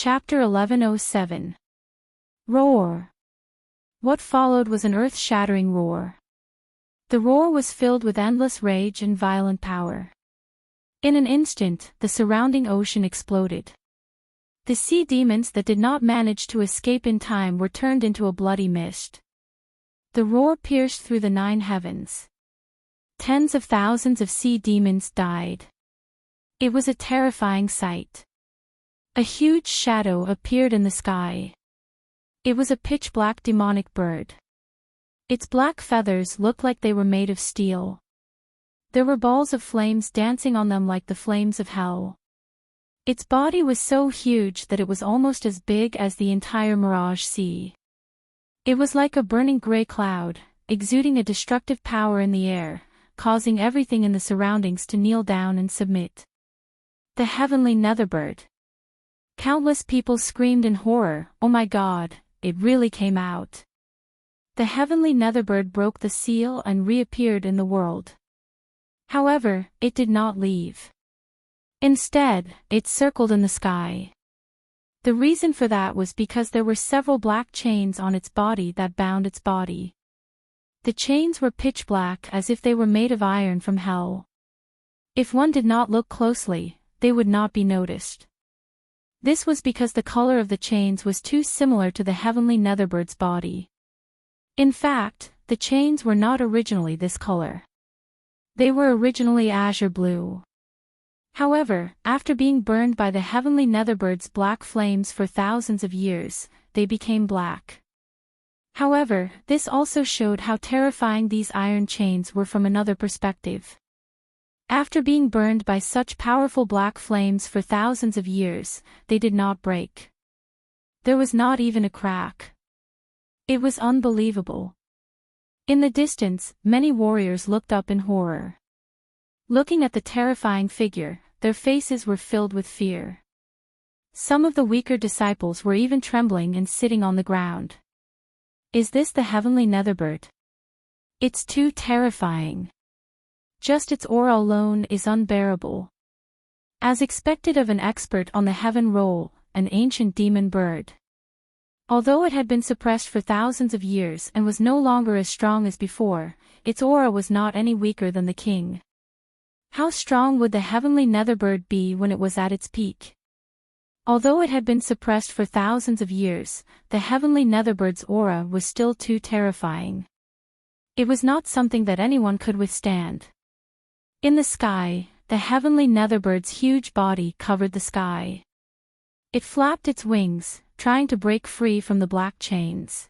Chapter 1107. Roar. What followed was an earth-shattering roar. The roar was filled with endless rage and violent power. In an instant, the surrounding ocean exploded. The sea demons that did not manage to escape in time were turned into a bloody mist. The roar pierced through the 9 heavens. Tens of thousands of sea demons died. It was a terrifying sight. A huge shadow appeared in the sky. It was a pitch-black demonic bird. Its black feathers looked like they were made of steel. There were balls of flames dancing on them like the flames of hell. Its body was so huge that it was almost as big as the entire Mirage Sea. It was like a burning gray cloud, exuding a destructive power in the air, causing everything in the surroundings to kneel down and submit. The heavenly netherbird. Countless people screamed in horror, "Oh my God, it really came out." The heavenly netherbird broke the seal and reappeared in the world. However, it did not leave. Instead, it circled in the sky. The reason for that was because there were several black chains on its body that bound its body. The chains were pitch black as if they were made of iron from hell. If one did not look closely, they would not be noticed. This was because the color of the chains was too similar to the heavenly netherbird's body. In fact, the chains were not originally this color. They were originally azure blue. However, after being burned by the heavenly netherbird's black flames for thousands of years, they became black. However, this also showed how terrifying these iron chains were from another perspective. After being burned by such powerful black flames for thousands of years, they did not break. There was not even a crack. It was unbelievable. In the distance, many warriors looked up in horror. Looking at the terrifying figure, their faces were filled with fear. Some of the weaker disciples were even trembling and sitting on the ground. Is this the heavenly netherbird? It's too terrifying. Just its aura alone is unbearable. As expected of an expert on the heaven roll, an ancient demon bird. Although it had been suppressed for thousands of years and was no longer as strong as before, its aura was not any weaker than the king. How strong would the heavenly netherbird be when it was at its peak? Although it had been suppressed for thousands of years, the heavenly netherbird's aura was still too terrifying. It was not something that anyone could withstand. In the sky, the heavenly netherbird's huge body covered the sky. It flapped its wings, trying to break free from the black chains.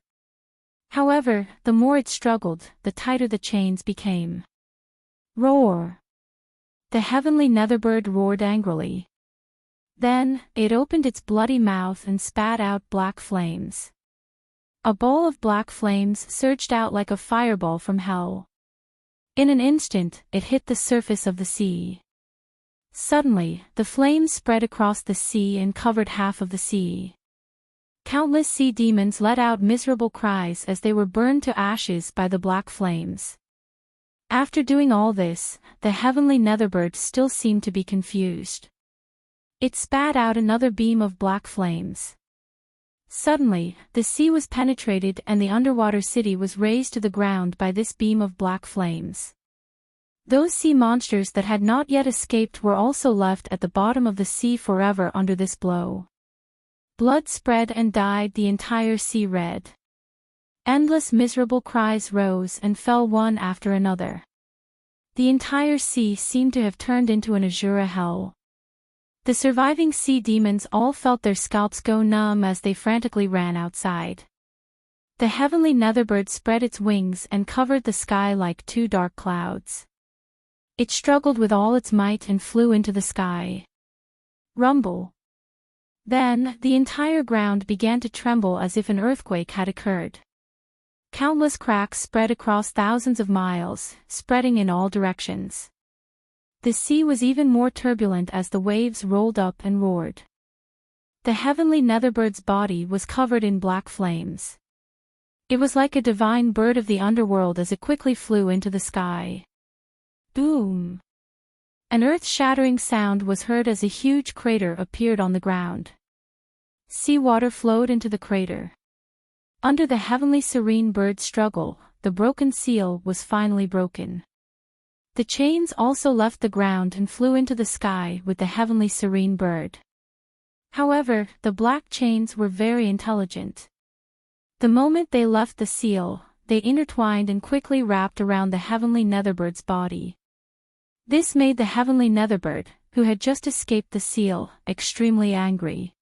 However, the more it struggled, the tighter the chains became. Roar! The heavenly netherbird roared angrily. Then, it opened its bloody mouth and spat out black flames. A ball of black flames surged out like a fireball from hell. In an instant, it hit the surface of the sea. Suddenly, the flames spread across the sea and covered half of the sea. Countless sea demons let out miserable cries as they were burned to ashes by the black flames. After doing all this, the heavenly netherbird still seemed to be confused. It spat out another beam of black flames. Suddenly, the sea was penetrated and the underwater city was razed to the ground by this beam of black flames. Those sea monsters that had not yet escaped were also left at the bottom of the sea forever under this blow. Blood spread and dyed the entire sea red. Endless miserable cries rose and fell one after another. The entire sea seemed to have turned into an azure hell. The surviving sea demons all felt their scalps go numb as they frantically ran outside. The heavenly netherbird spread its wings and covered the sky like 2 dark clouds. It struggled with all its might and flew into the sky. Rumble. Then, the entire ground began to tremble as if an earthquake had occurred. Countless cracks spread across thousands of miles, spreading in all directions. The sea was even more turbulent as the waves rolled up and roared. The heavenly netherbbird's body was covered in black flames. It was like a divine bird of the underworld as it quickly flew into the sky. Boom! An earth-shattering sound was heard as a huge crater appeared on the ground. Seawater flowed into the crater. Under the heavenly serene bird's struggle, the broken seal was finally broken. The chains also left the ground and flew into the sky with the heavenly serene bird. However, the black chains were very intelligent. The moment they left the seal, they intertwined and quickly wrapped around the heavenly netherbird's body. This made the heavenly netherbird, who had just escaped the seal, extremely angry.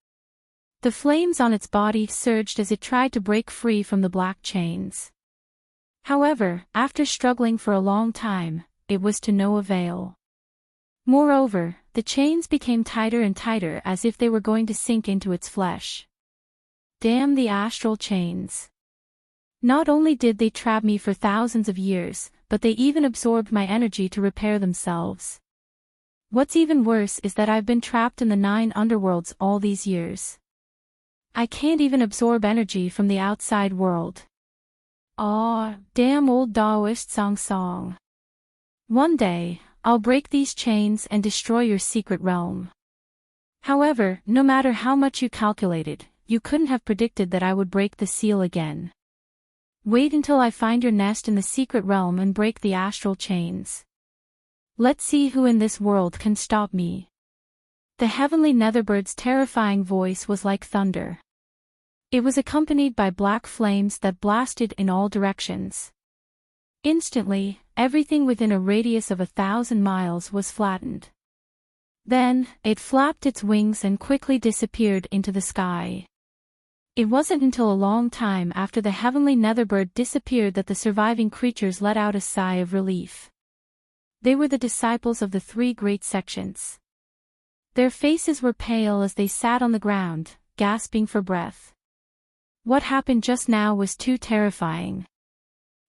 The flames on its body surged as it tried to break free from the black chains. However, after struggling for a long time, it was to no avail. Moreover, the chains became tighter and tighter as if they were going to sink into its flesh. Damn the astral chains. Not only did they trap me for thousands of years, but they even absorbed my energy to repair themselves. What's even worse is that I've been trapped in the 9 underworlds all these years. I can't even absorb energy from the outside world. Aw, damn old Taoist song. One day, I'll break these chains and destroy your secret realm. However, no matter how much you calculated, you couldn't have predicted that I would break the seal again. Wait until I find your nest in the secret realm and break the astral chains. Let's see who in this world can stop me. The heavenly netherbird's terrifying voice was like thunder. It was accompanied by black flames that blasted in all directions. Instantly, everything within a radius of 1,000 miles was flattened. Then, it flapped its wings and quickly disappeared into the sky. It wasn't until a long time after the heavenly netherbird disappeared that the surviving creatures let out a sigh of relief. They were the disciples of the 3 great sections. Their faces were pale as they sat on the ground, gasping for breath. What happened just now was too terrifying.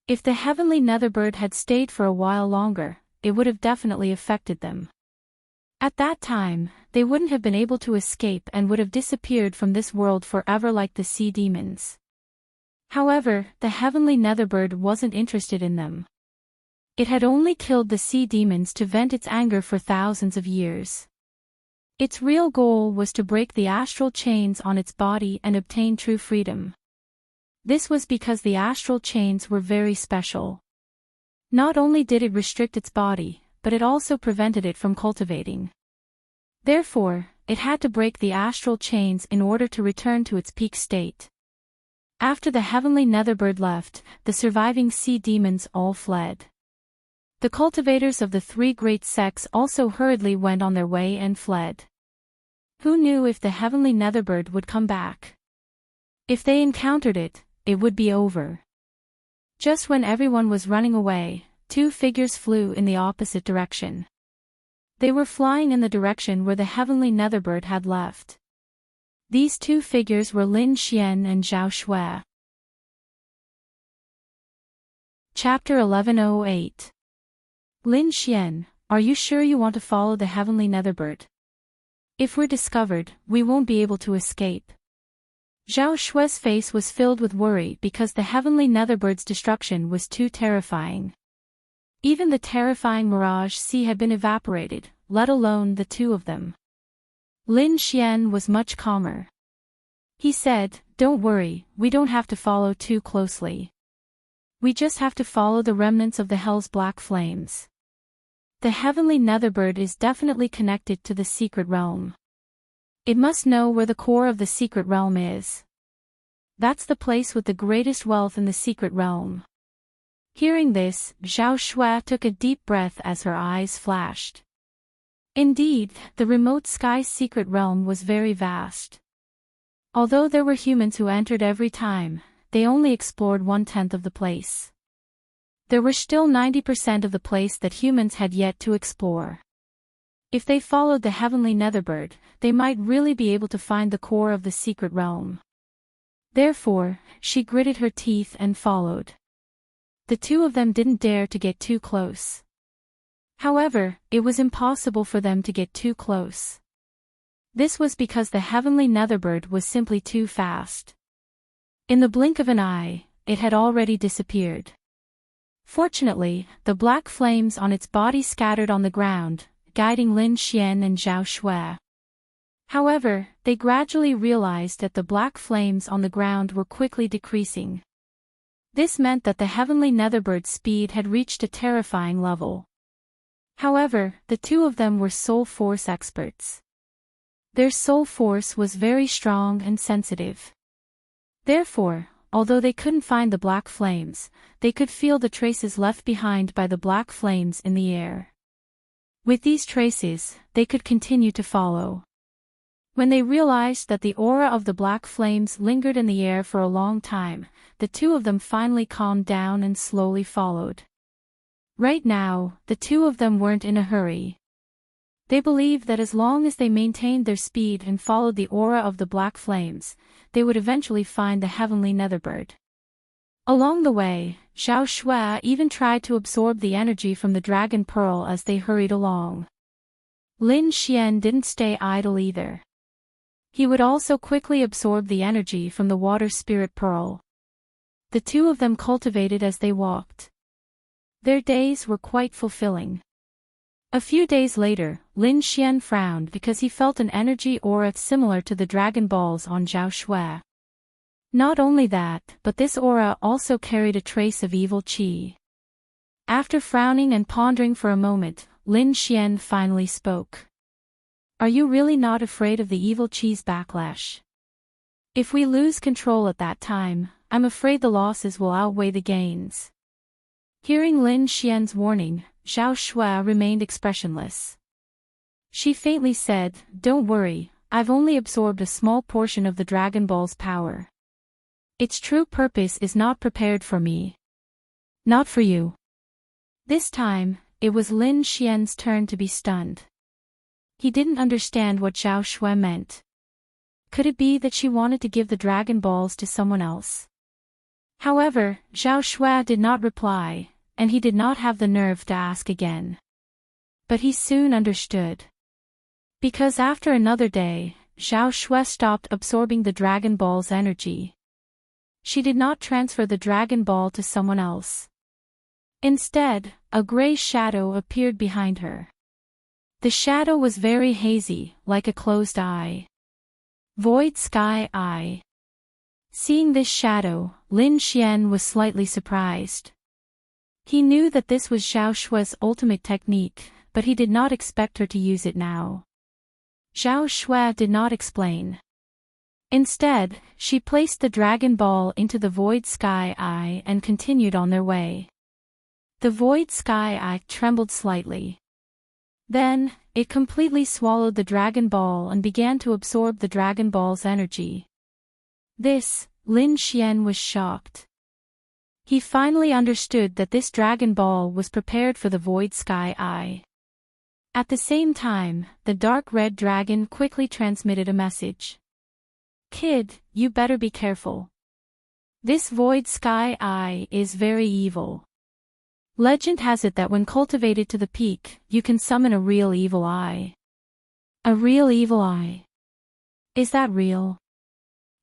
If the heavenly netherbird had stayed for a while longer, it would have definitely affected them. At that time, they wouldn't have been able to escape and would have disappeared from this world forever like the sea demons. However, the heavenly netherbird wasn't interested in them. It had only killed the sea demons to vent its anger for thousands of years. Its real goal was to break the astral chains on its body and obtain true freedom. This was because the astral chains were very special. Not only did it restrict its body, but it also prevented it from cultivating. Therefore, it had to break the astral chains in order to return to its peak state. After the heavenly netherbird left, the surviving sea demons all fled. The cultivators of the 3 great sects also hurriedly went on their way and fled. Who knew if the heavenly netherbird would come back? If they encountered it, it would be over. Just when everyone was running away, 2 figures flew in the opposite direction. They were flying in the direction where the heavenly netherbird had left. These 2 figures were Lin Xian and Zhao Shui. Chapter 1108. Lin Xian, are you sure you want to follow the heavenly netherbird? If we're discovered, we won't be able to escape. Zhao Shui's face was filled with worry because the heavenly netherbird's destruction was too terrifying. Even the terrifying Mirage Sea had been evaporated, let alone the 2 of them. Lin Xian was much calmer. He said, "Don't worry, we don't have to follow too closely. We just have to follow the remnants of the hell's black flames. The heavenly netherbird is definitely connected to the secret realm. It must know where the core of the secret realm is. That's the place with the greatest wealth in the secret realm." Hearing this, Zhao Shui took a deep breath as her eyes flashed. Indeed, the remote sky's secret realm was very vast. Although there were humans who entered every time, they only explored 1/10 of the place. There were still 90% of the place that humans had yet to explore. If they followed the heavenly netherbird, they might really be able to find the core of the secret realm. Therefore, she gritted her teeth and followed. The 2 of them didn't dare to get too close. However, it was impossible for them to get too close. This was because the heavenly netherbird was simply too fast. In the blink of an eye, it had already disappeared. Fortunately, the black flames on its body scattered on the ground, guiding Lin Xian and Zhao Shui. However, they gradually realized that the black flames on the ground were quickly decreasing. This meant that the heavenly Netherbird's speed had reached a terrifying level. However, the two of them were soul force experts. Their soul force was very strong and sensitive. Therefore, although they couldn't find the black flames, they could feel the traces left behind by the black flames in the air. With these traces, they could continue to follow. When they realized that the aura of the black flames lingered in the air for a long time, the two of them finally calmed down and slowly followed. Right now, the two of them weren't in a hurry. They believed that as long as they maintained their speed and followed the aura of the black flames, they would eventually find the heavenly Netherbird. Along the way, Zhao Shui even tried to absorb the energy from the Dragon Pearl as they hurried along. Lin Xian didn't stay idle either. He would also quickly absorb the energy from the Water Spirit Pearl. The two of them cultivated as they walked. Their days were quite fulfilling. A few days later, Lin Xian frowned because he felt an energy aura similar to the Dragon Balls on Zhao Shui. Not only that, but this aura also carried a trace of evil qi. After frowning and pondering for a moment, Lin Xian finally spoke. Are you really not afraid of the evil qi's backlash? If we lose control at that time, I'm afraid the losses will outweigh the gains. Hearing Lin Xian's warning, Zhao Shui remained expressionless. She faintly said, "Don't worry, I've only absorbed a small portion of the Dragon Ball's power. Its true purpose is not prepared for me. Not for you." This time, it was Lin Xian's turn to be stunned. He didn't understand what Zhao Shui meant. Could it be that she wanted to give the Dragon Balls to someone else? However, Zhao Shui did not reply, and he did not have the nerve to ask again. But he soon understood. Because after another day, Zhao Shui stopped absorbing the Dragon Ball's energy. She did not transfer the Dragon Ball to someone else. Instead, a gray shadow appeared behind her. The shadow was very hazy, like a closed eye. Void Sky Eye. Seeing this shadow, Lin Xian was slightly surprised. He knew that this was Zhao Shui's ultimate technique, but he did not expect her to use it now. Zhao Shui did not explain. Instead, she placed the Dragon Ball into the Void Sky Eye and continued on their way. The Void Sky Eye trembled slightly. Then, it completely swallowed the Dragon Ball and began to absorb the Dragon Ball's energy. Lin Xian was shocked. He finally understood that this Dragon Ball was prepared for the Void Sky Eye. At the same time, the dark red dragon quickly transmitted a message. "Kid, you better be careful. This Void Sky Eye is very evil. Legend has it that when cultivated to the peak, you can summon a real evil eye." A real evil eye? Is that real?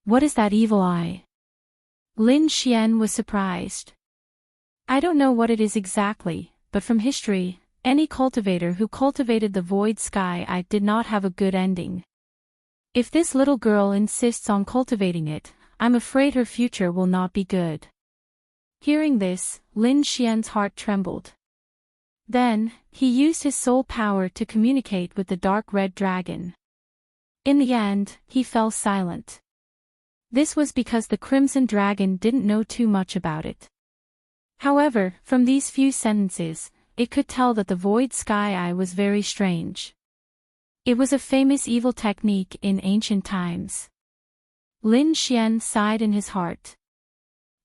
What is that evil eye? Lin Xian was surprised. I don't know what it is exactly, but from history, any cultivator who cultivated the Void Sky Eye did not have a good ending. If this little girl insists on cultivating it, I'm afraid her future will not be good. Hearing this, Lin Xian's heart trembled. Then, he used his soul power to communicate with the dark red dragon. In the end, he fell silent. This was because the Crimson Dragon didn't know too much about it. However, from these few sentences, it could tell that the Void Sky Eye was very strange. It was a famous evil technique in ancient times. Lin Xian sighed in his heart.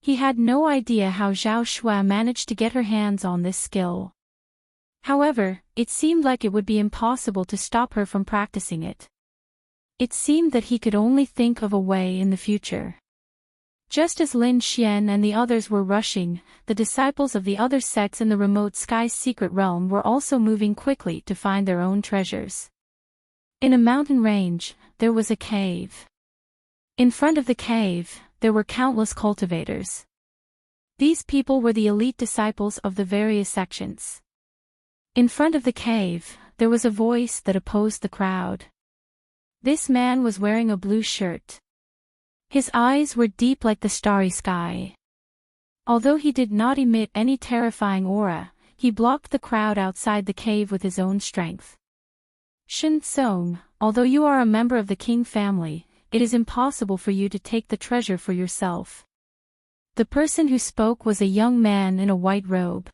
He had no idea how Zhao Shui managed to get her hands on this skill. However, it seemed like it would be impossible to stop her from practicing it. It seemed that he could only think of a way in the future. Just as Lin Xian and the others were rushing, the disciples of the other sects in the remote sky's secret realm were also moving quickly to find their own treasures. In a mountain range, there was a cave. In front of the cave, there were countless cultivators. These people were the elite disciples of the various sections. In front of the cave, there was a voice that opposed the crowd. This man was wearing a blue shirt. His eyes were deep like the starry sky. Although he did not emit any terrifying aura, he blocked the crowd outside the cave with his own strength. Shin Song, although you are a member of the king family, it is impossible for you to take the treasure for yourself. The person who spoke was a young man in a white robe.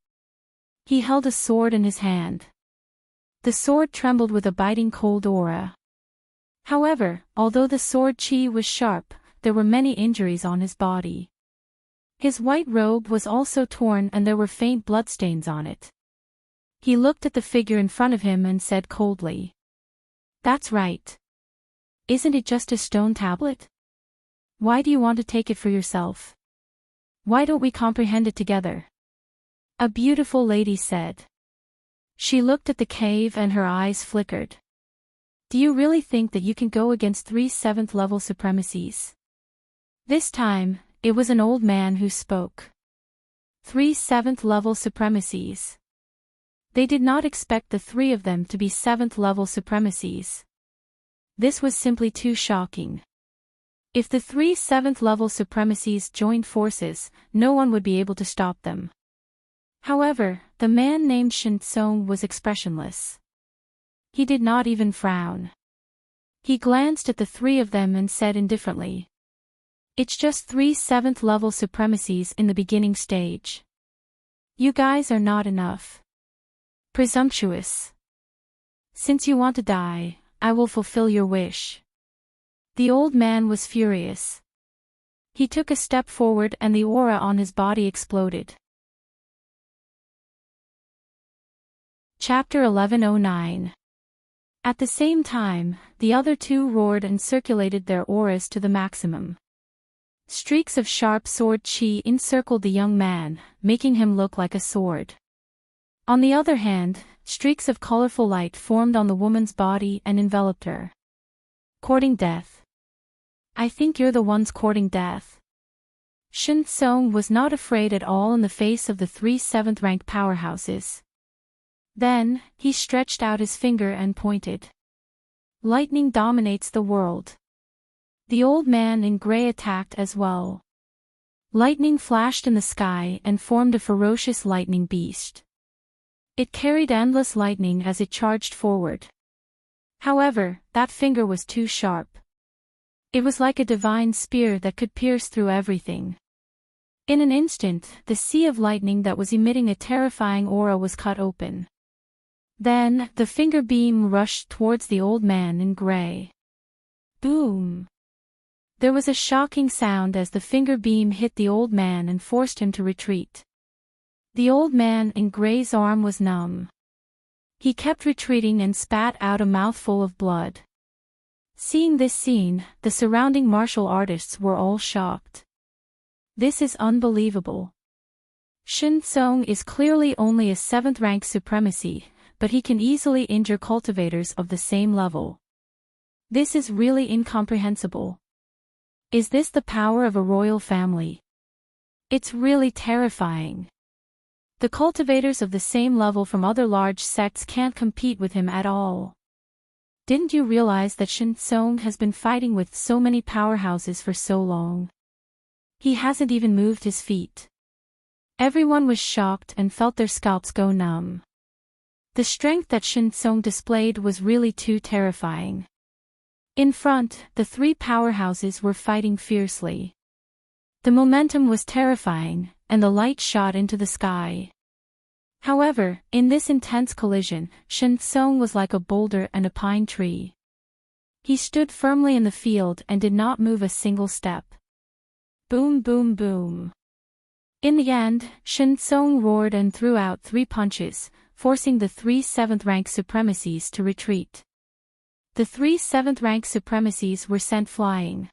He held a sword in his hand. The sword trembled with a biting cold aura. However, although the sword chi was sharp, there were many injuries on his body. His white robe was also torn and there were faint bloodstains on it. He looked at the figure in front of him and said coldly, "That's right. Isn't it just a stone tablet? Why do you want to take it for yourself? Why don't we comprehend it together?" A beautiful lady said. She looked at the cave and her eyes flickered. "Do you really think that you can go against 3 7th level supremacies?" This time, it was an old man who spoke. 3 7th level supremacies. They did not expect the 3 of them to be 7th level supremacies. This was simply too shocking. If the 3 7th level supremacies joined forces, no one would be able to stop them. However, the man named Shin Song was expressionless. He did not even frown. He glanced at the 3 of them and said indifferently, "It's just 3 7th level supremacies in the beginning stage. You guys are not enough. Presumptuous. Since you want to die, I will fulfill your wish." The old man was furious. He took a step forward and the aura on his body exploded. Chapter 1109. At the same time, the other 2 roared and circulated their auras to the maximum. Streaks of sharp sword chi encircled the young man, making him look like a sword. On the other hand, streaks of colorful light formed on the woman's body and enveloped her. Courting death. I think you're the ones courting death. Shin Song was not afraid at all in the face of the 3 7th rank powerhouses. Then, he stretched out his finger and pointed. Lightning dominates the world. The old man in gray attacked as well. Lightning flashed in the sky and formed a ferocious lightning beast. It carried endless lightning as it charged forward. However, that finger was too sharp. It was like a divine spear that could pierce through everything. In an instant, the sea of lightning that was emitting a terrifying aura was cut open. Then, the finger beam rushed towards the old man in gray. Boom! There was a shocking sound as the finger beam hit the old man and forced him to retreat. The old man in gray's arm was numb. He kept retreating and spat out a mouthful of blood. Seeing this scene, the surrounding martial artists were all shocked. This is unbelievable. Shin Song is clearly only a 7th rank supremacy, but he can easily injure cultivators of the same level. This is really incomprehensible. Is this the power of a royal family? It's really terrifying. The cultivators of the same level from other large sects can't compete with him at all. Didn't you realize that Shin Song has been fighting with so many powerhouses for so long? He hasn't even moved his feet. Everyone was shocked and felt their scalps go numb. The strength that Shin Song displayed was really too terrifying. In front, the 3 powerhouses were fighting fiercely. The momentum was terrifying, and the light shot into the sky. However, in this intense collision, Shin Song was like a boulder and a pine tree. He stood firmly in the field and did not move a single step. Boom boom boom. In the end, Shin Song roared and threw out 3 punches, forcing the 3 7th rank supremacies to retreat. The 3 7th rank supremacies were sent flying.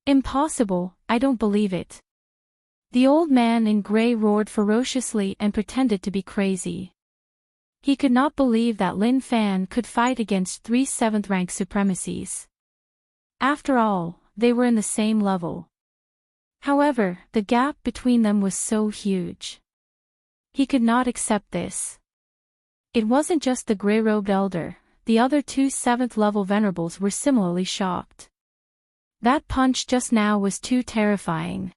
Impossible, I don't believe it. The old man in gray roared ferociously and pretended to be crazy. He could not believe that Lin Fan could fight against 3 7th rank supremacies. After all, they were in the same level. However, the gap between them was so huge. He could not accept this. It wasn't just the gray-robed elder, the other two 7th level venerables were similarly shocked. That punch just now was too terrifying.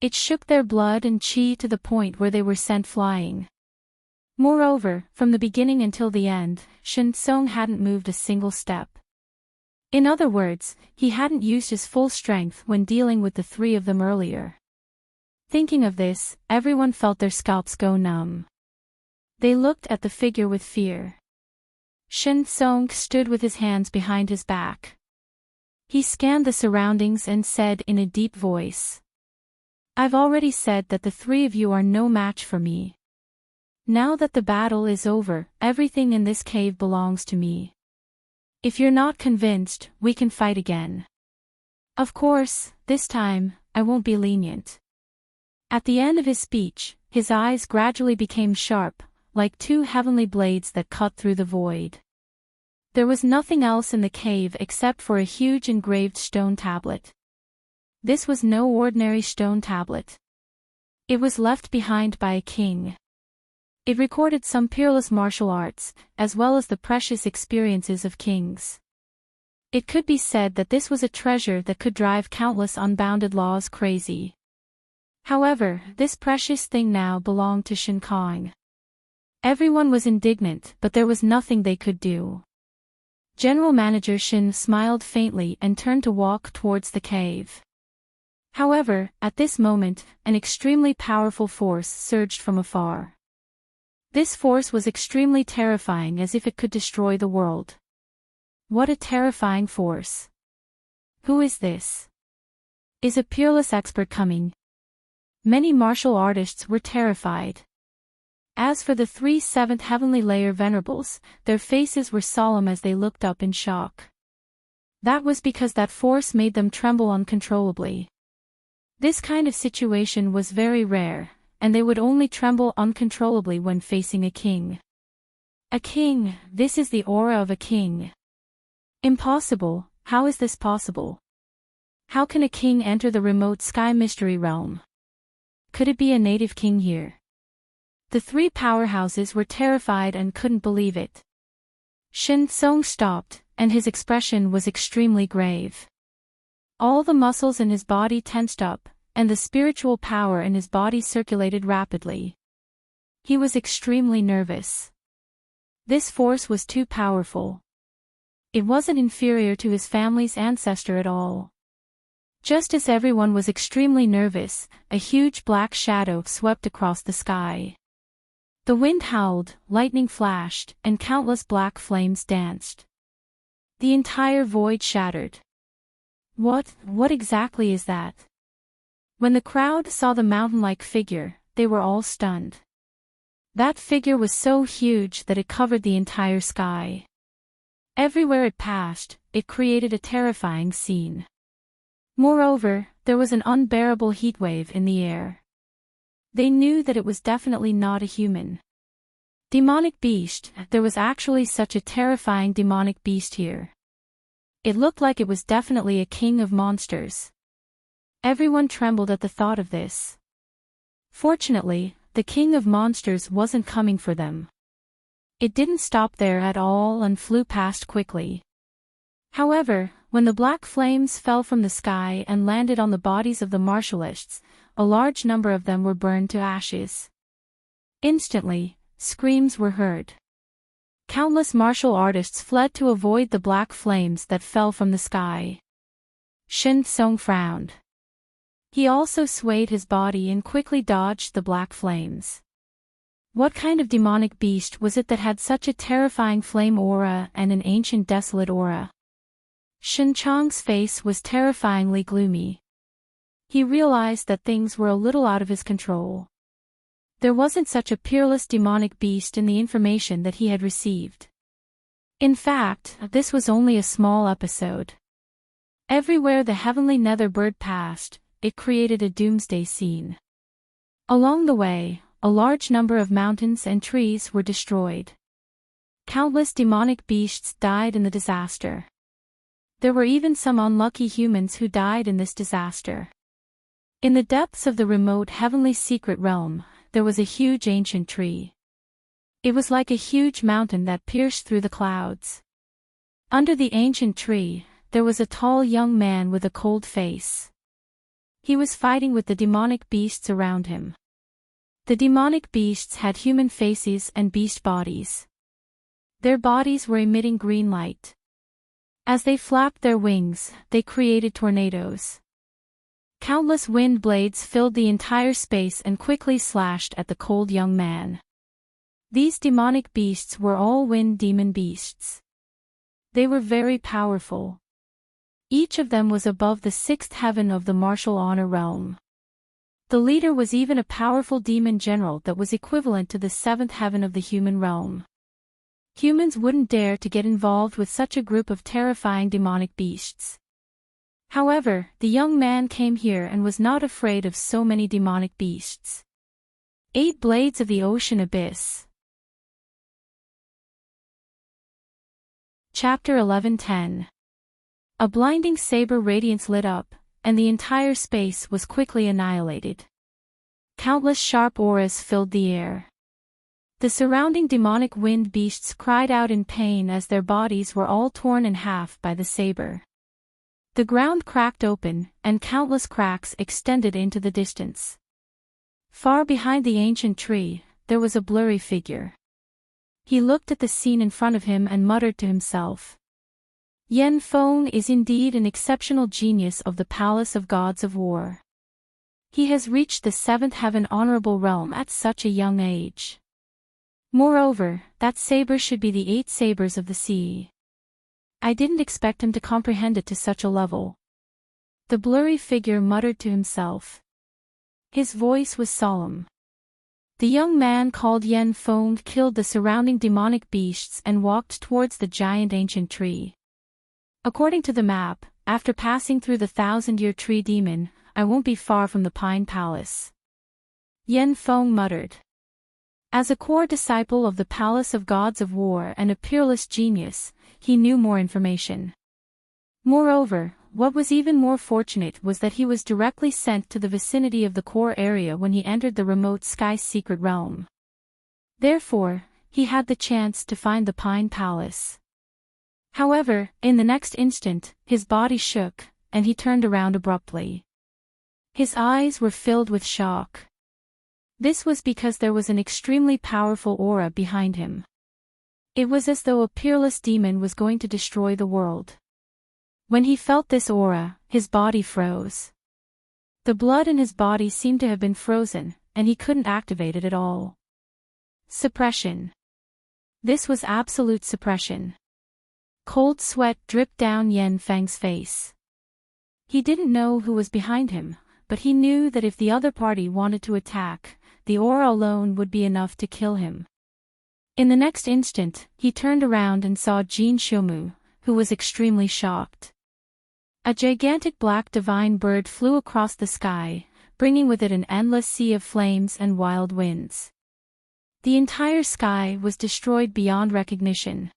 It shook their blood and chi to the point where they were sent flying. Moreover, from the beginning until the end, Shen Song hadn't moved a single step. In other words, he hadn't used his full strength when dealing with the 3 of them earlier. Thinking of this, everyone felt their scalps go numb. They looked at the figure with fear. Shen Song stood with his hands behind his back. He scanned the surroundings and said in a deep voice, "I've already said that the 3 of you are no match for me. Now that the battle is over, everything in this cave belongs to me. If you're not convinced, we can fight again. Of course, this time, I won't be lenient." At the end of his speech, his eyes gradually became sharp, like 2 heavenly blades that cut through the void. There was nothing else in the cave except for a huge engraved stone tablet. This was no ordinary stone tablet. It was left behind by a king. It recorded some peerless martial arts, as well as the precious experiences of kings. It could be said that this was a treasure that could drive countless unbounded laws crazy. However, this precious thing now belonged to Shen Kong. Everyone was indignant, but there was nothing they could do. General Manager Shin smiled faintly and turned to walk towards the cave. However, at this moment, an extremely powerful force surged from afar. This force was extremely terrifying, as if it could destroy the world. What a terrifying force! Who is this? Is a peerless expert coming? Many martial artists were terrified. As for the 3 7th heavenly layer venerables, their faces were solemn as they looked up in shock. That was because that force made them tremble uncontrollably. This kind of situation was very rare, and they would only tremble uncontrollably when facing a king. A king, this is the aura of a king. Impossible, how is this possible? How can a king enter the remote sky mystery realm? Could it be a native king here? The 3 powerhouses were terrified and couldn't believe it. Shen Song stopped, and his expression was extremely grave. All the muscles in his body tensed up, and the spiritual power in his body circulated rapidly. He was extremely nervous. This force was too powerful. It wasn't inferior to his family's ancestor at all. Just as everyone was extremely nervous, a huge black shadow swept across the sky. The wind howled, lightning flashed, and countless black flames danced. The entire void shattered. What exactly is that? When the crowd saw the mountain-like figure, they were all stunned. That figure was so huge that it covered the entire sky. Everywhere it passed, it created a terrifying scene. Moreover, there was an unbearable heatwave in the air. They knew that it was definitely not a human. Demonic beast, there was actually such a terrifying demonic beast here. It looked like it was definitely a king of monsters. Everyone trembled at the thought of this. Fortunately, the king of monsters wasn't coming for them. It didn't stop there at all and flew past quickly. However, when the black flames fell from the sky and landed on the bodies of the martialists, a large number of them were burned to ashes. Instantly, screams were heard. Countless martial artists fled to avoid the black flames that fell from the sky. Shen Song frowned. He also swayed his body and quickly dodged the black flames. What kind of demonic beast was it that had such a terrifying flame aura and an ancient desolate aura? Shen Chang's face was terrifyingly gloomy. He realized that things were a little out of his control. There wasn't such a peerless demonic beast in the information that he had received. In fact, this was only a small episode. Everywhere the heavenly nether bird passed, it created a doomsday scene. Along the way, a large number of mountains and trees were destroyed. Countless demonic beasts died in the disaster. There were even some unlucky humans who died in this disaster. In the depths of the remote heavenly secret realm, there was a huge ancient tree. It was like a huge mountain that pierced through the clouds. Under the ancient tree, there was a tall young man with a cold face. He was fighting with the demonic beasts around him. The demonic beasts had human faces and beast bodies. Their bodies were emitting green light. As they flapped their wings, they created tornadoes. Countless wind blades filled the entire space and quickly slashed at the cold young man. These demonic beasts were all wind demon beasts. They were very powerful. Each of them was above the sixth heaven of the martial honor realm. The leader was even a powerful demon general that was equivalent to the seventh heaven of the human realm. Humans wouldn't dare to get involved with such a group of terrifying demonic beasts. However, the young man came here and was not afraid of so many demonic beasts. 8 Blades of the Ocean Abyss. Chapter 11:10. A blinding saber radiance lit up, and the entire space was quickly annihilated. Countless sharp auras filled the air. The surrounding demonic wind beasts cried out in pain as their bodies were all torn in half by the saber. The ground cracked open, and countless cracks extended into the distance. Far behind the ancient tree, there was a blurry figure. He looked at the scene in front of him and muttered to himself. Yen Feng is indeed an exceptional genius of the Palace of Gods of War. He has reached the seventh heaven honorable realm at such a young age. Moreover, that saber should be the 8 sabers of the sea. I didn't expect him to comprehend it to such a level. The blurry figure muttered to himself. His voice was solemn. The young man called Yen Feng killed the surrounding demonic beasts and walked towards the giant ancient tree. According to the map, after passing through the 1,000-year tree demon, I won't be far from the Pine Palace. Yen Feng muttered. As a core disciple of the Palace of Gods of War and a peerless genius, he knew more information. Moreover, what was even more fortunate was that he was directly sent to the vicinity of the core area when he entered the remote sky secret realm. Therefore, he had the chance to find the Pine Palace. However, in the next instant, his body shook, and he turned around abruptly. His eyes were filled with shock. This was because there was an extremely powerful aura behind him. It was as though a peerless demon was going to destroy the world. When he felt this aura, his body froze. The blood in his body seemed to have been frozen, and he couldn't activate it at all. Suppression. This was absolute suppression. Cold sweat dripped down Yen Feng's face. He didn't know who was behind him, but he knew that if the other party wanted to attack, the aura alone would be enough to kill him. In the next instant, he turned around and saw Jin Xiumu, who was extremely shocked. A gigantic black divine bird flew across the sky, bringing with it an endless sea of flames and wild winds. The entire sky was destroyed beyond recognition.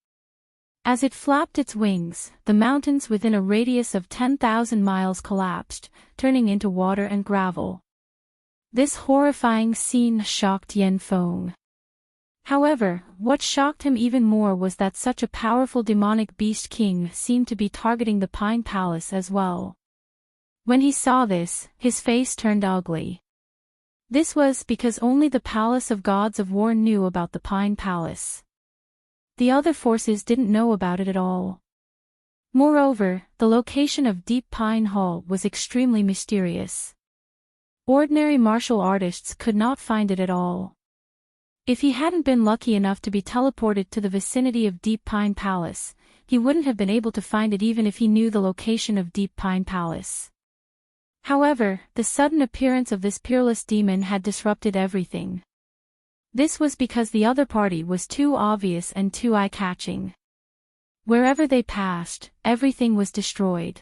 As it flapped its wings, the mountains within a radius of 10,000 miles collapsed, turning into water and gravel. This horrifying scene shocked Yen Feng. However, what shocked him even more was that such a powerful demonic beast king seemed to be targeting the Pine Palace as well. When he saw this, his face turned ugly. This was because only the Palace of Gods of War knew about the Pine Palace. The other forces didn't know about it at all. Moreover, the location of Deep Pine Hall was extremely mysterious. Ordinary martial artists could not find it at all. If he hadn't been lucky enough to be teleported to the vicinity of Deep Pine Palace, he wouldn't have been able to find it even if he knew the location of Deep Pine Palace. However, the sudden appearance of this peerless demon had disrupted everything. This was because the other party was too obvious and too eye-catching. Wherever they passed, everything was destroyed.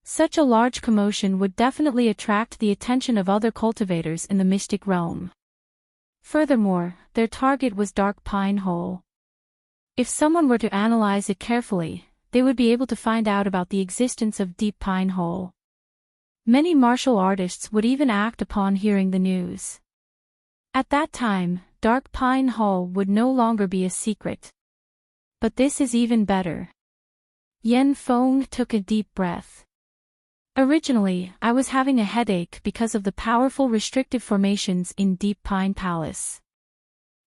Such a large commotion would definitely attract the attention of other cultivators in the mystic realm. Furthermore, their target was Dark Pine Hole. If someone were to analyze it carefully, they would be able to find out about the existence of Deep Pine Hole. Many martial artists would even act upon hearing the news. At that time, dark pine hall would no longer be a secret. But this is even better. Yen Feng took a deep breath. Originally, I was having a headache because of the powerful restrictive formations in Deep Pine Palace.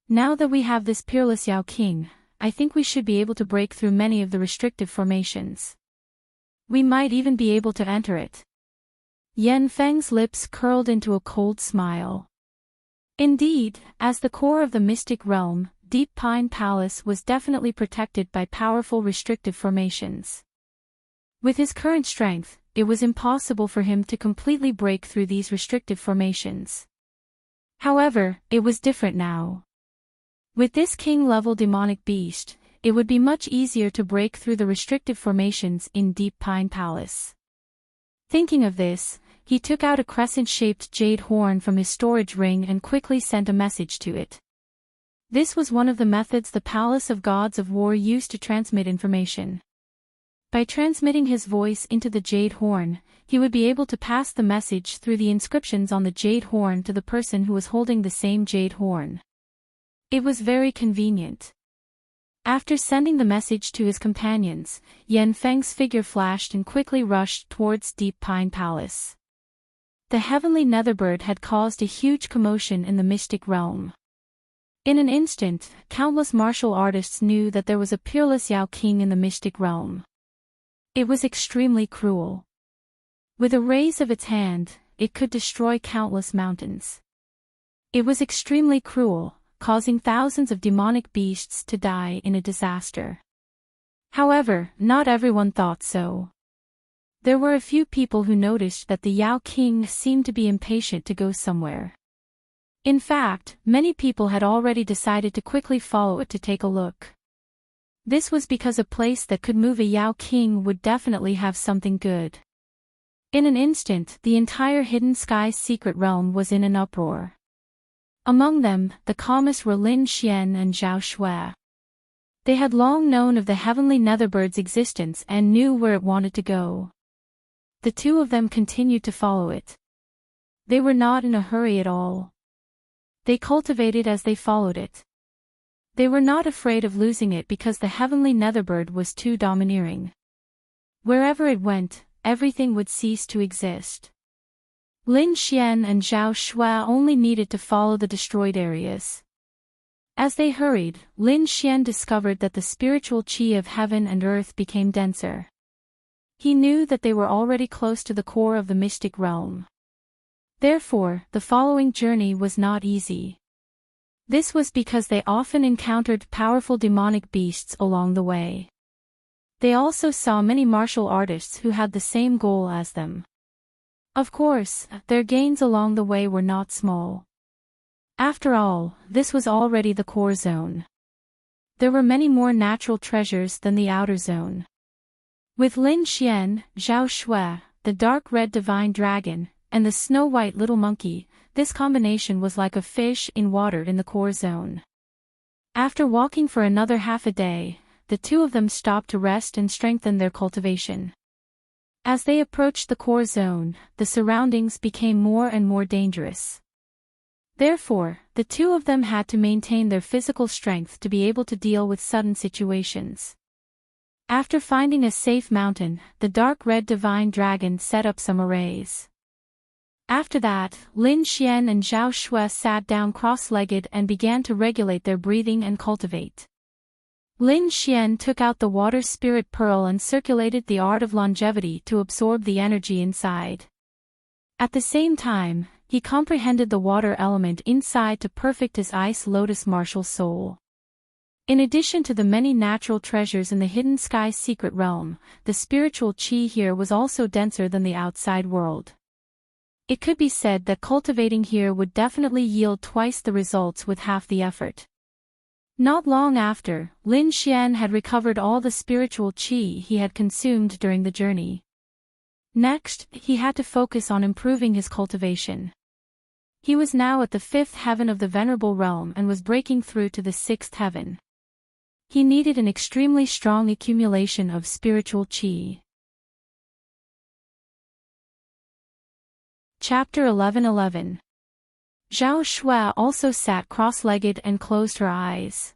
Now that we have this peerless Yao King, I think we should be able to break through many of the restrictive formations. We might even be able to enter it. Yen Feng's lips curled into a cold smile. Indeed, as the core of the mystic realm, Deep Pine Palace was definitely protected by powerful restrictive formations. With his current strength, it was impossible for him to completely break through these restrictive formations. However, it was different now. With this king-level demonic beast, it would be much easier to break through the restrictive formations in Deep Pine Palace. Thinking of this, he took out a crescent-shaped jade horn from his storage ring and quickly sent a message to it. This was one of the methods the Palace of Gods of War used to transmit information. By transmitting his voice into the jade horn, he would be able to pass the message through the inscriptions on the jade horn to the person who was holding the same jade horn. It was very convenient. After sending the message to his companions, Yen Feng's figure flashed and quickly rushed towards Deep Pine Palace. The heavenly Netherbird had caused a huge commotion in the mystic realm. In an instant, countless martial artists knew that there was a peerless Yao King in the mystic realm. It was extremely cruel. With a raise of its hand, it could destroy countless mountains. It was extremely cruel, causing thousands of demonic beasts to die in a disaster. However, not everyone thought so. There were a few people who noticed that the Yao King seemed to be impatient to go somewhere. In fact, many people had already decided to quickly follow it to take a look. This was because a place that could move a Yao King would definitely have something good. In an instant, the entire Hidden Sky secret realm was in an uproar. Among them, the calmest were Lin Xian and Zhao Shui. They had long known of the heavenly Netherbird's existence and knew where it wanted to go. The two of them continued to follow it. They were not in a hurry at all. They cultivated as they followed it. They were not afraid of losing it because the heavenly Netherbird was too domineering. Wherever it went, everything would cease to exist. Lin Xian and Zhao Shui only needed to follow the destroyed areas. As they hurried, Lin Xian discovered that the spiritual qi of heaven and earth became denser. He knew that they were already close to the core of the mystic realm. Therefore, the following journey was not easy. This was because they often encountered powerful demonic beasts along the way. They also saw many martial artists who had the same goal as them. Of course, their gains along the way were not small. After all, this was already the core zone. There were many more natural treasures than the outer zone. With Lin Xian, Zhao Shui, the dark red divine dragon, and the snow-white little monkey, this combination was like a fish in water in the core zone. After walking for another half a day, the two of them stopped to rest and strengthen their cultivation. As they approached the core zone, the surroundings became more and more dangerous. Therefore, the two of them had to maintain their physical strength to be able to deal with sudden situations. After finding a safe mountain, the dark red divine dragon set up some arrays. After that, Lin Xian and Zhao Shui sat down cross-legged and began to regulate their breathing and cultivate. Lin Xian took out the water spirit pearl and circulated the art of longevity to absorb the energy inside. At the same time, he comprehended the water element inside to perfect his ice lotus martial soul. In addition to the many natural treasures in the Hidden Sky secret realm, the spiritual qi here was also denser than the outside world. It could be said that cultivating here would definitely yield twice the results with half the effort. Not long after, Lin Xian had recovered all the spiritual qi he had consumed during the journey. Next, he had to focus on improving his cultivation. He was now at the 5th heaven of the Venerable Realm and was breaking through to the 6th heaven. He needed an extremely strong accumulation of spiritual qi. Chapter 11:11. Zhao Shui also sat cross-legged and closed her eyes.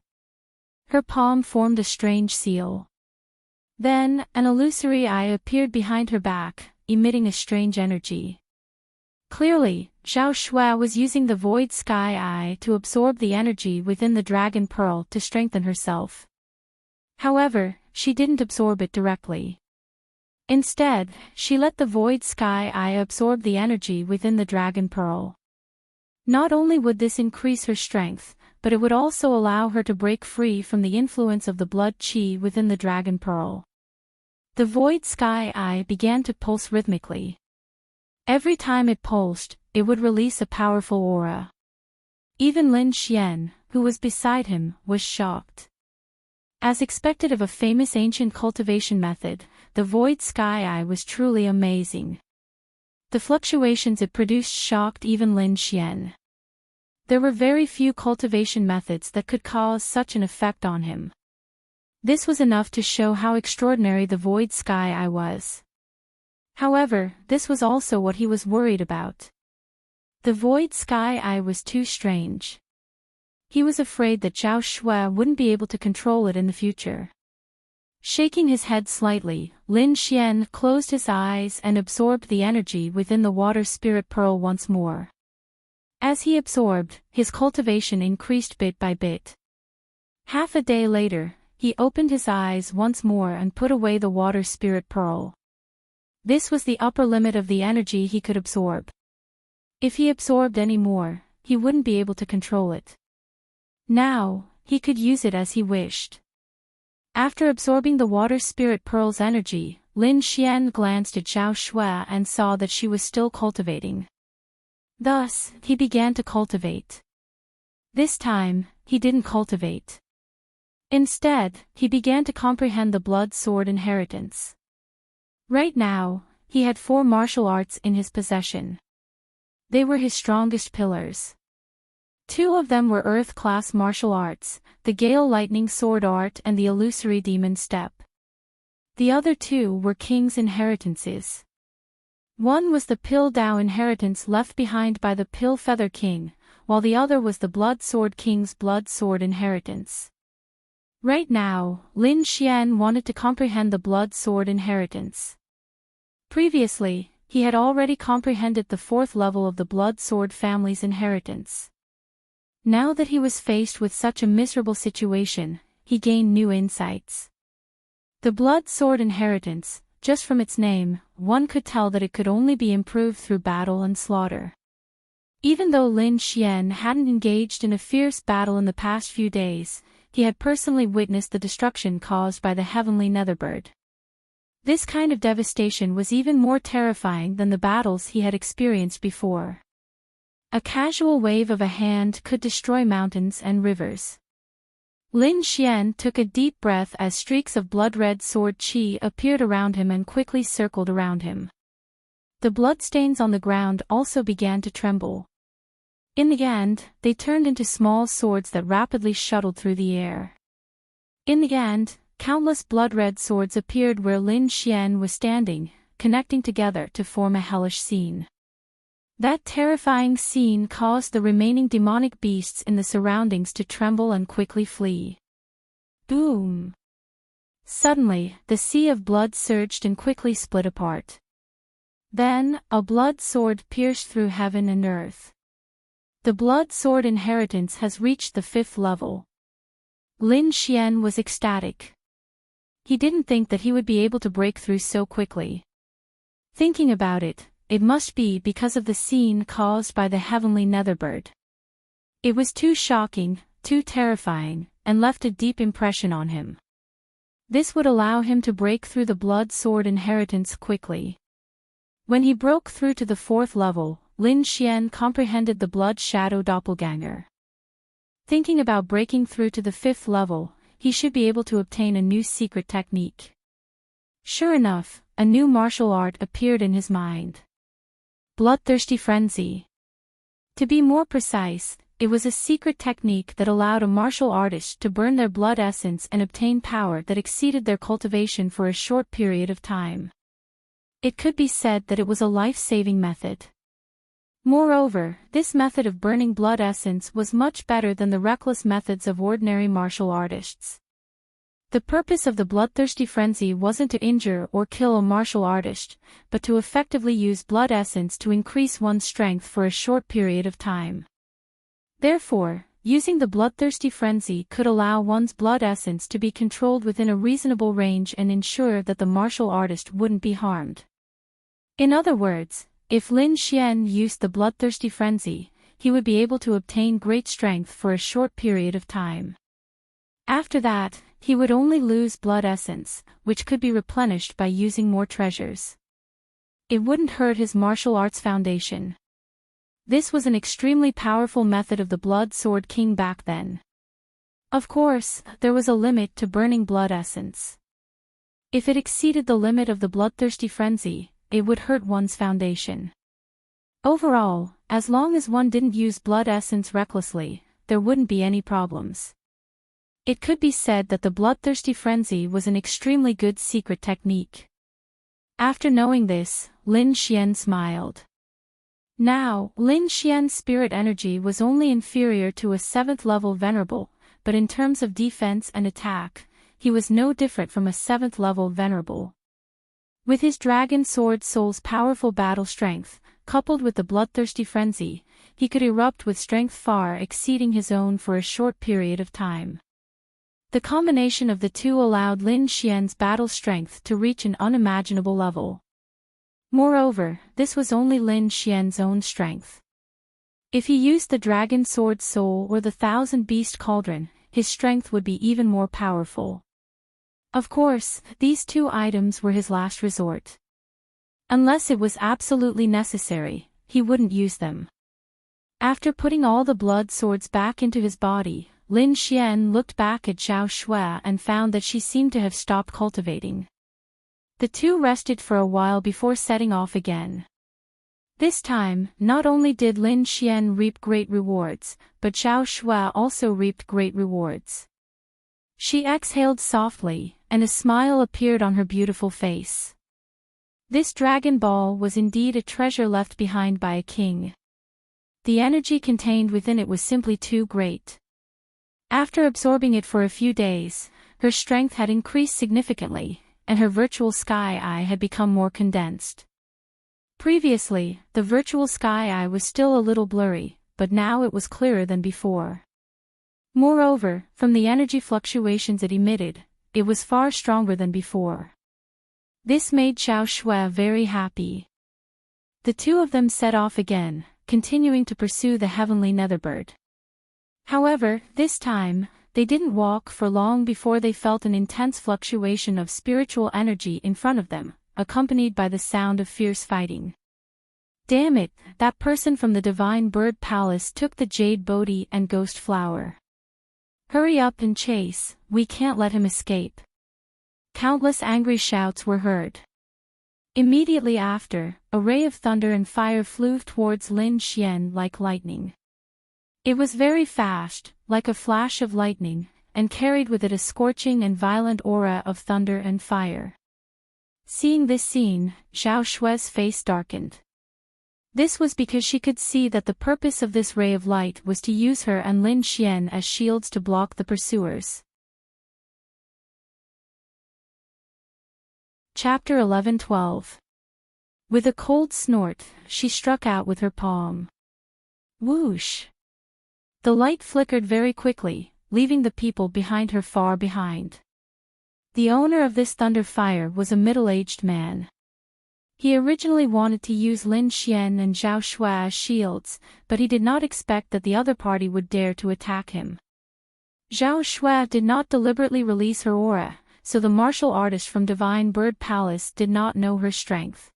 Her palm formed a strange seal. Then, an illusory eye appeared behind her back, emitting a strange energy. Clearly, Zhao Shui was using the Void Sky Eye to absorb the energy within the Dragon Pearl to strengthen herself. However, she didn't absorb it directly. Instead, she let the Void Sky Eye absorb the energy within the Dragon Pearl. Not only would this increase her strength, but it would also allow her to break free from the influence of the blood chi within the Dragon Pearl. The Void Sky Eye began to pulse rhythmically. Every time it pulsed, it would release a powerful aura. Even Lin Xian, who was beside him, was shocked. As expected of a famous ancient cultivation method, the Void Sky Eye was truly amazing. The fluctuations it produced shocked even Lin Xian. There were very few cultivation methods that could cause such an effect on him. This was enough to show how extraordinary the Void Sky Eye was. However, this was also what he was worried about. The Void Sky Eye was too strange. He was afraid that Zhao Shui wouldn't be able to control it in the future. Shaking his head slightly, Lin Xian closed his eyes and absorbed the energy within the Water Spirit Pearl once more. As he absorbed, his cultivation increased bit by bit. Half a day later, he opened his eyes once more and put away the Water Spirit Pearl. This was the upper limit of the energy he could absorb. If he absorbed any more, he wouldn't be able to control it. Now, he could use it as he wished. After absorbing the Water Spirit Pearl's energy, Lin Xian glanced at Zhao Shui and saw that she was still cultivating. Thus, he began to cultivate. This time, he didn't cultivate. Instead, he began to comprehend the blood sword inheritance. Right now, he had 4 martial arts in his possession. They were his strongest pillars. 2 of them were Earth-class martial arts, the Gale Lightning Sword Art and the Illusory Demon Step. The other 2 were King's inheritances. One was the Pill Dao inheritance left behind by the Pill Feather King, while the other was the Blood Sword King's Blood Sword inheritance. Right now, Lin Xian wanted to comprehend the Blood Sword inheritance. Previously, he had already comprehended the 4th level of the Blood Sword family's inheritance. Now that he was faced with such a miserable situation, he gained new insights. The Blood Sword inheritance, just from its name, one could tell that it could only be improved through battle and slaughter. Even though Lin Xian hadn't engaged in a fierce battle in the past few days, he had personally witnessed the destruction caused by the heavenly Netherbird. This kind of devastation was even more terrifying than the battles he had experienced before. A casual wave of a hand could destroy mountains and rivers. Lin Xian took a deep breath as streaks of blood-red sword qi appeared around him and quickly circled around him. The bloodstains on the ground also began to tremble. In the end, they turned into small swords that rapidly shuttled through the air. In the end, countless blood-red swords appeared where Lin Xian was standing, connecting together to form a hellish scene. That terrifying scene caused the remaining demonic beasts in the surroundings to tremble and quickly flee. Boom! Suddenly, the sea of blood surged and quickly split apart. Then, a blood sword pierced through heaven and earth. The blood sword inheritance has reached the 5th level. Lin Xian was ecstatic. He didn't think that he would be able to break through so quickly. Thinking about it, it must be because of the scene caused by the heavenly Netherbird. It was too shocking, too terrifying, and left a deep impression on him. This would allow him to break through the blood sword inheritance quickly. When he broke through to the 4th level, Lin Xian comprehended the blood shadow doppelganger. Thinking about breaking through to the 5th level, he should be able to obtain a new secret technique. Sure enough, a new martial art appeared in his mind. Bloodthirsty Frenzy. To be more precise, it was a secret technique that allowed a martial artist to burn their blood essence and obtain power that exceeded their cultivation for a short period of time. It could be said that it was a life-saving method. Moreover, this method of burning blood essence was much better than the reckless methods of ordinary martial artists. The purpose of the bloodthirsty frenzy wasn't to injure or kill a martial artist, but to effectively use blood essence to increase one's strength for a short period of time. Therefore, using the bloodthirsty frenzy could allow one's blood essence to be controlled within a reasonable range and ensure that the martial artist wouldn't be harmed. In other words, if Lin Xian used the bloodthirsty frenzy, he would be able to obtain great strength for a short period of time. After that, he would only lose blood essence, which could be replenished by using more treasures. It wouldn't hurt his martial arts foundation. This was an extremely powerful method of the Blood Sword King back then. Of course, there was a limit to burning blood essence. If it exceeded the limit of the bloodthirsty frenzy, it would hurt one's foundation. Overall, as long as one didn't use blood essence recklessly, there wouldn't be any problems. It could be said that the bloodthirsty frenzy was an extremely good secret technique. After knowing this, Lin Xian smiled. Now, Lin Xian's spirit energy was only inferior to a 7th level venerable, but in terms of defense and attack, he was no different from a 7th level venerable. With his Dragon Sword Soul's powerful battle strength, coupled with the bloodthirsty frenzy, he could erupt with strength far exceeding his own for a short period of time. The combination of the two allowed Lin Xian's battle strength to reach an unimaginable level. Moreover, this was only Lin Xian's own strength. If he used the Dragon Sword Soul or the Thousand Beast Cauldron, his strength would be even more powerful. Of course, these two items were his last resort. Unless it was absolutely necessary, he wouldn't use them. After putting all the blood swords back into his body, Lin Xian looked back at Zhao Shui and found that she seemed to have stopped cultivating. The two rested for a while before setting off again. This time, not only did Lin Xian reap great rewards, but Zhao Shui also reaped great rewards. She exhaled softly, and a smile appeared on her beautiful face. This Dragon Ball was indeed a treasure left behind by a king. The energy contained within it was simply too great. After absorbing it for a few days, her strength had increased significantly, and her virtual sky eye had become more condensed. Previously, the virtual sky eye was still a little blurry, but now it was clearer than before. Moreover, from the energy fluctuations it emitted, it was far stronger than before. This made Zhao Shui very happy. The two of them set off again, continuing to pursue the heavenly netherbird. However, this time, they didn't walk for long before they felt an intense fluctuation of spiritual energy in front of them, accompanied by the sound of fierce fighting. Damn it, that person from the Divine Bird Palace took the Jade Bodhi and Ghost Flower. Hurry up and chase, we can't let him escape. Countless angry shouts were heard. Immediately after, a ray of thunder and fire flew towards Lin Xian like lightning. It was very fast, like a flash of lightning, and carried with it a scorching and violent aura of thunder and fire. Seeing this scene, Zhao Shui's face darkened. This was because she could see that the purpose of this ray of light was to use her and Lin Xian as shields to block the pursuers. Chapter 11-12. With a cold snort, she struck out with her palm. Whoosh! The light flickered very quickly, leaving the people behind her far behind. The owner of this thunder fire was a middle-aged man. He originally wanted to use Lin Xian and Zhao Shui as shields, but he did not expect that the other party would dare to attack him. Zhao Shui did not deliberately release her aura, so the martial artist from Divine Bird Palace did not know her strength.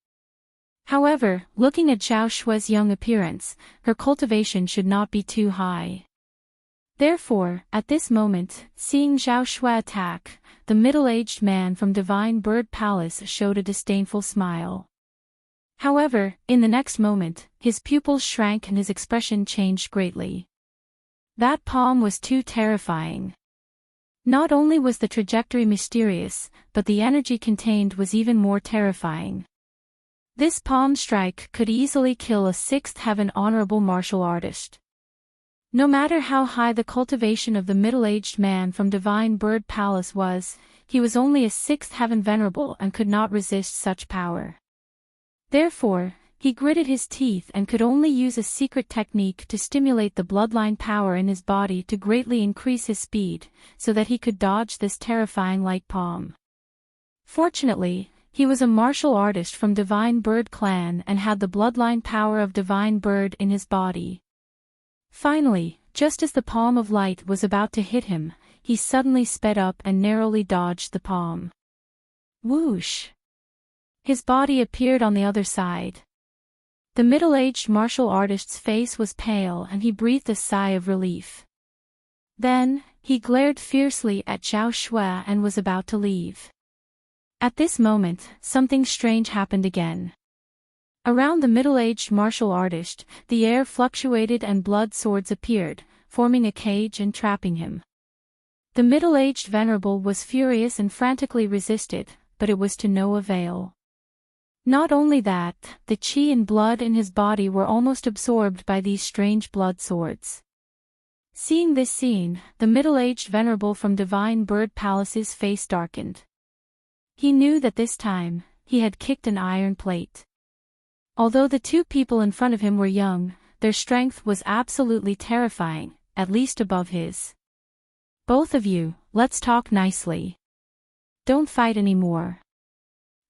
However, looking at Zhao Shui's young appearance, her cultivation should not be too high. Therefore, at this moment, seeing Zhao Shui attack, the middle-aged man from Divine Bird Palace showed a disdainful smile. However, in the next moment, his pupils shrank and his expression changed greatly. That palm was too terrifying. Not only was the trajectory mysterious, but the energy contained was even more terrifying. This palm strike could easily kill a sixth heaven honorable martial artist. No matter how high the cultivation of the middle-aged man from Divine Bird Palace was, he was only a sixth heaven venerable and could not resist such power. Therefore, he gritted his teeth and could only use a secret technique to stimulate the bloodline power in his body to greatly increase his speed, so that he could dodge this terrifying light palm. Fortunately, he was a martial artist from Divine Bird clan and had the bloodline power of Divine Bird in his body. Finally, just as the palm of light was about to hit him, he suddenly sped up and narrowly dodged the palm. Whoosh! His body appeared on the other side. The middle-aged martial artist's face was pale and he breathed a sigh of relief. Then, he glared fiercely at Zhao Shui and was about to leave. At this moment, something strange happened again. Around the middle-aged martial artist, the air fluctuated and blood swords appeared, forming a cage and trapping him. The middle-aged venerable was furious and frantically resisted, but it was to no avail. Not only that, the qi and blood in his body were almost absorbed by these strange blood swords. Seeing this scene, the middle-aged venerable from Divine Bird Palace's face darkened. He knew that this time, he had kicked an iron plate. Although the two people in front of him were young, their strength was absolutely terrifying, at least above his. Both of you, let's talk nicely. Don't fight anymore.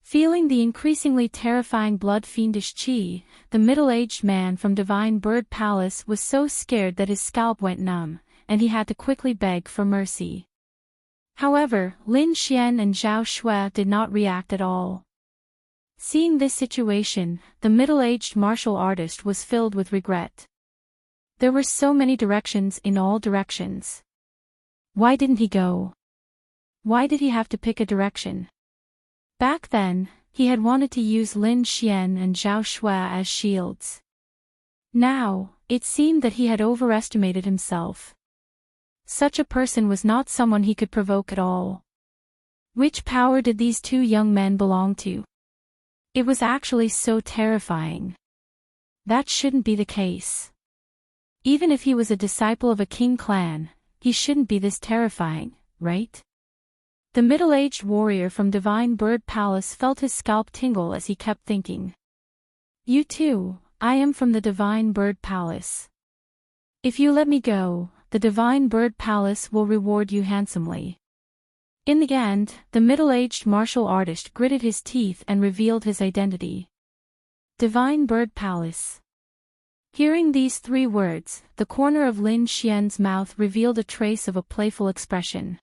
Feeling the increasingly terrifying blood-fiendish qi, the middle-aged man from Divine Bird Palace was so scared that his scalp went numb, and he had to quickly beg for mercy. However, Lin Xian and Zhao Shui did not react at all. Seeing this situation, the middle-aged martial artist was filled with regret. There were so many directions in all directions. Why didn't he go? Why did he have to pick a direction? Back then, he had wanted to use Lin Xian and Zhao Shui as shields. Now, it seemed that he had overestimated himself. Such a person was not someone he could provoke at all. Which power did these two young men belong to? It was actually so terrifying. That shouldn't be the case. Even if he was a disciple of a king clan, he shouldn't be this terrifying, right? The middle-aged warrior from Divine Bird Palace felt his scalp tingle as he kept thinking. You too, I am from the Divine Bird Palace. If you let me go, the Divine Bird Palace will reward you handsomely. In the end, the middle-aged martial artist gritted his teeth and revealed his identity. Divine Bird Palace. Hearing these three words, the corner of Lin Xian's mouth revealed a trace of a playful expression.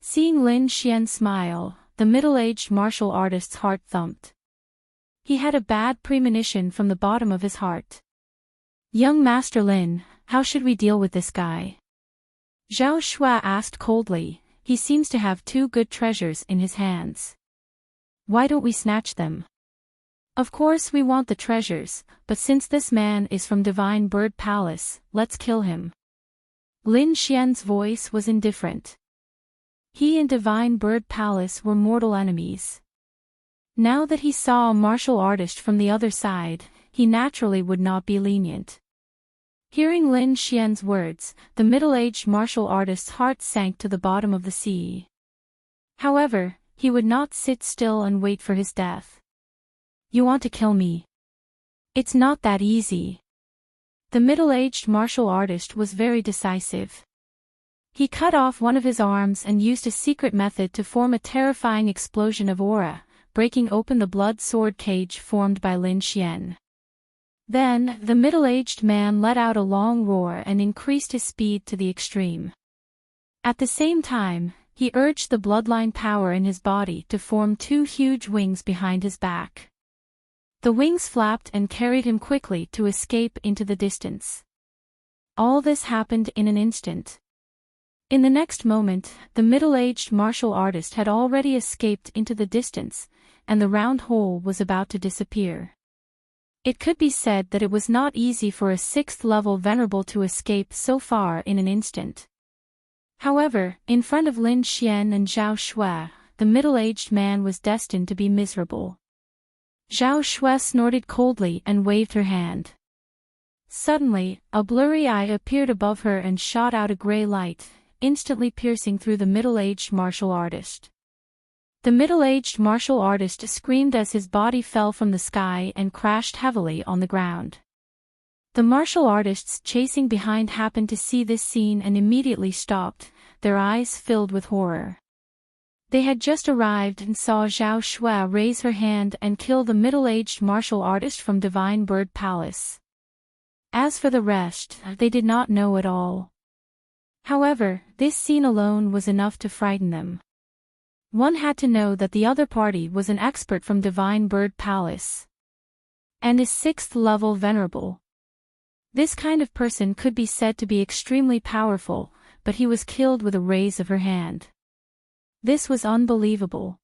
Seeing Lin Xian smile, the middle-aged martial artist's heart thumped. He had a bad premonition from the bottom of his heart. Young Master Lin, how should we deal with this guy? Zhao Shui asked coldly. He seems to have two good treasures in his hands. Why don't we snatch them? Of course we want the treasures, but since this man is from Divine Bird Palace, let's kill him. Lin Xian's voice was indifferent. He and Divine Bird Palace were mortal enemies. Now that he saw a martial artist from the other side, he naturally would not be lenient. Hearing Lin Xian's words, the middle-aged martial artist's heart sank to the bottom of the sea. However, he would not sit still and wait for his death. You want to kill me? It's not that easy. The middle-aged martial artist was very decisive. He cut off one of his arms and used a secret method to form a terrifying explosion of aura, breaking open the blood sword cage formed by Lin Xian. Then, the middle-aged man let out a long roar and increased his speed to the extreme. At the same time, he urged the bloodline power in his body to form two huge wings behind his back. The wings flapped and carried him quickly to escape into the distance. All this happened in an instant. In the next moment, the middle-aged martial artist had already escaped into the distance, and the round hole was about to disappear. It could be said that it was not easy for a sixth-level venerable to escape so far in an instant. However, in front of Lin Xian and Zhao Shui, the middle-aged man was destined to be miserable. Zhao Shui snorted coldly and waved her hand. Suddenly, a blurry eye appeared above her and shot out a gray light, instantly piercing through the middle-aged martial artist. The middle-aged martial artist screamed as his body fell from the sky and crashed heavily on the ground. The martial artists chasing behind happened to see this scene and immediately stopped, their eyes filled with horror. They had just arrived and saw Zhao Shui raise her hand and kill the middle-aged martial artist from Divine Bird Palace. As for the rest, they did not know at all. However, this scene alone was enough to frighten them. One had to know that the other party was an expert from Divine Bird Palace and is 6th level venerable. This kind of person could be said to be extremely powerful, but he was killed with a raise of her hand. This was unbelievable.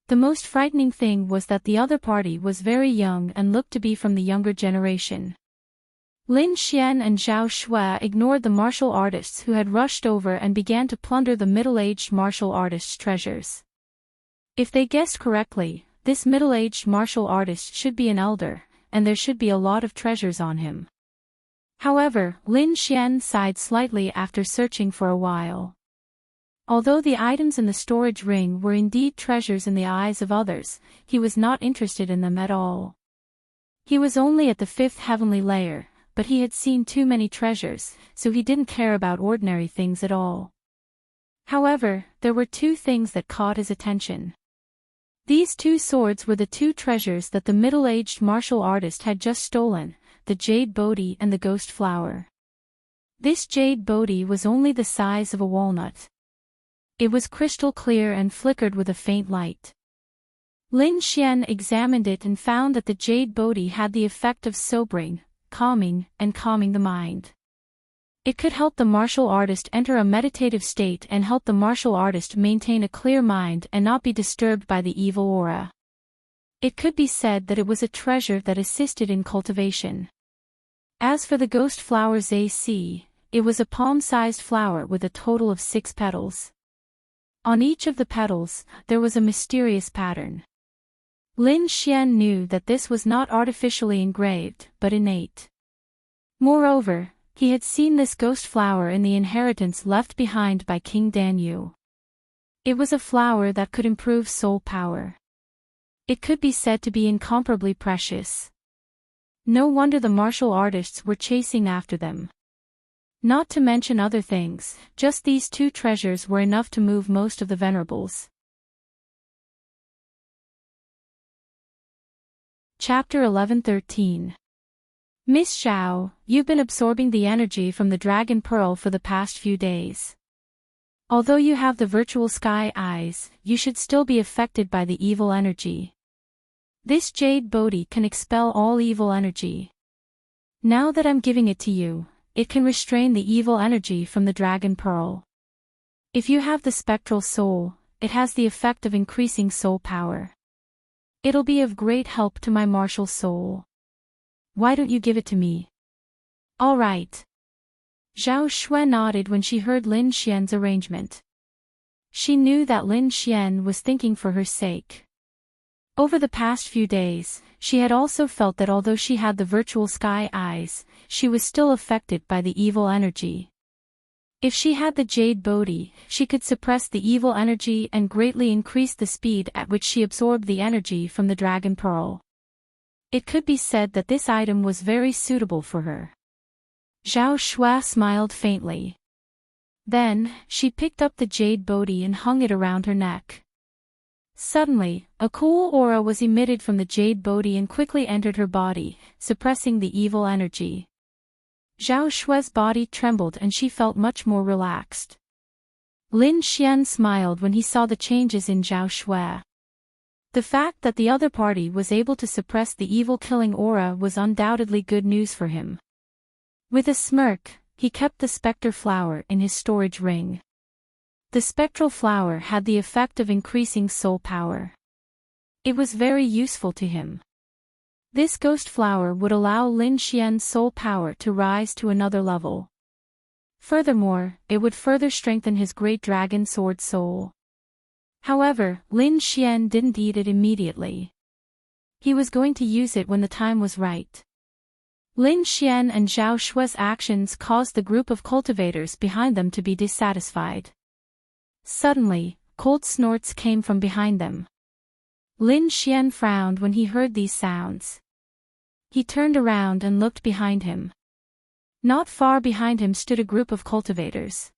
The most frightening thing was that the other party was very young and looked to be from the younger generation. Lin Xian and Zhao Shui ignored the martial artists who had rushed over and began to plunder the middle-aged martial artist's treasures. If they guessed correctly, this middle-aged martial artist should be an elder, and there should be a lot of treasures on him. However, Lin Xian sighed slightly after searching for a while. Although the items in the storage ring were indeed treasures in the eyes of others, he was not interested in them at all. He was only at the 5th heavenly layer, but he had seen too many treasures, so he didn't care about ordinary things at all. However, there were two things that caught his attention. These two swords were the two treasures that the middle-aged martial artist had just stolen, the jade Bodhi and the ghost flower. This jade Bodhi was only the size of a walnut. It was crystal clear and flickered with a faint light. Lin Xian examined it and found that the jade Bodhi had the effect of sobering, calming the mind. It could help the martial artist enter a meditative state and help the martial artist maintain a clear mind and not be disturbed by the evil aura. It could be said that it was a treasure that assisted in cultivation. As for the ghost flower's AC, it was a palm-sized flower with a total of 6 petals. On each of the petals, there was a mysterious pattern. Lin Xian knew that this was not artificially engraved, but innate. Moreover, he had seen this ghost flower in the inheritance left behind by King Danyu. It was a flower that could improve soul power. It could be said to be incomparably precious. No wonder the martial artists were chasing after them. Not to mention other things, just these two treasures were enough to move most of the venerables. Chapter 11-13. Miss Zhao, you've been absorbing the energy from the Dragon Pearl for the past few days. Although you have the virtual sky eyes, you should still be affected by the evil energy. This jade Bodhi can expel all evil energy. Now that I'm giving it to you, it can restrain the evil energy from the Dragon Pearl. If you have the spectral soul, it has the effect of increasing soul power. It'll be of great help to my martial soul. Why don't you give it to me? All right. Zhao Shui nodded when she heard Lin Xian's arrangement. She knew that Lin Xian was thinking for her sake. Over the past few days, she had also felt that although she had the virtual sky eyes, she was still affected by the evil energy. If she had the jade Bodhi, she could suppress the evil energy and greatly increase the speed at which she absorbed the energy from the Dragon Pearl. It could be said that this item was very suitable for her. Zhao Shui smiled faintly. Then, she picked up the jade Bodhi and hung it around her neck. Suddenly, a cool aura was emitted from the jade Bodhi and quickly entered her body, suppressing the evil energy. Zhao Shui's body trembled and she felt much more relaxed. Lin Xian smiled when he saw the changes in Zhao Shui. The fact that the other party was able to suppress the evil-killing aura was undoubtedly good news for him. With a smirk, he kept the specter flower in his storage ring. The spectral flower had the effect of increasing soul power. It was very useful to him. This ghost flower would allow Lin Xian's soul power to rise to another level. Furthermore, it would further strengthen his great dragon sword soul. However, Lin Xian didn't eat it immediately. He was going to use it when the time was right. Lin Xian and Zhao Shue's actions caused the group of cultivators behind them to be dissatisfied. Suddenly, cold snorts came from behind them. Lin Xian frowned when he heard these sounds. He turned around and looked behind him. Not far behind him stood a group of cultivators.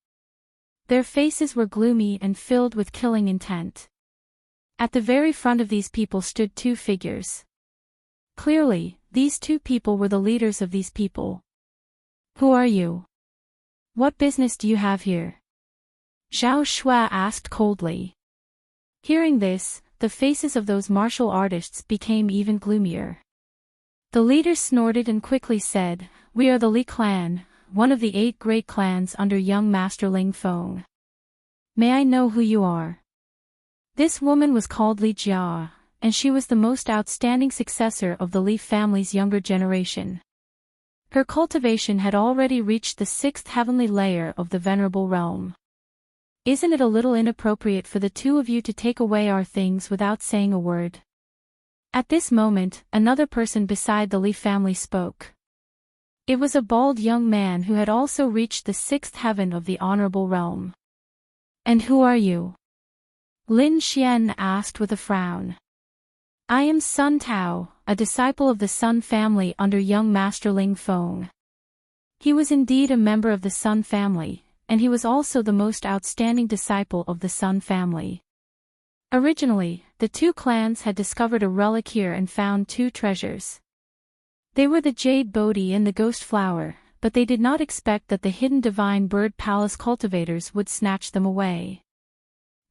Their faces were gloomy and filled with killing intent. At the very front of these people stood two figures. Clearly, these two people were the leaders of these people. Who are you? What business do you have here? Zhao Shui asked coldly. Hearing this, the faces of those martial artists became even gloomier. The leader snorted and quickly said, "We are the Li clan, one of the 8 great clans under young Master Ling Feng. May I know who you are?" This woman was called Li Jia, and she was the most outstanding successor of the Li family's younger generation. Her cultivation had already reached the 6th heavenly layer of the Venerable Realm. Isn't it a little inappropriate for the two of you to take away our things without saying a word? At this moment, another person beside the Li family spoke. It was a bald young man who had also reached the 6th heaven of the Honorable Realm. And who are you? Lin Xian asked with a frown. I am Sun Tao, a disciple of the Sun family under young Master Ling Feng. He was indeed a member of the Sun family, and he was also the most outstanding disciple of the Sun family. Originally, the two clans had discovered a relic here and found 2 treasures. They were the Jade Bodhi and the Ghost Flower, but they did not expect that the hidden Divine Bird Palace cultivators would snatch them away.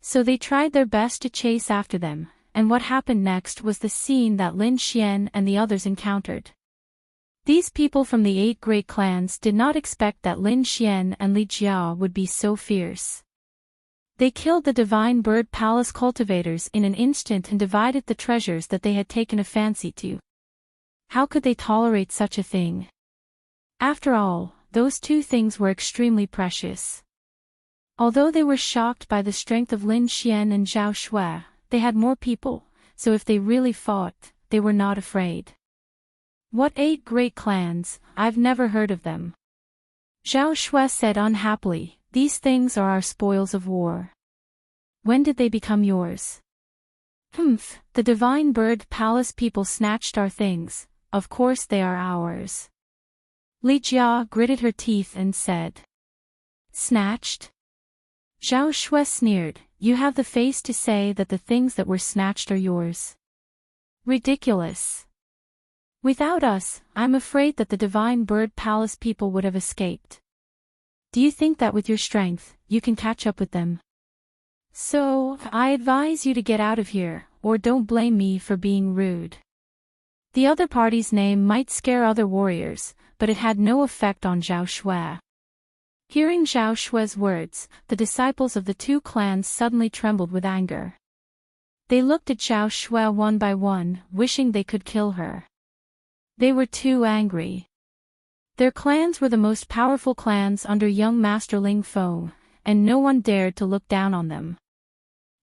So they tried their best to chase after them, and what happened next was the scene that Lin Xian and the others encountered. These people from the 8 great clans did not expect that Lin Xian and Li Jia would be so fierce. They killed the Divine Bird Palace cultivators in an instant and divided the treasures that they had taken a fancy to. How could they tolerate such a thing? After all, those 2 things were extremely precious. Although they were shocked by the strength of Lin Xian and Zhao Shui, they had more people, so if they really fought, they were not afraid. What 8 great clans? I've never heard of them. Zhao Shui said unhappily, these things are our spoils of war. When did they become yours? The Divine Bird Palace people snatched our things, of course they are ours. Li Jia gritted her teeth and said. Snatched? Zhao Shui sneered, you have the face to say that the things that were snatched are yours. Ridiculous. Without us, I'm afraid that the Divine Bird Palace people would have escaped. Do you think that with your strength, you can catch up with them? So, I advise you to get out of here, or don't blame me for being rude. The other party's name might scare other warriors, but it had no effect on Zhao Shui. Hearing Zhao Shui's words, the disciples of the 2 clans suddenly trembled with anger. They looked at Zhao Shui one by one, wishing they could kill her. They were too angry. Their clans were the most powerful clans under young Master Ling Feng, and no one dared to look down on them.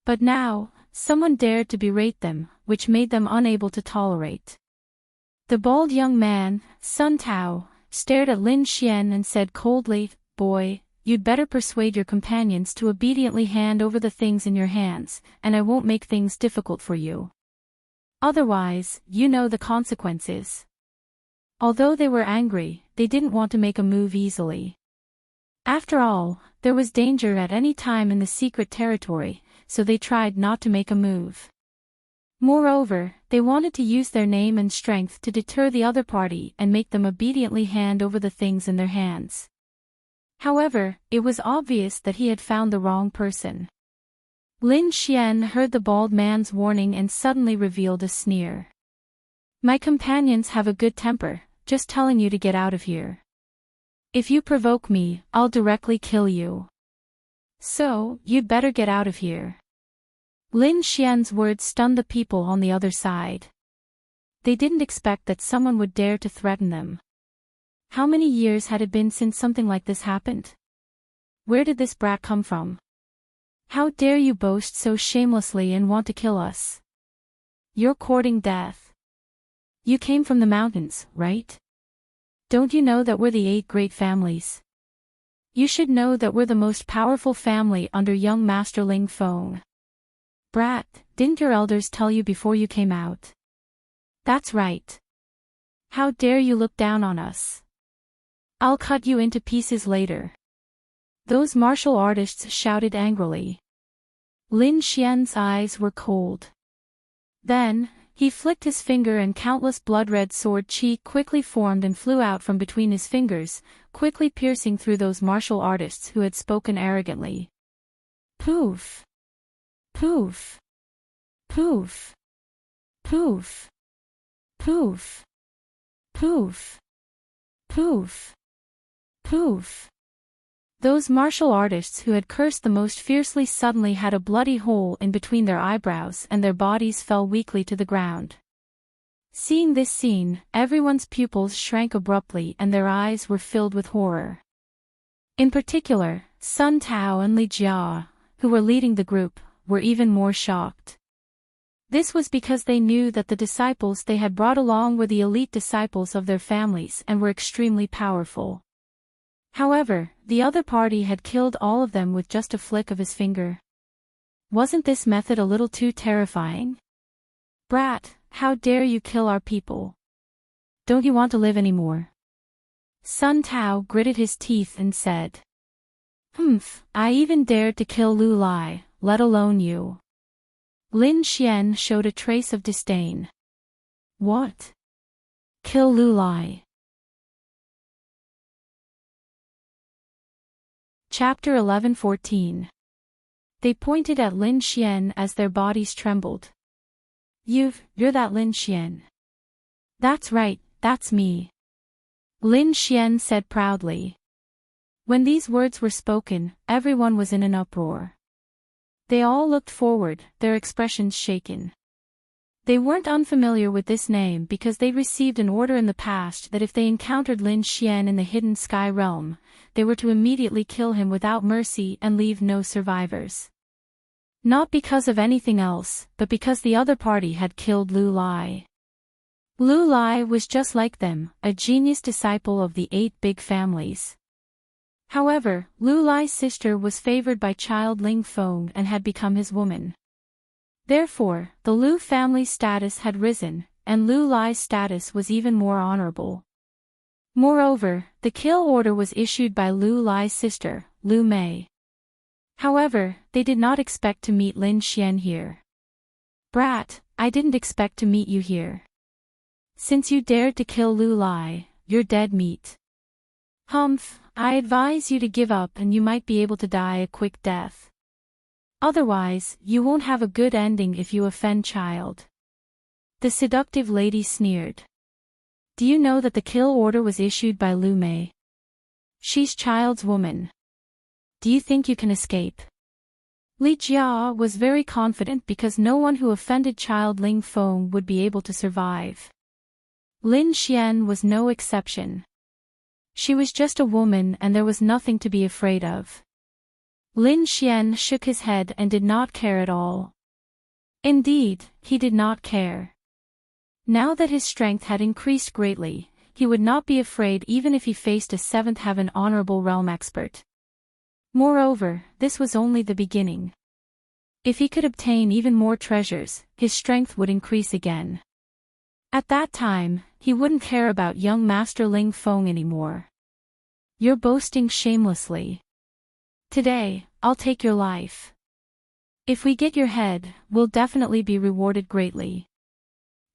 But now, someone dared to berate them, which made them unable to tolerate. The bald young man, Sun Tao, stared at Lin Xian and said coldly, Boy, you'd better persuade your companions to obediently hand over the things in your hands, and I won't make things difficult for you. Otherwise, you know the consequences. Although they were angry, they didn't want to make a move easily. After all, there was danger at any time in the secret territory, so they tried not to make a move. Moreover, they wanted to use their name and strength to deter the other party and make them obediently hand over the things in their hands. However, it was obvious that he had found the wrong person. Lin Xian heard the bald man's warning and suddenly revealed a sneer. My companions have a good temper, just telling you to get out of here. If you provoke me, I'll directly kill you. So, you'd better get out of here. Lin Xian's words stunned the people on the other side. They didn't expect that someone would dare to threaten them. How many years had it been since something like this happened? Where did this brat come from? How dare you boast so shamelessly and want to kill us? You're courting death. You came from the mountains, right? Don't you know that we're the 8 great families? You should know that we're the most powerful family under young Master Ling Feng. Brat, didn't your elders tell you before you came out? That's right. How dare you look down on us? I'll cut you into pieces later. Those martial artists shouted angrily. Lin Xian's eyes were cold. Then, he flicked his finger and countless blood-red sword chi quickly formed and flew out from between his fingers, quickly piercing through those martial artists who had spoken arrogantly. Poof! Poof! Poof! Poof! Poof! Poof! Poof! Poof! Those martial artists who had cursed the most fiercely suddenly had a bloody hole in between their eyebrows and their bodies fell weakly to the ground. Seeing this scene, everyone's pupils shrank abruptly and their eyes were filled with horror. In particular, Sun Tao and Li Jia, who were leading the group, were even more shocked. This was because they knew that the disciples they had brought along were the elite disciples of their families and were extremely powerful. However, the other party had killed all of them with just a flick of his finger. Wasn't this method a little too terrifying? Brat, how dare you kill our people? Don't you want to live anymore? Sun Tao gritted his teeth and said. I even dared to kill Lu Lai, let alone you. Lin Xian showed a trace of disdain. What? Kill Lu Lai? Chapter 11-14. They pointed at Lin Xian as their bodies trembled. You're that Lin Xian. That's right, that's me. Lin Xian said proudly. When these words were spoken, everyone was in an uproar. They all looked forward, their expressions shaken. They weren't unfamiliar with this name because they received an order in the past that if they encountered Lin Xian in the hidden sky realm, they were to immediately kill him without mercy and leave no survivors. Not because of anything else, but because the other party had killed Lu Lai. Lu Lai was just like them, a genius disciple of the 8 big families. However, Lu Lai's sister was favored by child Ling Feng and had become his woman. Therefore, the Lu family's status had risen, and Lu Lai's status was even more honorable. Moreover, the kill order was issued by Lu Lai's sister, Lu Mei. However, they did not expect to meet Lin Xian here. Brat, I didn't expect to meet you here. Since you dared to kill Lu Lai, you're dead meat. I advise you to give up and you might be able to die a quick death. Otherwise, you won't have a good ending if you offend child. The seductive lady sneered. Do you know that the kill order was issued by Lu Mei? She's child's woman. Do you think you can escape? Li Jia was very confident because no one who offended child Ling Feng would be able to survive. Lin Xian was no exception. She was just a woman and there was nothing to be afraid of. Lin Xian shook his head and did not care at all. Indeed, he did not care. Now that his strength had increased greatly, he would not be afraid even if he faced a 7th heaven honorable realm expert. Moreover, this was only the beginning. If he could obtain even more treasures, his strength would increase again. At that time, he wouldn't care about young Master Ling Feng anymore. You're boasting shamelessly. Today, I'll take your life. If we get your head, we'll definitely be rewarded greatly.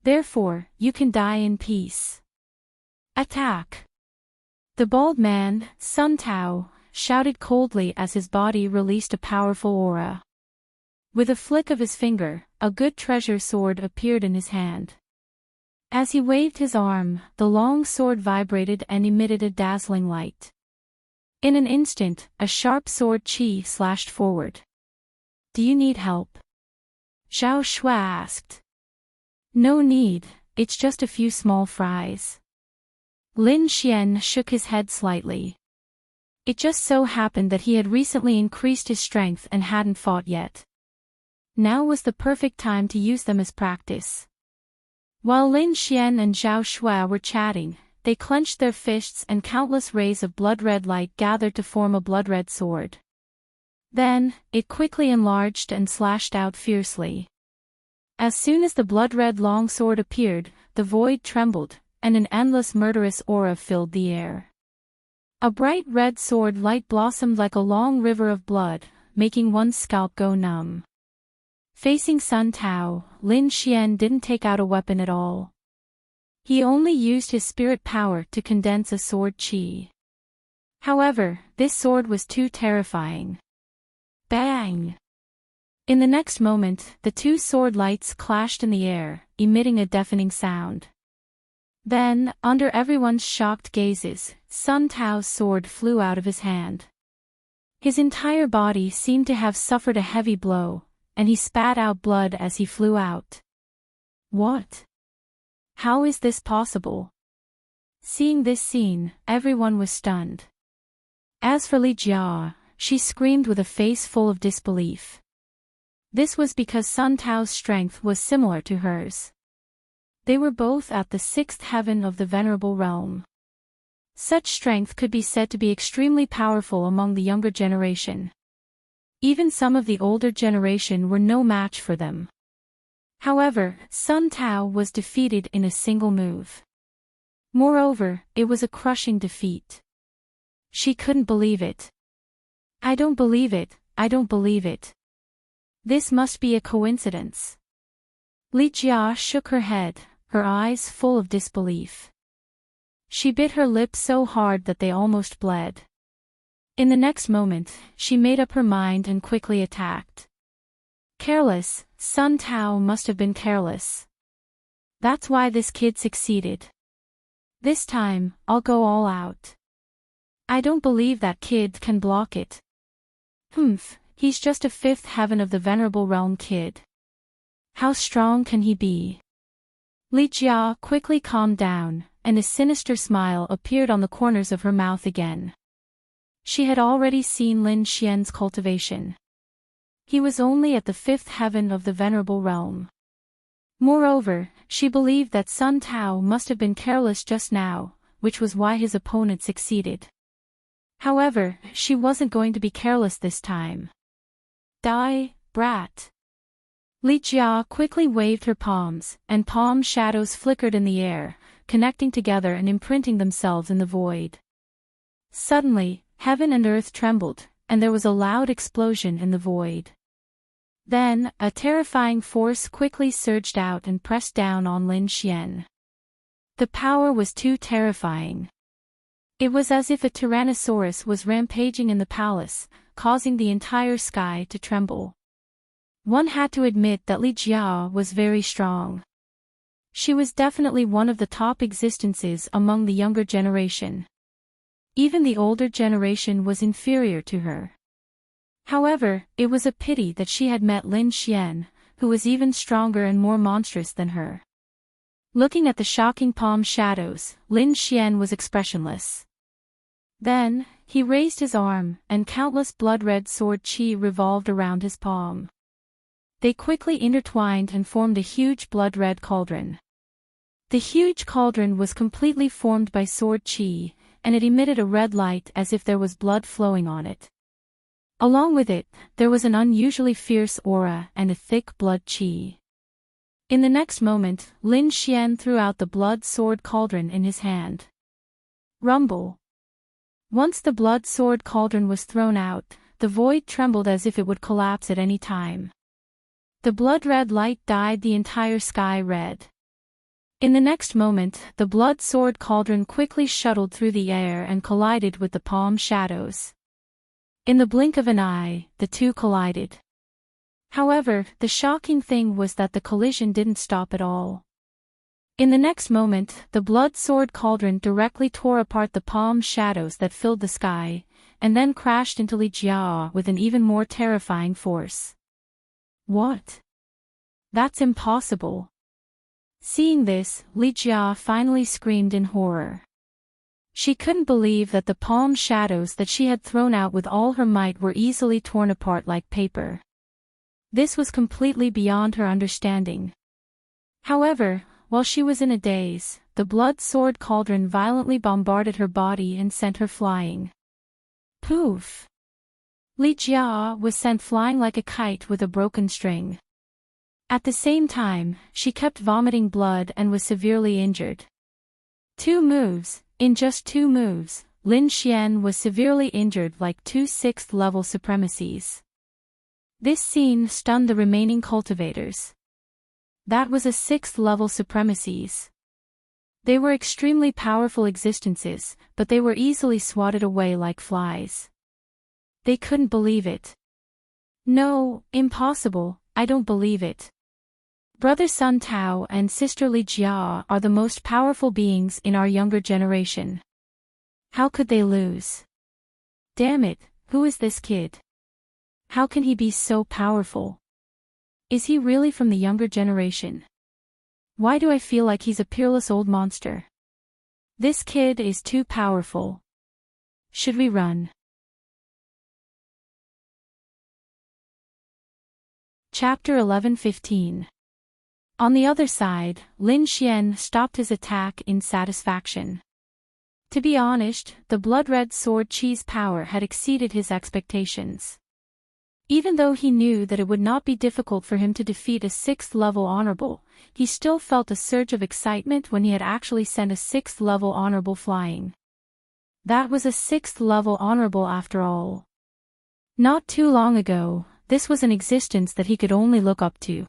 Therefore, you can die in peace. Attack! The bald man, Sun Tao, shouted coldly as his body released a powerful aura. With a flick of his finger, a good treasure sword appeared in his hand. As he waved his arm, the long sword vibrated and emitted a dazzling light. In an instant, a sharp sword chi slashed forward. Do you need help? Zhao Shui asked. No need, it's just a few small fries. Lin Xian shook his head slightly. It just so happened that he had recently increased his strength and hadn't fought yet. Now was the perfect time to use them as practice. While Lin Xian and Zhao Shuai were chatting, they clenched their fists and countless rays of blood-red light gathered to form a blood-red sword. Then, it quickly enlarged and slashed out fiercely. As soon as the blood-red long sword appeared, the void trembled, and an endless murderous aura filled the air. A bright red sword light blossomed like a long river of blood, making one's scalp go numb. Facing Sun Tao, Lin Xian didn't take out a weapon at all. He only used his spirit power to condense a sword chi. However, this sword was too terrifying. Bang! In the next moment, the two sword lights clashed in the air, emitting a deafening sound. Then, under everyone's shocked gazes, Sun Tao's sword flew out of his hand. His entire body seemed to have suffered a heavy blow, and he spat out blood as he flew out. What? How is this possible? Seeing this scene, everyone was stunned. As for Li Jia, she screamed with a face full of disbelief. This was because Sun Tao's strength was similar to hers. They were both at the sixth heaven of the Venerable Realm. Such strength could be said to be extremely powerful among the younger generation. Even some of the older generation were no match for them. However, Sun Tao was defeated in a single move. Moreover, it was a crushing defeat. She couldn't believe it. I don't believe it, I don't believe it. This must be a coincidence. Li Jia shook her head, her eyes full of disbelief. She bit her lips so hard that they almost bled. In the next moment, she made up her mind and quickly attacked. Careless, Sun Tao must have been careless. That's why this kid succeeded. This time, I'll go all out. I don't believe that kid can block it. He's just a fifth heaven of the Venerable Realm kid. How strong can he be? Li Jia quickly calmed down, and a sinister smile appeared on the corners of her mouth again. She had already seen Lin Xian's cultivation. He was only at the fifth heaven of the Venerable Realm. Moreover, she believed that Sun Tao must have been careless just now, which was why his opponent succeeded. However, she wasn't going to be careless this time. Die, brat! Li Jia quickly waved her palms, and palm shadows flickered in the air, connecting together and imprinting themselves in the void. Suddenly, heaven and earth trembled, and there was a loud explosion in the void. Then, a terrifying force quickly surged out and pressed down on Lin Xian. The power was too terrifying. It was as if a Tyrannosaurus was rampaging in the palace, causing the entire sky to tremble. One had to admit that Li Jia was very strong. She was definitely one of the top existences among the younger generation. Even the older generation was inferior to her. However, it was a pity that she had met Lin Xian, who was even stronger and more monstrous than her. Looking at the shocking palm shadows, Lin Xian was expressionless. Then, he raised his arm, and countless blood-red sword chi revolved around his palm. They quickly intertwined and formed a huge blood-red cauldron. The huge cauldron was completely formed by sword chi, and it emitted a red light as if there was blood flowing on it. Along with it, there was an unusually fierce aura and a thick blood chi. In the next moment, Lin Xian threw out the blood sword cauldron in his hand. Rumble. Once the blood sword cauldron was thrown out, the void trembled as if it would collapse at any time. The blood-red light dyed the entire sky red. In the next moment, the blood sword cauldron quickly shuttled through the air and collided with the palm shadows. In the blink of an eye, the two collided. However, the shocking thing was that the collision didn't stop at all. In the next moment, the blood sword cauldron directly tore apart the palm shadows that filled the sky, and then crashed into Li Jia with an even more terrifying force. What? That's impossible. Seeing this, Li Jia finally screamed in horror. She couldn't believe that the palm shadows that she had thrown out with all her might were easily torn apart like paper. This was completely beyond her understanding. However, while she was in a daze, the blood-sword cauldron violently bombarded her body and sent her flying. Poof! Li Jia was sent flying like a kite with a broken string. At the same time, she kept vomiting blood and was severely injured. In just 2 moves, Lin Xian was severely injured like 2 6th-level supremacies. This scene stunned the remaining cultivators. That was a 6th-level supremacies. They were extremely powerful existences, but they were easily swatted away like flies. They couldn't believe it. No, impossible, I don't believe it. Brother Sun Tao and sister Li Jia are the most powerful beings in our younger generation. How could they lose? Damn it, who is this kid? How can he be so powerful? Is he really from the younger generation? Why do I feel like he's a peerless old monster? This kid is too powerful. Should we run? Chapter 11:15. On the other side, Lin Xian stopped his attack in satisfaction. To be honest, the blood-red sword Qi's power had exceeded his expectations. Even though he knew that it would not be difficult for him to defeat a 6th-level honorable, he still felt a surge of excitement when he had actually sent a 6th-level honorable flying. That was a 6th-level honorable after all. Not too long ago, this was an existence that he could only look up to.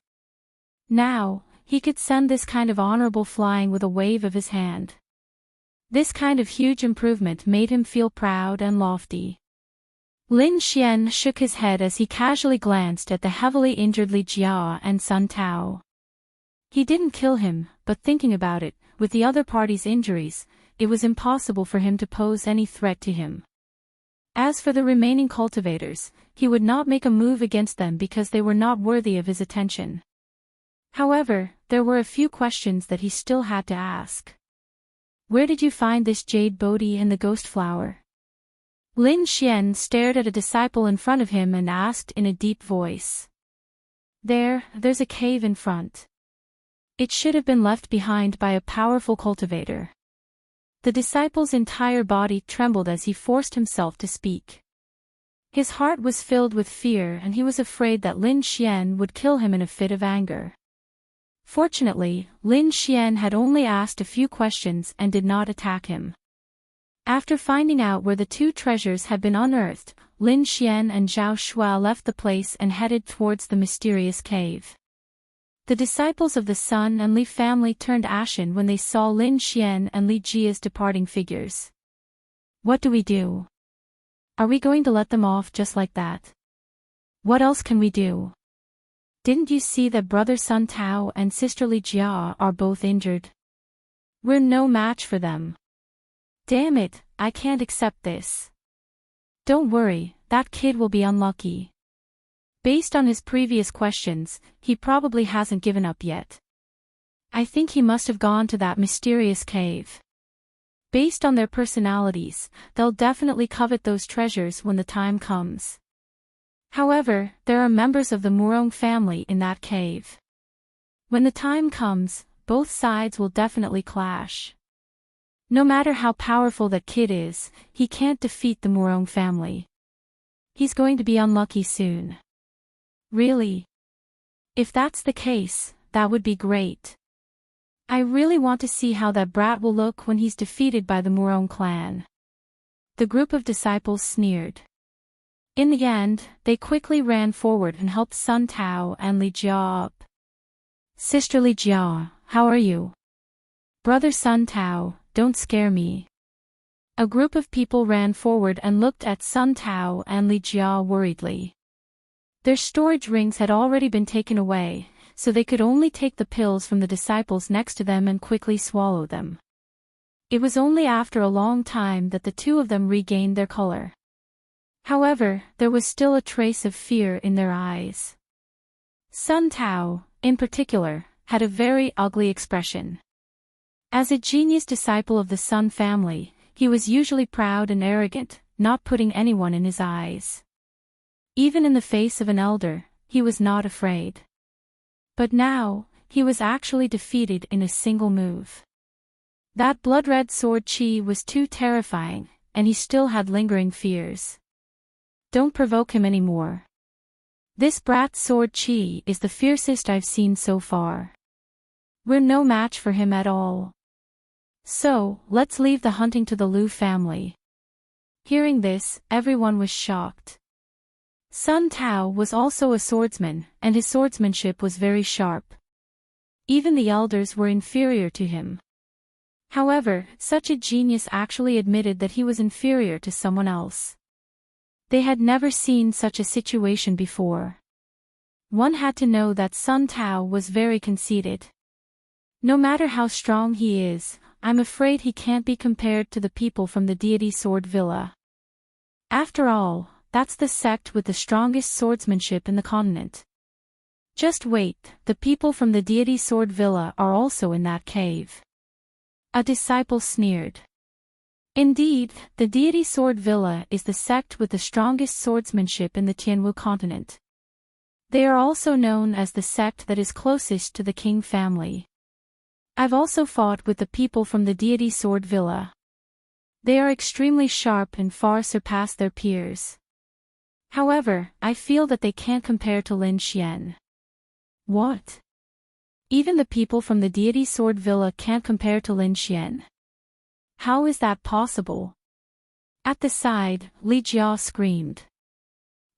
Now, he could send this kind of honorable flying with a wave of his hand. This kind of huge improvement made him feel proud and lofty. Lin Xian shook his head as he casually glanced at the heavily injured Li Jia and Sun Tao. He didn't kill him, but thinking about it, with the other party's injuries, it was impossible for him to pose any threat to him. As for the remaining cultivators, he would not make a move against them because they were not worthy of his attention. However, there were a few questions that he still had to ask. Where did you find this jade Bodhi and the ghost flower? Lin Xian stared at a disciple in front of him and asked in a deep voice. There's a cave in front. It should have been left behind by a powerful cultivator. The disciple's entire body trembled as he forced himself to speak. His heart was filled with fear and he was afraid that Lin Xian would kill him in a fit of anger. Fortunately, Lin Xian had only asked a few questions and did not attack him. After finding out where the 2 treasures had been unearthed, Lin Xian and Zhao Shuai left the place and headed towards the mysterious cave. The disciples of the Sun and Li family turned ashen when they saw Lin Xian and Li Jia's departing figures. What do we do? Are we going to let them off just like that? What else can we do? Didn't you see that brother Sun Tao and sister Li Jia are both injured? We're no match for them. Damn it, I can't accept this. Don't worry, that kid will be unlucky. Based on his previous questions, he probably hasn't given up yet. I think he must have gone to that mysterious cave. Based on their personalities, they'll definitely covet those treasures when the time comes. However, there are members of the Murong family in that cave. When the time comes, both sides will definitely clash. No matter how powerful that kid is, he can't defeat the Murong family. He's going to be unlucky soon. Really? If that's the case, that would be great. I really want to see how that brat will look when he's defeated by the Murong clan. The group of disciples sneered. In the end, they quickly ran forward and helped Sun Tao and Li Jia up. Sister Li Jia, how are you? Brother Sun Tao, don't scare me. A group of people ran forward and looked at Sun Tao and Li Jia worriedly. Their storage rings had already been taken away, so they could only take the pills from the disciples next to them and quickly swallow them. It was only after a long time that the 2 of them regained their color. However, there was still a trace of fear in their eyes. Sun Tao, in particular, had a very ugly expression. As a genius disciple of the Sun family, he was usually proud and arrogant, not putting anyone in his eyes. Even in the face of an elder, he was not afraid. But now, he was actually defeated in a single move. That blood-red sword chi was too terrifying, and he still had lingering fears. Don't provoke him anymore. This brat's sword chi is the fiercest I've seen so far. We're no match for him at all. So, let's leave the hunting to the Lu family. Hearing this, everyone was shocked. Sun Tao was also a swordsman, and his swordsmanship was very sharp. Even the elders were inferior to him. However, such a genius actually admitted that he was inferior to someone else. They had never seen such a situation before. One had to know that Sun Tao was very conceited. No matter how strong he is, I'm afraid he can't be compared to the people from the deity Sword Villa. After all, that's the sect with the strongest swordsmanship in the continent. Just wait, the people from the deity Sword Villa are also in that cave. A disciple sneered. Indeed, the deity Sword Villa is the sect with the strongest swordsmanship in the Tianwu continent. They are also known as the sect that is closest to the king family. I've also fought with the people from the deity Sword Villa. They are extremely sharp and far surpass their peers. However, I feel that they can't compare to Lin Xian. What? Even the people from the deity Sword Villa can't compare to Lin Xian. How is that possible? At the side, Li Jia screamed.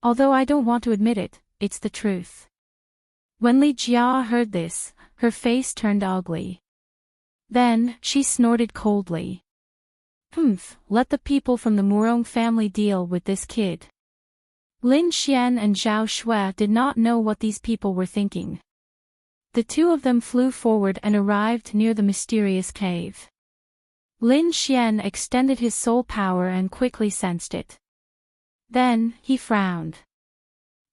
Although I don't want to admit it, it's the truth. When Li Jia heard this, her face turned ugly. Then, she snorted coldly. Let the people from the Murong family deal with this kid. Lin Xian and Zhao Shui did not know what these people were thinking. The two of them flew forward and arrived near the mysterious cave. Lin Xian extended his soul power and quickly sensed it. Then, he frowned.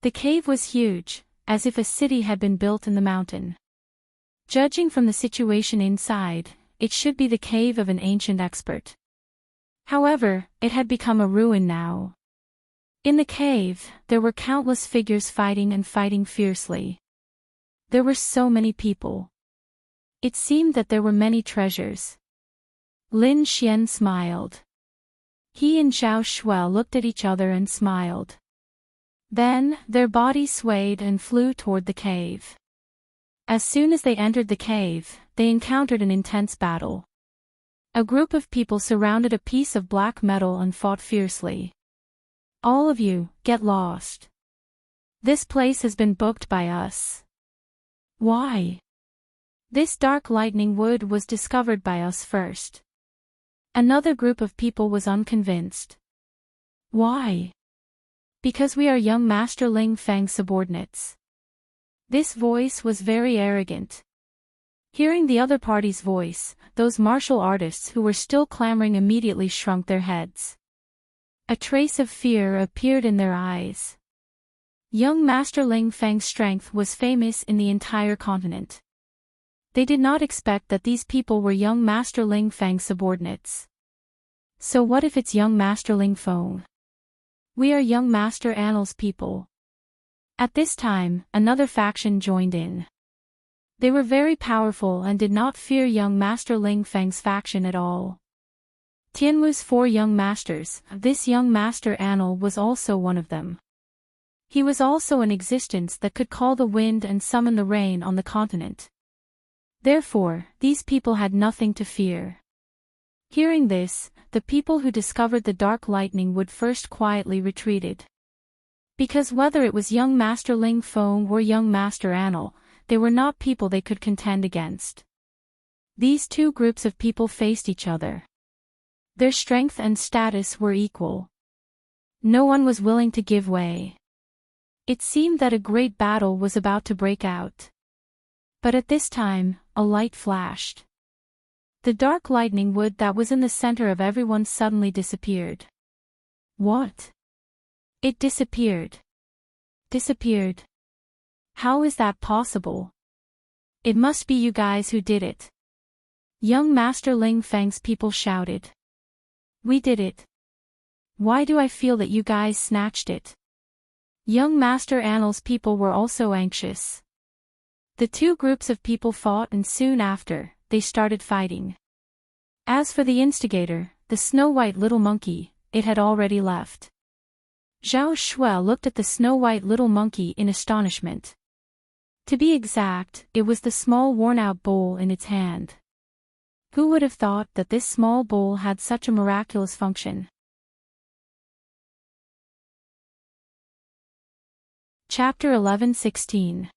The cave was huge, as if a city had been built in the mountain. Judging from the situation inside, it should be the cave of an ancient expert. However, it had become a ruin now. In the cave, there were countless figures fighting fiercely. There were so many people. It seemed that there were many treasures. Lin Xian smiled. He and Zhao Shui looked at each other and smiled. Then, their bodies swayed and flew toward the cave. As soon as they entered the cave, they encountered an intense battle. A group of people surrounded a piece of black metal and fought fiercely. All of you, get lost. This place has been booked by us. Why? This dark lightning wood was discovered by us first. Another group of people was unconvinced. Why? Because we are young Master Ling Feng's subordinates. This voice was very arrogant. Hearing the other party's voice, those martial artists who were still clamoring immediately shrunk their heads. A trace of fear appeared in their eyes. Young Master Ling Feng's strength was famous in the entire continent. They did not expect that these people were young Master Ling Feng's subordinates. So what if it's young Master Ling Feng? We are young Master Annal's people. At this time, another faction joined in. They were very powerful and did not fear young Master Ling Feng's faction at all. Tianwu's 4 young masters, this young Master Annal was also one of them. He was also an existence that could call the wind and summon the rain on the continent. Therefore, these people had nothing to fear. Hearing this, the people who discovered the dark lightning would first quietly retreated. Because whether it was young Master Ling Feng or young Master Annal, they were not people they could contend against. These two groups of people faced each other. Their strength and status were equal. No one was willing to give way. It seemed that a great battle was about to break out. But at this time, a light flashed. The dark lightning wood that was in the center of everyone suddenly disappeared. What? It disappeared. Disappeared. How is that possible? It must be you guys who did it. Young Master Ling Feng's people shouted. We did it. Why do I feel that you guys snatched it? Young Master Annal's people were also anxious. The two groups of people fought and soon after, they started fighting. As for the instigator, the snow-white little monkey, it had already left. Zhao Shui looked at the snow-white little monkey in astonishment. To be exact, it was the small worn-out bowl in its hand. Who would have thought that this small bowl had such a miraculous function? Chapter 11:16.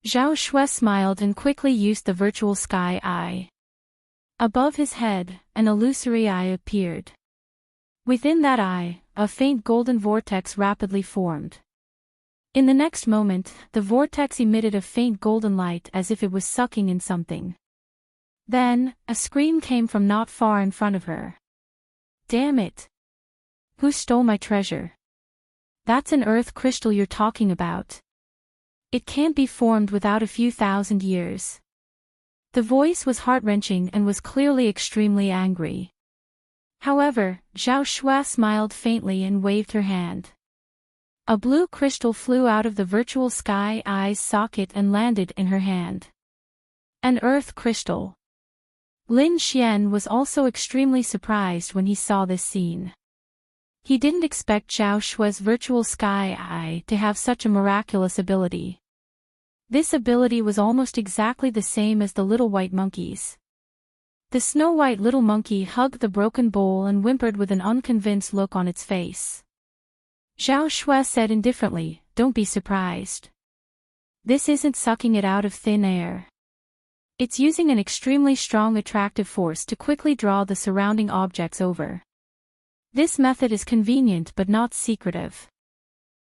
Zhao Shui smiled and quickly used the virtual sky eye. Above his head, an illusory eye appeared. Within that eye, a faint golden vortex rapidly formed. In the next moment, the vortex emitted a faint golden light as if it was sucking in something. Then, a scream came from not far in front of her. Damn it! Who stole my treasure? That's an earth crystal you're talking about. It can't be formed without a few thousand years. The voice was heart-wrenching and was clearly extremely angry. However, Zhao Shui smiled faintly and waved her hand. A blue crystal flew out of the virtual sky eye's socket and landed in her hand. An earth crystal. Lin Xian was also extremely surprised when he saw this scene. He didn't expect Zhao Shui's virtual sky eye to have such a miraculous ability. This ability was almost exactly the same as the little white monkey's. The snow-white little monkey hugged the broken bowl and whimpered with an unconvinced look on its face. Zhao Shui said indifferently, "Don't be surprised. This isn't sucking it out of thin air. It's using an extremely strong attractive force to quickly draw the surrounding objects over. This method is convenient but not secretive.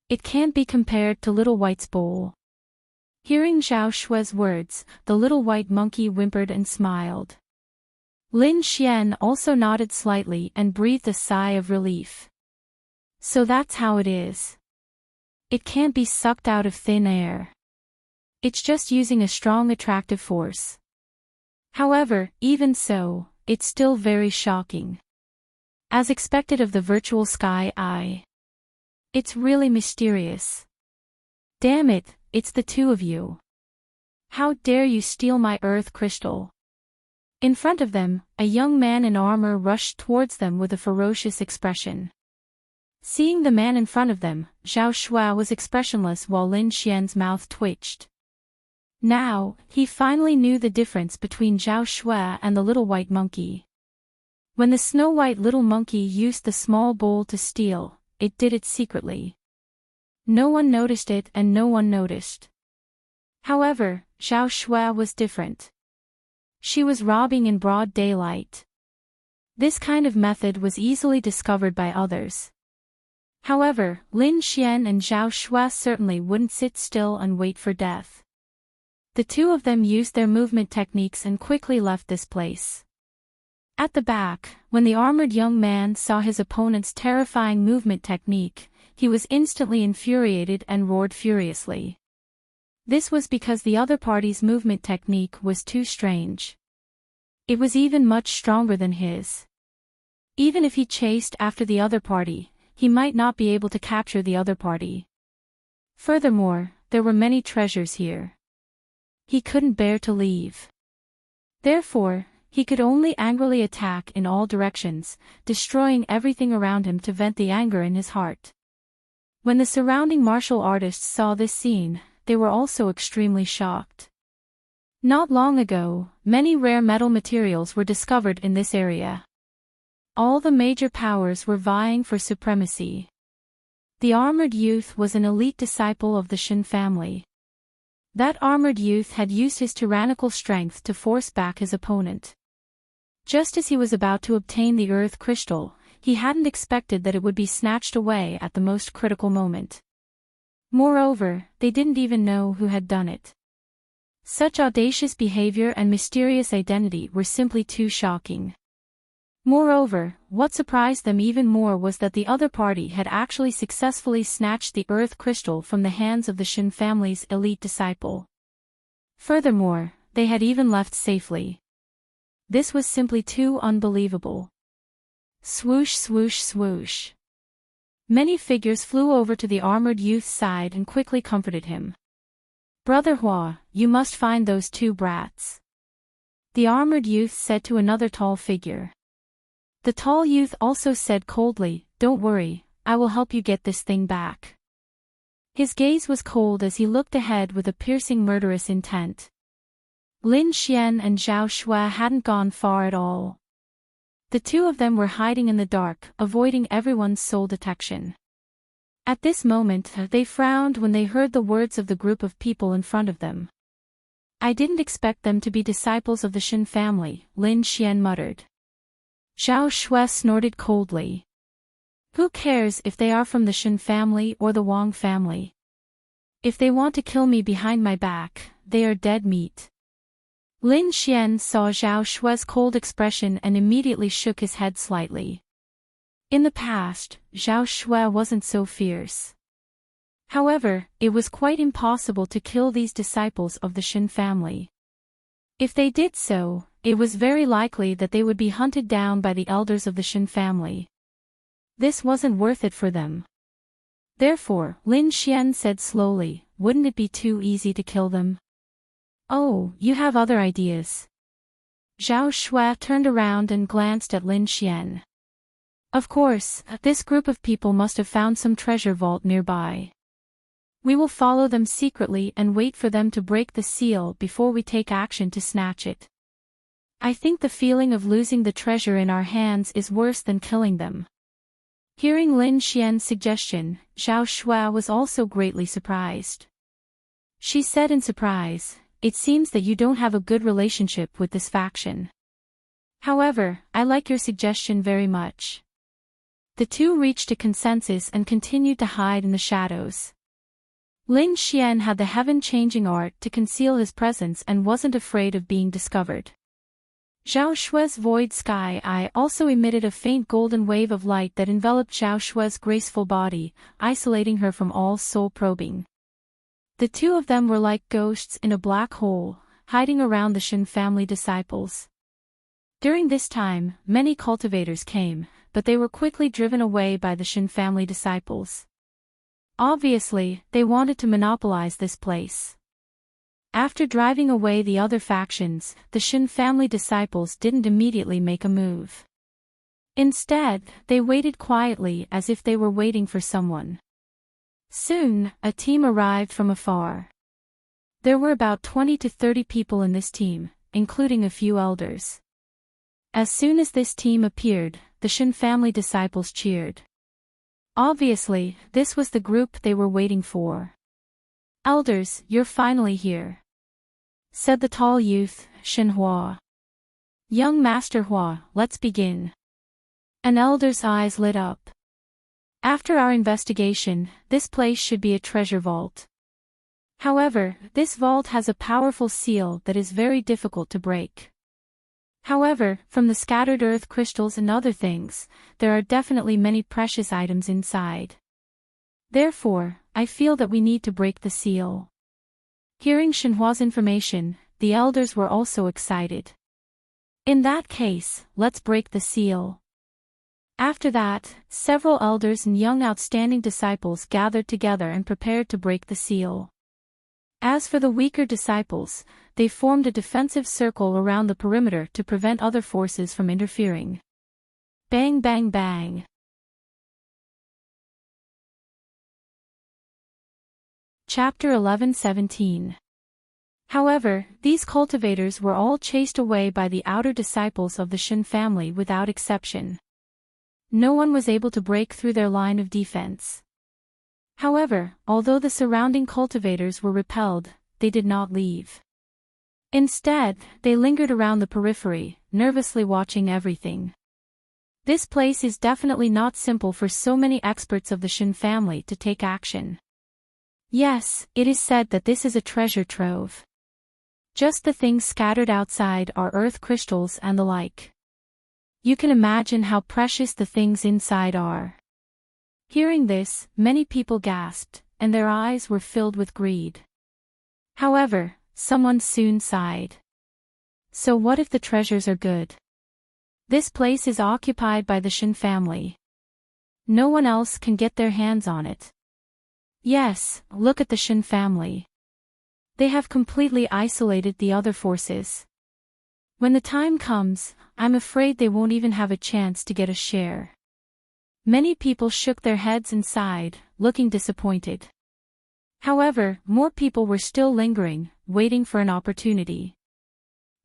It can't be compared to Little White's bowl." Hearing Zhao Shui's words, the little white monkey whimpered and smiled. Lin Xian also nodded slightly and breathed a sigh of relief. So that's how it is. It can't be sucked out of thin air. It's just using a strong attractive force. However, even so, it's still very shocking. As expected of the virtual sky eye. It's really mysterious. Damn it, it's the two of you. How dare you steal my earth crystal? In front of them, a young man in armor rushed towards them with a ferocious expression. Seeing the man in front of them, Zhao Shui was expressionless while Lin Xian's mouth twitched. Now, he finally knew the difference between Zhao Shui and the little white monkey. When the snow-white little monkey used the small bowl to steal, it did it secretly. No one noticed it and no one noticed. However, Zhao Shui was different. She was robbing in broad daylight. This kind of method was easily discovered by others. However, Lin Xian and Zhao Shui certainly wouldn't sit still and wait for death. The two of them used their movement techniques and quickly left this place. At the back, when the armored young man saw his opponent's terrifying movement technique, he was instantly infuriated and roared furiously. This was because the other party's movement technique was too strange. It was even much stronger than his. Even if he chased after the other party, he might not be able to capture the other party. Furthermore, there were many treasures here. He couldn't bear to leave. Therefore, he could only angrily attack in all directions, destroying everything around him to vent the anger in his heart. When the surrounding martial artists saw this scene, they were also extremely shocked. Not long ago, many rare metal materials were discovered in this area. All the major powers were vying for supremacy. The armored youth was an elite disciple of the Shen family. That armored youth had used his tyrannical strength to force back his opponent. Just as he was about to obtain the earth crystal, he hadn't expected that it would be snatched away at the most critical moment. Moreover, they didn't even know who had done it. Such audacious behavior and mysterious identity were simply too shocking. Moreover, what surprised them even more was that the other party had actually successfully snatched the earth crystal from the hands of the Shen family's elite disciple. Furthermore, they had even left safely. This was simply too unbelievable. Swoosh, swoosh, swoosh. Many figures flew over to the armored youth's side and quickly comforted him. Brother Hua, you must find those two brats. The armored youth said to another tall figure. The tall youth also said coldly, don't worry, I will help you get this thing back. His gaze was cold as he looked ahead with a piercing murderous intent. Lin Xian and Zhao Shui hadn't gone far at all. The two of them were hiding in the dark, avoiding everyone's soul detection. At this moment, they frowned when they heard the words of the group of people in front of them. I didn't expect them to be disciples of the Shen family, Lin Xian muttered. Zhao Shui snorted coldly. Who cares if they are from the Shen family or the Wang family? If they want to kill me behind my back, they are dead meat. Lin Xian saw Zhao Shui's cold expression and immediately shook his head slightly. In the past, Zhao Shui wasn't so fierce. However, it was quite impossible to kill these disciples of the Shen family. If they did so, it was very likely that they would be hunted down by the elders of the Shen family. This wasn't worth it for them. Therefore, Lin Xian said slowly, wouldn't it be too easy to kill them? Oh, you have other ideas. Zhao Shui turned around and glanced at Lin Xian. Of course, this group of people must have found some treasure vault nearby. We will follow them secretly and wait for them to break the seal before we take action to snatch it. I think the feeling of losing the treasure in our hands is worse than killing them. Hearing Lin Xian's suggestion, Zhao Shui was also greatly surprised. She said in surprise, it seems that you don't have a good relationship with this faction. However, I like your suggestion very much. The two reached a consensus and continued to hide in the shadows. Lin Xian had the heaven-changing art to conceal his presence and wasn't afraid of being discovered. Zhao Shui's void sky eye also emitted a faint golden wave of light that enveloped Zhao Shui's graceful body, isolating her from all soul probing. The two of them were like ghosts in a black hole, hiding around the Shen family disciples. During this time, many cultivators came, but they were quickly driven away by the Shen family disciples. Obviously, they wanted to monopolize this place. After driving away the other factions, the Shen family disciples didn't immediately make a move. Instead, they waited quietly as if they were waiting for someone. Soon, a team arrived from afar. There were about 20 to 30 people in this team, including a few elders. As soon as this team appeared, the Shen family disciples cheered. Obviously, this was the group they were waiting for. Elders, you're finally here, said the tall youth, Shen Hua. Young Master Hua, let's begin. An elder's eyes lit up. After our investigation, this place should be a treasure vault. However, this vault has a powerful seal that is very difficult to break. However, from the scattered earth crystals and other things, there are definitely many precious items inside. Therefore, I feel that we need to break the seal. Hearing Shenhua's information, the elders were also excited. In that case, let's break the seal. After that, several elders and young outstanding disciples gathered together and prepared to break the seal. As for the weaker disciples, they formed a defensive circle around the perimeter to prevent other forces from interfering. Bang bang bang. Chapter 11-17. However, these cultivators were all chased away by the outer disciples of the Shen family without exception. No one was able to break through their line of defense. However, although the surrounding cultivators were repelled, they did not leave. Instead, they lingered around the periphery, nervously watching everything. This place is definitely not simple for so many experts of the Shen family to take action. Yes, it is said that this is a treasure trove. Just the things scattered outside are earth crystals and the like. You can imagine how precious the things inside are. Hearing this, many people gasped, and their eyes were filled with greed. However, someone soon sighed. So what if the treasures are good? This place is occupied by the Shen family. No one else can get their hands on it. Yes, look at the Shen family. They have completely isolated the other forces. When the time comes, I'm afraid they won't even have a chance to get a share. Many people shook their heads and sighed, looking disappointed. However, more people were still lingering, waiting for an opportunity.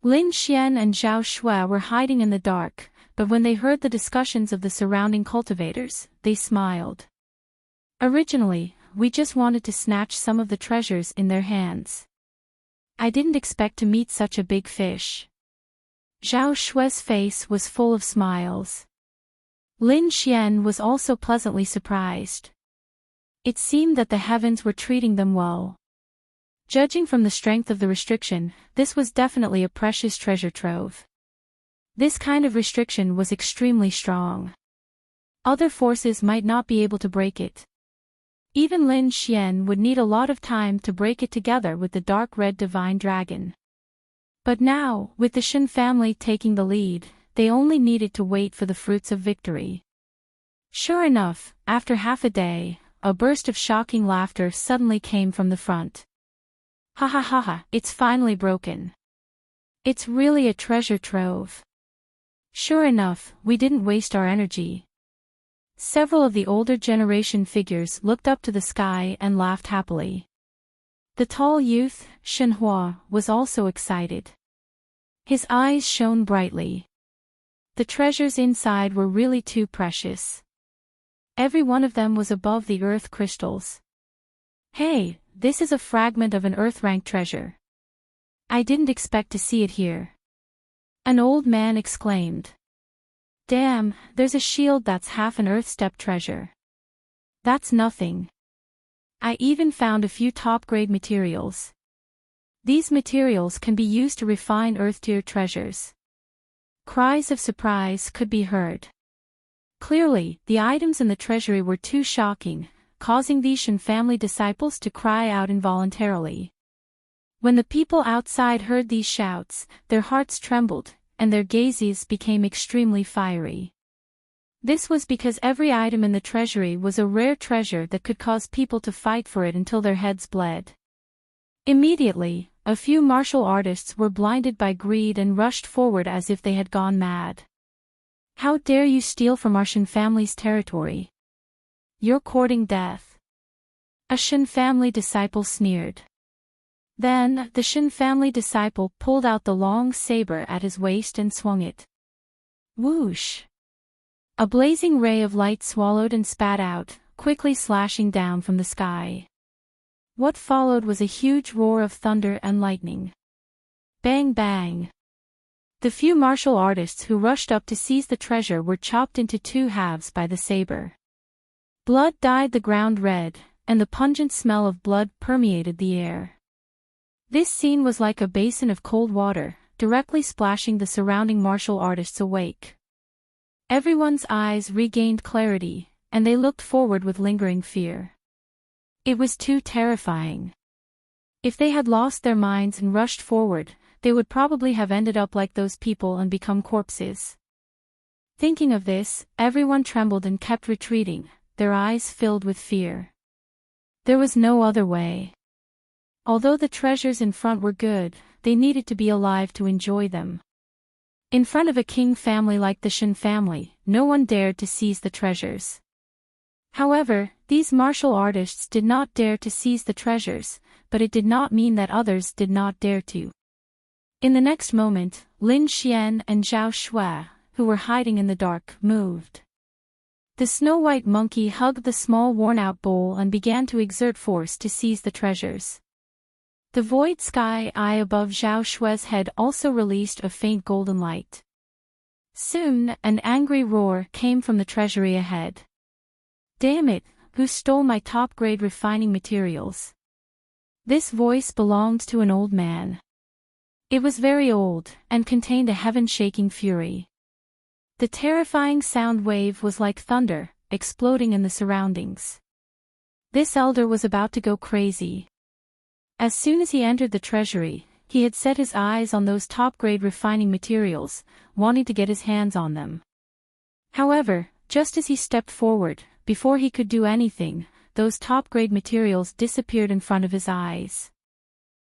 Lin Xian and Zhao Shui were hiding in the dark, but when they heard the discussions of the surrounding cultivators, they smiled. Originally, we just wanted to snatch some of the treasures in their hands. I didn't expect to meet such a big fish. Zhao Shui's face was full of smiles. Lin Xian was also pleasantly surprised. It seemed that the heavens were treating them well. Judging from the strength of the restriction, this was definitely a precious treasure trove. This kind of restriction was extremely strong. Other forces might not be able to break it. Even Lin Xian would need a lot of time to break it together with the dark red divine dragon. But now, with the Shen family taking the lead, they only needed to wait for the fruits of victory. Sure enough, after half a day, a burst of shocking laughter suddenly came from the front. Ha ha ha ha, it's finally broken. It's really a treasure trove. Sure enough, we didn't waste our energy. Several of the older generation figures looked up to the sky and laughed happily. The tall youth, Shenhua, was also excited. His eyes shone brightly. The treasures inside were really too precious. Every one of them was above the earth crystals. Hey, this is a fragment of an earth-rank treasure. I didn't expect to see it here. An old man exclaimed. Damn, there's a shield that's half an earth-step treasure. That's nothing. I even found a few top-grade materials. These materials can be used to refine earth-tier treasures. Cries of surprise could be heard. Clearly, the items in the treasury were too shocking, causing these Shen family disciples to cry out involuntarily. When the people outside heard these shouts, their hearts trembled, and their gazes became extremely fiery. This was because every item in the treasury was a rare treasure that could cause people to fight for it until their heads bled. Immediately, a few martial artists were blinded by greed and rushed forward as if they had gone mad. How dare you steal from our Shen family's territory? You're courting death. A Shen family disciple sneered. Then, the Shen family disciple pulled out the long saber at his waist and swung it. Whoosh! A blazing ray of light swallowed and spat out, quickly slashing down from the sky. What followed was a huge roar of thunder and lightning. Bang bang! The few martial artists who rushed up to seize the treasure were chopped into two halves by the saber. Blood dyed the ground red, and the pungent smell of blood permeated the air. This scene was like a basin of cold water, directly splashing the surrounding martial artists awake. Everyone's eyes regained clarity, and they looked forward with lingering fear. It was too terrifying. If they had lost their minds and rushed forward, they would probably have ended up like those people and become corpses. Thinking of this, everyone trembled and kept retreating, their eyes filled with fear. There was no other way. Although the treasures in front were good, they needed to be alive to enjoy them. In front of a king family like the Shen family, no one dared to seize the treasures. However, these martial artists did not dare to seize the treasures, but it did not mean that others did not dare to. In the next moment, Lin Xian and Zhao Shui, who were hiding in the dark, moved. The snow-white monkey hugged the small worn-out bowl and began to exert force to seize the treasures. The void sky eye above Zhao Shui's head also released a faint golden light. Soon, an angry roar came from the treasury ahead. Damn it, who stole my top-grade refining materials? This voice belonged to an old man. It was very old, and contained a heaven-shaking fury. The terrifying sound wave was like thunder, exploding in the surroundings. This elder was about to go crazy. As soon as he entered the treasury, he had set his eyes on those top-grade refining materials, wanting to get his hands on them. However, just as he stepped forward, before he could do anything, those top-grade materials disappeared in front of his eyes.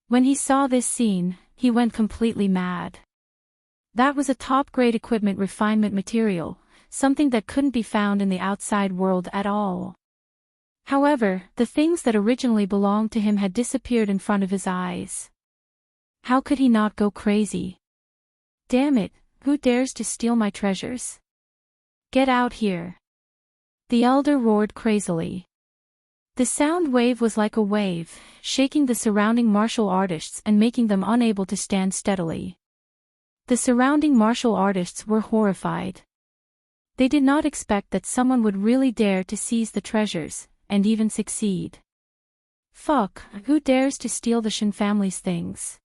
When he saw this scene, he went completely mad. That was a top-grade equipment refinement material, something that couldn't be found in the outside world at all. However, the things that originally belonged to him had disappeared in front of his eyes. How could he not go crazy? Damn it, who dares to steal my treasures? Get out here! The elder roared crazily. The sound wave was like a wave, shaking the surrounding martial artists and making them unable to stand steadily. The surrounding martial artists were horrified. They did not expect that someone would really dare to seize the treasures, and even succeed. Fuck, who dares to steal the Shin family's things?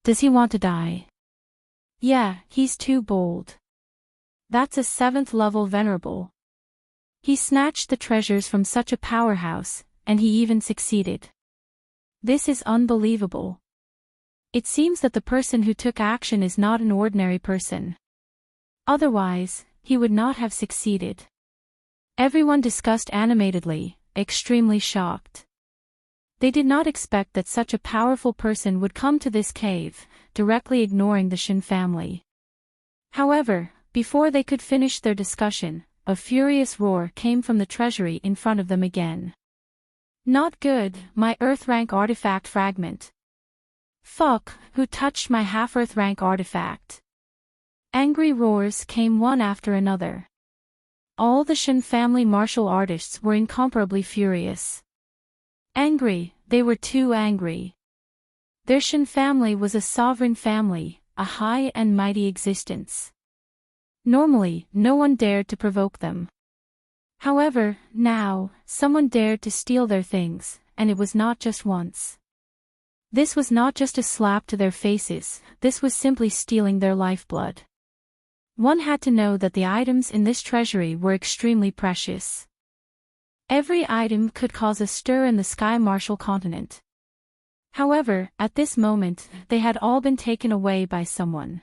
Does he want to die? Yeah, he's too bold. That's a 7th level venerable. He snatched the treasures from such a powerhouse, and he even succeeded. This is unbelievable. It seems that the person who took action is not an ordinary person. Otherwise, he would not have succeeded. Everyone discussed animatedly, extremely shocked. They did not expect that such a powerful person would come to this cave, directly ignoring the Shin family. However, before they could finish their discussion, a furious roar came from the treasury in front of them again. Not good, my Earth rank artifact fragment. Fuck, who touched my half-Earth rank artifact? Angry roars came one after another. All the Shin family martial artists were incomparably furious. Angry, they were too angry. Their Shin family was a sovereign family, a high and mighty existence. Normally, no one dared to provoke them. However, now, someone dared to steal their things, and it was not just once. This was not just a slap to their faces, this was simply stealing their lifeblood. One had to know that the items in this treasury were extremely precious. Every item could cause a stir in the Sky Martial continent. However, at this moment, they had all been taken away by someone.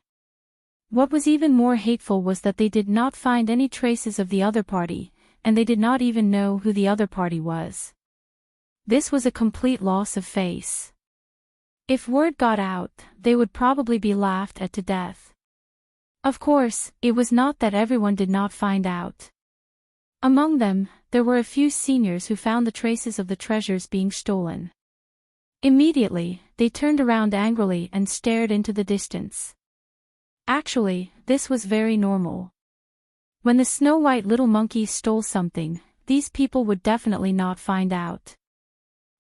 What was even more hateful was that they did not find any traces of the other party, and they did not even know who the other party was. This was a complete loss of face. If word got out, they would probably be laughed at to death. Of course, it was not that everyone did not find out. Among them, there were a few seniors who found the traces of the treasures being stolen. Immediately, they turned around angrily and stared into the distance. Actually, this was very normal. When the snow-white little monkeys stole something, these people would definitely not find out.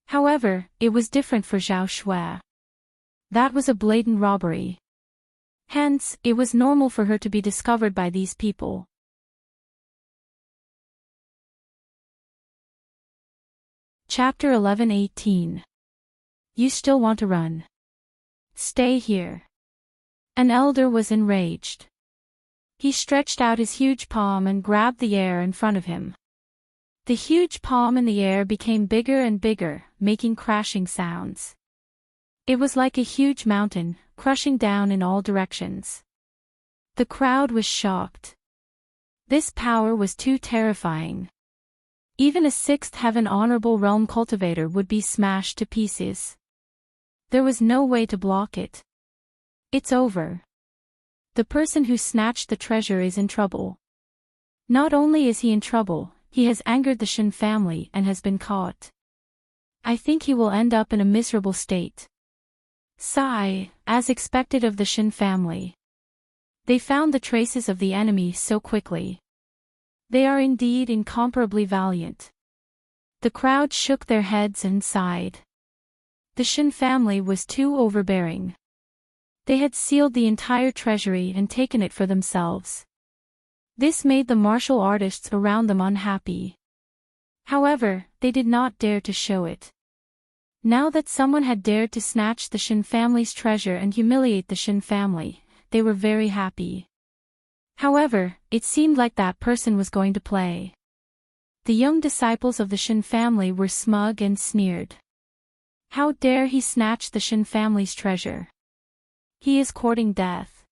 However, it was different for Zhao Shui. That was a blatant robbery. Hence, it was normal for her to be discovered by these people. Chapter 11:18. You still want to run? Stay here. An elder was enraged. He stretched out his huge palm and grabbed the air in front of him. The huge palm in the air became bigger and bigger, making crashing sounds. It was like a huge mountain, crushing down in all directions. The crowd was shocked. This power was too terrifying. Even a 6th heaven honorable realm cultivator would be smashed to pieces. There was no way to block it. It's over. The person who snatched the treasure is in trouble. Not only is he in trouble, he has angered the Shin family and has been caught. I think he will end up in a miserable state. Sigh, as expected of the Shin family. They found the traces of the enemy so quickly. They are indeed incomparably valiant. The crowd shook their heads and sighed. The Shin family was too overbearing. They had sealed the entire treasury and taken it for themselves. This made the martial artists around them unhappy. However, they did not dare to show it. Now that someone had dared to snatch the Shin family's treasure and humiliate the Shin family, they were very happy. However, it seemed like that person was going to play. The young disciples of the Shin family were smug and sneered. How dare he snatch the Shin family's treasure? He is courting death.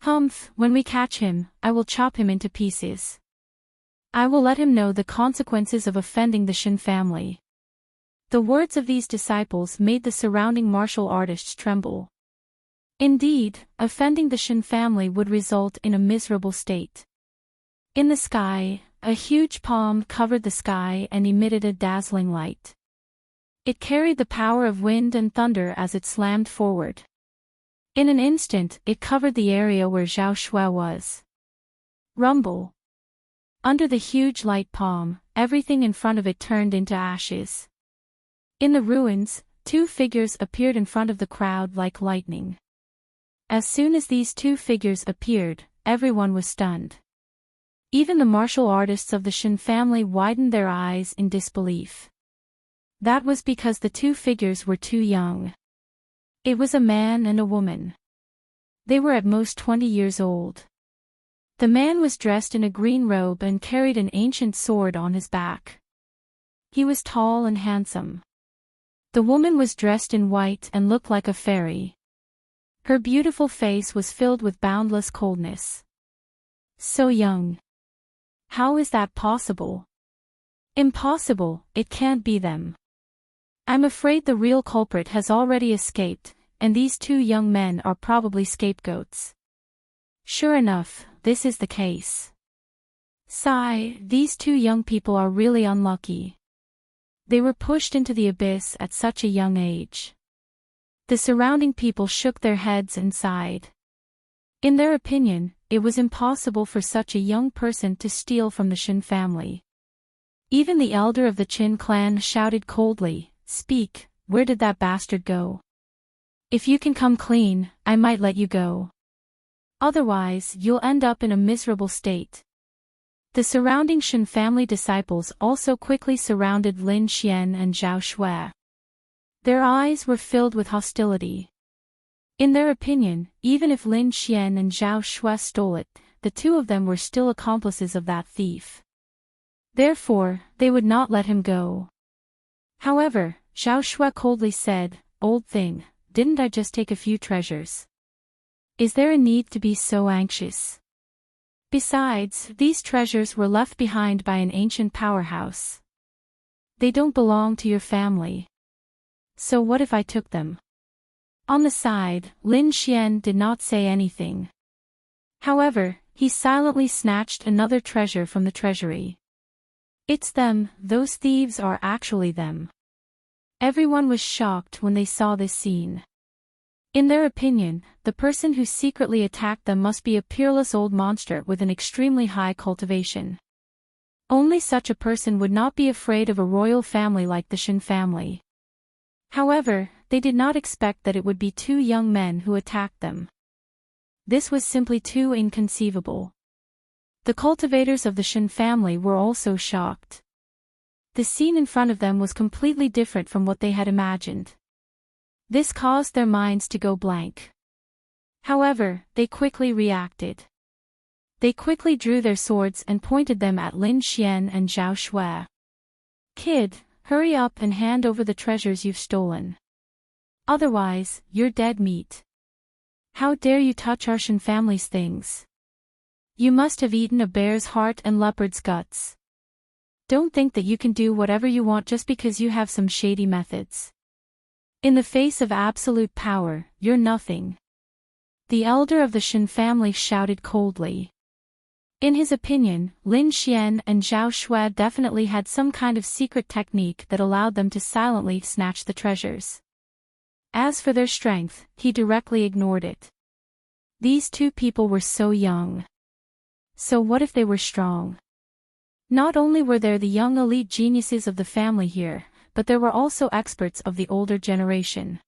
Humph, when we catch him, I will chop him into pieces. I will let him know the consequences of offending the Shin family. The words of these disciples made the surrounding martial artists tremble. Indeed, offending the Shin family would result in a miserable state. In the sky, a huge palm covered the sky and emitted a dazzling light. It carried the power of wind and thunder as it slammed forward. In an instant, it covered the area where Zhao Shui was. Rumble. Under the huge light palm, everything in front of it turned into ashes. In the ruins, two figures appeared in front of the crowd like lightning. As soon as these two figures appeared, everyone was stunned. Even the martial artists of the Shin family widened their eyes in disbelief. That was because the two figures were too young. It was a man and a woman. They were at most 20 years old. The man was dressed in a green robe and carried an ancient sword on his back. He was tall and handsome. The woman was dressed in white and looked like a fairy. Her beautiful face was filled with boundless coldness. So young. How is that possible? Impossible, it can't be them. I'm afraid the real culprit has already escaped, and these two young men are probably scapegoats. Sure enough, this is the case. Sigh, these two young people are really unlucky. They were pushed into the abyss at such a young age. The surrounding people shook their heads and sighed. In their opinion, it was impossible for such a young person to steal from the Shin family. Even the elder of the Qin clan shouted coldly, "Speak, where did that bastard go? If you can come clean, I might let you go. Otherwise, you'll end up in a miserable state." The surrounding Shin family disciples also quickly surrounded Lin Xian and Zhao Shui. Their eyes were filled with hostility. In their opinion, even if Lin Xian and Zhao Shui stole it, the two of them were still accomplices of that thief. Therefore, they would not let him go. However, Zhao Shui coldly said, "Old thing, didn't I just take a few treasures? Is there a need to be so anxious? Besides, these treasures were left behind by an ancient powerhouse. They don't belong to your family. So what if I took them?" On the side, Lin Xian did not say anything. However, he silently snatched another treasure from the treasury. "It's them, those thieves are actually them." Everyone was shocked when they saw this scene. In their opinion, the person who secretly attacked them must be a peerless old monster with an extremely high cultivation. Only such a person would not be afraid of a royal family like the Shin family. However, they did not expect that it would be two young men who attacked them. This was simply too inconceivable. The cultivators of the Shin family were also shocked. The scene in front of them was completely different from what they had imagined. This caused their minds to go blank. However, they quickly reacted. They quickly drew their swords and pointed them at Lin Xian and Zhao Shui. "Kid, hurry up and hand over the treasures you've stolen. Otherwise, you're dead meat. How dare you touch our Shin family's things? You must have eaten a bear's heart and leopard's guts. Don't think that you can do whatever you want just because you have some shady methods. In the face of absolute power, you're nothing." The elder of the Shin family shouted coldly. In his opinion, Lin Xian and Zhao Shui definitely had some kind of secret technique that allowed them to silently snatch the treasures. As for their strength, he directly ignored it. These two people were so young. So what if they were strong? Not only were there the young elite geniuses of the family here, but there were also experts of the older generation.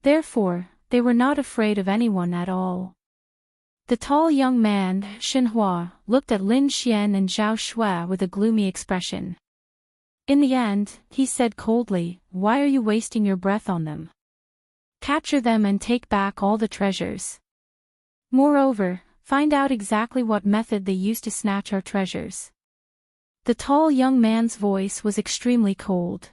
Therefore, they were not afraid of anyone at all. The tall young man, Xinhua, looked at Lin Xian and Zhao Shui with a gloomy expression. In the end, he said coldly, "Why are you wasting your breath on them? Capture them and take back all the treasures. Moreover, find out exactly what method they used to snatch our treasures." The tall young man's voice was extremely cold.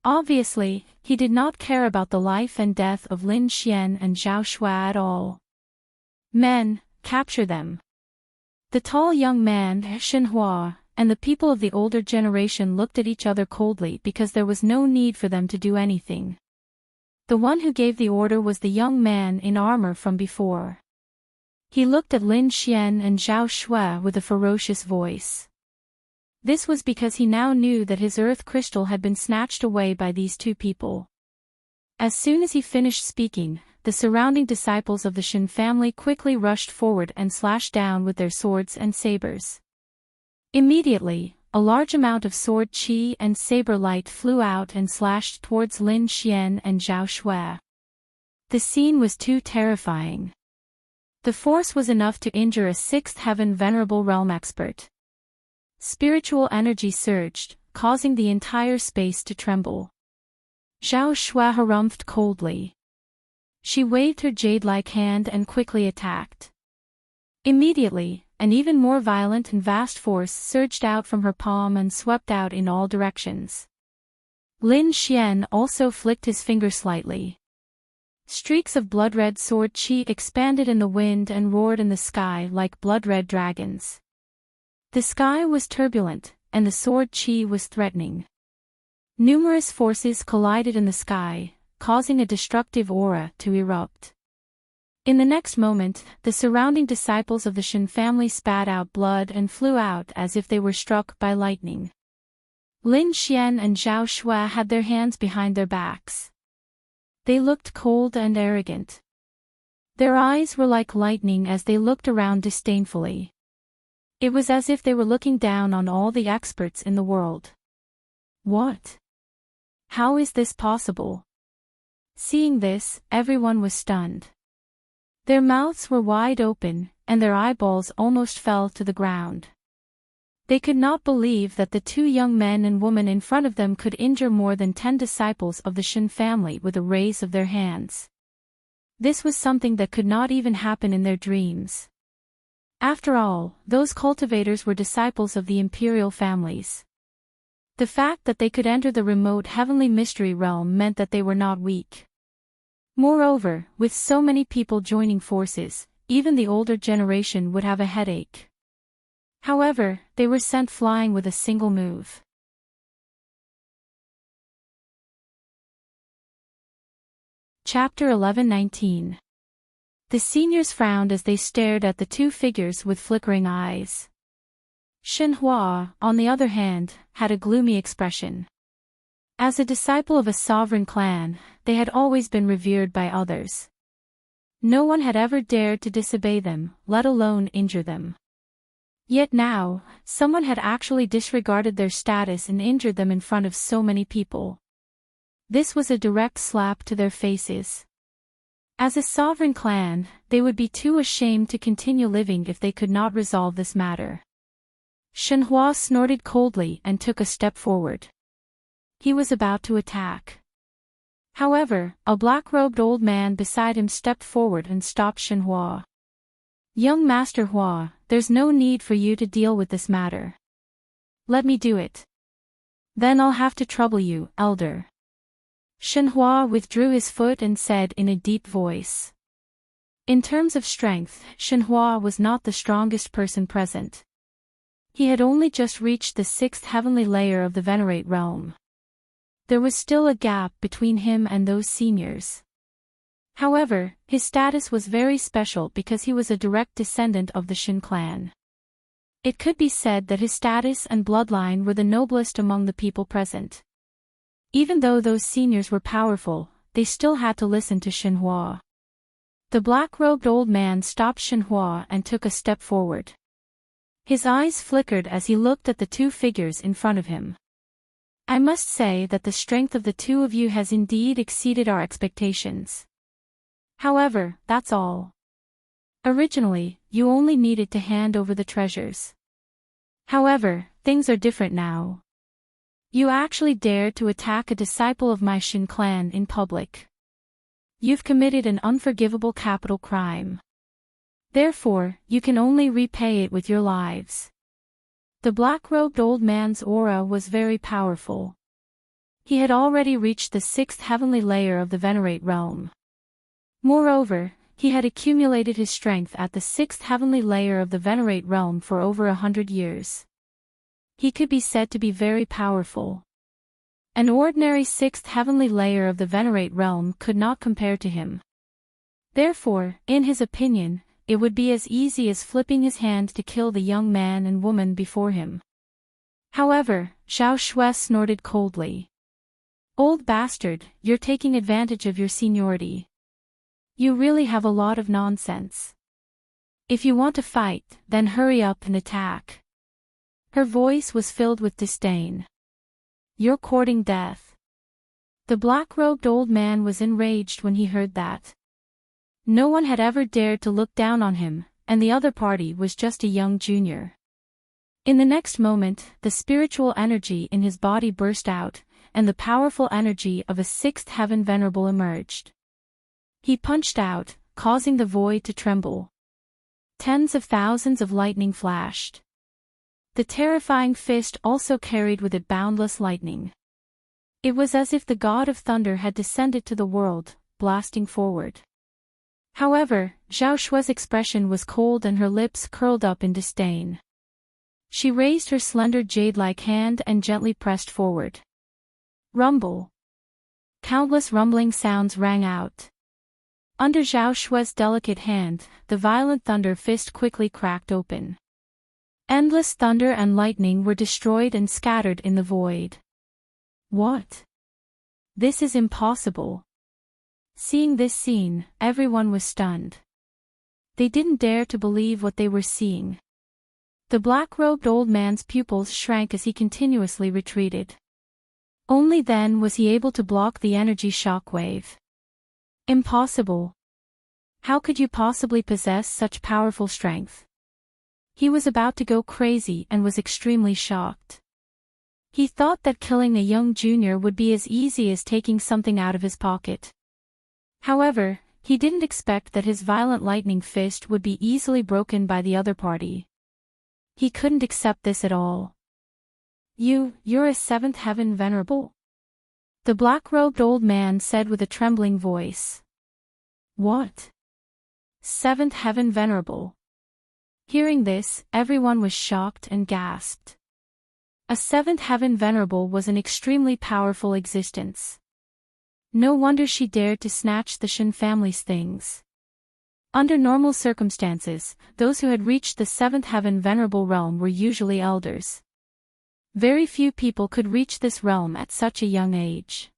Obviously, he did not care about the life and death of Lin Xian and Zhao Shui at all. "Men, capture them." The tall young man, Xinhua, and the people of the older generation looked at each other coldly because there was no need for them to do anything. The one who gave the order was the young man in armor from before. He looked at Lin Xian and Zhao Shui with a ferocious voice. This was because he now knew that his earth crystal had been snatched away by these two people. As soon as he finished speaking, the surrounding disciples of the Shen family quickly rushed forward and slashed down with their swords and sabers. Immediately, a large amount of sword qi and saber light flew out and slashed towards Lin Xian and Zhao Shui. The scene was too terrifying. The force was enough to injure a sixth heaven venerable realm expert. Spiritual energy surged, causing the entire space to tremble. Zhao Shui harumphed coldly. She waved her jade-like hand and quickly attacked. Immediately, an even more violent and vast force surged out from her palm and swept out in all directions. Lin Xian also flicked his finger slightly. Streaks of blood-red sword qi expanded in the wind and roared in the sky like blood-red dragons. The sky was turbulent, and the sword qi was threatening. Numerous forces collided in the sky, causing a destructive aura to erupt. In the next moment, the surrounding disciples of the Shen family spat out blood and flew out as if they were struck by lightning. Lin Xian and Zhao Shui had their hands behind their backs. They looked cold and arrogant. Their eyes were like lightning as they looked around disdainfully. It was as if they were looking down on all the experts in the world. What? How is this possible? Seeing this, everyone was stunned. Their mouths were wide open, and their eyeballs almost fell to the ground. They could not believe that the two young men and woman in front of them could injure more than 10 disciples of the Shen family with a raise of their hands. This was something that could not even happen in their dreams. After all, those cultivators were disciples of the imperial families. The fact that they could enter the remote heavenly mystery realm meant that they were not weak. Moreover, with so many people joining forces, even the older generation would have a headache. However, they were sent flying with a single move. Chapter 11-19. The seniors frowned as they stared at the two figures with flickering eyes. Shenhua, on the other hand, had a gloomy expression. As a disciple of a sovereign clan, they had always been revered by others. No one had ever dared to disobey them, let alone injure them. Yet now, someone had actually disregarded their status and injured them in front of so many people. This was a direct slap to their faces. As a sovereign clan, they would be too ashamed to continue living if they could not resolve this matter. Shenhua snorted coldly and took a step forward. He was about to attack. However, a black-robed old man beside him stepped forward and stopped Shenhua. "Young Master Hua, there's no need for you to deal with this matter. Let me do it. Then I'll have to trouble you, elder." Shenhua withdrew his foot and said in a deep voice. In terms of strength, Shenhua was not the strongest person present. He had only just reached the 6th heavenly layer of the Venerate realm. There was still a gap between him and those seniors. However, his status was very special because he was a direct descendant of the Shen clan. It could be said that his status and bloodline were the noblest among the people present. Even though those seniors were powerful, they still had to listen to Shenhua. The black-robed old man stopped Shenhua and took a step forward. His eyes flickered as he looked at the two figures in front of him. "I must say that the strength of the two of you has indeed exceeded our expectations. However, that's all. Originally, you only needed to hand over the treasures. However, things are different now. You actually dared to attack a disciple of my Shen clan in public. You've committed an unforgivable capital crime. Therefore, you can only repay it with your lives." The black-robed old man's aura was very powerful. He had already reached the 6th heavenly layer of the Venerate realm. Moreover, he had accumulated his strength at the 6th heavenly layer of the Venerate realm for over 100 years. he could be said to be very powerful. An ordinary sixth heavenly layer of the Venerate realm could not compare to him. Therefore, in his opinion, it would be as easy as flipping his hand to kill the young man and woman before him. However, Xiao Shui snorted coldly. "Old bastard, you're taking advantage of your seniority. You really have a lot of nonsense. If you want to fight, then hurry up and attack." Her voice was filled with disdain. "You're courting death." The black-robed old man was enraged when he heard that. No one had ever dared to look down on him, and the other party was just a young junior. In the next moment, the spiritual energy in his body burst out, and the powerful energy of a sixth heaven venerable emerged. He punched out, causing the void to tremble. Tens of thousands of lightning flashed. The terrifying fist also carried with it boundless lightning. It was as if the god of thunder had descended to the world, blasting forward. However, Zhao Shui's expression was cold and her lips curled up in disdain. She raised her slender jade-like hand and gently pressed forward. Rumble. Countless rumbling sounds rang out. Under Zhao Shui's delicate hand, the violent thunder fist quickly cracked open. Endless thunder and lightning were destroyed and scattered in the void. What? This is impossible. Seeing this scene, everyone was stunned. They didn't dare to believe what they were seeing. The black-robed old man's pupils shrank as he continuously retreated. Only then was he able to block the energy shockwave. Impossible. How could you possibly possess such powerful strength? He was about to go crazy and was extremely shocked. He thought that killing a young junior would be as easy as taking something out of his pocket. However, he didn't expect that his violent lightning fist would be easily broken by the other party. He couldn't accept this at all. You're a seventh heaven venerable?" The black-robed old man said with a trembling voice. "What? Seventh heaven venerable?" Hearing this, everyone was shocked and gasped. A seventh heaven venerable was an extremely powerful existence. No wonder she dared to snatch the Shen family's things. Under normal circumstances, those who had reached the seventh heaven venerable realm were usually elders. Very few people could reach this realm at such a young age.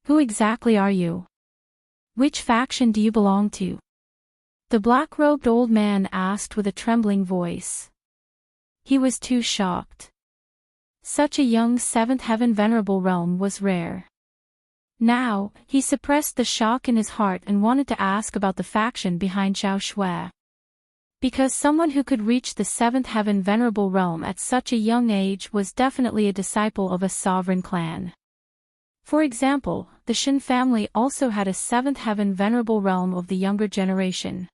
"Who exactly are you? Which faction do you belong to?" The black-robed old man asked with a trembling voice. He was too shocked. Such a young seventh heaven venerable realm was rare. Now, he suppressed the shock in his heart and wanted to ask about the faction behind Zhao Shui. Because someone who could reach the seventh heaven venerable realm at such a young age was definitely a disciple of a sovereign clan. For example, the Shen family also had a seventh heaven venerable realm of the younger generation.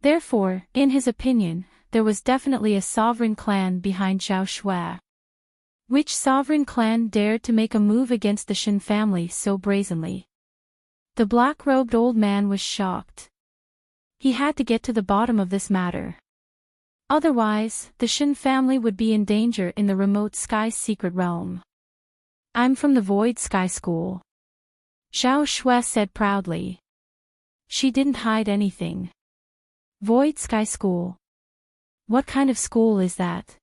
Therefore, in his opinion, there was definitely a sovereign clan behind Zhao Shui. Which sovereign clan dared to make a move against the Shen family so brazenly? The black-robed old man was shocked. He had to get to the bottom of this matter. Otherwise, the Shen family would be in danger in the remote sky's secret realm. "I'm from the Void Sky School," Zhao Shui said proudly. She didn't hide anything. "Void Sky School? What kind of school is that?"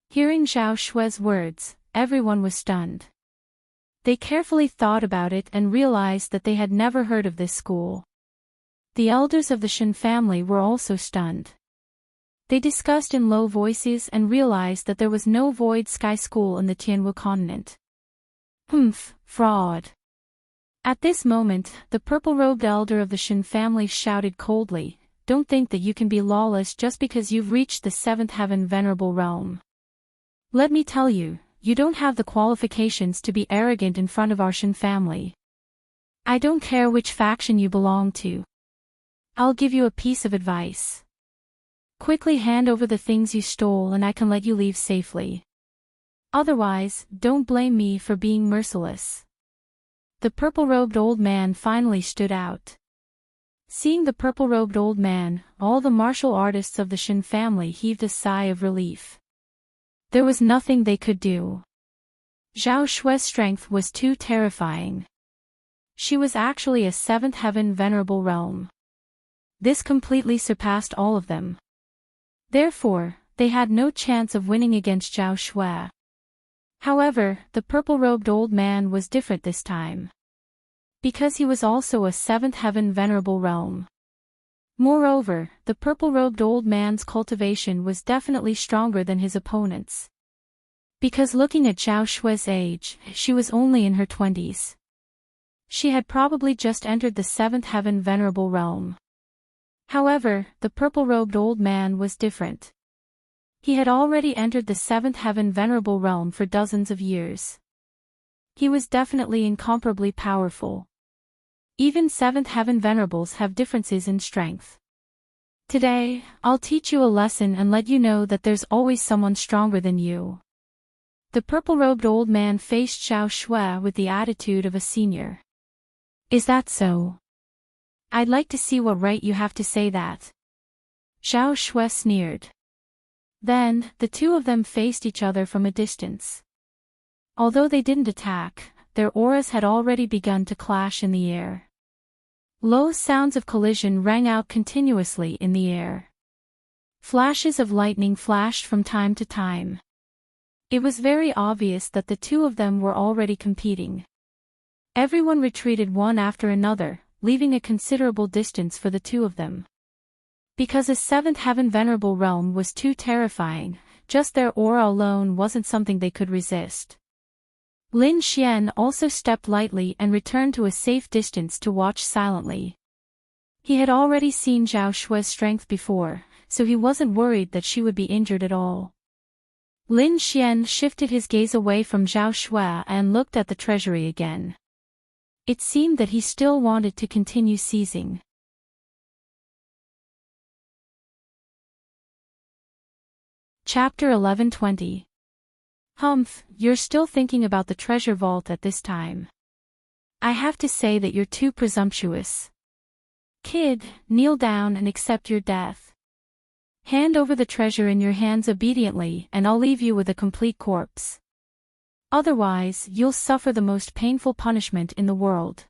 Hearing Zhao Shui's words, everyone was stunned. They carefully thought about it and realized that they had never heard of this school. The elders of the Shen family were also stunned. They discussed in low voices and realized that there was no Void Sky School in the Tianwu continent. Fraud. At this moment, the purple-robed elder of the Shen family shouted coldly, "Don't think that you can be lawless just because you've reached the seventh heaven venerable realm. Let me tell you, you don't have the qualifications to be arrogant in front of our Shen family. I don't care which faction you belong to. I'll give you a piece of advice. Quickly hand over the things you stole and I can let you leave safely. Otherwise, don't blame me for being merciless." The purple-robed old man finally stood out. Seeing the purple-robed old man, all the martial artists of the Shen family heaved a sigh of relief. There was nothing they could do. Zhao Shue's strength was too terrifying. She was actually a seventh heaven venerable realm. This completely surpassed all of them. Therefore, they had no chance of winning against Zhao Shui. However, the purple-robed old man was different this time. Because he was also a seventh heaven venerable realm. Moreover, the purple-robed old man's cultivation was definitely stronger than his opponent's. Because looking at Zhao Shui's age, she was only in her 20s. She had probably just entered the seventh heaven venerable realm. However, the purple-robed old man was different. He had already entered the seventh heaven venerable realm for dozens of years. He was definitely incomparably powerful. Even seventh heaven venerables have differences in strength. Today, I'll teach you a lesson and let you know that there's always someone stronger than you. The purple-robed old man faced Zhao Shui with the attitude of a senior. Is that so? I'd like to see what right you have to say that. Zhao Shui sneered. Then, the two of them faced each other from a distance. Although they didn't attack, their auras had already begun to clash in the air. Low sounds of collision rang out continuously in the air. Flashes of lightning flashed from time to time. It was very obvious that the two of them were already competing. Everyone retreated one after another, leaving a considerable distance for the two of them. Because a seventh heaven venerable realm was too terrifying, just their aura alone wasn't something they could resist. Lin Xian also stepped lightly and returned to a safe distance to watch silently. He had already seen Zhao Shui's strength before, so he wasn't worried that she would be injured at all. Lin Xian shifted his gaze away from Zhao Shui and looked at the treasury again. It seemed that he still wanted to continue seizing. Chapter 11:20. Humph, you're still thinking about the treasure vault at this time. I have to say that you're too presumptuous. Kid, kneel down and accept your death. Hand over the treasure in your hands obediently and I'll leave you with a complete corpse. Otherwise, you'll suffer the most painful punishment in the world.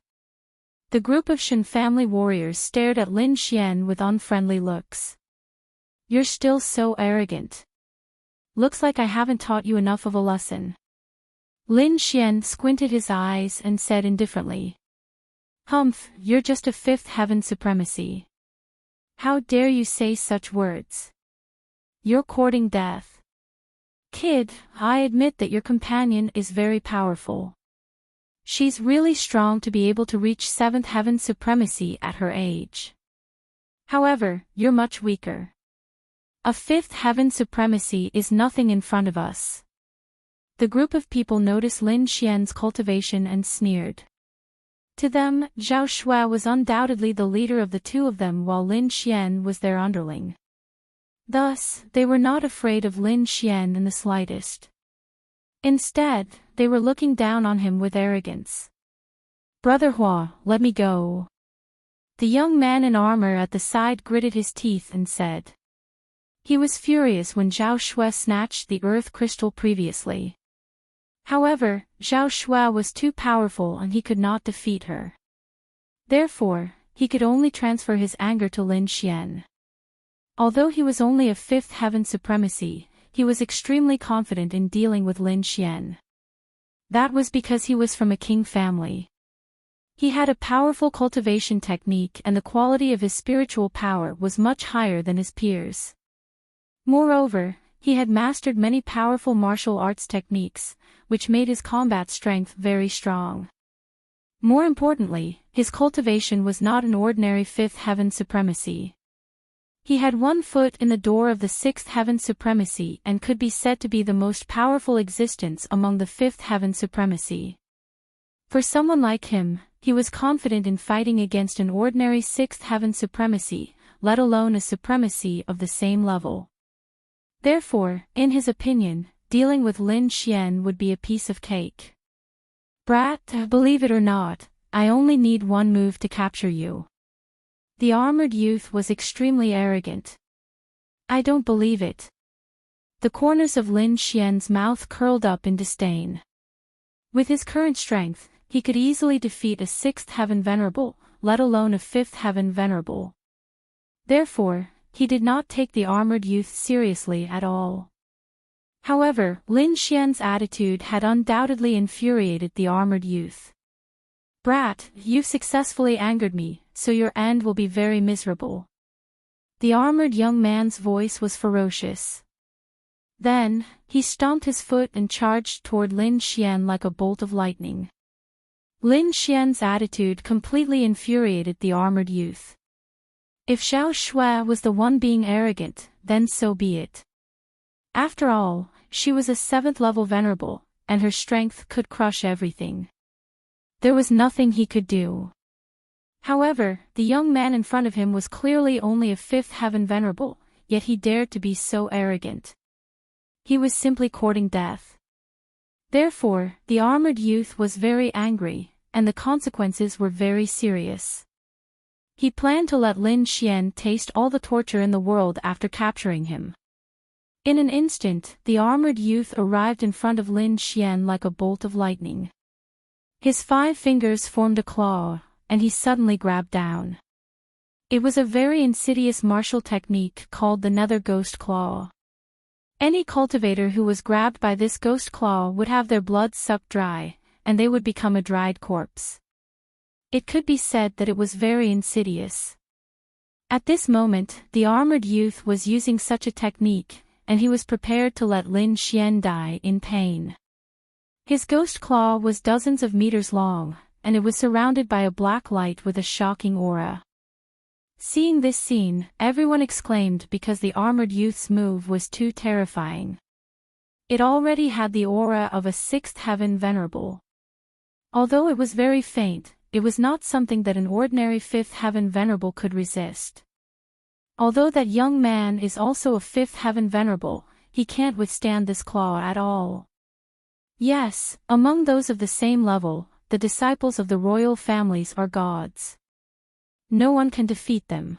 The group of Shen family warriors stared at Lin Xian with unfriendly looks. You're still so arrogant. Looks like I haven't taught you enough of a lesson. Lin Xian squinted his eyes and said indifferently. Humph, you're just a fifth heaven supremacy. How dare you say such words? You're courting death. Kid, I admit that your companion is very powerful. She's really strong to be able to reach seventh heaven supremacy at her age. However, you're much weaker. A fifth heaven supremacy is nothing in front of us. The group of people noticed Lin Xian's cultivation and sneered. To them, Zhao Shui was undoubtedly the leader of the two of them while Lin Xian was their underling. Thus, they were not afraid of Lin Xian in the slightest. Instead, they were looking down on him with arrogance. Brother Hua, let me go. The young man in armor at the side gritted his teeth and said. He was furious when Zhao Shui snatched the earth crystal previously. However, Zhao Shui was too powerful and he could not defeat her. Therefore, he could only transfer his anger to Lin Xian. Although he was only a fifth heaven supremacy, he was extremely confident in dealing with Lin Xian. That was because he was from a king family. He had a powerful cultivation technique and the quality of his spiritual power was much higher than his peers. Moreover, he had mastered many powerful martial arts techniques, which made his combat strength very strong. More importantly, his cultivation was not an ordinary fifth heaven supremacy. He had 1 foot in the door of the sixth heaven supremacy and could be said to be the most powerful existence among the fifth heaven supremacy. For someone like him, he was confident in fighting against an ordinary sixth heaven supremacy, let alone a supremacy of the same level. Therefore, in his opinion, dealing with Lin Xian would be a piece of cake. Brat, believe it or not, I only need 1 move to capture you. The armored youth was extremely arrogant. I don't believe it. The corners of Lin Xian's mouth curled up in disdain. With his current strength, he could easily defeat a 6th heaven venerable, let alone a 5th heaven venerable. Therefore, he did not take the armored youth seriously at all. However, Lin Xian's attitude had undoubtedly infuriated the armored youth. "Brat, you've successfully angered me, so your end will be very miserable." The armored young man's voice was ferocious. Then, he stomped his foot and charged toward Lin Xian like a bolt of lightning. Lin Xian's attitude completely infuriated the armored youth. If Xiao Shui was the one being arrogant, then so be it. After all, she was a 7th level venerable, and her strength could crush everything. There was nothing he could do. However, the young man in front of him was clearly only a 5th heaven venerable, yet he dared to be so arrogant. He was simply courting death. Therefore, the armored youth was very angry, and the consequences were very serious. He planned to let Lin Xian taste all the torture in the world after capturing him. In an instant, the armored youth arrived in front of Lin Xian like a bolt of lightning. His 5 fingers formed a claw, and he suddenly grabbed down. It was a very insidious martial technique called the Nether Ghost Claw. Any cultivator who was grabbed by this ghost claw would have their blood sucked dry, and they would become a dried corpse. It could be said that it was very insidious. At this moment, the armored youth was using such a technique, and he was prepared to let Lin Xian die in pain. His ghost claw was dozens of meters long, and it was surrounded by a black light with a shocking aura. Seeing this scene, everyone exclaimed because the armored youth's move was too terrifying. It already had the aura of a 6th heaven venerable. Although it was very faint, it was not something that an ordinary 5th heaven venerable could resist. Although that young man is also a 5th heaven venerable, he can't withstand this claw at all. Yes, among those of the same level, the disciples of the royal families are gods. No one can defeat them.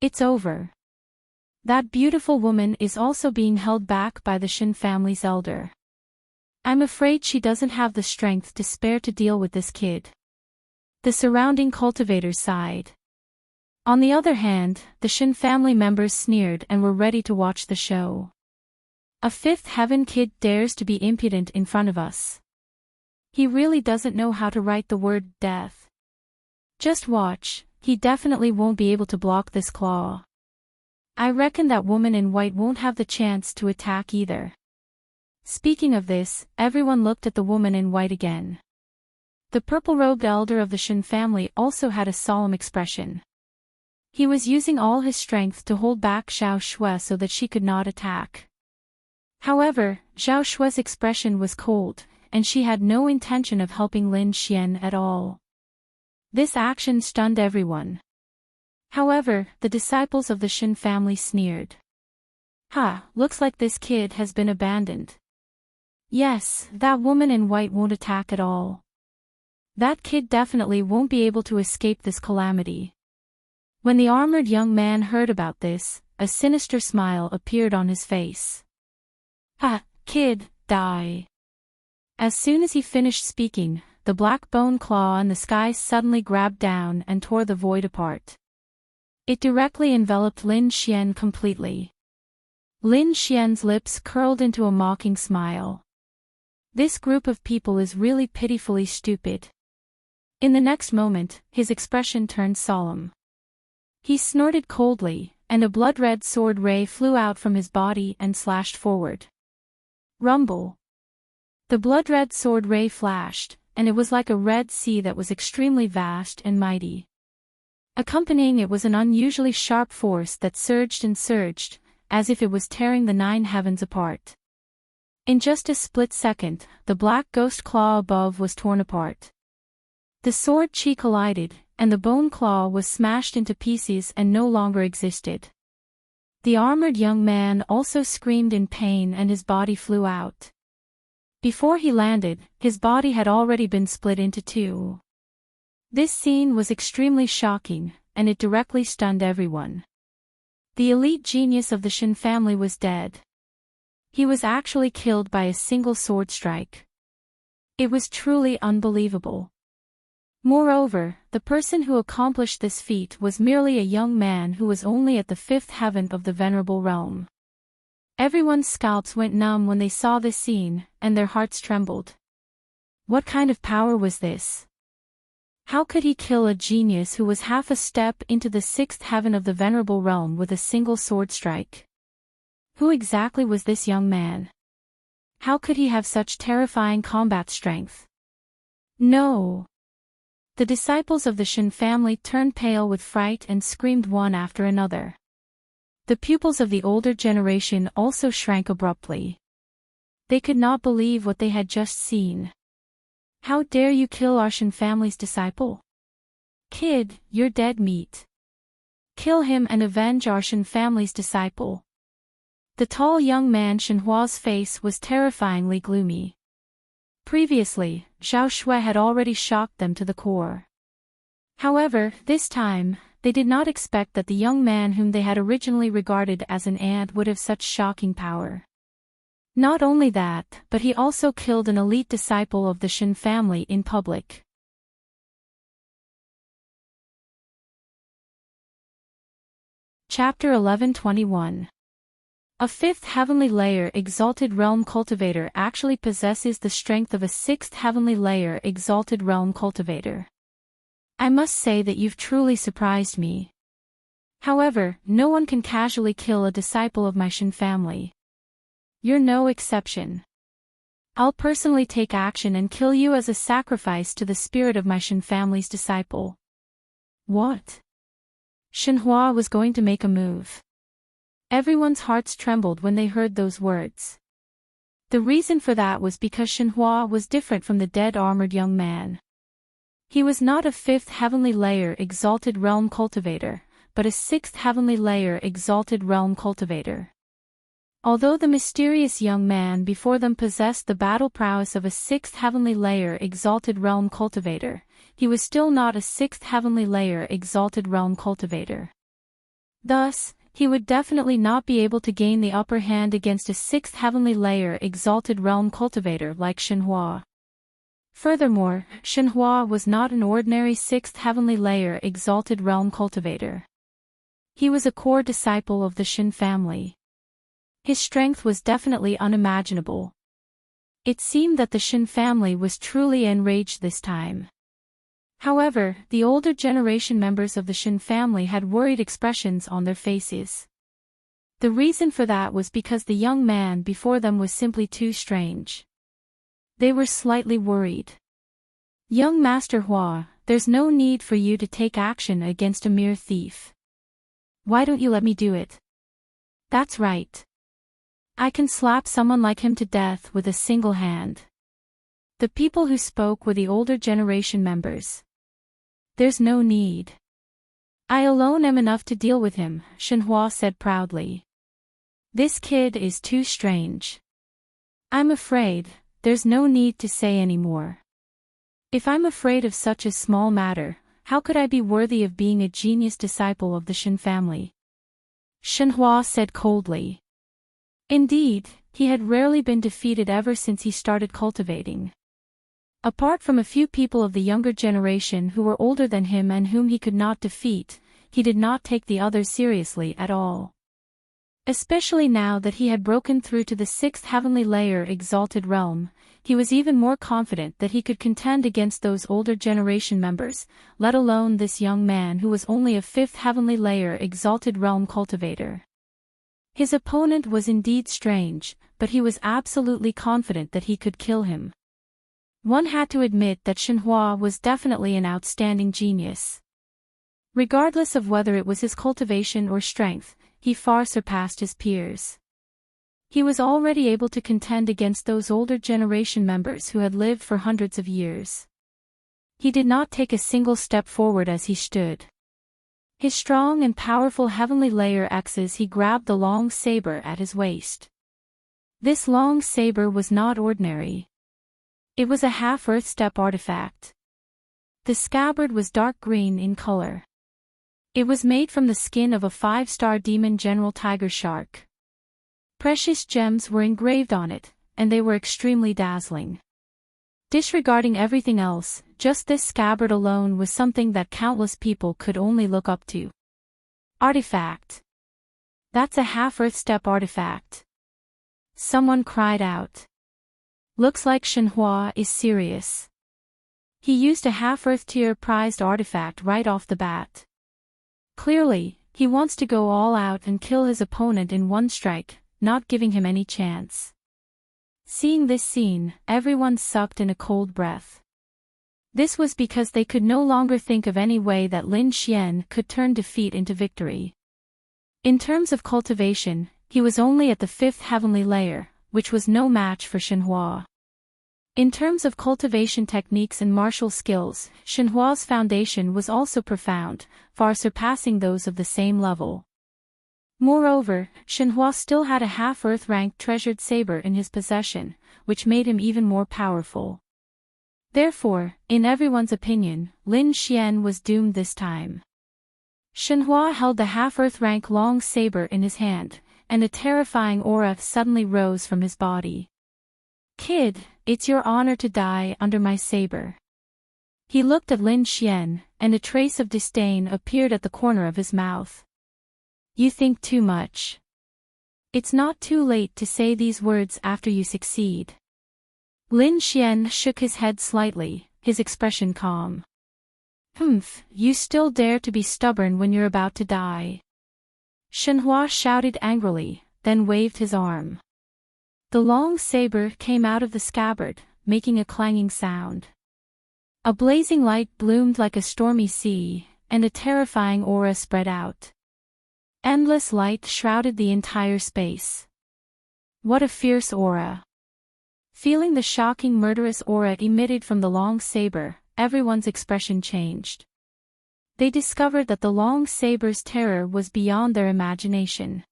It's over. That beautiful woman is also being held back by the Shen family's elder. I'm afraid she doesn't have the strength to spare to deal with this kid. The surrounding cultivators sighed. On the other hand, the Shen family members sneered and were ready to watch the show. A 5th heaven kid dares to be impudent in front of us. He really doesn't know how to write the word death. Just watch, he definitely won't be able to block this claw. I reckon that woman in white won't have the chance to attack either. Speaking of this, everyone looked at the woman in white again. The purple-robed elder of the Shen family also had a solemn expression. He was using all his strength to hold back Xiao Shui so that she could not attack. However, Xiao Shui's expression was cold, and she had no intention of helping Lin Xian at all. This action stunned everyone. However, the disciples of the Shen family sneered. Looks like this kid has been abandoned. Yes, that woman in white won't attack at all. That kid definitely won't be able to escape this calamity. When the armored young man heard about this, a sinister smile appeared on his face. Kid, die. As soon as he finished speaking, the black bone claw in the sky suddenly grabbed down and tore the void apart. It directly enveloped Lin Xian completely. Lin Xian's lips curled into a mocking smile. This group of people is really pitifully stupid. In the next moment, his expression turned solemn. He snorted coldly, and a blood-red sword ray flew out from his body and slashed forward. Rumble. The blood-red sword ray flashed, and it was like a red sea that was extremely vast and mighty. Accompanying it was an unusually sharp force that surged and surged, as if it was tearing the 9 heavens apart. In just a split second, the black ghost claw above was torn apart. The sword chi collided, and the bone claw was smashed into pieces and no longer existed. The armored young man also screamed in pain and his body flew out. Before he landed, his body had already been split into 2. This scene was extremely shocking, and it directly stunned everyone. The elite genius of the Shen family was dead. He was actually killed by a single sword strike. It was truly unbelievable. Moreover, the person who accomplished this feat was merely a young man who was only at the 5th heaven of the venerable realm. Everyone's scalps went numb when they saw this scene, and their hearts trembled. What kind of power was this? How could he kill a genius who was half a step into the 6th heaven of the venerable realm with a single sword strike? Who exactly was this young man? How could he have such terrifying combat strength? No! The disciples of the Shin family turned pale with fright and screamed one after another. The pupils of the older generation also shrank abruptly. They could not believe what they had just seen. How dare you kill our Shin family's disciple? Kid, you're dead meat. Kill him and avenge our Shin family's disciple. The tall young man Shinhua's face was terrifyingly gloomy. Previously, Zhao Shui had already shocked them to the core. However, this time, they did not expect that the young man whom they had originally regarded as an ant would have such shocking power. Not only that, but he also killed an elite disciple of the Shin family in public. Chapter 11:21. A 5th heavenly layer exalted realm cultivator actually possesses the strength of a 6th heavenly layer exalted realm cultivator. I must say that you've truly surprised me. However, no one can casually kill a disciple of my Shin family. You're no exception. I'll personally take action and kill you as a sacrifice to the spirit of my Shin family's disciple. What? Shinhua was going to make a move. Everyone's hearts trembled when they heard those words. The reason for that was because Shinhua was different from the dead armored young man. He was not a 5th heavenly layer exalted realm cultivator, but a 6th heavenly layer exalted realm cultivator. Although the mysterious young man before them possessed the battle prowess of a 6th heavenly layer exalted realm cultivator, he was still not a 6th heavenly layer exalted realm cultivator. Thus, he would definitely not be able to gain the upper hand against a 6th heavenly layer exalted realm cultivator like Shinhua. Furthermore, Shinhua was not an ordinary 6th heavenly layer exalted realm cultivator. He was a core disciple of the Shin family. His strength was definitely unimaginable. It seemed that the Shin family was truly enraged this time. However, the older generation members of the Shin family had worried expressions on their faces. The reason for that was because the young man before them was simply too strange. They were slightly worried. Young Master Hua, there's no need for you to take action against a mere thief. Why don't you let me do it? That's right. I can slap someone like him to death with a single hand. The people who spoke were the older generation members. There's no need. I alone am enough to deal with him, Shinhua said proudly. This kid is too strange. I'm afraid, there's no need to say any more. If I'm afraid of such a small matter, how could I be worthy of being a genius disciple of the Shin family? Shinhua said coldly. Indeed, he had rarely been defeated ever since he started cultivating. Apart from a few people of the younger generation who were older than him and whom he could not defeat, he did not take the others seriously at all. Especially now that he had broken through to the 6th heavenly layer exalted realm, he was even more confident that he could contend against those older generation members, let alone this young man who was only a 5th heavenly layer exalted realm cultivator. His opponent was indeed strange, but he was absolutely confident that he could kill him. One had to admit that Shinhua was definitely an outstanding genius. Regardless of whether it was his cultivation or strength, he far surpassed his peers. He was already able to contend against those older generation members who had lived for hundreds of years. He did not take a single step forward as he stood. His strong and powerful heavenly layer axes he grabbed the long saber at his waist. This long saber was not ordinary. It was a half-earth step artifact. The scabbard was dark green in color. It was made from the skin of a 5-star demon general tiger shark. Precious gems were engraved on it, and they were extremely dazzling. Disregarding everything else, just this scabbard alone was something that countless people could only look up to. Artifact. That's a half-Earth step artifact. Someone cried out. Looks like Shenhua is serious. He used a half-Earth tier prized artifact right off the bat. Clearly, he wants to go all out and kill his opponent in one strike, not giving him any chance. Seeing this scene, everyone sucked in a cold breath. This was because they could no longer think of any way that Lin Xian could turn defeat into victory. In terms of cultivation, he was only at the 5th heavenly layer, which was no match for Shenhua. In terms of cultivation techniques and martial skills, Shenhua's foundation was also profound, far surpassing those of the same level. Moreover, Shenhua still had a half-Earth ranked treasured saber in his possession, which made him even more powerful. Therefore, in everyone's opinion, Lin Xian was doomed this time. Shenhua held the half-Earth rank long saber in his hand, and a terrifying aura suddenly rose from his body. Kid, it's your honor to die under my saber. He looked at Lin Xian, and a trace of disdain appeared at the corner of his mouth. You think too much. It's not too late to say these words after you succeed. Lin Xian shook his head slightly, his expression calm. You still dare to be stubborn when you're about to die. Shenhua shouted angrily, then waved his arm. The long saber came out of the scabbard, making a clanging sound. A blazing light bloomed like a stormy sea, and a terrifying aura spread out. Endless light shrouded the entire space. What a fierce aura! Feeling the shocking murderous aura emitted from the long saber, everyone's expression changed. They discovered that the long saber's terror was beyond their imagination.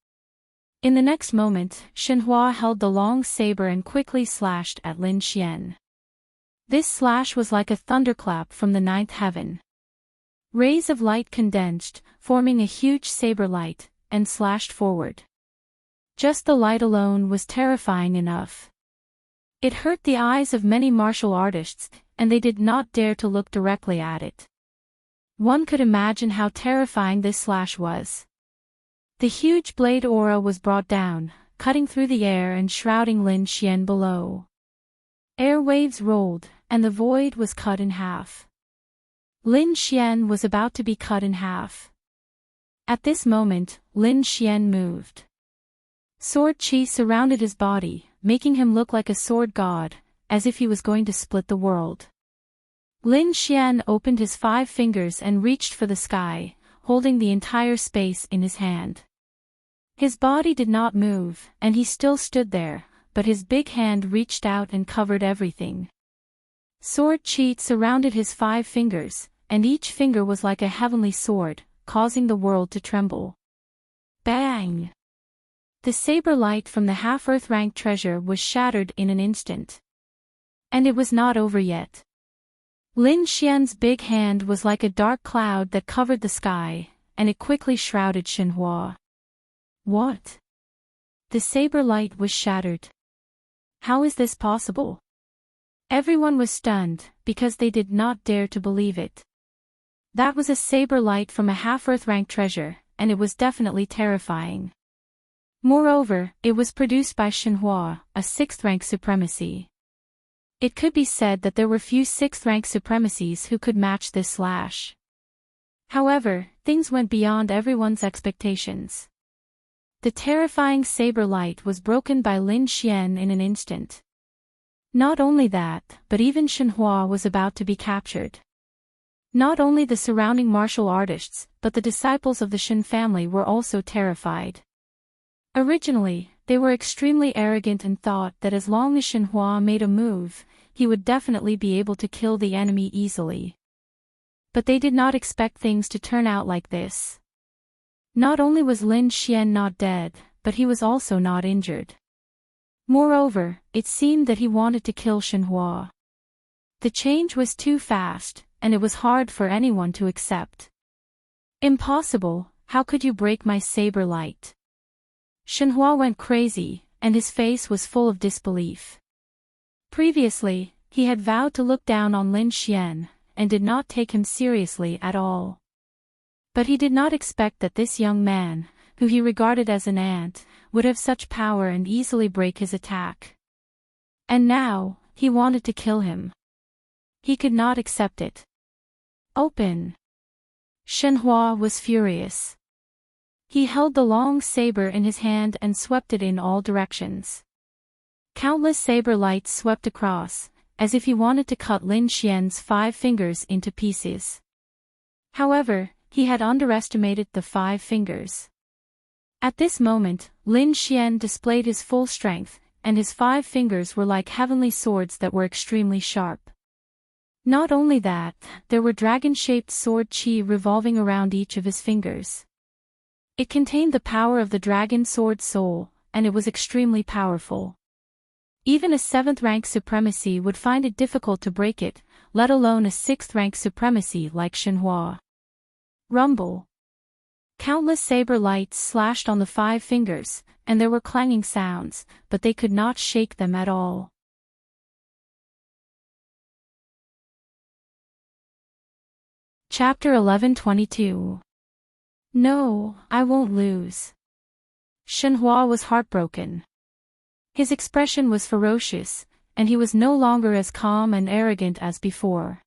In the next moment, Shenhua held the long saber and quickly slashed at Lin Xian. This slash was like a thunderclap from the 9th heaven. Rays of light condensed, forming a huge saber light, and slashed forward. Just the light alone was terrifying enough. It hurt the eyes of many martial artists, and they did not dare to look directly at it. One could imagine how terrifying this slash was. The huge blade aura was brought down, cutting through the air and shrouding Lin Xian below. Air waves rolled, and the void was cut in half. Lin Xian was about to be cut in half. At this moment, Lin Xian moved. Sword chi surrounded his body, making him look like a sword god, as if he was going to split the world. Lin Xian opened his 5 fingers and reached for the sky, holding the entire space in his hand. His body did not move, and he still stood there, but his big hand reached out and covered everything. Sword chi surrounded his 5 fingers, and each finger was like a heavenly sword, causing the world to tremble. Bang! The saber light from the half-Earth rank treasure was shattered in an instant. And it was not over yet. Lin Xian's big hand was like a dark cloud that covered the sky, and it quickly shrouded Shenhua. What? The saber light was shattered. How is this possible? Everyone was stunned, because they did not dare to believe it. That was a saber light from a half-Earth rank treasure, and it was definitely terrifying. Moreover, it was produced by Shenhua, a 6th rank supremacy. It could be said that there were few 6th rank supremacies who could match this slash. However, things went beyond everyone's expectations. The terrifying saber light was broken by Lin Xian in an instant. Not only that, but even Shenhua was about to be captured. Not only the surrounding martial artists, but the disciples of the Shen family were also terrified. Originally, they were extremely arrogant and thought that as long as Shenhua made a move, he would definitely be able to kill the enemy easily. But they did not expect things to turn out like this. Not only was Lin Xian not dead, but he was also not injured. Moreover, it seemed that he wanted to kill Shenhua. The change was too fast, and it was hard for anyone to accept. Impossible, how could you break my saber light? Shenhua went crazy, and his face was full of disbelief. Previously, he had vowed to look down on Lin Xian, and did not take him seriously at all. But he did not expect that this young man, who he regarded as an ant, would have such power and easily break his attack. And now, he wanted to kill him. He could not accept it. Open! Shenhua was furious. He held the long saber in his hand and swept it in all directions. Countless saber lights swept across, as if he wanted to cut Lin Xian's 5 fingers into pieces. However, he had underestimated the 5 fingers. At this moment, Lin Xian displayed his full strength, and his 5 fingers were like heavenly swords that were extremely sharp. Not only that, there were dragon-shaped sword qi revolving around each of his fingers. It contained the power of the dragon sword soul, and it was extremely powerful. Even a 7th-rank supremacy would find it difficult to break it, let alone a 6th-rank supremacy like Shenhua. Rumble. Countless saber lights slashed on the 5 fingers, and there were clanging sounds, but they could not shake them at all. Chapter 11:22. No, I won't lose. Shenhua was heartbroken. His expression was ferocious, and he was no longer as calm and arrogant as before.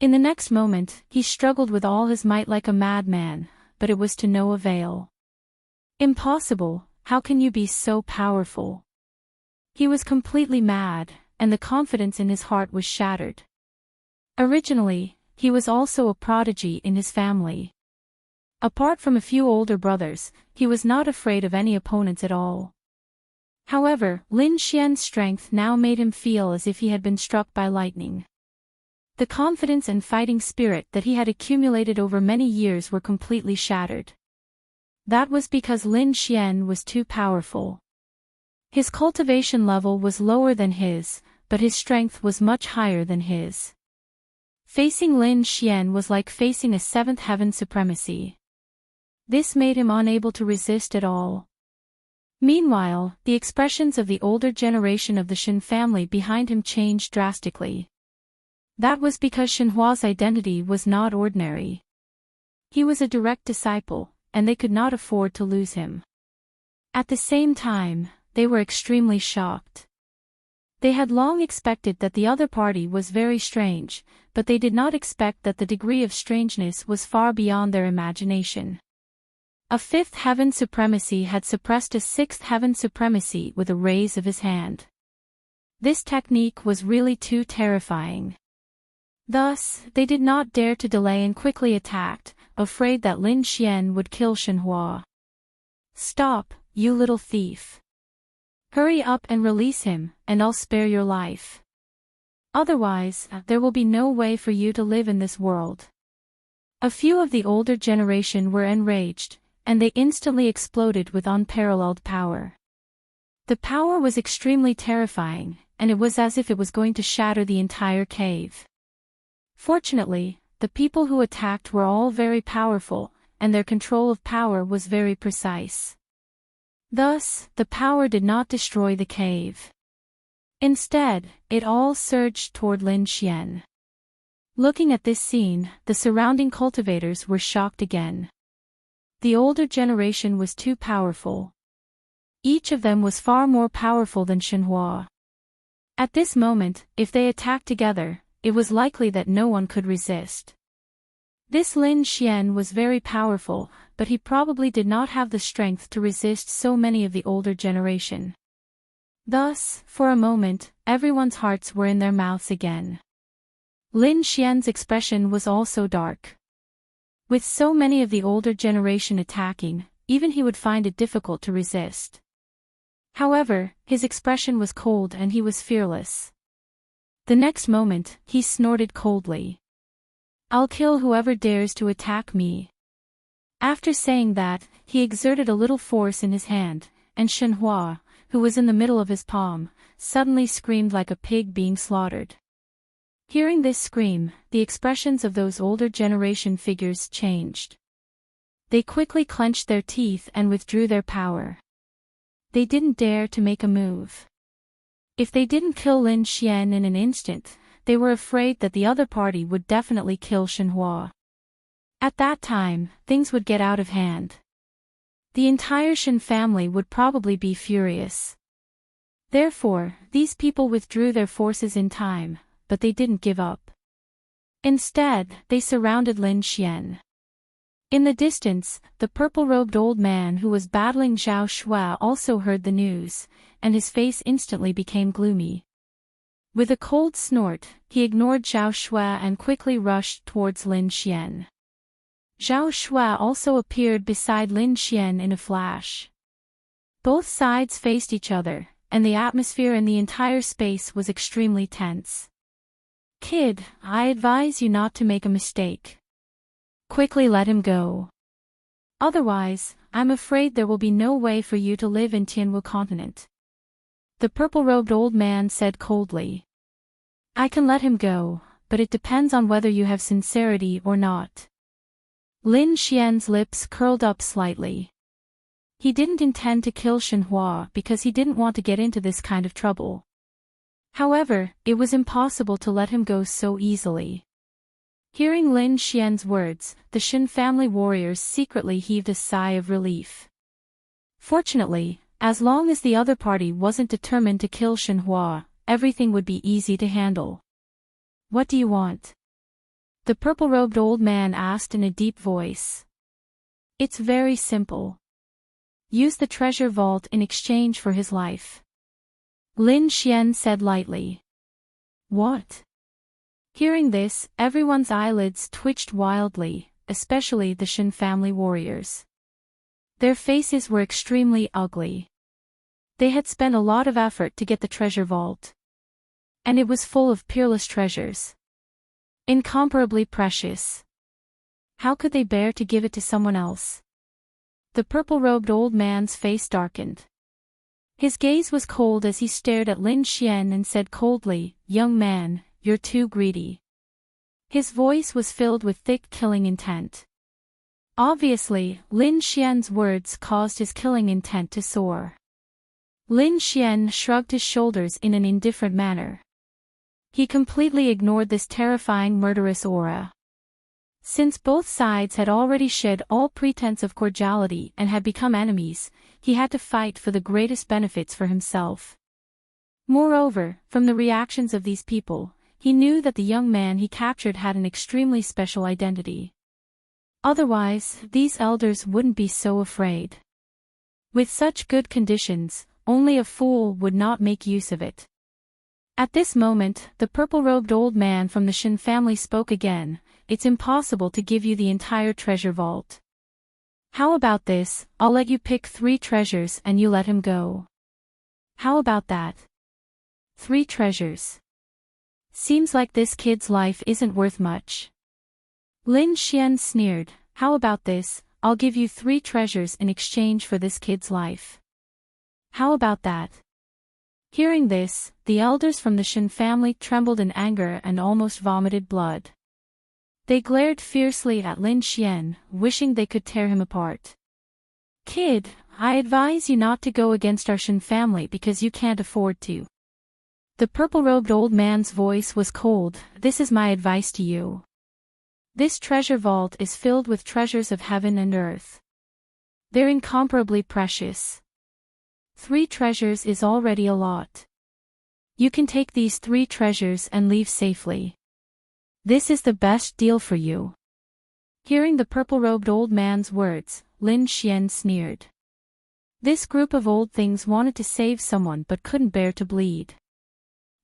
In the next moment, he struggled with all his might like a madman, but it was to no avail. Impossible, how can you be so powerful? He was completely mad, and the confidence in his heart was shattered. Originally, he was also a prodigy in his family. Apart from a few older brothers, he was not afraid of any opponents at all. However, Lin Xian's strength now made him feel as if he had been struck by lightning. The confidence and fighting spirit that he had accumulated over many years were completely shattered. That was because Lin Xian was too powerful. His cultivation level was lower than his, but his strength was much higher than his. Facing Lin Xian was like facing a 7th heaven supremacy. This made him unable to resist at all. Meanwhile, the expressions of the older generation of the Shen family behind him changed drastically. That was because Shenhua's identity was not ordinary. He was a direct disciple, and they could not afford to lose him. At the same time, they were extremely shocked. They had long expected that the other party was very strange, but they did not expect that the degree of strangeness was far beyond their imagination. A 5th heaven supremacy had suppressed a 6th heaven supremacy with a raise of his hand. This technique was really too terrifying. Thus, they did not dare to delay and quickly attacked, afraid that Lin Xian would kill Shenhua. Stop, you little thief. Hurry up and release him, and I'll spare your life. Otherwise, there will be no way for you to live in this world. A few of the older generation were enraged, and they instantly exploded with unparalleled power. The power was extremely terrifying, and it was as if it was going to shatter the entire cave. Fortunately, the people who attacked were all very powerful, and their control of power was very precise. Thus, the power did not destroy the cave. Instead, it all surged toward Lin Xian. Looking at this scene, the surrounding cultivators were shocked again. The older generation was too powerful. Each of them was far more powerful than Shenhua. At this moment, if they attacked together, it was likely that no one could resist. This Lin Xian was very powerful, but he probably did not have the strength to resist so many of the older generation. Thus, for a moment, everyone's hearts were in their mouths again. Lin Xian's expression was also dark. With so many of the older generation attacking, even he would find it difficult to resist. However, his expression was cold and he was fearless. The next moment, he snorted coldly. I'll kill whoever dares to attack me. After saying that, he exerted a little force in his hand, and Shenhua, who was in the middle of his palm, suddenly screamed like a pig being slaughtered. Hearing this scream, the expressions of those older generation figures changed. They quickly clenched their teeth and withdrew their power. They didn't dare to make a move. If they didn't kill Lin Xian in an instant, they were afraid that the other party would definitely kill Shenhua. At that time, things would get out of hand. The entire Shen family would probably be furious. Therefore, these people withdrew their forces in time, but they didn't give up. Instead, they surrounded Lin Xian. In the distance, the purple-robed old man who was battling Zhao Shua also heard the news, and his face instantly became gloomy. With a cold snort, he ignored Zhao Shua and quickly rushed towards Lin Xian. Zhao Shua also appeared beside Lin Xian in a flash. Both sides faced each other, and the atmosphere in the entire space was extremely tense. "Kid, I advise you not to make a mistake. Quickly let him go. Otherwise, I'm afraid there will be no way for you to live in Tianwu continent." The purple-robed old man said coldly. "I can let him go, but it depends on whether you have sincerity or not." Lin Xian's lips curled up slightly. He didn't intend to kill Shenhua because he didn't want to get into this kind of trouble. However, it was impossible to let him go so easily. Hearing Lin Xian's words, the Shen family warriors secretly heaved a sigh of relief. Fortunately, as long as the other party wasn't determined to kill Shenhua, everything would be easy to handle. "What do you want?" the purple-robed old man asked in a deep voice. "It's very simple. Use the treasure vault in exchange for his life," Lin Xian said lightly. "What?" Hearing this, everyone's eyelids twitched wildly, especially the Shen family warriors. Their faces were extremely ugly. They had spent a lot of effort to get the treasure vault. And it was full of peerless treasures. Incomparably precious. How could they bear to give it to someone else? The purple-robed old man's face darkened. His gaze was cold as he stared at Lin Xian and said coldly, "Young man, you're too greedy." His voice was filled with thick killing intent. Obviously, Lin Xian's words caused his killing intent to soar. Lin Xian shrugged his shoulders in an indifferent manner. He completely ignored this terrifying murderous aura. Since both sides had already shed all pretense of cordiality and had become enemies, he had to fight for the greatest benefits for himself. Moreover, from the reactions of these people, he knew that the young man he captured had an extremely special identity. Otherwise, these elders wouldn't be so afraid. With such good conditions, only a fool would not make use of it. At this moment, the purple-robed old man from the Shen family spoke again. "It's impossible to give you the entire treasure vault. How about this? I'll let you pick 3 treasures and you let him go. How about that? 3 treasures. Seems like this kid's life isn't worth much." Lin Xian sneered. "How about this? I'll give you 3 treasures in exchange for this kid's life. How about that?" Hearing this, the elders from the Shen family trembled in anger and almost vomited blood. They glared fiercely at Lin Xian, wishing they could tear him apart. "Kid, I advise you not to go against our Shen family because you can't afford to." The purple-robed old man's voice was cold. "This is my advice to you. This treasure vault is filled with treasures of heaven and earth. They're incomparably precious. 3 treasures is already a lot. You can take these 3 treasures and leave safely. This is the best deal for you." Hearing the purple-robed old man's words, Lin Xian sneered. This group of old things wanted to save someone but couldn't bear to bleed.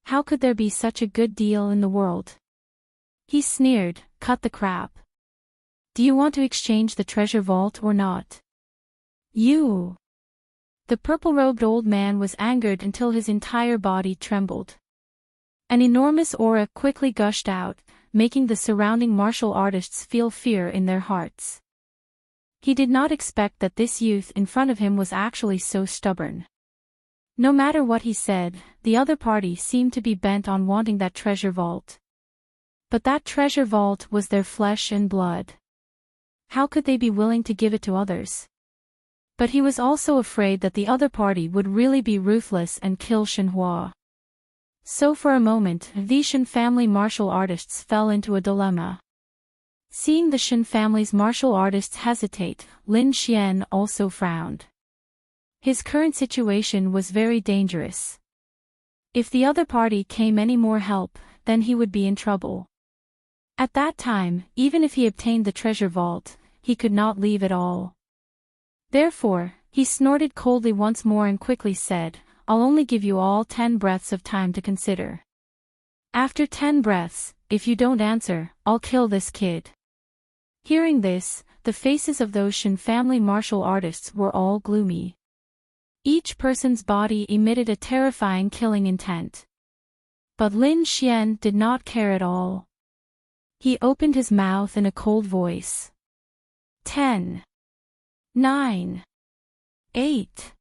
How could there be such a good deal in the world? He sneered, "Cut the crap. Do you want to exchange the treasure vault or not?" "You!" The purple-robed old man was angered until his entire body trembled. An enormous aura quickly gushed out, making the surrounding martial artists feel fear in their hearts. He did not expect that this youth in front of him was actually so stubborn. No matter what he said, the other party seemed to be bent on wanting that treasure vault. But that treasure vault was their flesh and blood. How could they be willing to give it to others? But he was also afraid that the other party would really be ruthless and kill Shenhua. So for a moment, the Shen family martial artists fell into a dilemma. Seeing the Shen family's martial artists hesitate, Lin Xian also frowned. His current situation was very dangerous. If the other party came any more help, then he would be in trouble. At that time, even if he obtained the treasure vault, he could not leave at all. Therefore, he snorted coldly once more and quickly said, "I'll only give you all 10 breaths of time to consider. After 10 breaths, if you don't answer, I'll kill this kid." Hearing this, the faces of those Shen family martial artists were all gloomy. Each person's body emitted a terrifying killing intent. But Lin Xian did not care at all. He opened his mouth in a cold voice. 10. 9. 8.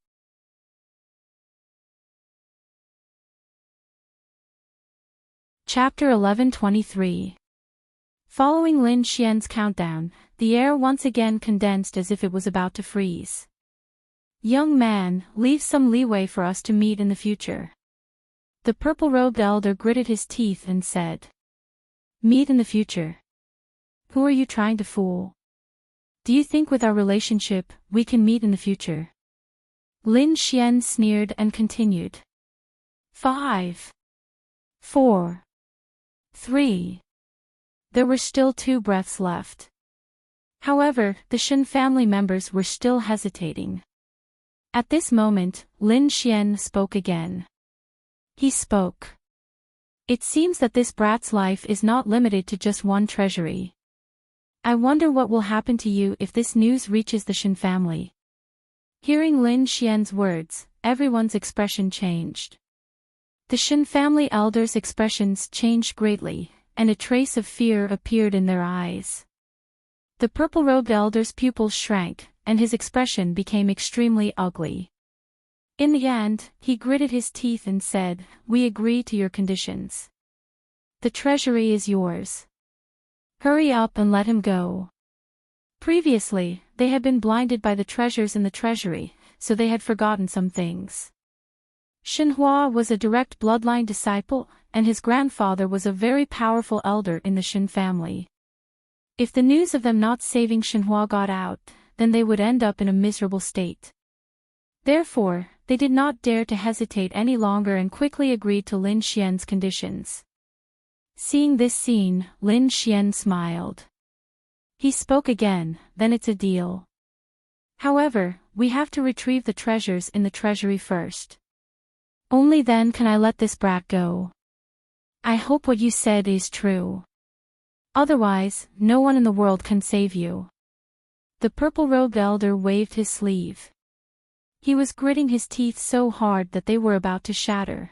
Chapter 11:23. Following Lin Xian's countdown, the air once again condensed as if it was about to freeze. "Young man, leave some leeway for us to meet in the future." The purple-robed elder gritted his teeth and said. "Meet in the future? Who are you trying to fool? Do you think with our relationship, we can meet in the future?" Lin Xian sneered and continued. 5. 4. 3. There were still 2 breaths left. However, the Shen family members were still hesitating. At this moment, Lin Xian spoke again. He spoke. "It seems that this brat's life is not limited to just one treasury. I wonder what will happen to you if this news reaches the Shen family." Hearing Lin Xian's words, everyone's expression changed. The Shen family elders' expressions changed greatly, and a trace of fear appeared in their eyes. The purple-robed elder's pupils shrank, and his expression became extremely ugly. In the end, he gritted his teeth and said, "We agree to your conditions. The treasury is yours. Hurry up and let him go." Previously, they had been blinded by the treasures in the treasury, so they had forgotten some things. Shenhua was a direct bloodline disciple, and his grandfather was a very powerful elder in the Shen family. If the news of them not saving Shenhua got out, then they would end up in a miserable state. Therefore, they did not dare to hesitate any longer and quickly agreed to Lin Xian's conditions. Seeing this scene, Lin Xian smiled. He spoke again, "Then it's a deal. However, we have to retrieve the treasures in the treasury first. Only then can I let this brat go. I hope what you said is true. Otherwise, no one in the world can save you." The purple-robed elder waved his sleeve. He was gritting his teeth so hard that they were about to shatter.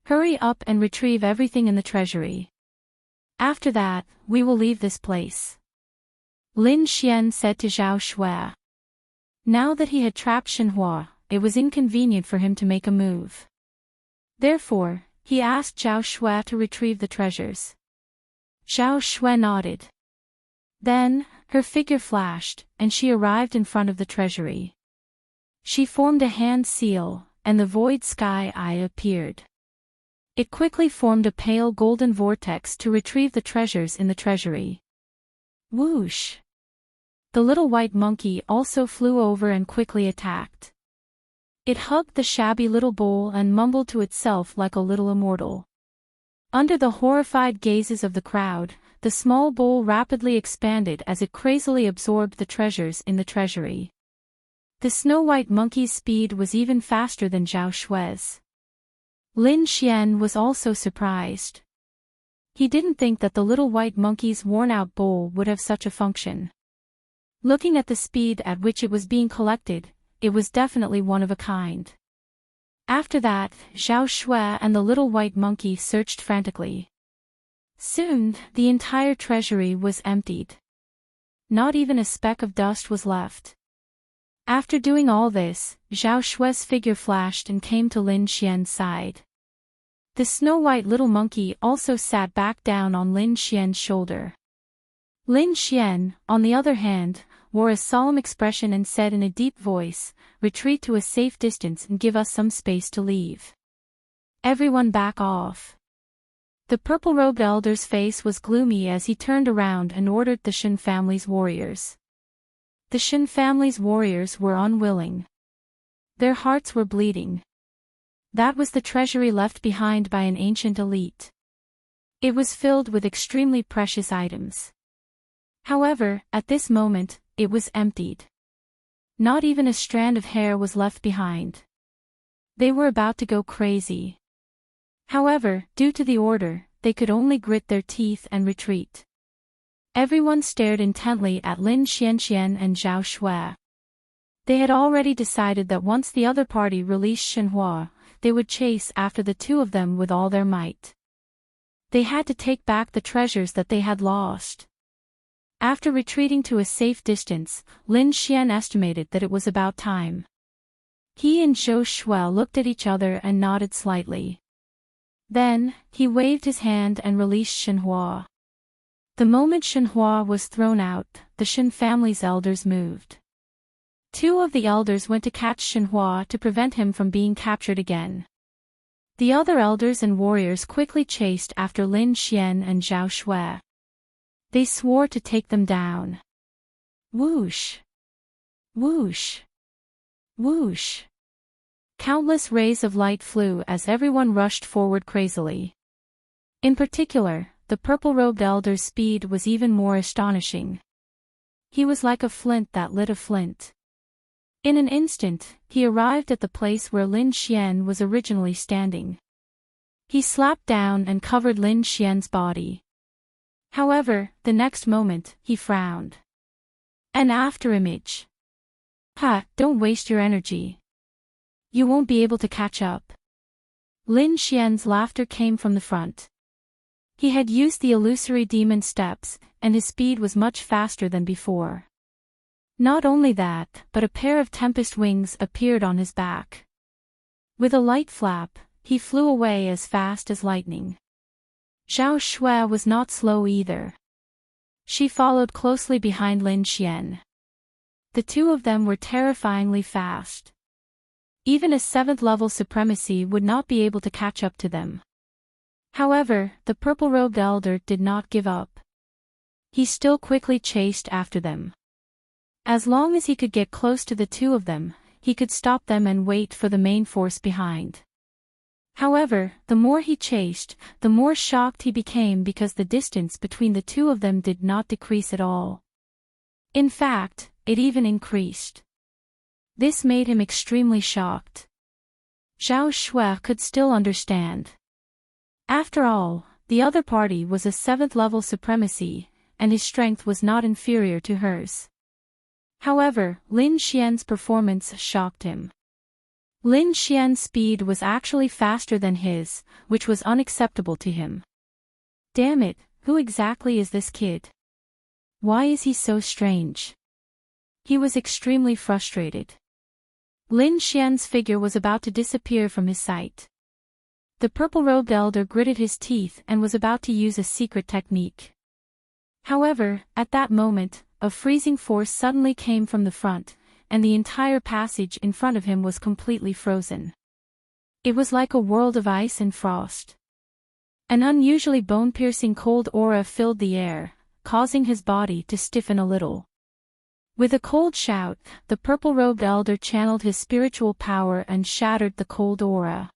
"Hurry up and retrieve everything in the treasury. After that, we will leave this place," Lin Xian said to Zhao Shui. Now that he had trapped Shenhua, it was inconvenient for him to make a move. Therefore, he asked Zhao Shui to retrieve the treasures. Zhao Shui nodded. Then, her figure flashed, and she arrived in front of the treasury. She formed a hand seal, and the void sky eye appeared. It quickly formed a pale golden vortex to retrieve the treasures in the treasury. Whoosh! The little white monkey also flew over and quickly attacked. It hugged the shabby little bowl and mumbled to itself like a little immortal. Under the horrified gazes of the crowd, the small bowl rapidly expanded as it crazily absorbed the treasures in the treasury. The snow-white monkey's speed was even faster than Zhao Shui's. Lin Xian was also surprised. He didn't think that the little white monkey's worn-out bowl would have such a function. Looking at the speed at which it was being collected, it was definitely one of a kind. After that, Zhao Shui and the little white monkey searched frantically. Soon, the entire treasury was emptied. Not even a speck of dust was left. After doing all this, Zhao Shui's figure flashed and came to Lin Xian's side. The snow-white little monkey also sat back down on Lin Xian's shoulder. Lin Xian, on the other hand, wore a solemn expression and said in a deep voice, "Retreat to a safe distance and give us some space to leave. Everyone back off." The purple-robed elder's face was gloomy as he turned around and ordered the Shen family's warriors. The Shen family's warriors were unwilling. Their hearts were bleeding. That was the treasury left behind by an ancient elite. It was filled with extremely precious items. However, at this moment, it was emptied. Not even a strand of hair was left behind. They were about to go crazy. However, due to the order, they could only grit their teeth and retreat. Everyone stared intently at Lin Xianxian and Zhao Shui. They had already decided that once the other party released Shenhua, they would chase after the two of them with all their might. They had to take back the treasures that they had lost. After retreating to a safe distance, Lin Xian estimated that it was about time. He and Zhao Shui looked at each other and nodded slightly. Then, he waved his hand and released Shenhua. The moment Shenhua was thrown out, the Shen family's elders moved. Two of the elders went to catch Shenhua to prevent him from being captured again. The other elders and warriors quickly chased after Lin Xian and Zhao Shui. They swore to take them down. Whoosh! Whoosh! Whoosh! Countless rays of light flew as everyone rushed forward crazily. In particular, the purple-robed elder's speed was even more astonishing. He was like a flint that lit a flint. In an instant, he arrived at the place where Lin Xian was originally standing. He slapped down and covered Lin Xian's body. However, the next moment, he frowned. An afterimage. Ha, don't waste your energy. You won't be able to catch up. Lin Xian's laughter came from the front. He had used the illusory demon steps, and his speed was much faster than before. Not only that, but a pair of tempest wings appeared on his back. With a light flap, he flew away as fast as lightning. Zhao Shui was not slow either. She followed closely behind Lin Xian. The two of them were terrifyingly fast. Even a 7th level supremacy would not be able to catch up to them. However, the purple-robed elder did not give up. He still quickly chased after them. As long as he could get close to the two of them, he could stop them and wait for the main force behind. However, the more he chased, the more shocked he became because the distance between the two of them did not decrease at all. In fact, it even increased. This made him extremely shocked. Zhao Shui could still understand. After all, the other party was a 7th level supremacy, and his strength was not inferior to hers. However, Lin Xian's performance shocked him. Lin Xian's speed was actually faster than his, which was unacceptable to him. Damn it, who exactly is this kid? Why is he so strange? He was extremely frustrated. Lin Xian's figure was about to disappear from his sight. The purple-robed elder gritted his teeth and was about to use a secret technique. However, at that moment, a freezing force suddenly came from the front, and the entire passage in front of him was completely frozen. It was like a world of ice and frost. An unusually bone-piercing cold aura filled the air, causing his body to stiffen a little. With a cold shout, the purple-robed elder channeled his spiritual power and shattered the cold aura.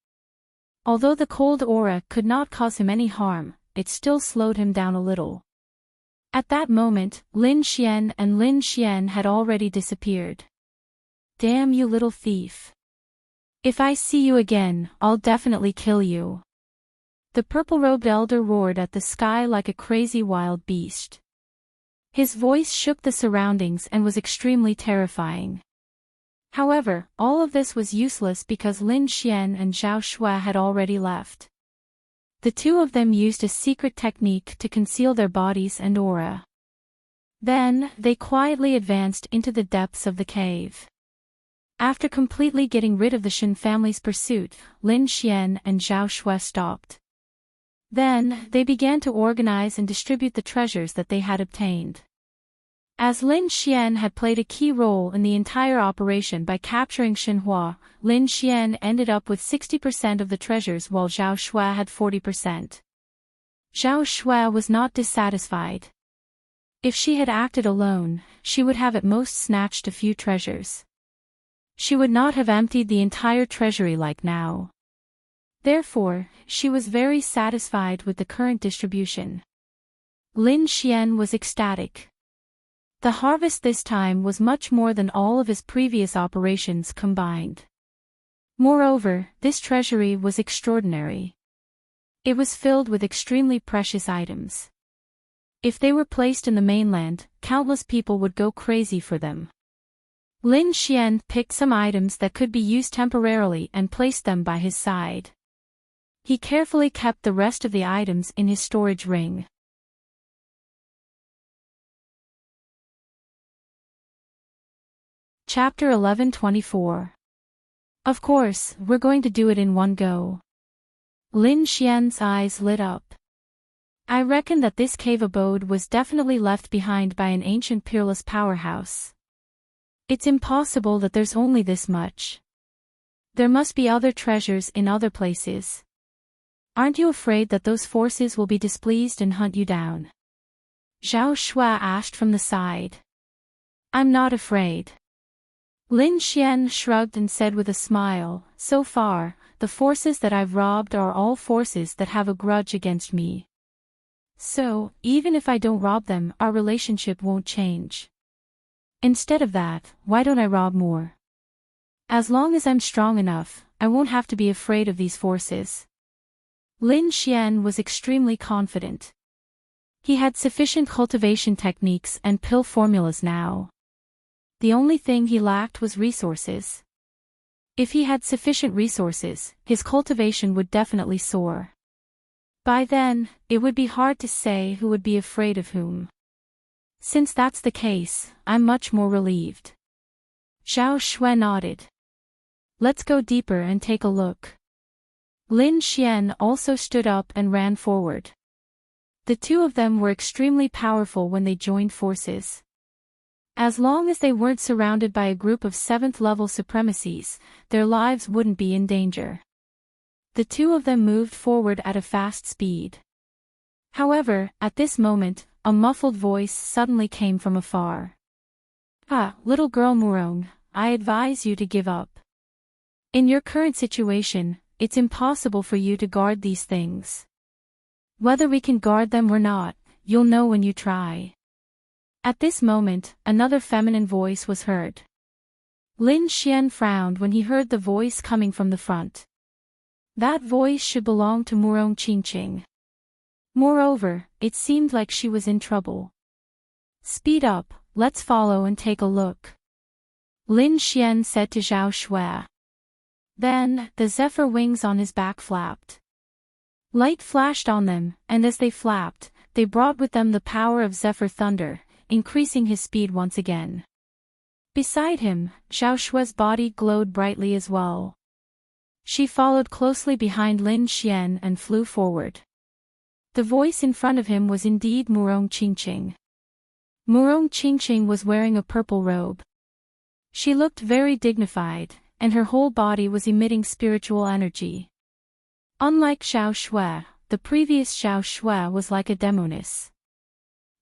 Although the cold aura could not cause him any harm, it still slowed him down a little. At that moment, Lin Xian and Lin Xian had already disappeared. Damn you little thief. If I see you again, I'll definitely kill you. The purple-robed elder roared at the sky like a crazy wild beast. His voice shook the surroundings and was extremely terrifying. However, all of this was useless because Lin Xian and Zhao Shui had already left. The two of them used a secret technique to conceal their bodies and aura. Then, they quietly advanced into the depths of the cave. After completely getting rid of the Shen family's pursuit, Lin Xian and Zhao Shui stopped. Then, they began to organize and distribute the treasures that they had obtained. As Lin Xian had played a key role in the entire operation by capturing Xinhua, Lin Xian ended up with 60% of the treasures while Zhao Shui had 40%. Zhao Shui was not dissatisfied. If she had acted alone, she would have at most snatched a few treasures. She would not have emptied the entire treasury like now. Therefore, she was very satisfied with the current distribution. Lin Xian was ecstatic. The harvest this time was much more than all of his previous operations combined. Moreover, this treasury was extraordinary. It was filled with extremely precious items. If they were placed in the mainland, countless people would go crazy for them. Lin Xian picked some items that could be used temporarily and placed them by his side. He carefully kept the rest of the items in his storage ring. Chapter 11:24. Of course, we're going to do it in one go. Lin Xian's eyes lit up. I reckon that this cave abode was definitely left behind by an ancient peerless powerhouse. It's impossible that there's only this much. There must be other treasures in other places. Aren't you afraid that those forces will be displeased and hunt you down? Zhao Shui asked from the side. I'm not afraid. Lin Xian shrugged and said with a smile, so far, the forces that I've robbed are all forces that have a grudge against me. So, even if I don't rob them, our relationship won't change. Instead of that, why don't I rob more? As long as I'm strong enough, I won't have to be afraid of these forces. Lin Xian was extremely confident. He had sufficient cultivation techniques and pill formulas now. The only thing he lacked was resources. If he had sufficient resources, his cultivation would definitely soar. By then, it would be hard to say who would be afraid of whom. Since that's the case, I'm much more relieved. Zhao Shui nodded. Let's go deeper and take a look. Lin Xian also stood up and ran forward. The two of them were extremely powerful when they joined forces. As long as they weren't surrounded by a group of 7th-level supremacies, their lives wouldn't be in danger. The two of them moved forward at a fast speed. However, at this moment, a muffled voice suddenly came from afar. Ah, little girl Murong, I advise you to give up. In your current situation, it's impossible for you to guard these things. Whether we can guard them or not, you'll know when you try. At this moment, another feminine voice was heard. Lin Xian frowned when he heard the voice coming from the front. That voice should belong to Murong Qingqing. Moreover, it seemed like she was in trouble. Speed up, let's follow and take a look. Lin Xian said to Zhao Shui. Then, the zephyr wings on his back flapped. Light flashed on them, and as they flapped, they brought with them the power of zephyr thunder, increasing his speed once again. Beside him, Zhao Shui's body glowed brightly as well. She followed closely behind Lin Xian and flew forward. The voice in front of him was indeed Murong Qingqing. Murong Qingqing was wearing a purple robe. She looked very dignified, and her whole body was emitting spiritual energy. Unlike Zhao Shui, the previous Zhao Shui was like a demoness.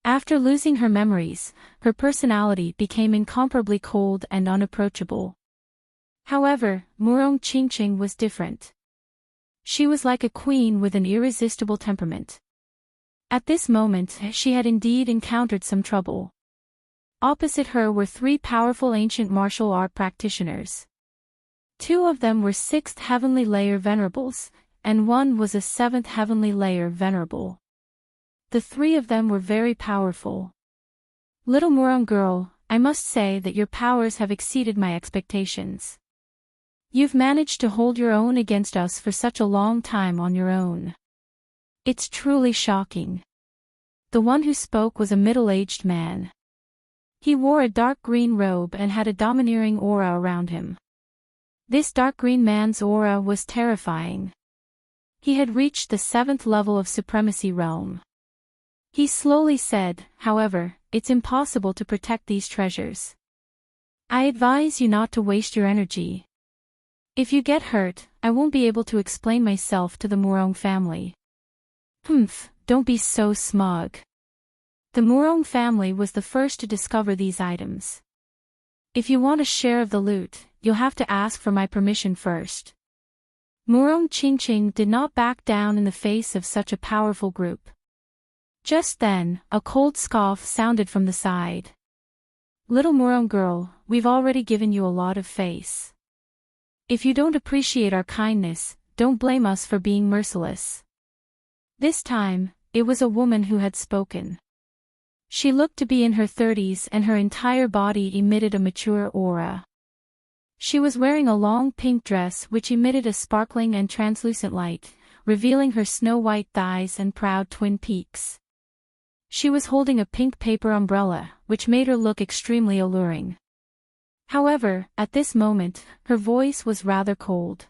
After losing her memories, her personality became incomparably cold and unapproachable. However, Murong Qingqing was different. She was like a queen with an irresistible temperament. At this moment, she had indeed encountered some trouble. Opposite her were 3 powerful ancient martial art practitioners. 2 of them were 6th heavenly layer venerables, and 1 was a 7th heavenly layer venerable. The 3 of them were very powerful. Little Murong girl, I must say that your powers have exceeded my expectations. You've managed to hold your own against us for such a long time on your own. It's truly shocking. The one who spoke was a middle-aged man. He wore a dark green robe and had a domineering aura around him. This dark green man's aura was terrifying. He had reached the 7th level of supremacy realm. He slowly said, however, it's impossible to protect these treasures. I advise you not to waste your energy. If you get hurt, I won't be able to explain myself to the Murong family. Humph, don't be so smug. The Murong family was the first to discover these items. If you want a share of the loot, you'll have to ask for my permission first. Murong Qingqing did not back down in the face of such a powerful group. Just then, a cold scoff sounded from the side. Little Murong girl, we've already given you a lot of face. If you don't appreciate our kindness, don't blame us for being merciless. This time, it was a woman who had spoken. She looked to be in her 30s and her entire body emitted a mature aura. She was wearing a long pink dress which emitted a sparkling and translucent light, revealing her snow-white thighs and proud twin peaks. She was holding a pink paper umbrella, which made her look extremely alluring. However, at this moment, her voice was rather cold.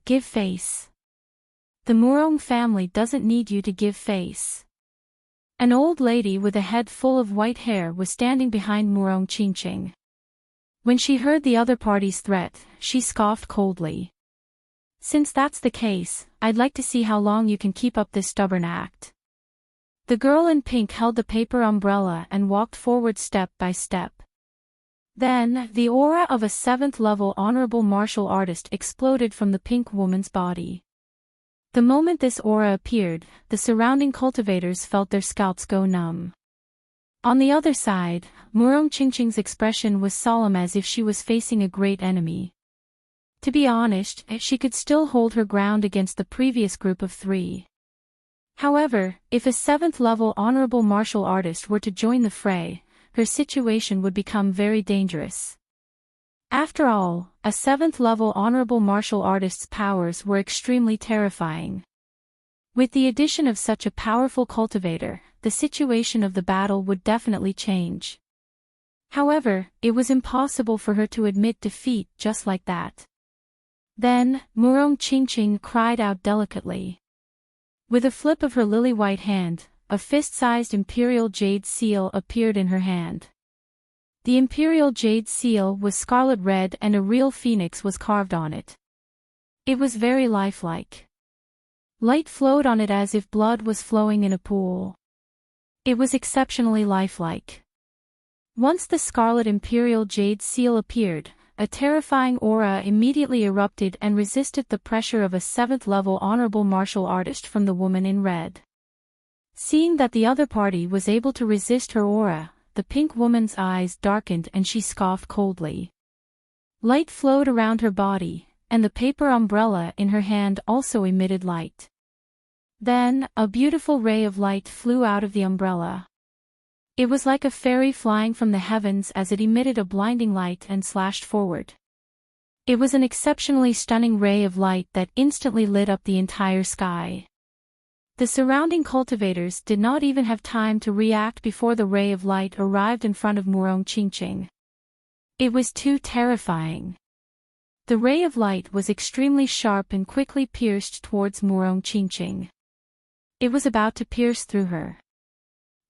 Give face. The Murong family doesn't need you to give face. An old lady with a head full of white hair was standing behind Murong Qingqing. When she heard the other party's threat, she scoffed coldly. Since that's the case, I'd like to see how long you can keep up this stubborn act. The girl in pink held the paper umbrella and walked forward step by step. Then, the aura of a 7th-level honorable martial artist exploded from the pink woman's body. The moment this aura appeared, the surrounding cultivators felt their scalps go numb. On the other side, Murong Qingqing's expression was solemn as if she was facing a great enemy. To be honest, she could still hold her ground against the previous group of 3. However, if a 7th-level honorable martial artist were to join the fray, her situation would become very dangerous. After all, a 7th-level honorable martial artist's powers were extremely terrifying. With the addition of such a powerful cultivator, the situation of the battle would definitely change. However, it was impossible for her to admit defeat just like that. Then, Murong Qingqing cried out delicately. With a flip of her lily-white hand, a fist-sized imperial jade seal appeared in her hand. The imperial jade seal was scarlet red and a real phoenix was carved on it. It was very lifelike. Light flowed on it as if blood was flowing in a pool. It was exceptionally lifelike. Once the scarlet imperial jade seal appeared, a terrifying aura immediately erupted and resisted the pressure of a 7th-level honorable martial artist from the woman in red. Seeing that the other party was able to resist her aura, the pink woman's eyes darkened and she scoffed coldly. Light flowed around her body, and the paper umbrella in her hand also emitted light. Then, a beautiful ray of light flew out of the umbrella. It was like a fairy flying from the heavens as it emitted a blinding light and slashed forward. It was an exceptionally stunning ray of light that instantly lit up the entire sky. The surrounding cultivators did not even have time to react before the ray of light arrived in front of Murong Qingqing. It was too terrifying. The ray of light was extremely sharp and quickly pierced towards Murong Qingqing. It was about to pierce through her.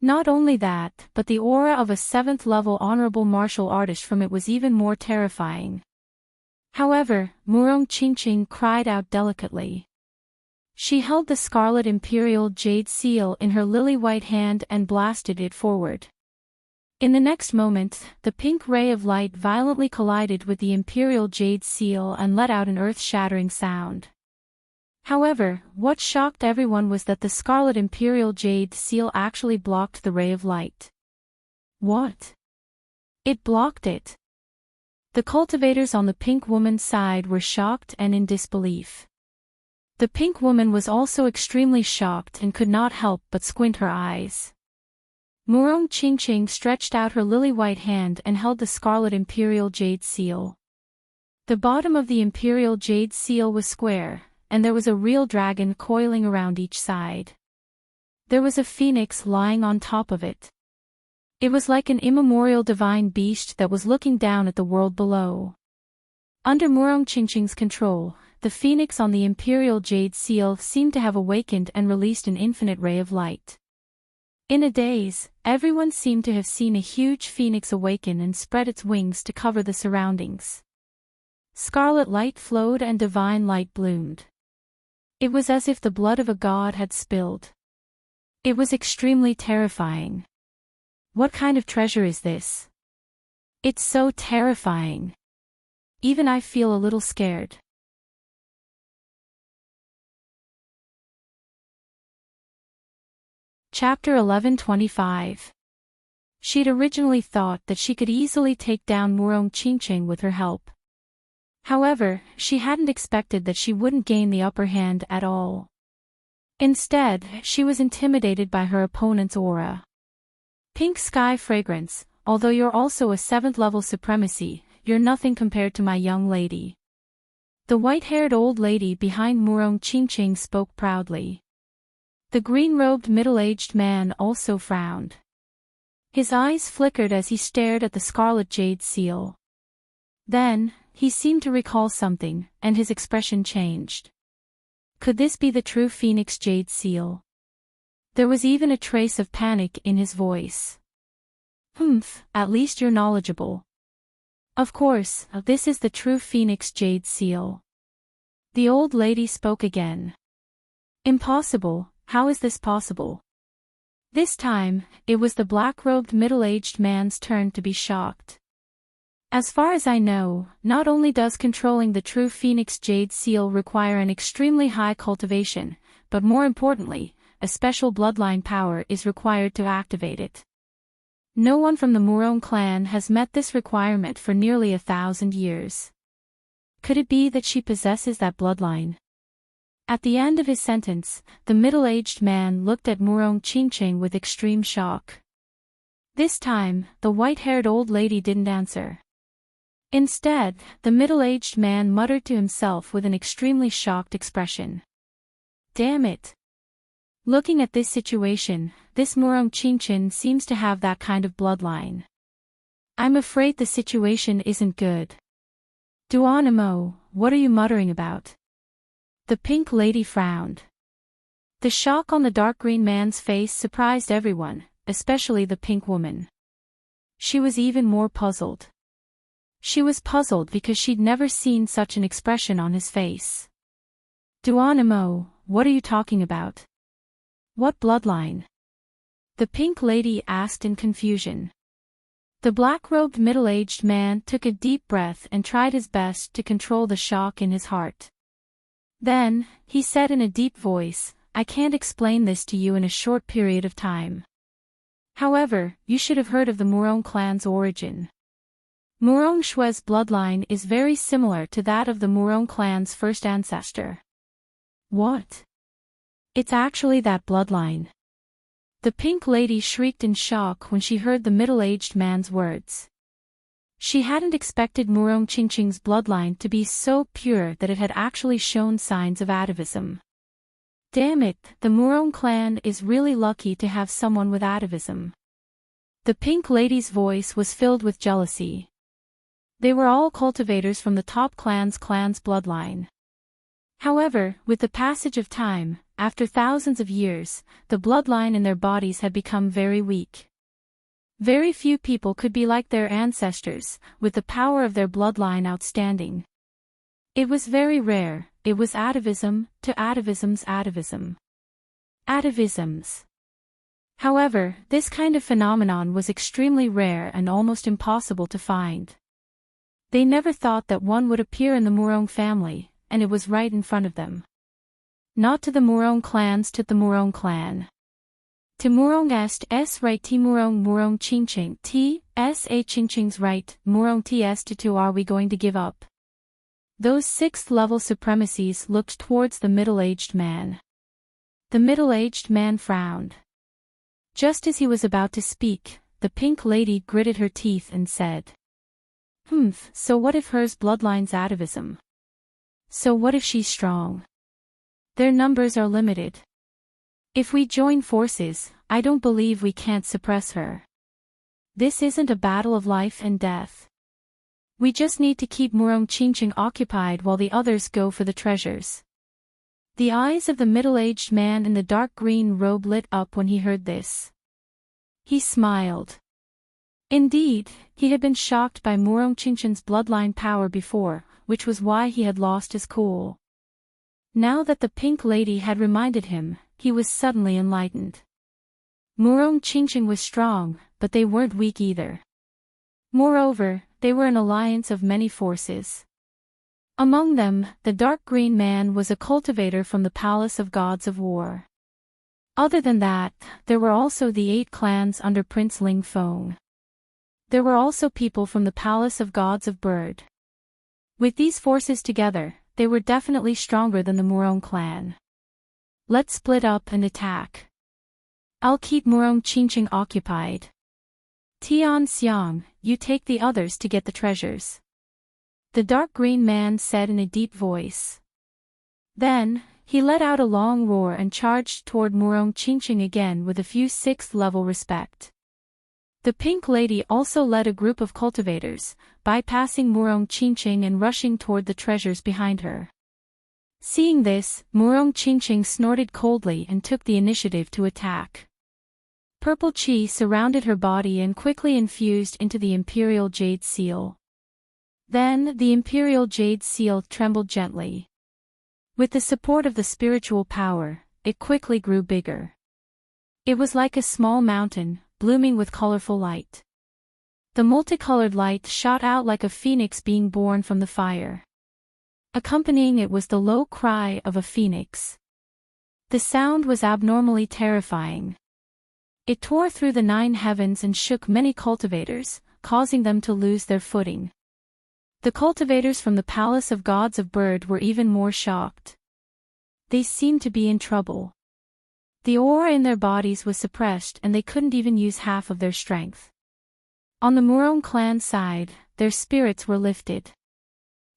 Not only that, but the aura of a 7th-level honorable martial artist from it was even more terrifying. However, Murong Qingqing cried out delicately. She held the scarlet imperial jade seal in her lily-white hand and blasted it forward. In the next moment, the pink ray of light violently collided with the imperial jade seal and let out an earth-shattering sound. However, what shocked everyone was that the scarlet imperial jade seal actually blocked the ray of light. What? It blocked it. The cultivators on the pink woman's side were shocked and in disbelief. The pink woman was also extremely shocked and could not help but squint her eyes. Murong Qingqing stretched out her lily-white hand and held the scarlet imperial jade seal. The bottom of the imperial jade seal was square, and there was a real dragon coiling around each side. There was a phoenix lying on top of it. It was like an immemorial divine beast that was looking down at the world below. Under Murong Qingqing's control, the phoenix on the imperial jade seal seemed to have awakened and released an infinite ray of light. In a daze, everyone seemed to have seen a huge phoenix awaken and spread its wings to cover the surroundings. Scarlet light flowed and divine light bloomed. It was as if the blood of a god had spilled. It was extremely terrifying. What kind of treasure is this? It's so terrifying. Even I feel a little scared. Chapter 11:25. She'd originally thought that she could easily take down Murong Qingqing with her help. However, she hadn't expected that she wouldn't gain the upper hand at all. Instead, she was intimidated by her opponent's aura. Pink sky fragrance, although you're also a 7th level supremacy, you're nothing compared to my young lady. The white-haired old lady behind Murong Qingqing spoke proudly. The green-robed middle-aged man also frowned. His eyes flickered as he stared at the scarlet jade seal. Then, he seemed to recall something, and his expression changed. Could this be the true Phoenix Jade Seal? There was even a trace of panic in his voice. At least you're knowledgeable. Of course, this is the true Phoenix Jade Seal. The old lady spoke again. Impossible, how is this possible? This time, it was the black-robed middle-aged man's turn to be shocked. As far as I know, not only does controlling the true Phoenix Jade Seal require an extremely high cultivation, but more importantly, a special bloodline power is required to activate it. No one from the Murong clan has met this requirement for nearly 1,000 years. Could it be that she possesses that bloodline? At the end of his sentence, the middle-aged man looked at Murong Qingqing with extreme shock. This time, the white-haired old lady didn't answer. Instead, the middle-aged man muttered to himself with an extremely shocked expression. Damn it! Looking at this situation, this Murong Qingqing seems to have that kind of bloodline. I'm afraid the situation isn't good. Duanimo, what are you muttering about? The pink lady frowned. The shock on the dark green man's face surprised everyone, especially the pink woman. She was even more puzzled. She was puzzled because she'd never seen such an expression on his face. Duanimo, what are you talking about? What bloodline? The pink lady asked in confusion. The black-robed middle-aged man took a deep breath and tried his best to control the shock in his heart. Then, he said in a deep voice, I can't explain this to you in a short period of time. However, you should have heard of the Murong clan's origin. Murong Shue's bloodline is very similar to that of the Murong clan's first ancestor. What? It's actually that bloodline. The pink lady shrieked in shock when she heard the middle-aged man's words. She hadn't expected Murong Qingqing's bloodline to be so pure that it had actually shown signs of atavism. Damn it, the Murong clan is really lucky to have someone with atavism. The pink lady's voice was filled with jealousy. They were all cultivators from the top clan's bloodline. However, with the passage of time, after thousands of years, the bloodline in their bodies had become very weak. Very few people could be like their ancestors, with the power of their bloodline outstanding. It was very rare, it was atavism to atavism's atavism. Atavisms. However, this kind of phenomenon was extremely rare and almost impossible to find. They never thought that one would appear in the Murong family, and it was right in front of them. Not to the Murong clans, to the Murong clan. To Murong est right, T Murong Qingqing, T S A Qingqing's right, Murong ts to are we going to give up? Those 6th level supremacies looked towards the middle-aged man. The middle-aged man frowned. Just as he was about to speak, the pink lady gritted her teeth and said, so what if hers bloodline's atavism? So what if she's strong? Their numbers are limited. If we join forces, I don't believe we can't suppress her. This isn't a battle of life and death. We just need to keep Murong Qingqing occupied while the others go for the treasures. The eyes of the middle-aged man in the dark green robe lit up when he heard this. He smiled. Indeed, he had been shocked by Murongqingqian's bloodline power before, which was why he had lost his cool. Now that the pink lady had reminded him, he was suddenly enlightened. Murongqingqian was strong, but they weren't weak either. Moreover, they were an alliance of many forces. Among them, the dark green man was a cultivator from the Palace of Gods of War. Other than that, there were also the 8 clans under Prince Ling Feng. There were also people from the Palace of Gods of Bird. With these forces together, they were definitely stronger than the Murong clan. Let's split up and attack. I'll keep Murongqingqian occupied. Tian Xiang, you take the others to get the treasures. The dark green man said in a deep voice. Then, he let out a long roar and charged toward Murongqingqian again with a few 6th-level respect. The pink lady also led a group of cultivators, bypassing Murongqingqian and rushing toward the treasures behind her. Seeing this, Murongqingqian snorted coldly and took the initiative to attack. Purple chi surrounded her body and quickly infused into the Imperial Jade Seal. Then, the Imperial Jade Seal trembled gently. With the support of the spiritual power, it quickly grew bigger. It was like a small mountain, blooming with colorful light. The multicolored light shot out like a phoenix being born from the fire. Accompanying it was the low cry of a phoenix. The sound was abnormally terrifying. It tore through the 9 heavens and shook many cultivators, causing them to lose their footing. The cultivators from the Palace of Gods of Bird were even more shocked. They seemed to be in trouble. The aura in their bodies was suppressed and they couldn't even use half of their strength. On the Murong clan side, their spirits were lifted.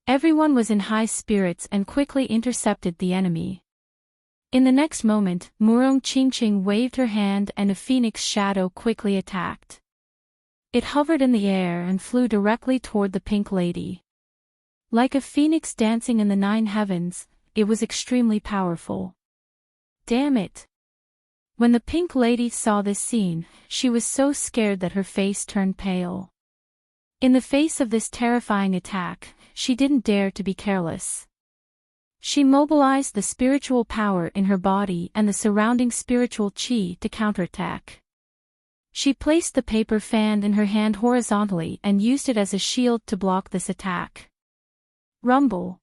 Everyone was in high spirits and quickly intercepted the enemy. In the next moment, Murongqingqian waved her hand and a phoenix shadow quickly attacked. It hovered in the air and flew directly toward the pink lady. Like a phoenix dancing in the 9 heavens, it was extremely powerful. Damn it! When the pink lady saw this scene, she was so scared that her face turned pale. In the face of this terrifying attack, she didn't dare to be careless. She mobilized the spiritual power in her body and the surrounding spiritual chi to counterattack. She placed the paper fan in her hand horizontally and used it as a shield to block this attack. Rumble.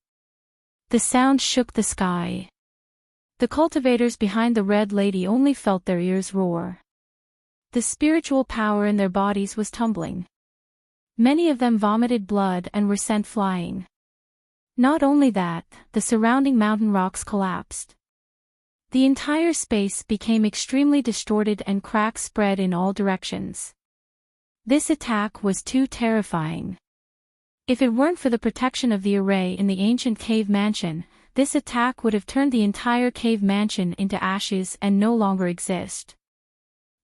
The sound shook the sky. The cultivators behind the Red Lady only felt their ears roar. The spiritual power in their bodies was tumbling. Many of them vomited blood and were sent flying. Not only that, the surrounding mountain rocks collapsed. The entire space became extremely distorted and cracks spread in all directions. This attack was too terrifying. If it weren't for the protection of the array in the ancient cave mansion, this attack would have turned the entire cave mansion into ashes and no longer exist.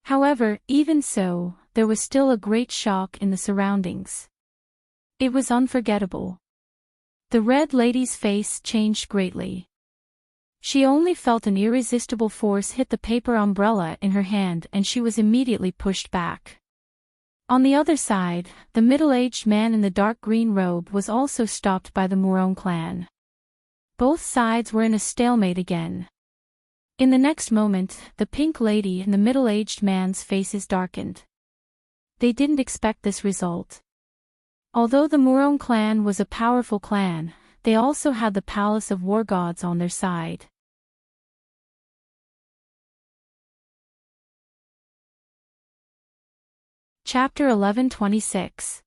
However, even so, there was still a great shock in the surroundings. It was unforgettable. The Red Lady's face changed greatly. She only felt an irresistible force hit the paper umbrella in her hand and she was immediately pushed back. On the other side, the middle-aged man in the dark green robe was also stopped by the Murong clan. Both sides were in a stalemate again. In the next moment, the pink lady and the middle-aged man's faces darkened. They didn't expect this result. Although the Murong clan was a powerful clan, they also had the Palace of War Gods on their side. Chapter 11:26.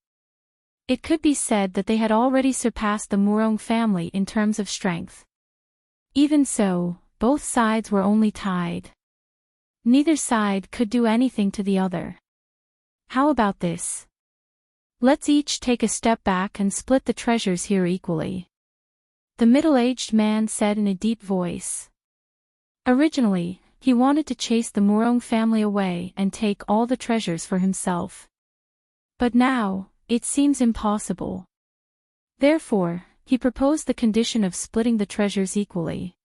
It could be said that they had already surpassed the Murong family in terms of strength. Even so, both sides were only tied. Neither side could do anything to the other. How about this? Let's each take a step back and split the treasures here equally. The middle-aged man said in a deep voice. Originally, he wanted to chase the Murong family away and take all the treasures for himself. But now, it seems impossible. Therefore, he proposed the condition of splitting the treasures equally.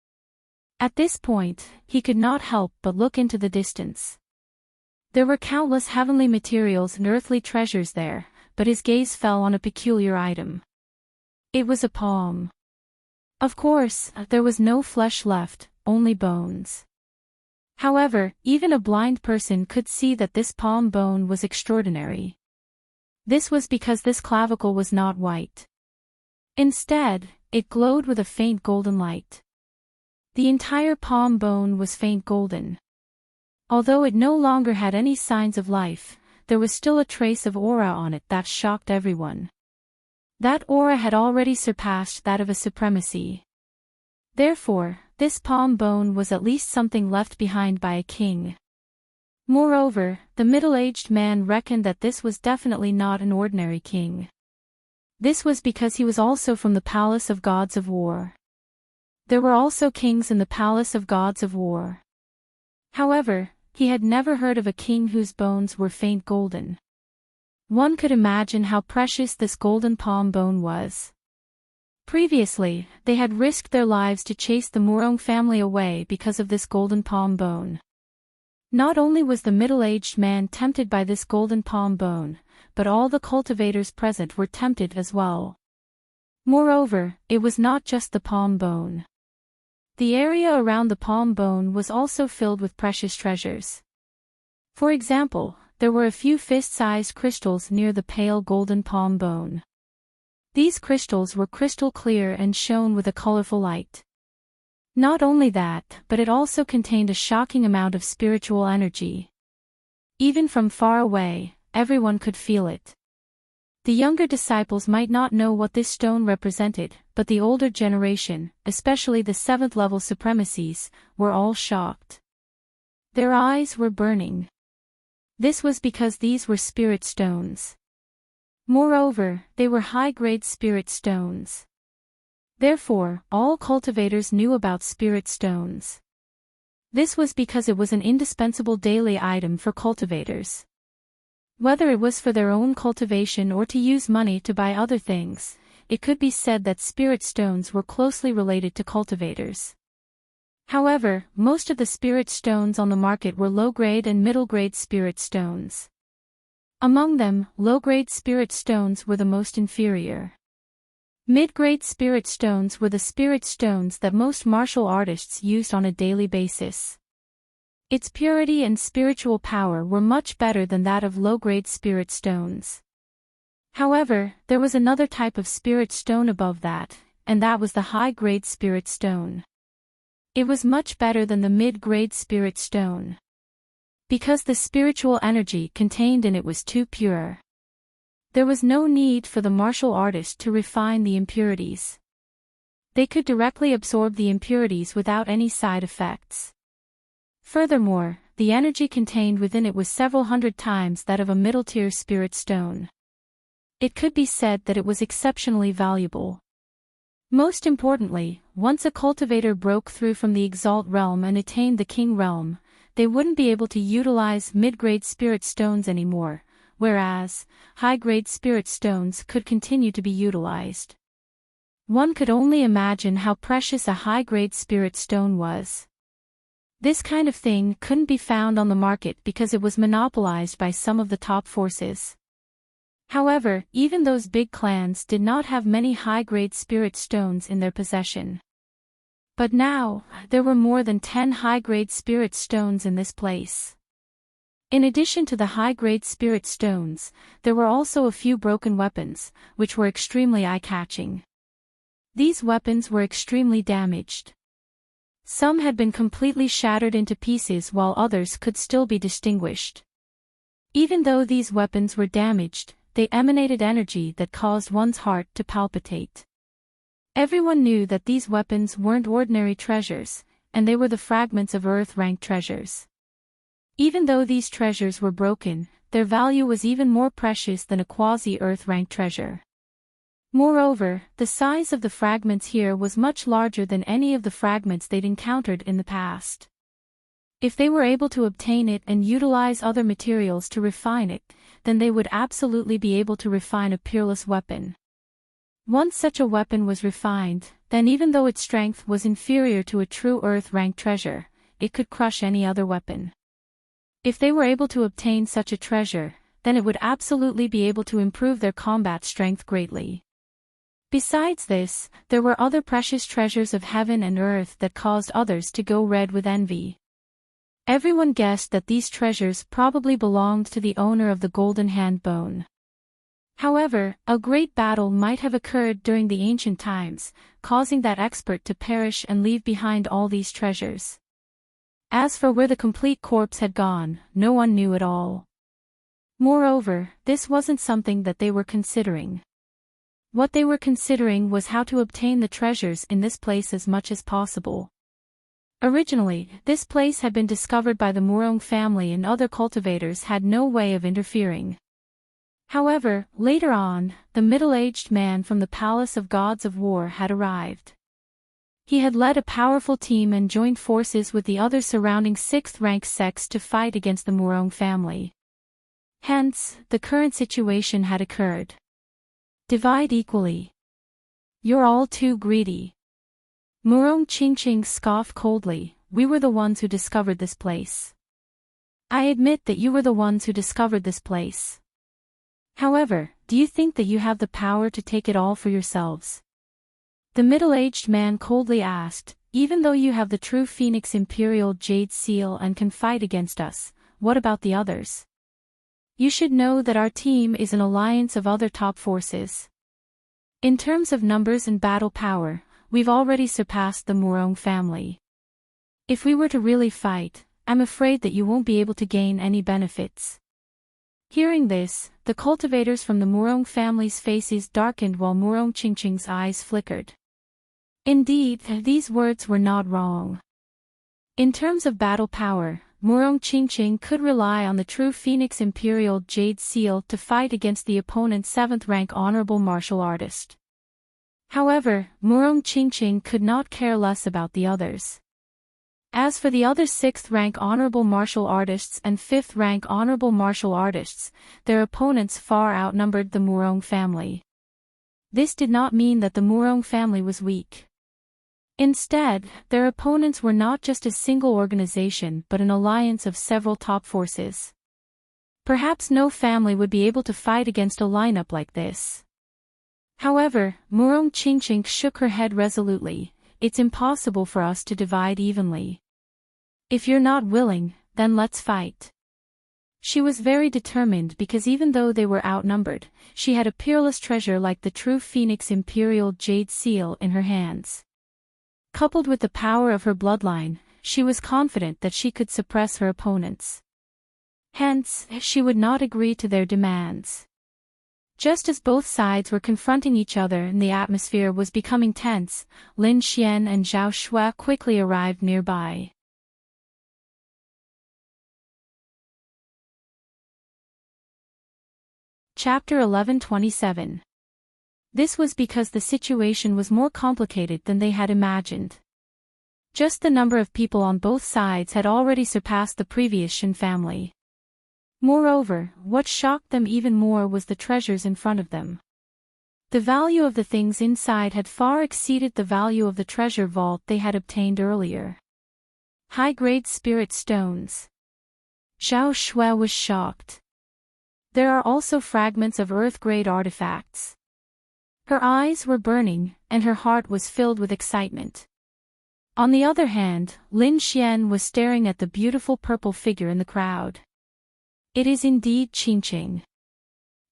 At this point, he could not help but look into the distance. There were countless heavenly materials and earthly treasures there, but his gaze fell on a peculiar item. It was a palm. Of course, there was no flesh left, only bones. However, even a blind person could see that this palm bone was extraordinary. This was because this clavicle was not white. Instead, it glowed with a faint golden light. The entire palm bone was faint golden. Although it no longer had any signs of life, there was still a trace of aura on it that shocked everyone. That aura had already surpassed that of a supremacy. Therefore, this palm bone was at least something left behind by a king. Moreover, the middle-aged man reckoned that this was definitely not an ordinary king. This was because he was also from the palace of gods of war. There were also kings in the palace of gods of war. However, he had never heard of a king whose bones were faint golden. One could imagine how precious this golden palm bone was. Previously, they had risked their lives to chase the Murong family away because of this golden palm bone. Not only was the middle-aged man tempted by this golden palm bone, but all the cultivators present were tempted as well. Moreover, it was not just the palm bone. The area around the palm bone was also filled with precious treasures. For example, there were a few fist-sized crystals near the pale golden palm bone. These crystals were crystal clear and shone with a colorful light. Not only that, but it also contained a shocking amount of spiritual energy. Even from far away, everyone could feel it. The younger disciples might not know what this stone represented, but the older generation, especially the 7th-level supremacies, were all shocked. Their eyes were burning. This was because these were spirit stones. Moreover, they were high-grade spirit stones. Therefore, all cultivators knew about spirit stones. This was because it was an indispensable daily item for cultivators. Whether it was for their own cultivation or to use money to buy other things, it could be said that spirit stones were closely related to cultivators. However, most of the spirit stones on the market were low-grade and middle-grade spirit stones. Among them, low-grade spirit stones were the most inferior. Mid-grade spirit stones were the spirit stones that most martial artists used on a daily basis. Its purity and spiritual power were much better than that of low-grade spirit stones. However, there was another type of spirit stone above that, and that was the high-grade spirit stone. It was much better than the mid-grade spirit stone. Because the spiritual energy contained in it was too pure. There was no need for the martial artist to refine the impurities. They could directly absorb the impurities without any side effects. Furthermore, the energy contained within it was several hundred times that of a middle-tier spirit stone. It could be said that it was exceptionally valuable. Most importantly, once a cultivator broke through from the Exalt realm and attained the King realm, they wouldn't be able to utilize mid-grade spirit stones anymore, whereas high-grade spirit stones could continue to be utilized. One could only imagine how precious a high-grade spirit stone was. This kind of thing couldn't be found on the market because it was monopolized by some of the top forces. However, even those big clans did not have many high-grade spirit stones in their possession. But now, there were more than 10 high-grade spirit stones in this place. In addition to the high-grade spirit stones, there were also a few broken weapons, which were extremely eye-catching. These weapons were extremely damaged. Some had been completely shattered into pieces while others could still be distinguished. Even though these weapons were damaged, they emanated energy that caused one's heart to palpitate. Everyone knew that these weapons weren't ordinary treasures, and they were the fragments of Earth-ranked treasures. Even though these treasures were broken, their value was even more precious than a quasi-Earth-ranked treasure. Moreover, the size of the fragments here was much larger than any of the fragments they'd encountered in the past. If they were able to obtain it and utilize other materials to refine it, then they would absolutely be able to refine a peerless weapon. Once such a weapon was refined, then even though its strength was inferior to a true Earth-ranked treasure, it could crush any other weapon. If they were able to obtain such a treasure, then it would absolutely be able to improve their combat strength greatly. Besides this, there were other precious treasures of heaven and earth that caused others to go red with envy. Everyone guessed that these treasures probably belonged to the owner of the golden hand bone. However, a great battle might have occurred during the ancient times, causing that expert to perish and leave behind all these treasures. As for where the complete corpse had gone, no one knew at all. Moreover, this wasn't something that they were considering. What they were considering was how to obtain the treasures in this place as much as possible. Originally, this place had been discovered by the Murong family and other cultivators had no way of interfering. However, later on, the middle-aged man from the Palace of Gods of War had arrived. He had led a powerful team and joined forces with the other surrounding 6th-rank sects to fight against the Murong family. Hence, the current situation had occurred. Divide equally. You're all too greedy. Murong Qingqing scoffed coldly, we were the ones who discovered this place. I admit that you were the ones who discovered this place. However, do you think that you have the power to take it all for yourselves? The middle-aged man coldly asked, even though you have the true Phoenix Imperial Jade Seal and can fight against us, what about the others? You should know that our team is an alliance of other top forces. In terms of numbers and battle power, we've already surpassed the Murong family. If we were to really fight, I'm afraid that you won't be able to gain any benefits. Hearing this, the cultivators from the Murong family's faces darkened while Murong Qingqing's eyes flickered. Indeed, these words were not wrong. In terms of battle power, Murong Qingqing could rely on the true Phoenix Imperial Jade Seal to fight against the opponent's 7th-rank honorable martial artist. However, Murong Qingqing could not care less about the others. As for the other 6th-rank honorable martial artists and 5th-rank honorable martial artists, their opponents far outnumbered the Murong family. This did not mean that the Murong family was weak. Instead, their opponents were not just a single organization but an alliance of several top forces. Perhaps no family would be able to fight against a lineup like this. However, Murong Qingqing shook her head resolutely, it's impossible for us to divide evenly. If you're not willing, then let's fight. She was very determined because even though they were outnumbered, she had a peerless treasure like the true Phoenix Imperial Jade Seal in her hands. Coupled with the power of her bloodline, she was confident that she could suppress her opponents. Hence, she would not agree to their demands. Just as both sides were confronting each other and the atmosphere was becoming tense, Lin Xian and Zhao Shui quickly arrived nearby. Chapter 1127. This was because the situation was more complicated than they had imagined. Just the number of people on both sides had already surpassed the previous Shin family. Moreover, what shocked them even more was the treasures in front of them. The value of the things inside had far exceeded the value of the treasure vault they had obtained earlier. High-grade spirit stones. Zhao Shui was shocked. There are also fragments of earth-grade artifacts. Her eyes were burning, and her heart was filled with excitement. On the other hand, Lin Xian was staring at the beautiful purple figure in the crowd. It is indeed Qingqing.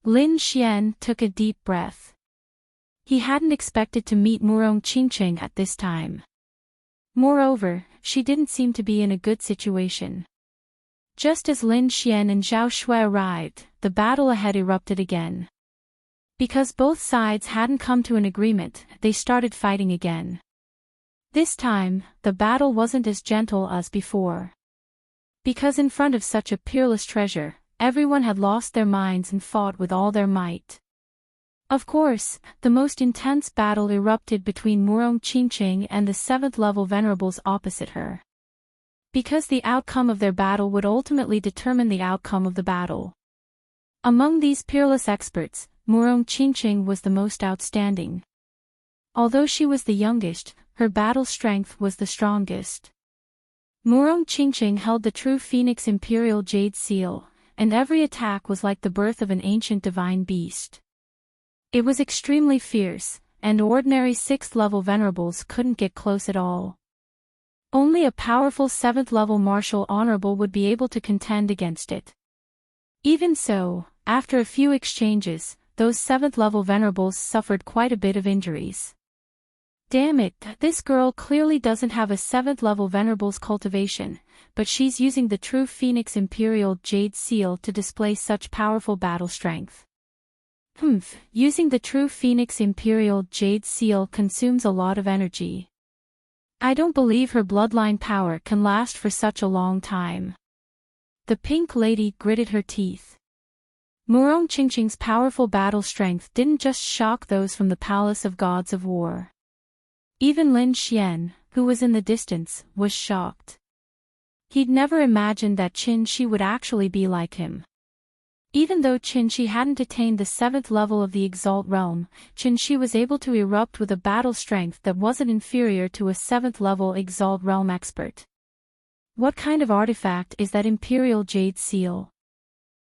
Lin Xian took a deep breath. He hadn't expected to meet Murong Qingqing at this time. Moreover, she didn't seem to be in a good situation. Just as Lin Xian and Zhao Shui arrived, the battle ahead erupted again. Because both sides hadn't come to an agreement, they started fighting again. This time, the battle wasn't as gentle as before. Because in front of such a peerless treasure, everyone had lost their minds and fought with all their might. Of course, the most intense battle erupted between Murong Qingqing and the 7th-level venerables opposite her. Because the outcome of their battle would ultimately determine the outcome of the battle. Among these peerless experts, Murong Qingqing was the most outstanding. Although she was the youngest, her battle strength was the strongest. Murong Qingqing held the true Phoenix Imperial Jade Seal, and every attack was like the birth of an ancient divine beast. It was extremely fierce, and ordinary 6th-level venerables couldn't get close at all. Only a powerful 7th-level martial honorable would be able to contend against it. Even so, after a few exchanges, those 7th-level venerables suffered quite a bit of injuries. Damn it, this girl clearly doesn't have a 7th-level venerable's cultivation, but she's using the true Phoenix Imperial Jade Seal to display such powerful battle strength. Using the true Phoenix Imperial Jade Seal consumes a lot of energy. I don't believe her bloodline power can last for such a long time. The pink lady gritted her teeth. Murong Qingqing's powerful battle strength didn't just shock those from the Palace of Gods of War. Even Lin Xian, who was in the distance, was shocked. He'd never imagined that Qin Shi would actually be like him. Even though Qin Shi hadn't attained the 7th level of the Exalt realm, Qin Shi was able to erupt with a battle strength that wasn't inferior to a 7th level Exalt realm expert. What kind of artifact is that Imperial Jade Seal?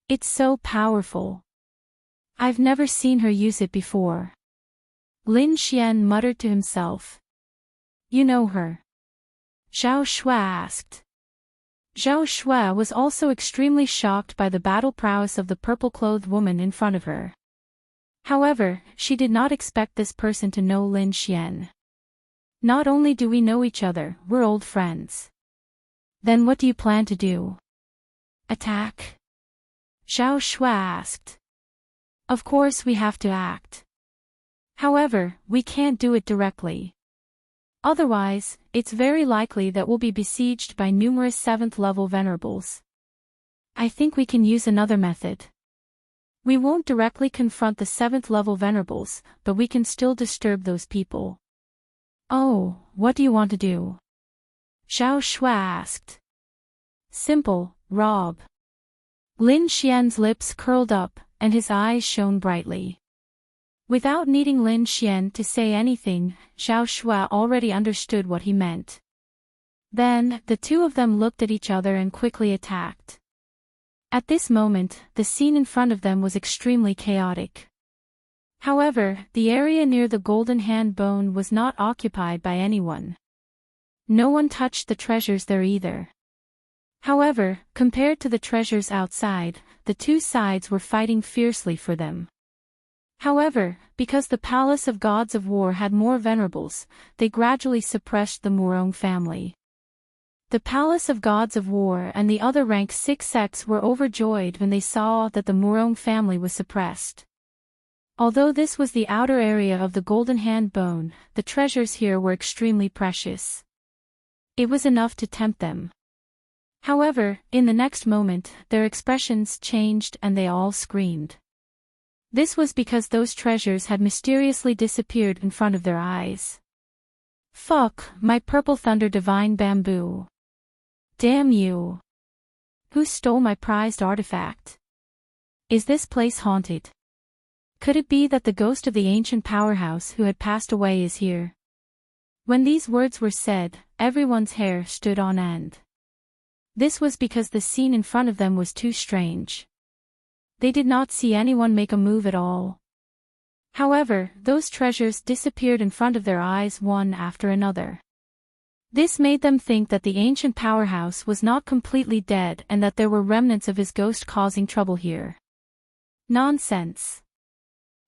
It's so powerful. I've never seen her use it before. Lin Xian muttered to himself. You know her? Zhao Shui asked. Zhao Shui was also extremely shocked by the battle prowess of the purple-clothed woman in front of her. However, she did not expect this person to know Lin Xian. Not only do we know each other, we're old friends. Then what do you plan to do? Attack? Zhao Shui asked. Of course we have to act. However, we can't do it directly. Otherwise, it's very likely that we'll be besieged by numerous 7th-level venerables. I think we can use another method. We won't directly confront the 7th-level venerables, but we can still disturb those people. Oh, what do you want to do? Zhao Shui asked. Simple, rob. Lin Xian's lips curled up, and his eyes shone brightly. Without needing Lin Xian to say anything, Zhao Shui already understood what he meant. Then, the two of them looked at each other and quickly attacked. At this moment, the scene in front of them was extremely chaotic. However, the area near the golden hand bone was not occupied by anyone. No one touched the treasures there either. However, compared to the treasures outside, the two sides were fighting fiercely for them. However, because the Palace of Gods of War had more venerables, they gradually suppressed the Murong family. The Palace of Gods of War and the other rank 6 sects were overjoyed when they saw that the Murong family was suppressed. Although this was the outer area of the Golden Hand Bone, the treasures here were extremely precious. It was enough to tempt them. However, in the next moment, their expressions changed and they all screamed. This was because those treasures had mysteriously disappeared in front of their eyes. Fuck, my purple thunder divine bamboo. Damn you. Who stole my prized artifact? Is this place haunted? Could it be that the ghost of the ancient powerhouse who had passed away is here? When these words were said, everyone's hair stood on end. This was because the scene in front of them was too strange. They did not see anyone make a move at all. However, those treasures disappeared in front of their eyes one after another. This made them think that the ancient powerhouse was not completely dead and that there were remnants of his ghost causing trouble here. Nonsense.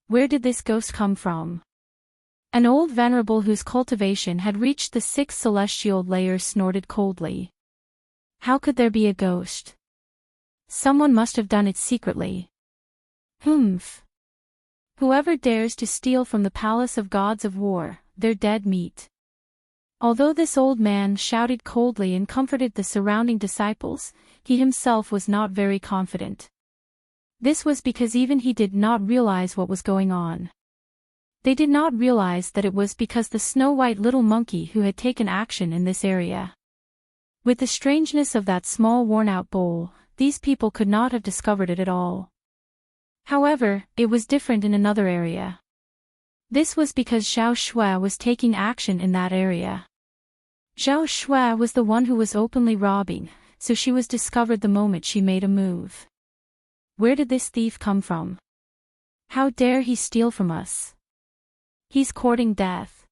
Where did this ghost come from? An old venerable whose cultivation had reached the 6th celestial layer snorted coldly. How could there be a ghost? Someone must have done it secretly. Humph. Whoever dares to steal from the Palace of Gods of War, they're dead meat. Although this old man shouted coldly and comforted the surrounding disciples, he himself was not very confident. This was because even he did not realize what was going on. They did not realize that it was because the snow-white little monkey who had taken action in this area. With the strangeness of that small worn-out bowl, these people could not have discovered it at all. However, it was different in another area. This was because Zhao Shui was taking action in that area. Zhao Shui was the one who was openly robbing, so she was discovered the moment she made a move. Where did this thief come from? How dare he steal from us? He's courting death.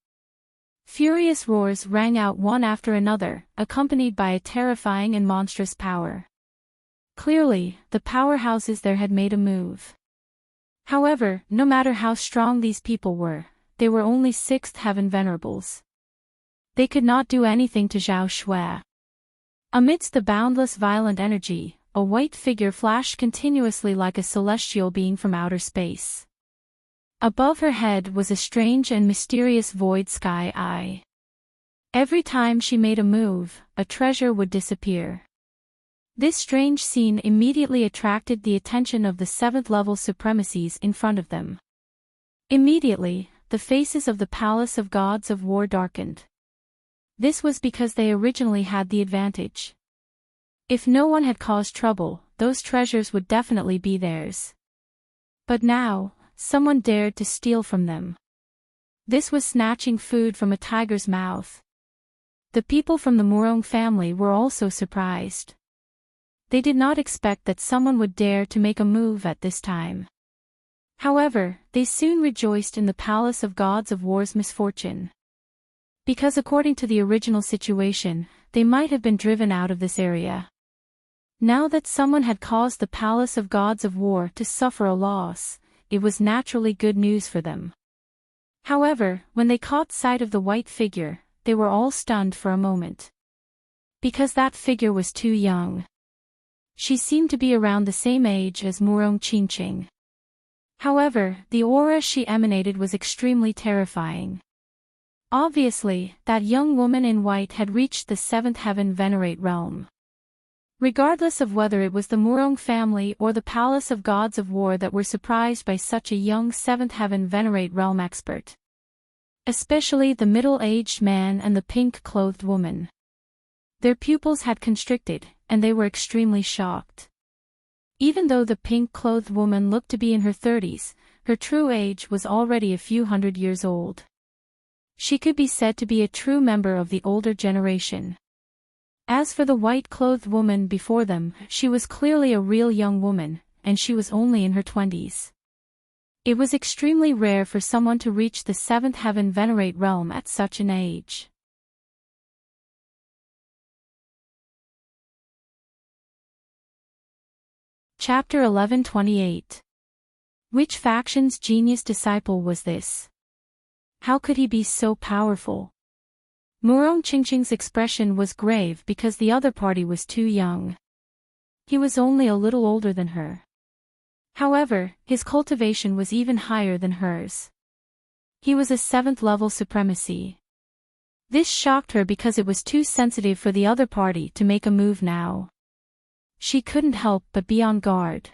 Furious roars rang out one after another, accompanied by a terrifying and monstrous power. Clearly, the powerhouses there had made a move. However, no matter how strong these people were, they were only sixth heaven venerables. They could not do anything to Zhao Shui. Amidst the boundless violent energy, a white figure flashed continuously like a celestial being from outer space. Above her head was a strange and mysterious void sky eye. Every time she made a move, a treasure would disappear. This strange scene immediately attracted the attention of the 7th-level supremacies in front of them. Immediately, the faces of the Palace of Gods of War darkened. This was because they originally had the advantage. If no one had caused trouble, those treasures would definitely be theirs. But now, someone dared to steal from them. This was snatching food from a tiger's mouth. The people from the Murong family were also surprised. They did not expect that someone would dare to make a move at this time. However, they soon rejoiced in the Palace of Gods of War's misfortune. Because according to the original situation, they might have been driven out of this area. Now that someone had caused the Palace of Gods of War to suffer a loss, it was naturally good news for them. However, when they caught sight of the white figure, they were all stunned for a moment. Because that figure was too young. She seemed to be around the same age as Murong Qingqing. However, the aura she emanated was extremely terrifying. Obviously, that young woman in white had reached the 7th heaven venerate realm. Regardless of whether it was the Murong family or the Palace of Gods of War that were surprised by such a young 7th heaven venerate realm expert. Especially the middle-aged man and the pink-clothed woman. Their pupils had constricted, and they were extremely shocked. Even though the pink-clothed woman looked to be in her 30s, her true age was already a few hundred years old. She could be said to be a true member of the older generation. As for the white-clothed woman before them, she was clearly a real young woman, and she was only in her 20s. It was extremely rare for someone to reach the 7th heaven venerate realm at such an age. Chapter 1128. Which faction's genius disciple was this? How could he be so powerful? Murong Qingqing's expression was grave because the other party was too young. He was only a little older than her. However, his cultivation was even higher than hers. He was a 7th-level supremacy. This shocked her because it was too sensitive for the other party to make a move now. She couldn't help but be on guard.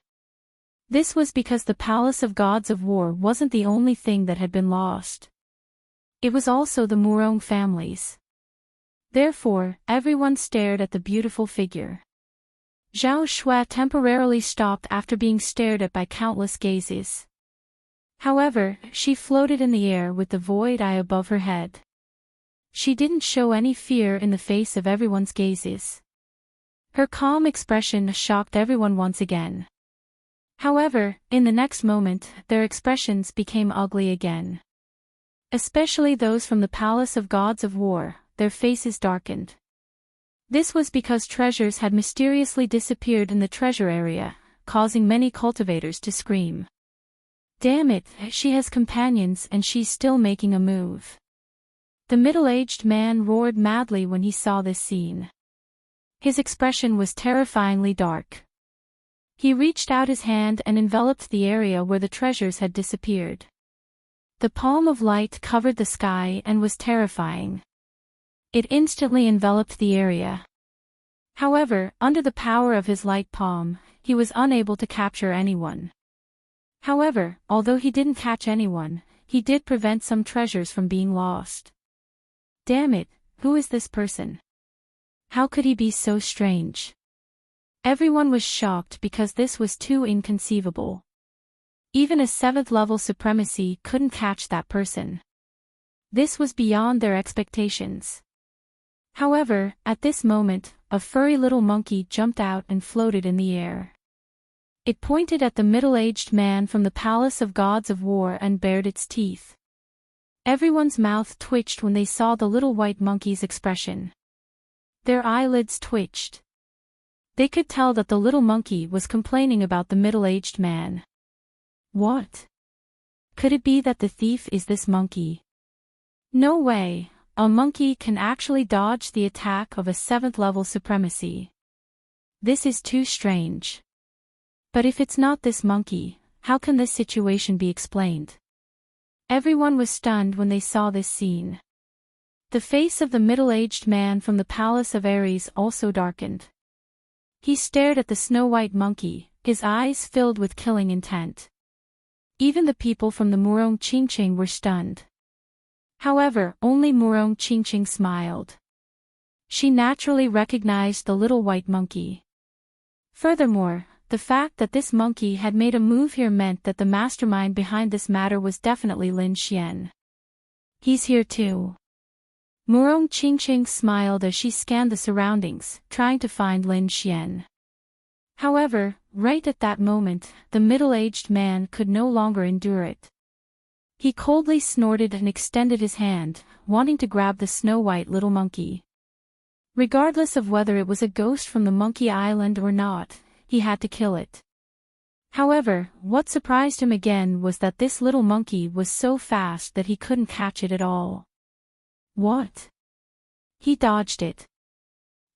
This was because the Palace of Gods of War wasn't the only thing that had been lost. It was also the Murong families. Therefore, everyone stared at the beautiful figure. Zhao Shui temporarily stopped after being stared at by countless gazes. However, she floated in the air with the void eye above her head. She didn't show any fear in the face of everyone's gazes. Her calm expression shocked everyone once again. However, in the next moment, their expressions became ugly again. Especially those from the Palace of Gods of War, their faces darkened. This was because treasures had mysteriously disappeared in the treasure area, causing many cultivators to scream. Damn it, she has companions and she's still making a move. The middle-aged man roared madly when he saw this scene. His expression was terrifyingly dark. He reached out his hand and enveloped the area where the treasures had disappeared. The palm of light covered the sky and was terrifying. It instantly enveloped the area. However, under the power of his light palm, he was unable to capture anyone. However, although he didn't catch anyone, he did prevent some treasures from being lost. Damn it, who is this person? How could he be so strange? Everyone was shocked because this was too inconceivable. Even a 7th-level supremacy couldn't catch that person. This was beyond their expectations. However, at this moment, a furry little monkey jumped out and floated in the air. It pointed at the middle-aged man from the palace of gods of war and bared its teeth. Everyone's mouth twitched when they saw the little white monkey's expression. Their eyelids twitched. They could tell that the little monkey was complaining about the middle-aged man. What? Could it be that the thief is this monkey? No way, a monkey can actually dodge the attack of a 7th level supremacy. This is too strange. But if it's not this monkey, how can this situation be explained? Everyone was stunned when they saw this scene. The face of the middle-aged man from the palace of Ares also darkened. He stared at the snow-white monkey, his eyes filled with killing intent. Even the people from the Murong Qingqing were stunned. However, only Murong Qingqing smiled. She naturally recognized the little white monkey. Furthermore, the fact that this monkey had made a move here meant that the mastermind behind this matter was definitely Lin Xian. He's here too. Murong Qingqing smiled as she scanned the surroundings, trying to find Lin Xian. However, right at that moment, the middle-aged man could no longer endure it. He coldly snorted and extended his hand, wanting to grab the snow-white little monkey. Regardless of whether it was a ghost from the Monkey Island or not, he had to kill it. However, what surprised him again was that this little monkey was so fast that he couldn't catch it at all. What? He dodged it.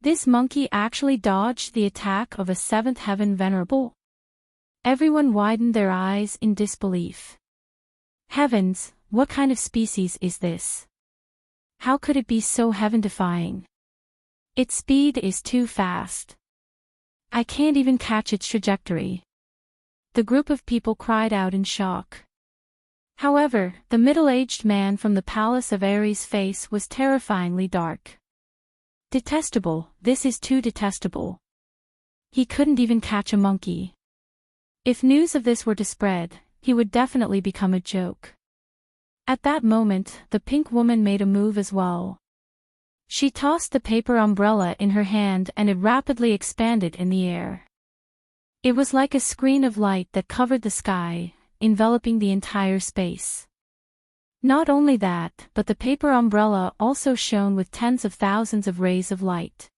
This monkey actually dodged the attack of a 7th heaven venerable? Everyone widened their eyes in disbelief. Heavens, what kind of species is this? How could it be so heaven-defying? Its speed is too fast. I can't even catch its trajectory. The group of people cried out in shock. However, the middle-aged man from the palace of Ares' face was terrifyingly dark. Detestable, this is too detestable. He couldn't even catch a monkey. If news of this were to spread, he would definitely become a joke. At that moment, the pink woman made a move as well. She tossed the paper umbrella in her hand and it rapidly expanded in the air. It was like a screen of light that covered the sky, enveloping the entire space. Not only that, but the paper umbrella also shone with tens of thousands of rays of light.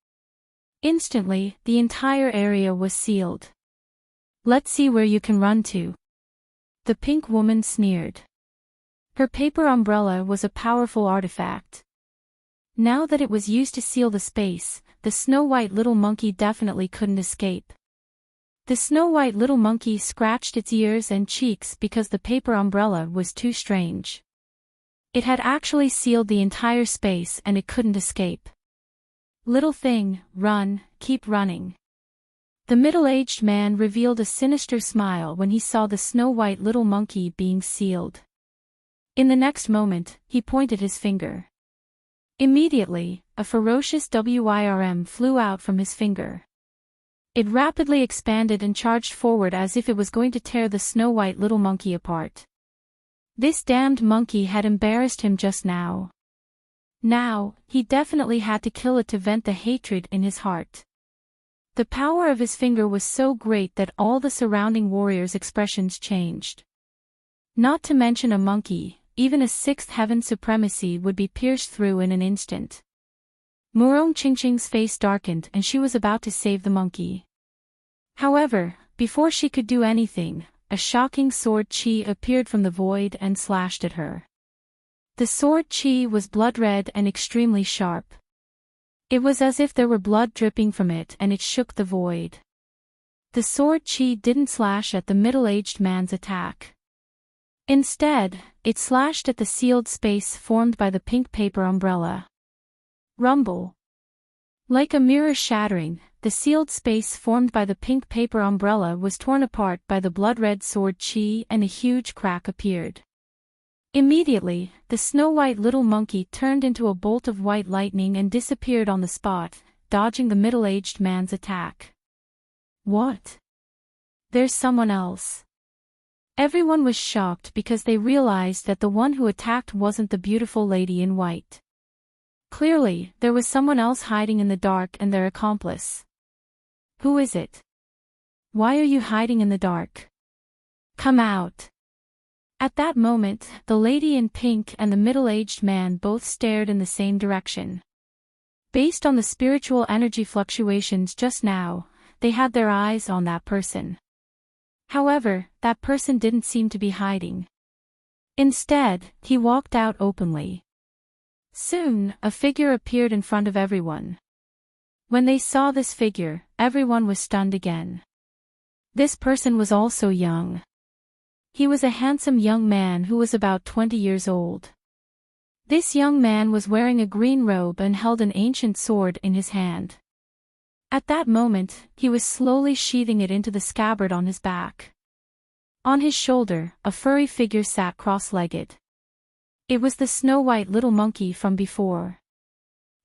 Instantly, the entire area was sealed. Let's see where you can run to. The pink woman sneered. Her paper umbrella was a powerful artifact. Now that it was used to seal the space, the snow-white little monkey definitely couldn't escape. The snow-white little monkey scratched its ears and cheeks because the paper umbrella was too strange. It had actually sealed the entire space and it couldn't escape. Little thing, run, keep running. The middle-aged man revealed a sinister smile when he saw the snow-white little monkey being sealed. In the next moment, he pointed his finger. Immediately, a ferocious whirm flew out from his finger. It rapidly expanded and charged forward as if it was going to tear the snow-white little monkey apart. This damned monkey had embarrassed him just now. Now, he definitely had to kill it to vent the hatred in his heart. The power of his finger was so great that all the surrounding warriors' expressions changed. Not to mention a monkey, even a 6th heaven supremacy would be pierced through in an instant. Murong Qingqing's face darkened and she was about to save the monkey. However, before she could do anything, a shocking sword chi appeared from the void and slashed at her. The sword chi was blood-red and extremely sharp. It was as if there were blood dripping from it and it shook the void. The sword chi didn't slash at the middle-aged man's attack. Instead, it slashed at the sealed space formed by the pink paper umbrella. Rumble. Like a mirror shattering, the sealed space formed by the pink paper umbrella was torn apart by the blood-red sword chi and a huge crack appeared. Immediately, the snow-white little monkey turned into a bolt of white lightning and disappeared on the spot, dodging the middle-aged man's attack. What? There's someone else. Everyone was shocked because they realized that the one who attacked wasn't the beautiful lady in white. Clearly, there was someone else hiding in the dark and their accomplice. Who is it? Why are you hiding in the dark? Come out. At that moment, the lady in pink and the middle-aged man both stared in the same direction. Based on the spiritual energy fluctuations just now, they had their eyes on that person. However, that person didn't seem to be hiding. Instead, he walked out openly. Soon, a figure appeared in front of everyone. When they saw this figure, everyone was stunned again. This person was also young. He was a handsome young man who was about 20 years old. This young man was wearing a green robe and held an ancient sword in his hand. At that moment, he was slowly sheathing it into the scabbard on his back. On his shoulder, a furry figure sat cross-legged. It was the snow-white little monkey from before.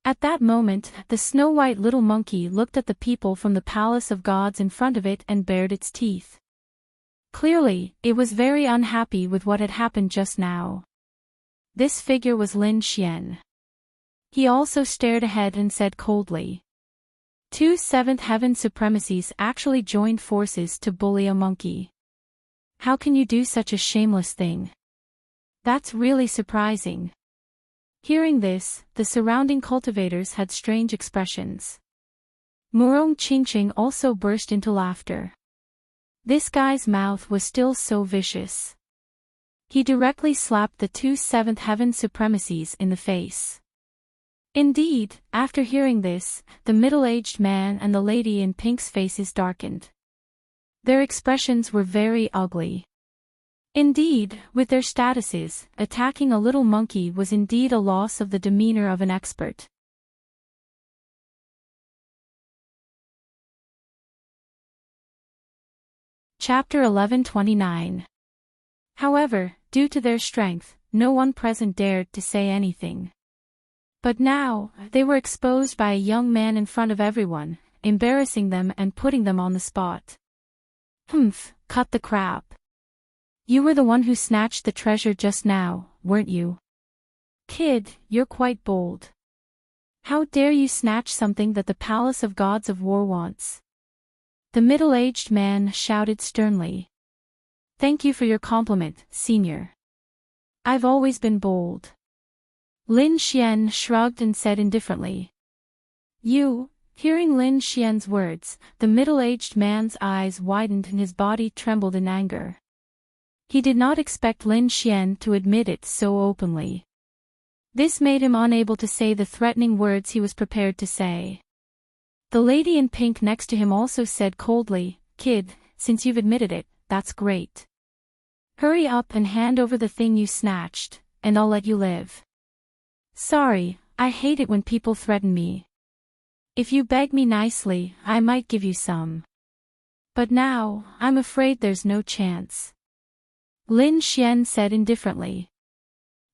At that moment, the snow-white little monkey looked at the people from the palace of gods in front of it and bared its teeth. Clearly, it was very unhappy with what had happened just now. This figure was Lin Xian. He also stared ahead and said coldly, "Two seventh heaven supremacies actually joined forces to bully a monkey. How can you do such a shameless thing? That's really surprising." Hearing this, the surrounding cultivators had strange expressions. Murong Qingqing also burst into laughter. This guy's mouth was still so vicious. He directly slapped the two seventh heaven supremacies in the face. Indeed, after hearing this, the middle-aged man and the lady in pink's faces darkened. Their expressions were very ugly. Indeed, with their statuses, attacking a little monkey was indeed a loss of the demeanor of an expert. Chapter 1129. However, due to their strength, no one present dared to say anything. But now, they were exposed by a young man in front of everyone, embarrassing them and putting them on the spot. "Humph, cut the crap. You were the one who snatched the treasure just now, weren't you? Kid, you're quite bold. How dare you snatch something that the Palace of Gods of War wants?" The middle-aged man shouted sternly. "Thank you for your compliment, senior. I've always been bold." Lin Xian shrugged and said indifferently. "You?" Hearing Lin Xian's words, the middle-aged man's eyes widened and his body trembled in anger. He did not expect Lin Xian to admit it so openly. This made him unable to say the threatening words he was prepared to say. The lady in pink next to him also said coldly, "Kid, since you've admitted it, that's great. Hurry up and hand over the thing you snatched, and I'll let you live." "Sorry, I hate it when people threaten me. If you beg me nicely, I might give you some. But now, I'm afraid there's no chance," Lin Xian said indifferently.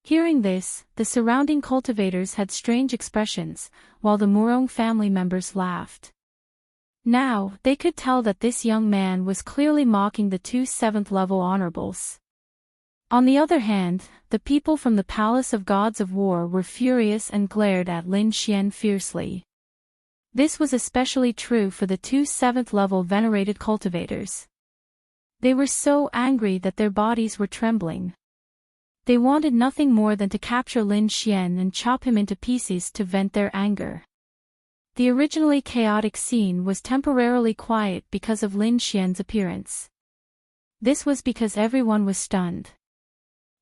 Hearing this, the surrounding cultivators had strange expressions, while the Murong family members laughed. Now, they could tell that this young man was clearly mocking the two seventh-level honorables. On the other hand, the people from the Palace of Gods of War were furious and glared at Lin Xian fiercely. This was especially true for the two seventh-level venerated cultivators. They were so angry that their bodies were trembling. They wanted nothing more than to capture Lin Xian and chop him into pieces to vent their anger. The originally chaotic scene was temporarily quiet because of Lin Xian's appearance. This was because everyone was stunned.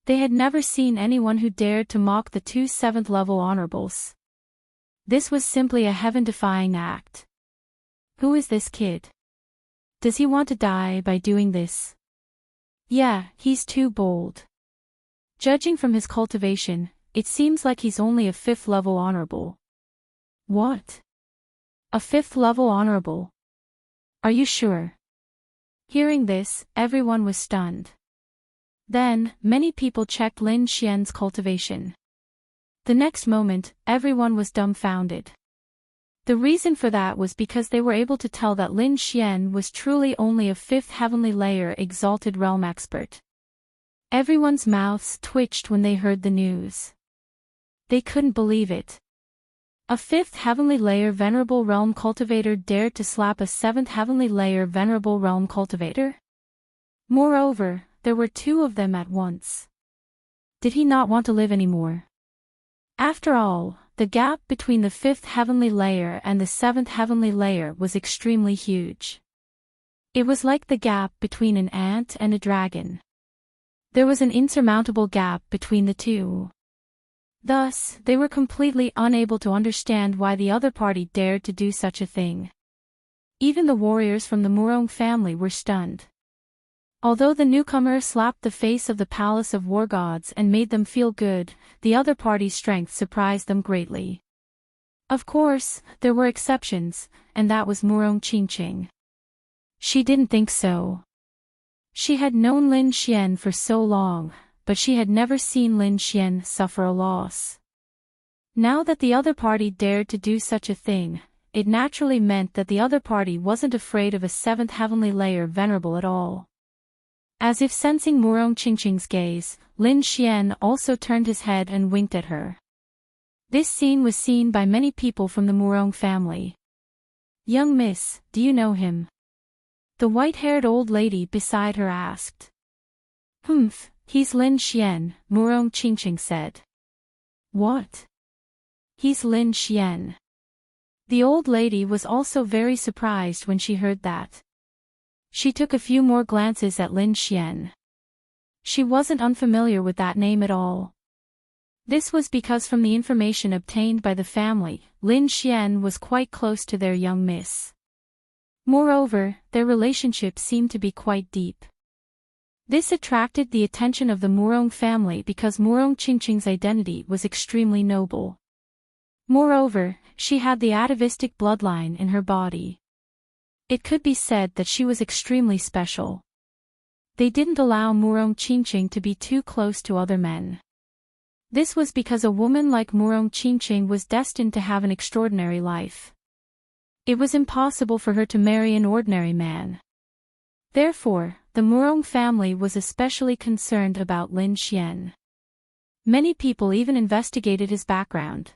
They had never seen anyone who dared to mock the two seventh-level honorables. This was simply a heaven-defying act. Who is this kid? Does he want to die by doing this? Yeah, he's too bold. Judging from his cultivation, it seems like he's only a fifth-level honorable. What? A fifth-level honorable? Are you sure? Hearing this, everyone was stunned. Then, many people checked Lin Xian's cultivation. The next moment, everyone was dumbfounded. The reason for that was because they were able to tell that Lin Xian was truly only a fifth heavenly layer exalted realm expert. Everyone's mouths twitched when they heard the news. They couldn't believe it. A 5th heavenly layer Venerable Realm Cultivator dared to slap a 7th heavenly layer Venerable Realm Cultivator? Moreover, there were 2 of them at once. Did he not want to live anymore? After all, the gap between the 5th heavenly layer and the 7th heavenly layer was extremely huge. It was like the gap between an ant and a dragon. There was an insurmountable gap between the two. Thus, they were completely unable to understand why the other party dared to do such a thing. Even the warriors from the Murong family were stunned. Although the newcomer slapped the face of the palace of war gods and made them feel good, the other party's strength surprised them greatly. Of course, there were exceptions, and that was Murong Qingqing. She didn't think so. She had known Lin Xian for so long, but she had never seen Lin Xian suffer a loss. Now that the other party dared to do such a thing, it naturally meant that the other party wasn't afraid of a 7th heavenly layer venerable at all. As if sensing Murong Qingqing's gaze, Lin Xian also turned his head and winked at her. This scene was seen by many people from the Murong family. "Young miss, do you know him?" The white-haired old lady beside her asked. "Humph, he's Lin Xian," Murong Qingqing said. "What? He's Lin Xian?" The old lady was also very surprised when she heard that. She took a few more glances at Lin Xian. She wasn't unfamiliar with that name at all. This was because from the information obtained by the family, Lin Xian was quite close to their young miss. Moreover, their relationship seemed to be quite deep. This attracted the attention of the Murong family because Murong Qingqing's identity was extremely noble. Moreover, she had the atavistic bloodline in her body. It could be said that she was extremely special. They didn't allow Murong Qingqing to be too close to other men. This was because a woman like Murong Qingqing was destined to have an extraordinary life. It was impossible for her to marry an ordinary man. Therefore, the Murong family was especially concerned about Lin Xian. Many people even investigated his background.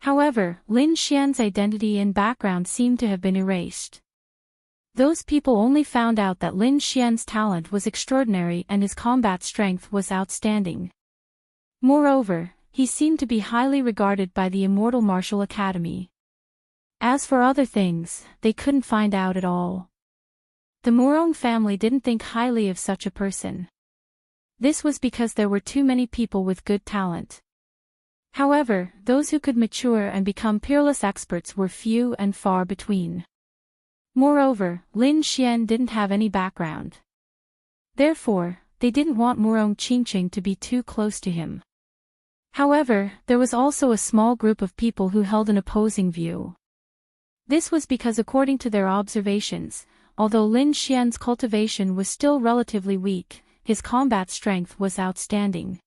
However, Lin Xian's identity and background seemed to have been erased. Those people only found out that Lin Xian's talent was extraordinary and his combat strength was outstanding. Moreover, he seemed to be highly regarded by the Immortal Martial Academy. As for other things, they couldn't find out at all. The Murong family didn't think highly of such a person. This was because there were too many people with good talent. However, those who could mature and become peerless experts were few and far between. Moreover, Lin Xian didn't have any background. Therefore, they didn't want Murong Qingqing to be too close to him. However, there was also a small group of people who held an opposing view. This was because according to their observations, although Lin Xian's cultivation was still relatively weak, his combat strength was outstanding.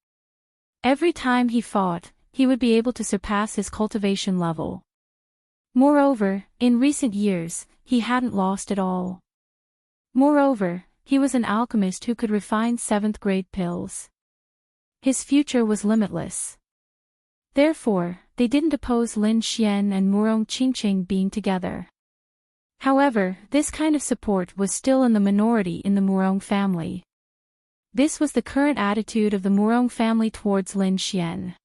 Every time he fought, he would be able to surpass his cultivation level. Moreover, in recent years, he hadn't lost at all. Moreover, he was an alchemist who could refine 7th-grade pills. His future was limitless. Therefore, they didn't oppose Lin Xian and Murong Qingqing being together. However, this kind of support was still in the minority in the Murong family. This was the current attitude of the Murong family towards Lin Xian.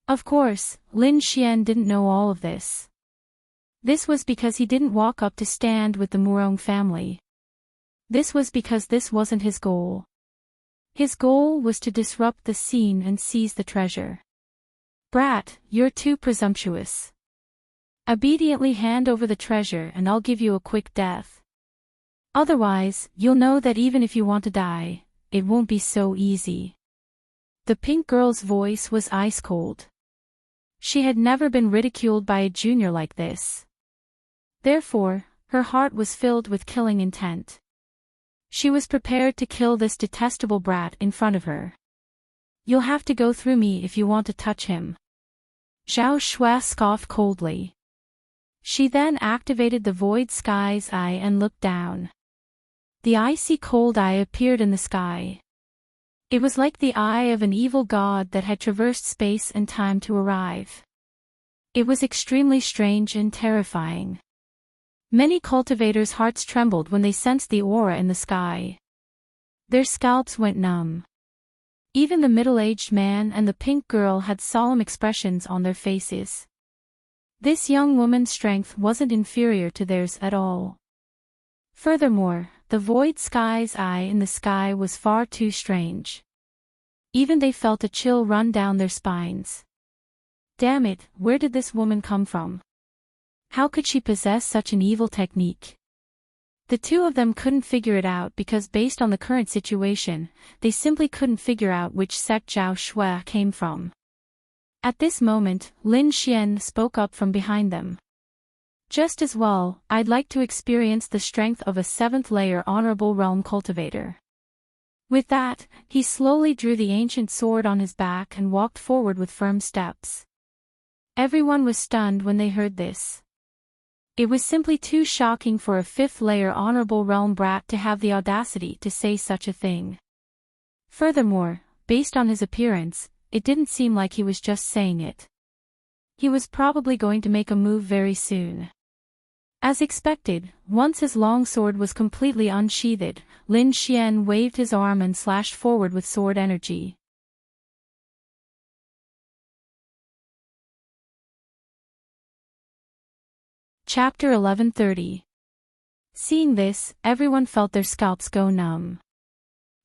Of course, Lin Xian didn't know all of this. This was because he didn't walk up to stand with the Murong family. This was because this wasn't his goal. His goal was to disrupt the scene and seize the treasure. "Brat, you're too presumptuous. Obediently hand over the treasure and I'll give you a quick death. Otherwise, you'll know that even if you want to die, it won't be so easy." The pink girl's voice was ice-cold. She had never been ridiculed by a junior like this. Therefore, her heart was filled with killing intent. She was prepared to kill this detestable brat in front of her. "You'll have to go through me if you want to touch him." Zhao Shui scoffed coldly. She then activated the Void Sky's eye and looked down. The icy cold eye appeared in the sky. It was like the eye of an evil god that had traversed space and time to arrive. It was extremely strange and terrifying. Many cultivators' hearts trembled when they sensed the aura in the sky. Their scalps went numb. Even the middle-aged man and the pink girl had solemn expressions on their faces. This young woman's strength wasn't inferior to theirs at all. Furthermore, the void sky's eye in the sky was far too strange. Even they felt a chill run down their spines. Damn it, where did this woman come from? How could she possess such an evil technique? The two of them couldn't figure it out because based on the current situation, they simply couldn't figure out which sect Zhao Shui came from. At this moment, Lin Xian spoke up from behind them. Just as well, I'd like to experience the strength of a 7th-layer honorable realm cultivator. With that, he slowly drew the ancient sword on his back and walked forward with firm steps. Everyone was stunned when they heard this. It was simply too shocking for a 5th-layer honorable realm brat to have the audacity to say such a thing. Furthermore, based on his appearance, it didn't seem like he was just saying it. He was probably going to make a move very soon. As expected, once his long sword was completely unsheathed, Lin Xian waved his arm and slashed forward with sword energy. Chapter 1130. Seeing this, everyone felt their scalps go numb.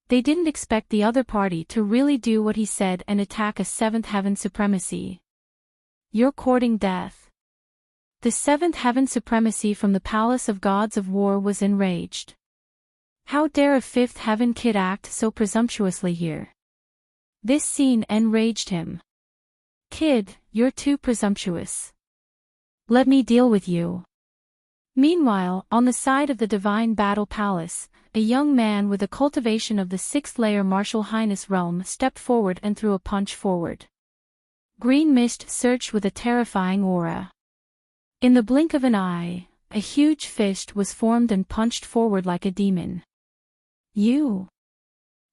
They didn't expect the other party to really do what he said and attack a 7th heaven supremacy. You're courting death. The 7th heaven supremacy from the Palace of Gods of War was enraged. How dare a 5th heaven kid act so presumptuously here? This scene enraged him. Kid, you're too presumptuous. Let me deal with you. Meanwhile, on the side of the Divine Battle Palace, a young man with a cultivation of the 6th-layer Martial Highness realm stepped forward and threw a punch forward. Green mist surged with a terrifying aura. In the blink of an eye, a huge fist was formed and punched forward like a demon. You're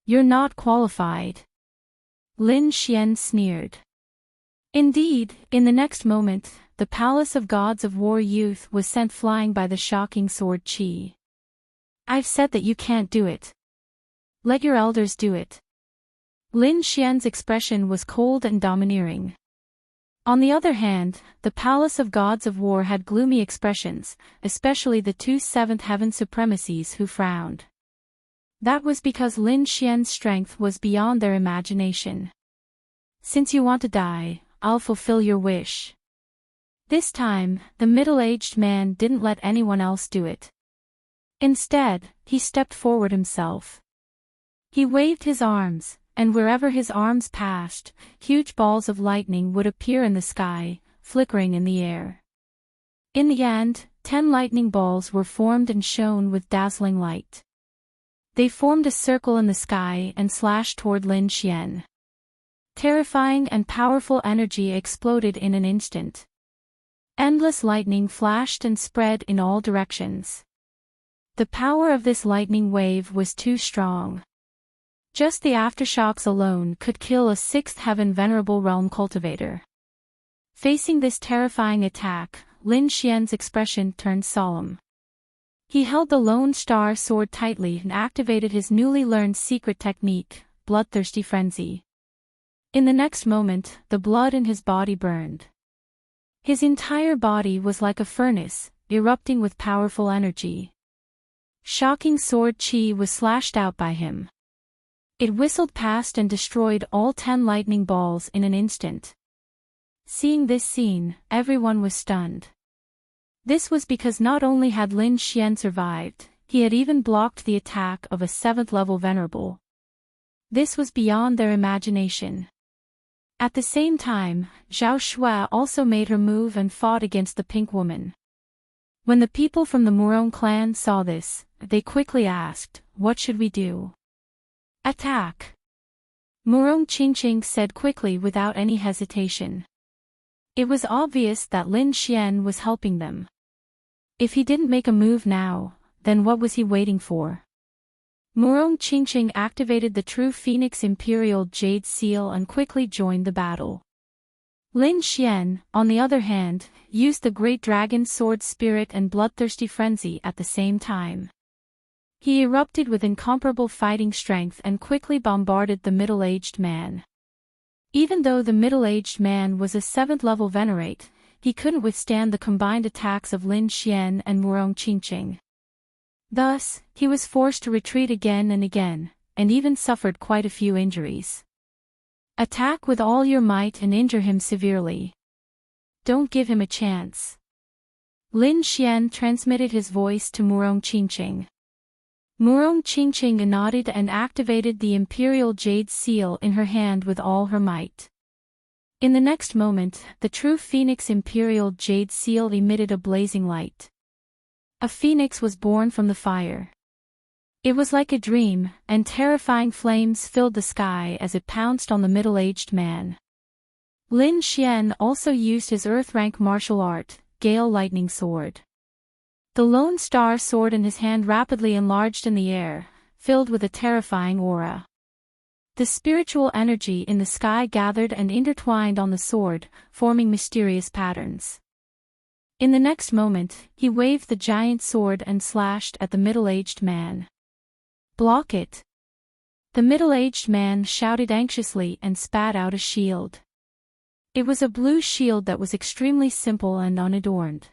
not qualified. Lin Xian sneered. Indeed, in the next moment, the Palace of Gods of War youth was sent flying by the shocking sword chi. I've said that you can't do it. Let your elders do it. Lin Xian's expression was cold and domineering. On the other hand, the Palace of Gods of War had gloomy expressions, especially the two 7th heaven supremacies who frowned. That was because Lin Xian's strength was beyond their imagination. Since you want to die, I'll fulfill your wish. This time, the middle-aged man didn't let anyone else do it. Instead, he stepped forward himself. He waved his arms, and wherever his arms passed, huge balls of lightning would appear in the sky, flickering in the air. In the end, 10 lightning balls were formed and shone with dazzling light. They formed a circle in the sky and slashed toward Lin Xian. Terrifying and powerful energy exploded in an instant. Endless lightning flashed and spread in all directions. The power of this lightning wave was too strong. Just the aftershocks alone could kill a 6th heaven venerable realm cultivator. Facing this terrifying attack, Lin Xian's expression turned solemn. He held the Lone Star sword tightly and activated his newly learned secret technique, Bloodthirsty Frenzy. In the next moment, the blood in his body burned. His entire body was like a furnace, erupting with powerful energy. Shocking sword chi was slashed out by him. It whistled past and destroyed all 10 lightning balls in an instant. Seeing this scene, everyone was stunned. This was because not only had Lin Xian survived, he had even blocked the attack of a 7th-level venerable. This was beyond their imagination. At the same time, Zhao Shui also made her move and fought against the pink woman. When the people from the Murong clan saw this, they quickly asked, "What should we do?" "Attack!" Murong Qingqing said quickly without any hesitation. It was obvious that Lin Xian was helping them. If he didn't make a move now, then what was he waiting for? Murong Qingqing activated the True Phoenix Imperial Jade Seal and quickly joined the battle. Lin Xian, on the other hand, used the great dragon sword spirit and bloodthirsty frenzy at the same time. He erupted with incomparable fighting strength and quickly bombarded the middle-aged man. Even though the middle-aged man was a 7th-level venerate, he couldn't withstand the combined attacks of Lin Xian and Murong Qingqing. Thus, he was forced to retreat again and again, and even suffered quite a few injuries. Attack with all your might and injure him severely. Don't give him a chance. Lin Xian transmitted his voice to Murong Qingqing. Murong Qingqing nodded and activated the Imperial Jade Seal in her hand with all her might. In the next moment, the true Phoenix Imperial Jade Seal emitted a blazing light. A phoenix was born from the fire. It was like a dream, and terrifying flames filled the sky as it pounced on the middle-aged man. Lin Xian also used his Earth-rank martial art, Gale Lightning Sword. The Lone Star sword in his hand rapidly enlarged in the air, filled with a terrifying aura. The spiritual energy in the sky gathered and intertwined on the sword, forming mysterious patterns. In the next moment, he waved the giant sword and slashed at the middle-aged man. Block it! The middle-aged man shouted anxiously and spat out a shield. It was a blue shield that was extremely simple and unadorned.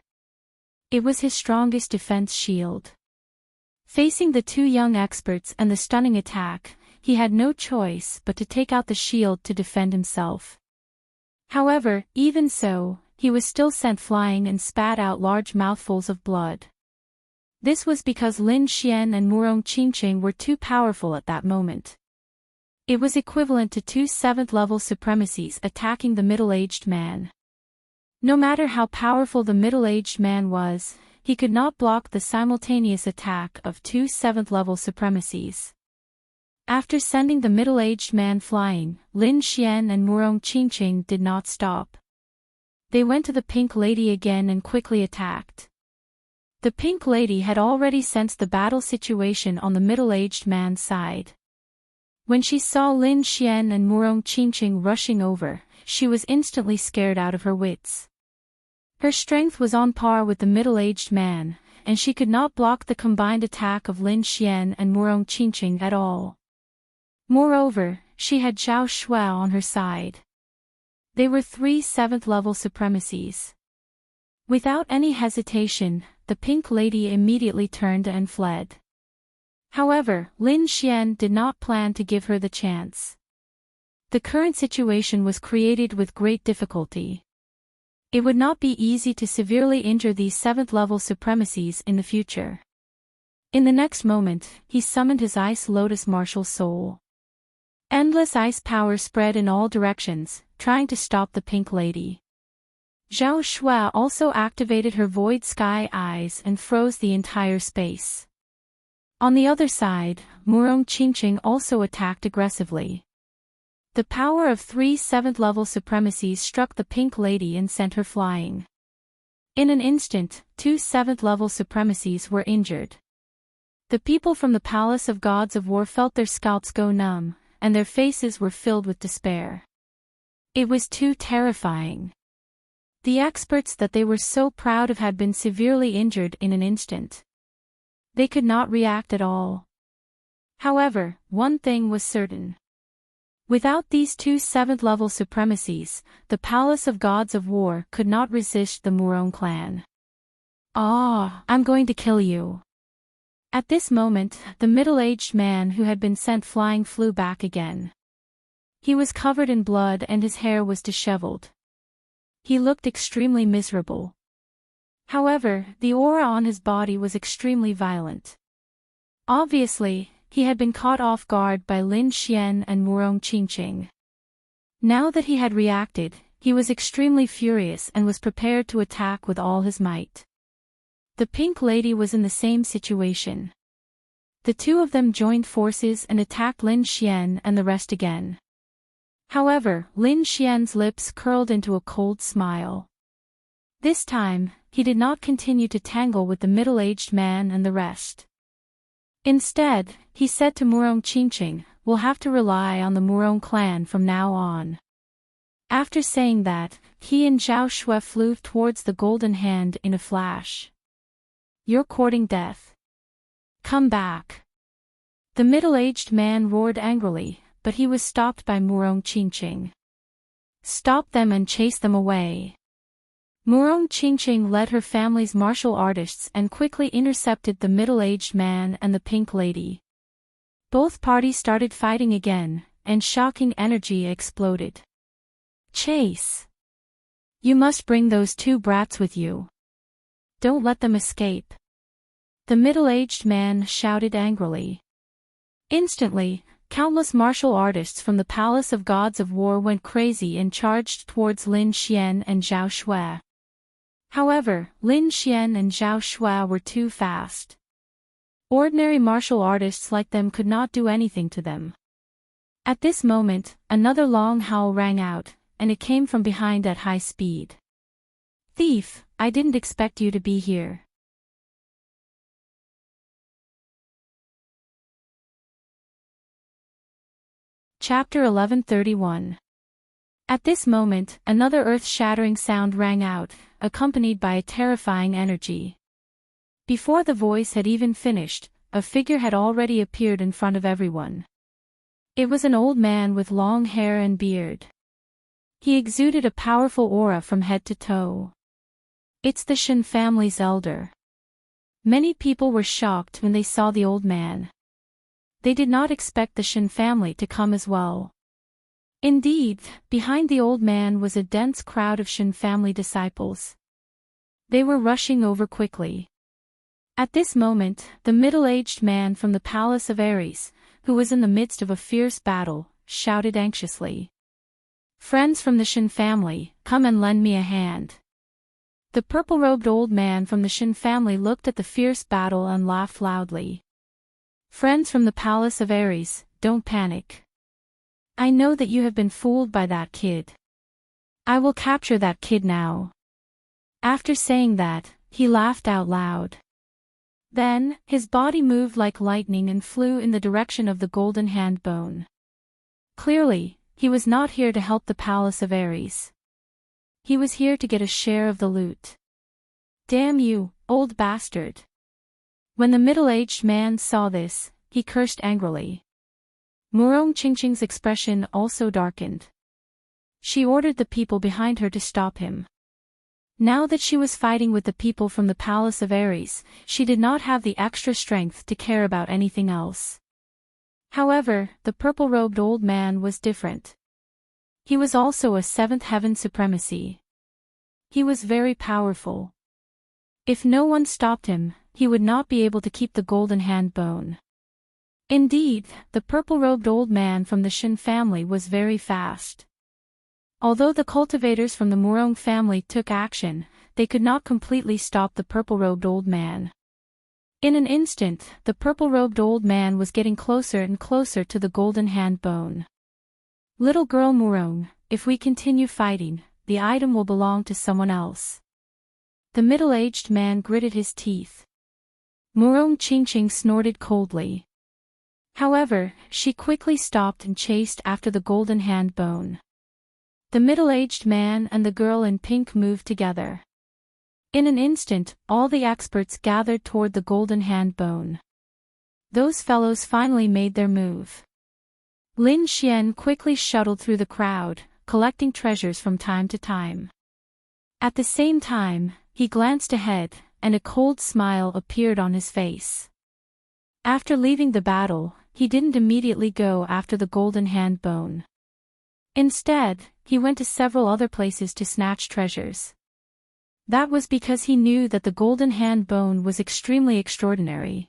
It was his strongest defense shield. Facing the two young experts and the stunning attack, he had no choice but to take out the shield to defend himself. However, even so, he was still sent flying and spat out large mouthfuls of blood. This was because Lin Xian and Murong Qingqing were too powerful at that moment. It was equivalent to 2 7th-level supremacies attacking the middle-aged man. No matter how powerful the middle-aged man was, he could not block the simultaneous attack of 2 7th-level supremacies. After sending the middle-aged man flying, Lin Xian and Murong Qingqing did not stop. They went to the Pink Lady again and quickly attacked. The Pink Lady had already sensed the battle situation on the middle-aged man's side. When she saw Lin Xian and Murong Qingqing rushing over, she was instantly scared out of her wits. Her strength was on par with the middle-aged man, and she could not block the combined attack of Lin Xian and Murong Qingqing at all. Moreover, she had Zhao Shui on her side. They were 3 7th-level supremacies. Without any hesitation, the Pink Lady immediately turned and fled. However, Lin Xian did not plan to give her the chance. The current situation was created with great difficulty. It would not be easy to severely injure these 7th-level supremacies in the future. In the next moment, he summoned his Ice Lotus Martial Soul. Endless ice power spread in all directions, trying to stop the Pink Lady. Zhao Shui also activated her Void Sky Eyes and froze the entire space. On the other side, Murong Qingqing also attacked aggressively. The power of 3 7th-level supremacies struck the Pink Lady and sent her flying. In an instant, 2 7th-level supremacies were injured. The people from the Palace of Gods of War felt their scalps go numb, and their faces were filled with despair. It was too terrifying. The experts that they were so proud of had been severely injured in an instant. They could not react at all. However, one thing was certain. Without these 2 7th-level supremacies, the Palace of Gods of War could not resist the Murong clan. "Ah, I'm going to kill you." At this moment, the middle-aged man who had been sent flying flew back again. He was covered in blood and his hair was disheveled. He looked extremely miserable. However, the aura on his body was extremely violent. Obviously, he had been caught off guard by Lin Xian and Murong Qingqing. Now that he had reacted, he was extremely furious and was prepared to attack with all his might. The Pink Lady was in the same situation. The two of them joined forces and attacked Lin Xian and the rest again. However, Lin Xian's lips curled into a cold smile. This time, he did not continue to tangle with the middle-aged man and the rest. Instead, he said to Murong Qingqing, "We'll have to rely on the Murong clan from now on." After saying that, he and Zhao Shui flew towards the golden hand in a flash. "You're courting death. Come back." The middle-aged man roared angrily, but he was stopped by Murong Qingqing. "Stop them and chase them away." Murong Qingqing led her family's martial artists and quickly intercepted the middle-aged man and the pink lady. Both parties started fighting again, and shocking energy exploded. "Chase! You must bring those two brats with you. Don't let them escape." The middle-aged man shouted angrily. Instantly, countless martial artists from the Palace of Gods of War went crazy and charged towards Lin Xian and Zhao Shui. However, Lin Xian and Zhao Shui were too fast. Ordinary martial artists like them could not do anything to them. At this moment, another long howl rang out, and it came from behind at high speed. "Thief, I didn't expect you to be here." Chapter 1131. At this moment, another earth-shattering sound rang out, accompanied by a terrifying energy. Before the voice had even finished, a figure had already appeared in front of everyone. It was an old man with long hair and beard. He exuded a powerful aura from head to toe. "It's the Shen family's elder." Many people were shocked when they saw the old man. They did not expect the Shen family to come as well. Indeed, behind the old man was a dense crowd of Shen family disciples. They were rushing over quickly. At this moment, the middle-aged man from the Palace of Ares, who was in the midst of a fierce battle, shouted anxiously. "Friends from the Shen family, come and lend me a hand." The purple-robed old man from the Shen family looked at the fierce battle and laughed loudly. "Friends from the Palace of Ares, don't panic. I know that you have been fooled by that kid. I will capture that kid now." After saying that, he laughed out loud. Then, his body moved like lightning and flew in the direction of the golden hand bone. Clearly, he was not here to help the Palace of Ares. He was here to get a share of the loot. "Damn you, old bastard." When the middle-aged man saw this, he cursed angrily. Murong Qingqing's expression also darkened. She ordered the people behind her to stop him. Now that she was fighting with the people from the Palace of Ares, she did not have the extra strength to care about anything else. However, the purple-robed old man was different. He was also a seventh heaven supremacy. He was very powerful. If no one stopped him, he would not be able to keep the golden hand bone. Indeed, the purple-robed old man from the Shen family was very fast. Although the cultivators from the Murong family took action, they could not completely stop the purple-robed old man. In an instant, the purple-robed old man was getting closer and closer to the golden hand bone. "Little girl Murong, if we continue fighting, the item will belong to someone else." The middle-aged man gritted his teeth. Murong Qingqing snorted coldly. However, she quickly stopped and chased after the golden hand bone. The middle-aged man and the girl in pink moved together. In an instant, all the experts gathered toward the golden hand bone. Those fellows finally made their move. Lin Xian quickly shuttled through the crowd, collecting treasures from time to time. At the same time, he glanced ahead, and a cold smile appeared on his face. After leaving the battle, he didn't immediately go after the golden hand bone. Instead, he went to several other places to snatch treasures. That was because he knew that the golden hand bone was extremely extraordinary.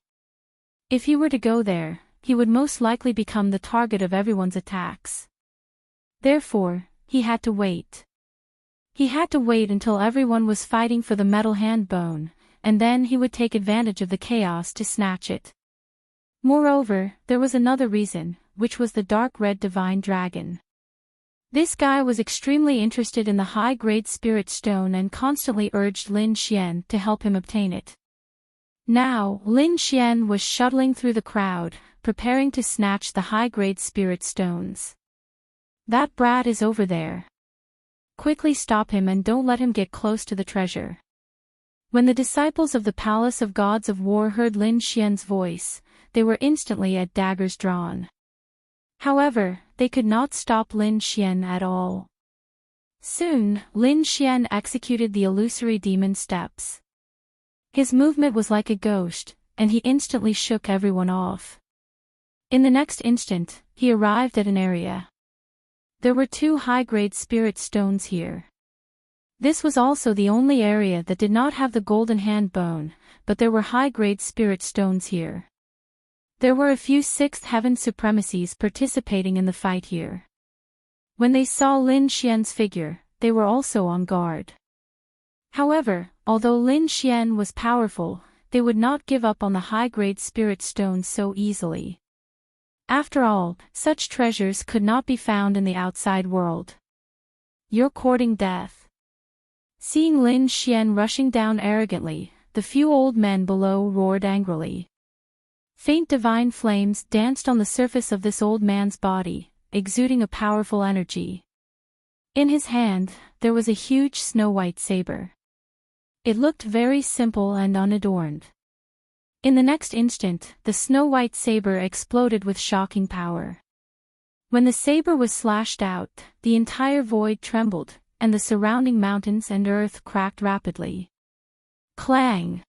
If he were to go there, he would most likely become the target of everyone's attacks. Therefore, he had to wait. He had to wait until everyone was fighting for the metal hand bone, and then he would take advantage of the chaos to snatch it. Moreover, there was another reason, which was the dark red divine dragon. This guy was extremely interested in the high-grade spirit stone and constantly urged Lin Xian to help him obtain it. Now, Lin Xian was shuttling through the crowd, preparing to snatch the high-grade spirit stones. "That brat is over there. Quickly stop him and don't let him get close to the treasure. When the disciples of the Palace of Gods of War heard Lin Xian's voice, they were instantly at daggers drawn. However, they could not stop Lin Xian at all. Soon, Lin Xian executed the illusory demon steps. His movement was like a ghost, and he instantly shook everyone off. In the next instant, he arrived at an area. There were 2 high-grade spirit stones here. This was also the only area that did not have the golden hand bone, but there were high-grade spirit stones here. There were a few 6th heaven supremacies participating in the fight here. When they saw Lin Xian's figure, they were also on guard. However, although Lin Xian was powerful, they would not give up on the high-grade spirit stones so easily. After all, such treasures could not be found in the outside world. You're courting death. Seeing Lin Xian rushing down arrogantly, the few old men below roared angrily. Faint divine flames danced on the surface of this old man's body, exuding a powerful energy. In his hand, there was a huge snow-white saber. It looked very simple and unadorned. In the next instant, the snow-white saber exploded with shocking power. When the saber was slashed out, the entire void trembled, and the surrounding mountains and earth cracked rapidly. Clang!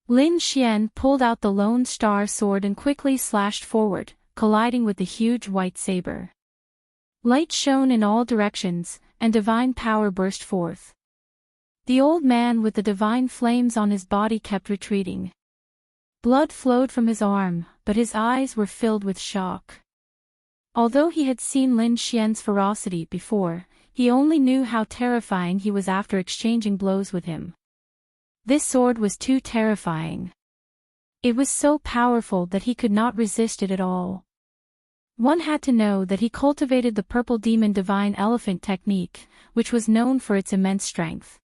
Lin Xian pulled out the Lone Star sword and quickly slashed forward, colliding with the huge white saber. Light shone in all directions, and divine power burst forth. The old man with the divine flames on his body kept retreating. Blood flowed from his arm, but his eyes were filled with shock. Although he had seen Lin Xian's ferocity before, he only knew how terrifying he was after exchanging blows with him. This sword was too terrifying. It was so powerful that he could not resist it at all. One had to know that he cultivated the purple demon divine elephant technique, which was known for its immense strength.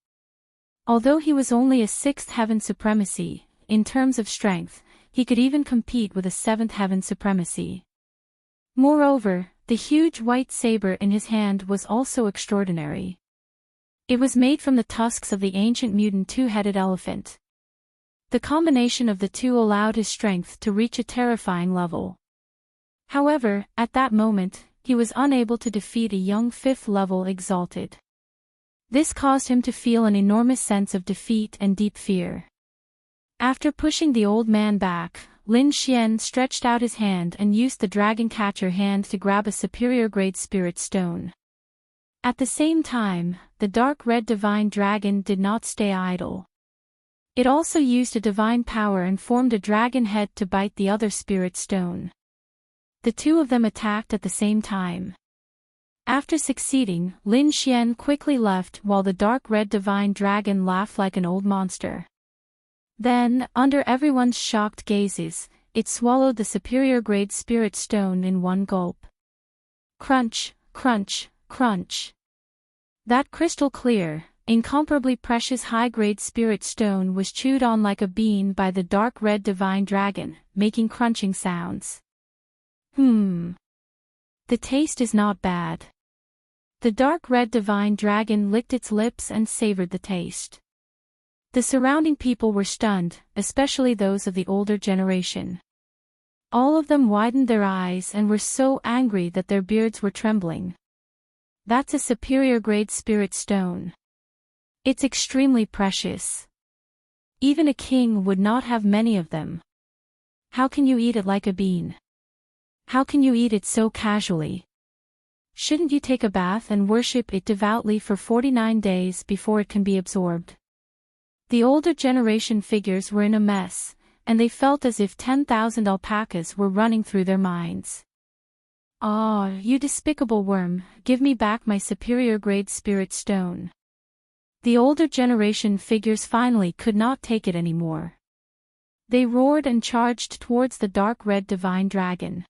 Although he was only a 6th heaven supremacy, in terms of strength, he could even compete with a 7th heaven supremacy. Moreover, the huge white saber in his hand was also extraordinary. It was made from the tusks of the ancient mutant 2-headed elephant. The combination of the two allowed his strength to reach a terrifying level. However, at that moment, he was unable to defeat a young 5th-level exalted. This caused him to feel an enormous sense of defeat and deep fear. After pushing the old man back, Lin Xian stretched out his hand and used the dragon catcher hand to grab a superior grade spirit stone. At the same time, the dark red divine dragon did not stay idle. It also used a divine power and formed a dragon head to bite the other spirit stone. The two of them attacked at the same time. After succeeding, Lin Xian quickly left while the dark red divine dragon laughed like an old monster. Then, under everyone's shocked gazes, it swallowed the superior grade spirit stone in one gulp. Crunch, crunch, crunch. That crystal clear, incomparably precious high-grade spirit stone was chewed on like a bean by the dark red divine dragon, making crunching sounds. The taste is not bad. The dark red divine dragon licked its lips and savored the taste. The surrounding people were stunned, especially those of the older generation. All of them widened their eyes and were so angry that their beards were trembling. That's a superior grade spirit stone. It's extremely precious. Even a king would not have many of them. How can you eat it like a bean? How can you eat it so casually? Shouldn't you take a bath and worship it devoutly for 49 days before it can be absorbed? The older generation figures were in a mess, and they felt as if 10,000 alpacas were running through their minds. Ah, you despicable worm, give me back my superior grade spirit stone. The older generation figures finally could not take it anymore. They roared and charged towards the dark red divine dragon.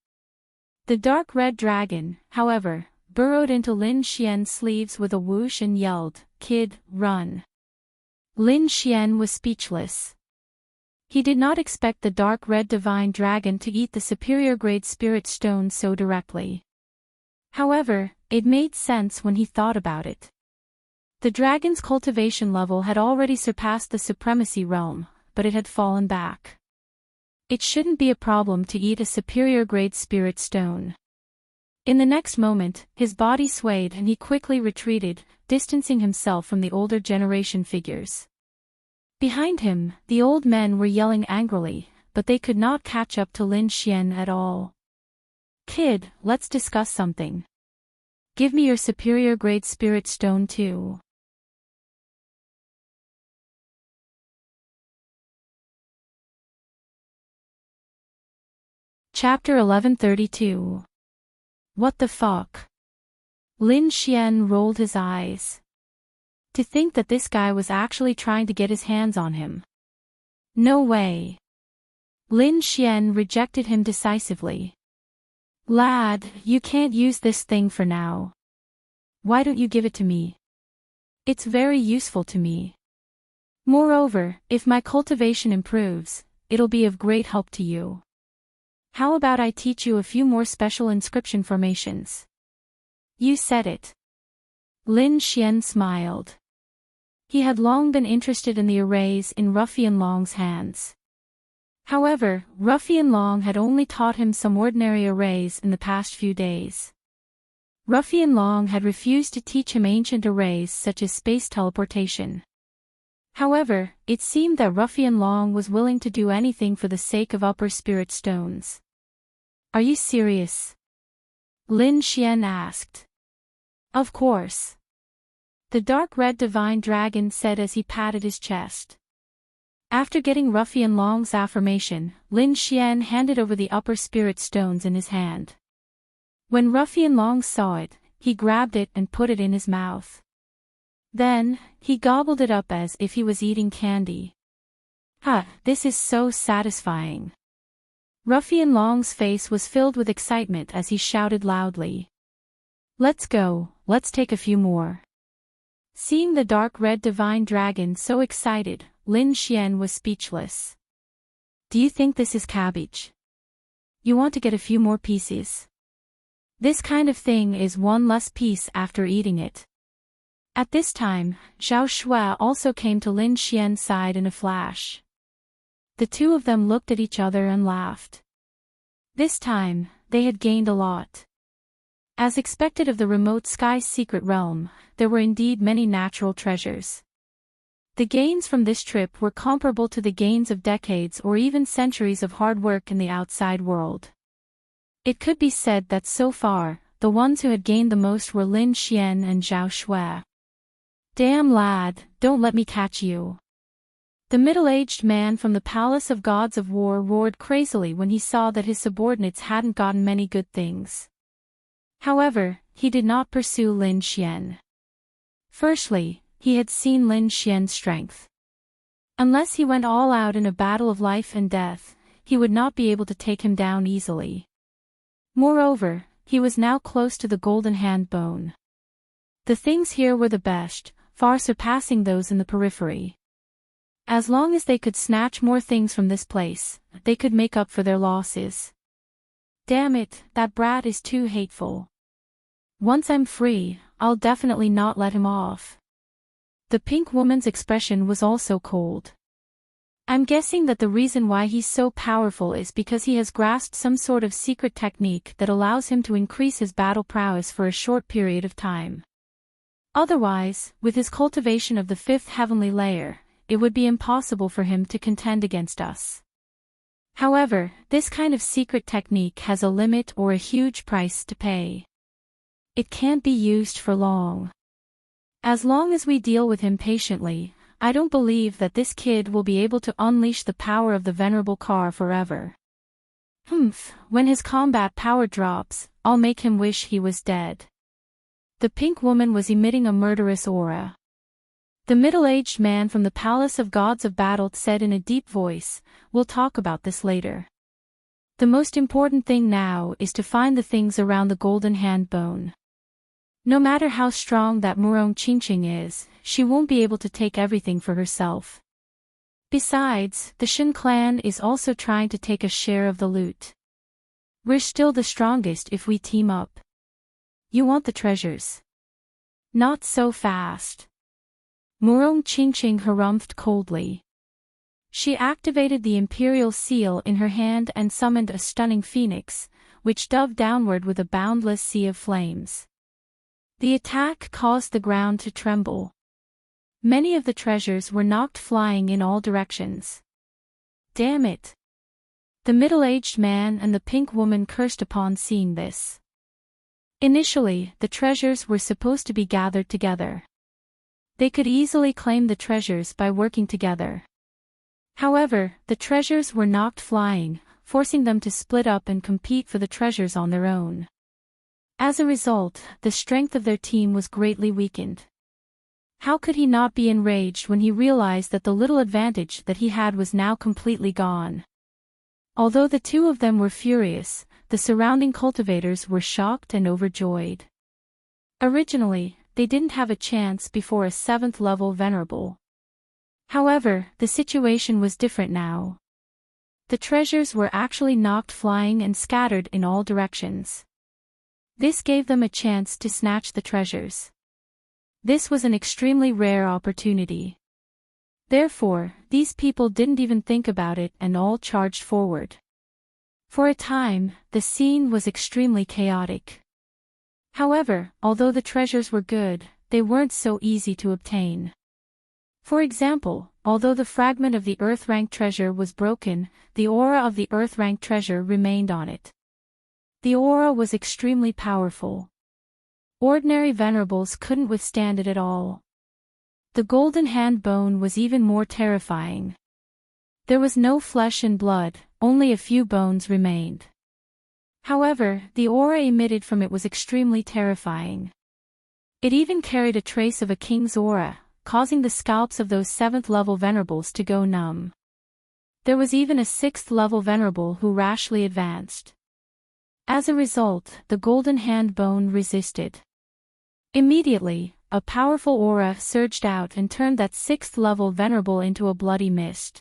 The dark red dragon, however, burrowed into Lin Xian's sleeves with a whoosh and yelled, "Kid, run." Lin Xian was speechless. He did not expect the dark red divine dragon to eat the superior grade spirit stone so directly. However, it made sense when he thought about it. The dragon's cultivation level had already surpassed the supremacy realm, but it had fallen back. It shouldn't be a problem to eat a superior grade spirit stone. In the next moment, his body swayed and he quickly retreated, distancing himself from the older generation figures. Behind him, the old men were yelling angrily, but they could not catch up to Lin Xian at all. "Kid, let's discuss something. Give me your superior grade spirit stone too." Chapter 1132. What the fuck? Lin Xian rolled his eyes. To think that this guy was actually trying to get his hands on him. No way. Lin Xian rejected him decisively. "Lad, you can't use this thing for now. Why don't you give it to me? It's very useful to me. Moreover, if my cultivation improves, it'll be of great help to you. How about I teach you a few more special inscription formations?" "You said it." Lin Xian smiled. He had long been interested in the arrays in Ruffian Long's hands. However, Ruffian Long had only taught him some ordinary arrays in the past few days. Ruffian Long had refused to teach him ancient arrays such as space teleportation. However, it seemed that Ruffian Long was willing to do anything for the sake of upper spirit stones. "Are you serious?" Lin Xian asked. "Of course." The dark red divine dragon said as he patted his chest. After getting Ruffian Long's affirmation, Lin Xian handed over the upper spirit stones in his hand. When Ruffian Long saw it, he grabbed it and put it in his mouth. Then, he gobbled it up as if he was eating candy. This is so satisfying." Ruffian Long's face was filled with excitement as he shouted loudly. "Let's go, let's take a few more." Seeing the dark red divine dragon so excited, Lin Xian was speechless. "Do you think this is cabbage? You want to get a few more pieces? This kind of thing is one less piece after eating it." At this time, Zhao Shui also came to Lin Xian's side in a flash. The two of them looked at each other and laughed. This time, they had gained a lot. As expected of the remote sky's secret realm, there were indeed many natural treasures. The gains from this trip were comparable to the gains of decades or even centuries of hard work in the outside world. It could be said that so far, the ones who had gained the most were Lin Xian and Zhao Shui. "Damn lad, don't let me catch you." The middle-aged man from the Palace of Gods of War roared crazily when he saw that his subordinates hadn't gotten many good things. However, he did not pursue Lin Xian. Firstly, he had seen Lin Xian's strength. Unless he went all out in a battle of life and death, he would not be able to take him down easily. Moreover, he was now close to the golden hand bone. The things here were the best, far surpassing those in the periphery. As long as they could snatch more things from this place, they could make up for their losses. Damn it, that brat is too hateful. Once I'm free, I'll definitely not let him off. The pink woman's expression was also cold. I'm guessing that the reason why he's so powerful is because he has grasped some sort of secret technique that allows him to increase his battle prowess for a short period of time. Otherwise, with his cultivation of the fifth heavenly layer, it would be impossible for him to contend against us. However, this kind of secret technique has a limit or a huge price to pay. It can't be used for long. As long as we deal with him patiently, I don't believe that this kid will be able to unleash the power of the venerable car forever. When his combat power drops, I'll make him wish he was dead. The pink woman was emitting a murderous aura. The middle-aged man from the Palace of Gods of Battle said in a deep voice, "We'll talk about this later. The most important thing now is to find the things around the golden hand bone. No matter how strong that Murong Qingqing is, she won't be able to take everything for herself. Besides, the Shen clan is also trying to take a share of the loot. We're still the strongest if we team up. You want the treasures? Not so fast. Murong Qingqing harumphed coldly. She activated the imperial seal in her hand and summoned a stunning phoenix, which dove downward with a boundless sea of flames. The attack caused the ground to tremble. Many of the treasures were knocked flying in all directions. Damn it! The middle-aged man and the pink woman cursed upon seeing this. Initially, the treasures were supposed to be gathered together. They could easily claim the treasures by working together. However, the treasures were knocked flying, forcing them to split up and compete for the treasures on their own. As a result, the strength of their team was greatly weakened. How could he not be enraged when he realized that the little advantage that he had was now completely gone? Although the two of them were furious, the surrounding cultivators were shocked and overjoyed. Originally, they didn't have a chance before a 7th level venerable. However, the situation was different now. The treasures were actually knocked flying and scattered in all directions. This gave them a chance to snatch the treasures. This was an extremely rare opportunity. Therefore, these people didn't even think about it and all charged forward. For a time, the scene was extremely chaotic. However, although the treasures were good, they weren't so easy to obtain. For example, although the fragment of the Earth-rank treasure was broken, the aura of the Earth-rank treasure remained on it. The aura was extremely powerful. Ordinary venerables couldn't withstand it at all. The golden hand bone was even more terrifying. There was no flesh and blood, only a few bones remained. However, the aura emitted from it was extremely terrifying. It even carried a trace of a king's aura, causing the scalps of those 7th level venerables to go numb. There was even a 6th level venerable who rashly advanced. As a result, the golden hand bone resisted. Immediately, a powerful aura surged out and turned that 6th level venerable into a bloody mist.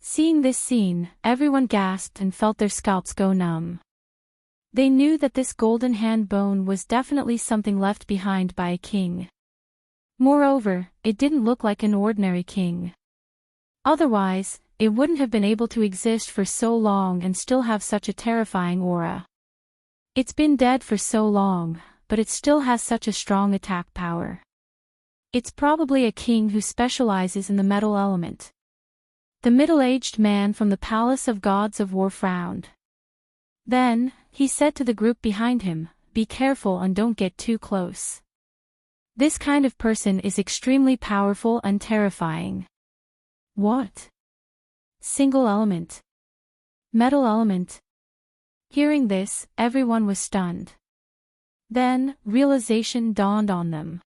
Seeing this scene, everyone gasped and felt their scalps go numb. They knew that this golden hand bone was definitely something left behind by a king. Moreover, it didn't look like an ordinary king. Otherwise, it wouldn't have been able to exist for so long and still have such a terrifying aura. It's been dead for so long, but it still has such a strong attack power. It's probably a king who specializes in the metal element. The middle-aged man from the Palace of Gods of War frowned. Then, he said to the group behind him, "Be careful and don't get too close. This kind of person is extremely powerful and terrifying." What? Single element? Metal element? Hearing this, everyone was stunned. Then, realization dawned on them.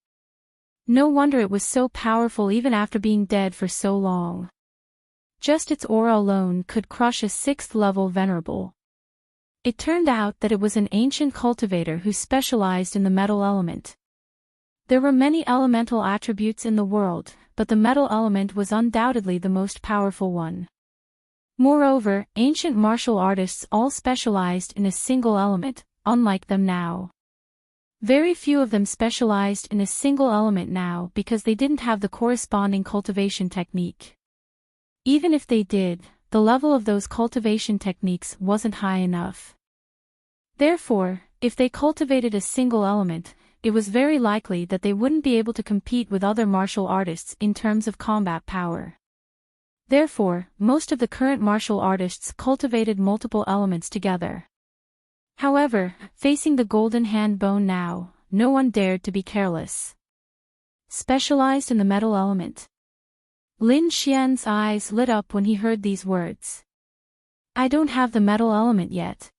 No wonder it was so powerful even after being dead for so long. Just its aura alone could crush a 6th level venerable. It turned out that it was an ancient cultivator who specialized in the metal element. There were many elemental attributes in the world, but the metal element was undoubtedly the most powerful one. Moreover, ancient martial artists all specialized in a single element, unlike them now. Very few of them specialized in a single element now because they didn't have the corresponding cultivation technique. Even if they did, the level of those cultivation techniques wasn't high enough. Therefore, if they cultivated a single element, it was very likely that they wouldn't be able to compete with other martial artists in terms of combat power. Therefore, most of the current martial artists cultivated multiple elements together. However, facing the golden hand bone now, no one dared to be careless. Specialized in the metal element. Lin Xian's eyes lit up when he heard these words. I don't have the metal element yet.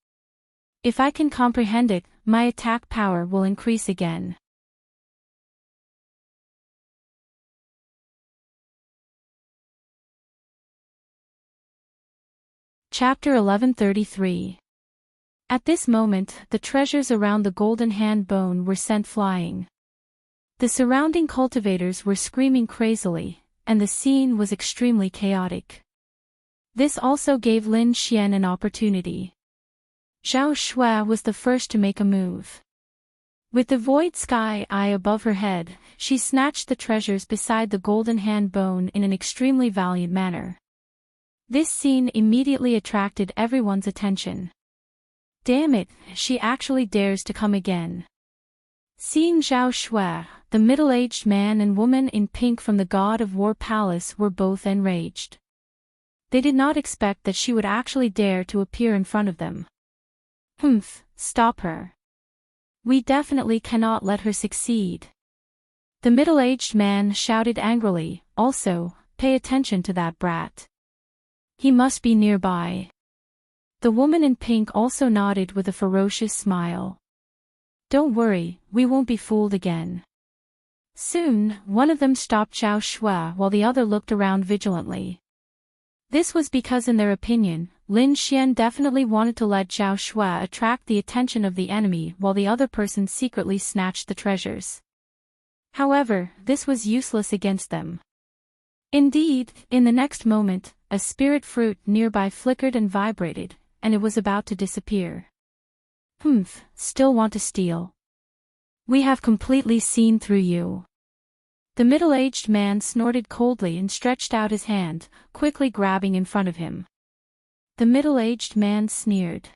If I can comprehend it, my attack power will increase again. Chapter 1133. At this moment, the treasures around the golden hand bone were sent flying. The surrounding cultivators were screaming crazily, and the scene was extremely chaotic. This also gave Lin Xian an opportunity. Zhao Shui was the first to make a move. With the void sky eye above her head, she snatched the treasures beside the golden hand bone in an extremely valiant manner. This scene immediately attracted everyone's attention. Damn it, she actually dares to come again. Seeing Zhao Shui, the middle-aged man and woman in pink from the God of War Palace were both enraged. They did not expect that she would actually dare to appear in front of them. Stop her. We definitely cannot let her succeed. The middle-aged man shouted angrily, also, pay attention to that brat. He must be nearby. The woman in pink also nodded with a ferocious smile. Don't worry, we won't be fooled again. Soon, one of them stopped Zhao Shui while the other looked around vigilantly. This was because in their opinion, Lin Xian definitely wanted to let Zhao Shui attract the attention of the enemy while the other person secretly snatched the treasures. However, this was useless against them. Indeed, in the next moment, a spirit fruit nearby flickered and vibrated, and it was about to disappear. Still want to steal? We have completely seen through you. The middle-aged man snorted coldly and stretched out his hand, quickly grabbing in front of him. The middle-aged man sneered.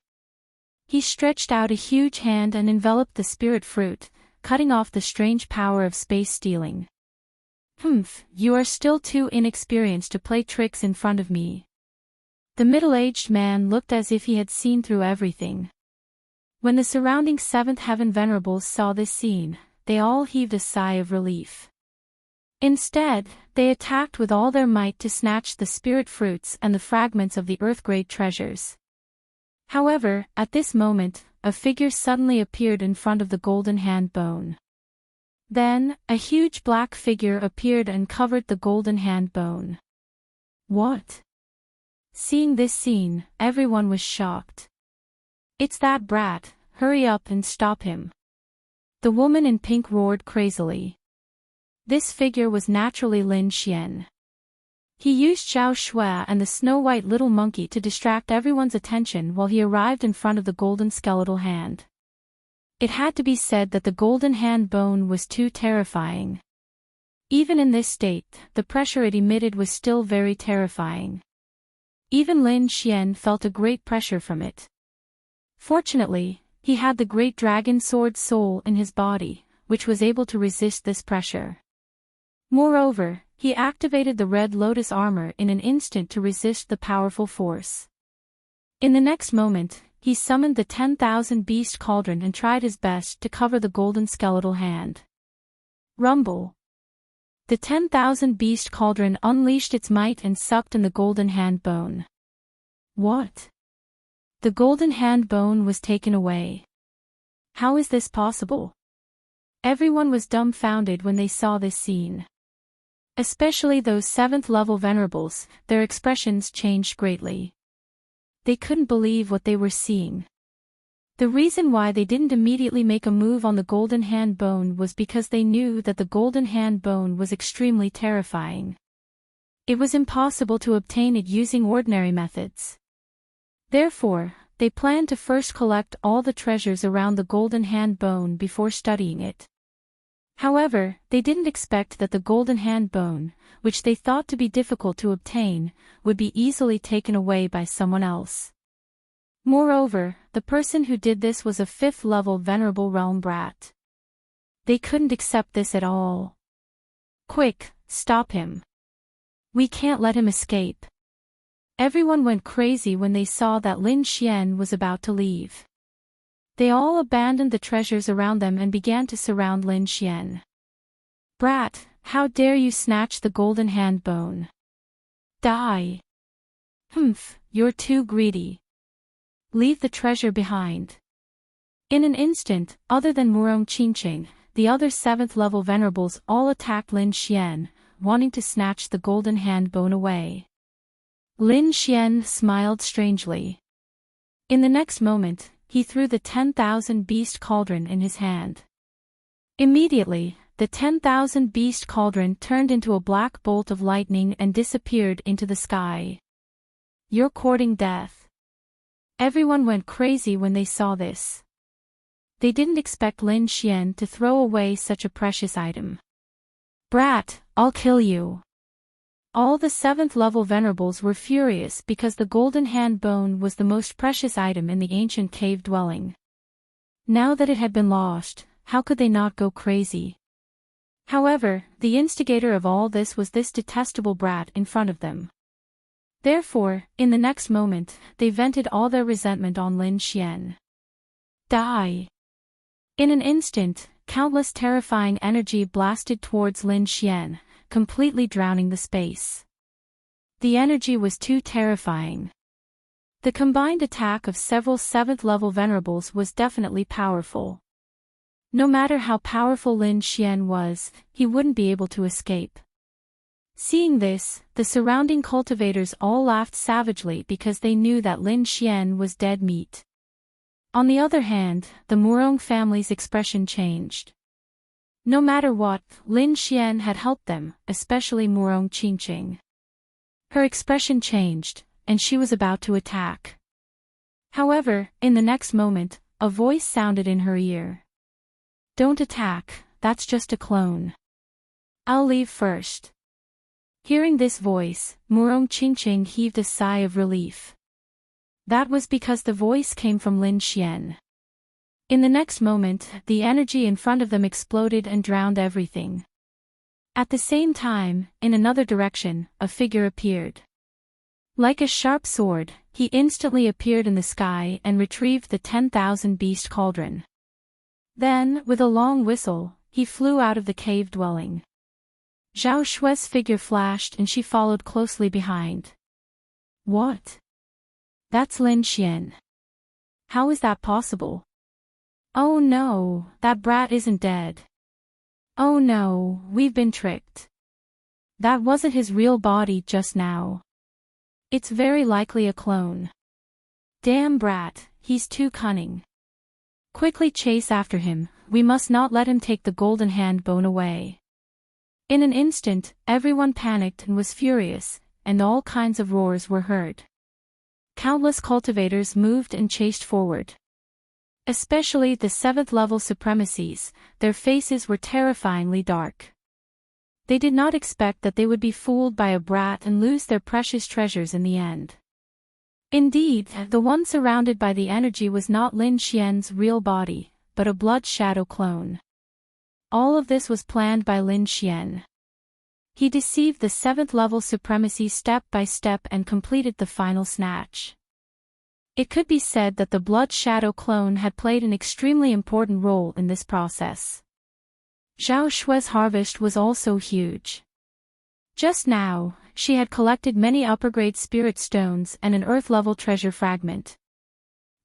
He stretched out a huge hand and enveloped the spirit fruit, cutting off the strange power of space stealing. You are still too inexperienced to play tricks in front of me. The middle-aged man looked as if he had seen through everything. When the surrounding Seventh Heaven Venerables saw this scene, they all heaved a sigh of relief. Instead, they attacked with all their might to snatch the spirit fruits and the fragments of the Earth-grade treasures. However, at this moment, a figure suddenly appeared in front of the golden hand bone. Then, a huge black figure appeared and covered the golden hand bone. What? Seeing this scene, everyone was shocked. It's that brat, hurry up and stop him. The woman in pink roared crazily. This figure was naturally Lin Xian. He used Zhao Shui and the snow-white little monkey to distract everyone's attention while he arrived in front of the golden skeletal hand. It had to be said that the golden hand bone was too terrifying. Even in this state, the pressure it emitted was still very terrifying. Even Lin Xian felt a great pressure from it. Fortunately, he had the great dragon sword soul in his body, which was able to resist this pressure. Moreover, he activated the red lotus armor in an instant to resist the powerful force. In the next moment, he summoned the 10,000 beast cauldron and tried his best to cover the golden skeletal hand. Rumble. The 10,000 beast cauldron unleashed its might and sucked in the golden hand bone. What? The golden hand bone was taken away. How is this possible? Everyone was dumbfounded when they saw this scene. Especially those 7th level venerables, their expressions changed greatly. They couldn't believe what they were seeing. The reason why they didn't immediately make a move on the golden hand bone was because they knew that the golden hand bone was extremely terrifying. It was impossible to obtain it using ordinary methods. Therefore, they planned to first collect all the treasures around the golden hand bone before studying it. However, they didn't expect that the golden hand bone, which they thought to be difficult to obtain, would be easily taken away by someone else. Moreover, the person who did this was a 5th level venerable realm brat. They couldn't accept this at all. Quick, stop him. We can't let him escape. Everyone went crazy when they saw that Lin Xian was about to leave. They all abandoned the treasures around them and began to surround Lin Xian. Brat, how dare you snatch the golden hand bone? Die! You're too greedy. Leave the treasure behind. In an instant, other than Murong Qingqing, the other 7th level venerables all attacked Lin Xian, wanting to snatch the golden hand bone away. Lin Xian smiled strangely. In the next moment, he threw the 10,000 beast cauldron in his hand. Immediately, the 10,000 beast cauldron turned into a black bolt of lightning and disappeared into the sky. You're courting death. Everyone went crazy when they saw this. They didn't expect Lin Xian to throw away such a precious item. "Brat, I'll kill you." All the 7th level venerables were furious because the golden hand bone was the most precious item in the ancient cave dwelling. Now that it had been lost, how could they not go crazy? However, the instigator of all this was this detestable brat in front of them. Therefore, in the next moment, they vented all their resentment on Lin Xian. Die! In an instant, countless terrifying energy blasted towards Lin Xian, completely drowning the space. The energy was too terrifying. The combined attack of several 7th level venerables was definitely powerful. No matter how powerful Lin Xian was, he wouldn't be able to escape. Seeing this, the surrounding cultivators all laughed savagely because they knew that Lin Xian was dead meat. On the other hand, the Murong family's expression changed. No matter what, Lin Xian had helped them, especially Murong Qingqing. Her expression changed, and she was about to attack. However, in the next moment, a voice sounded in her ear. "Don't attack, that's just a clone. I'll leave first." Hearing this voice, Murong Qingqing heaved a sigh of relief. That was because the voice came from Lin Xian. In the next moment, the energy in front of them exploded and drowned everything. At the same time, in another direction, a figure appeared. Like a sharp sword, he instantly appeared in the sky and retrieved the 10,000 beast cauldron. Then, with a long whistle, he flew out of the cave dwelling. Zhao Shue's figure flashed and she followed closely behind. "What? That's Lin Xian. How is that possible? Oh no, that brat isn't dead. Oh no, we've been tricked. That wasn't his real body just now. It's very likely a clone. Damn brat, he's too cunning. Quickly chase after him, we must not let him take the golden hand bone away." In an instant, everyone panicked and was furious, and all kinds of roars were heard. Countless cultivators moved and chased forward. Especially the 7th level supremacies, their faces were terrifyingly dark. They did not expect that they would be fooled by a brat and lose their precious treasures in the end. Indeed, the one surrounded by the energy was not Lin Xian's real body, but a blood shadow clone. All of this was planned by Lin Xian. He deceived the 7th level supremacy step by step and completed the final snatch. It could be said that the blood shadow clone had played an extremely important role in this process. Zhao Shue's harvest was also huge. Just now, she had collected many upper-grade spirit stones and an earth-level treasure fragment.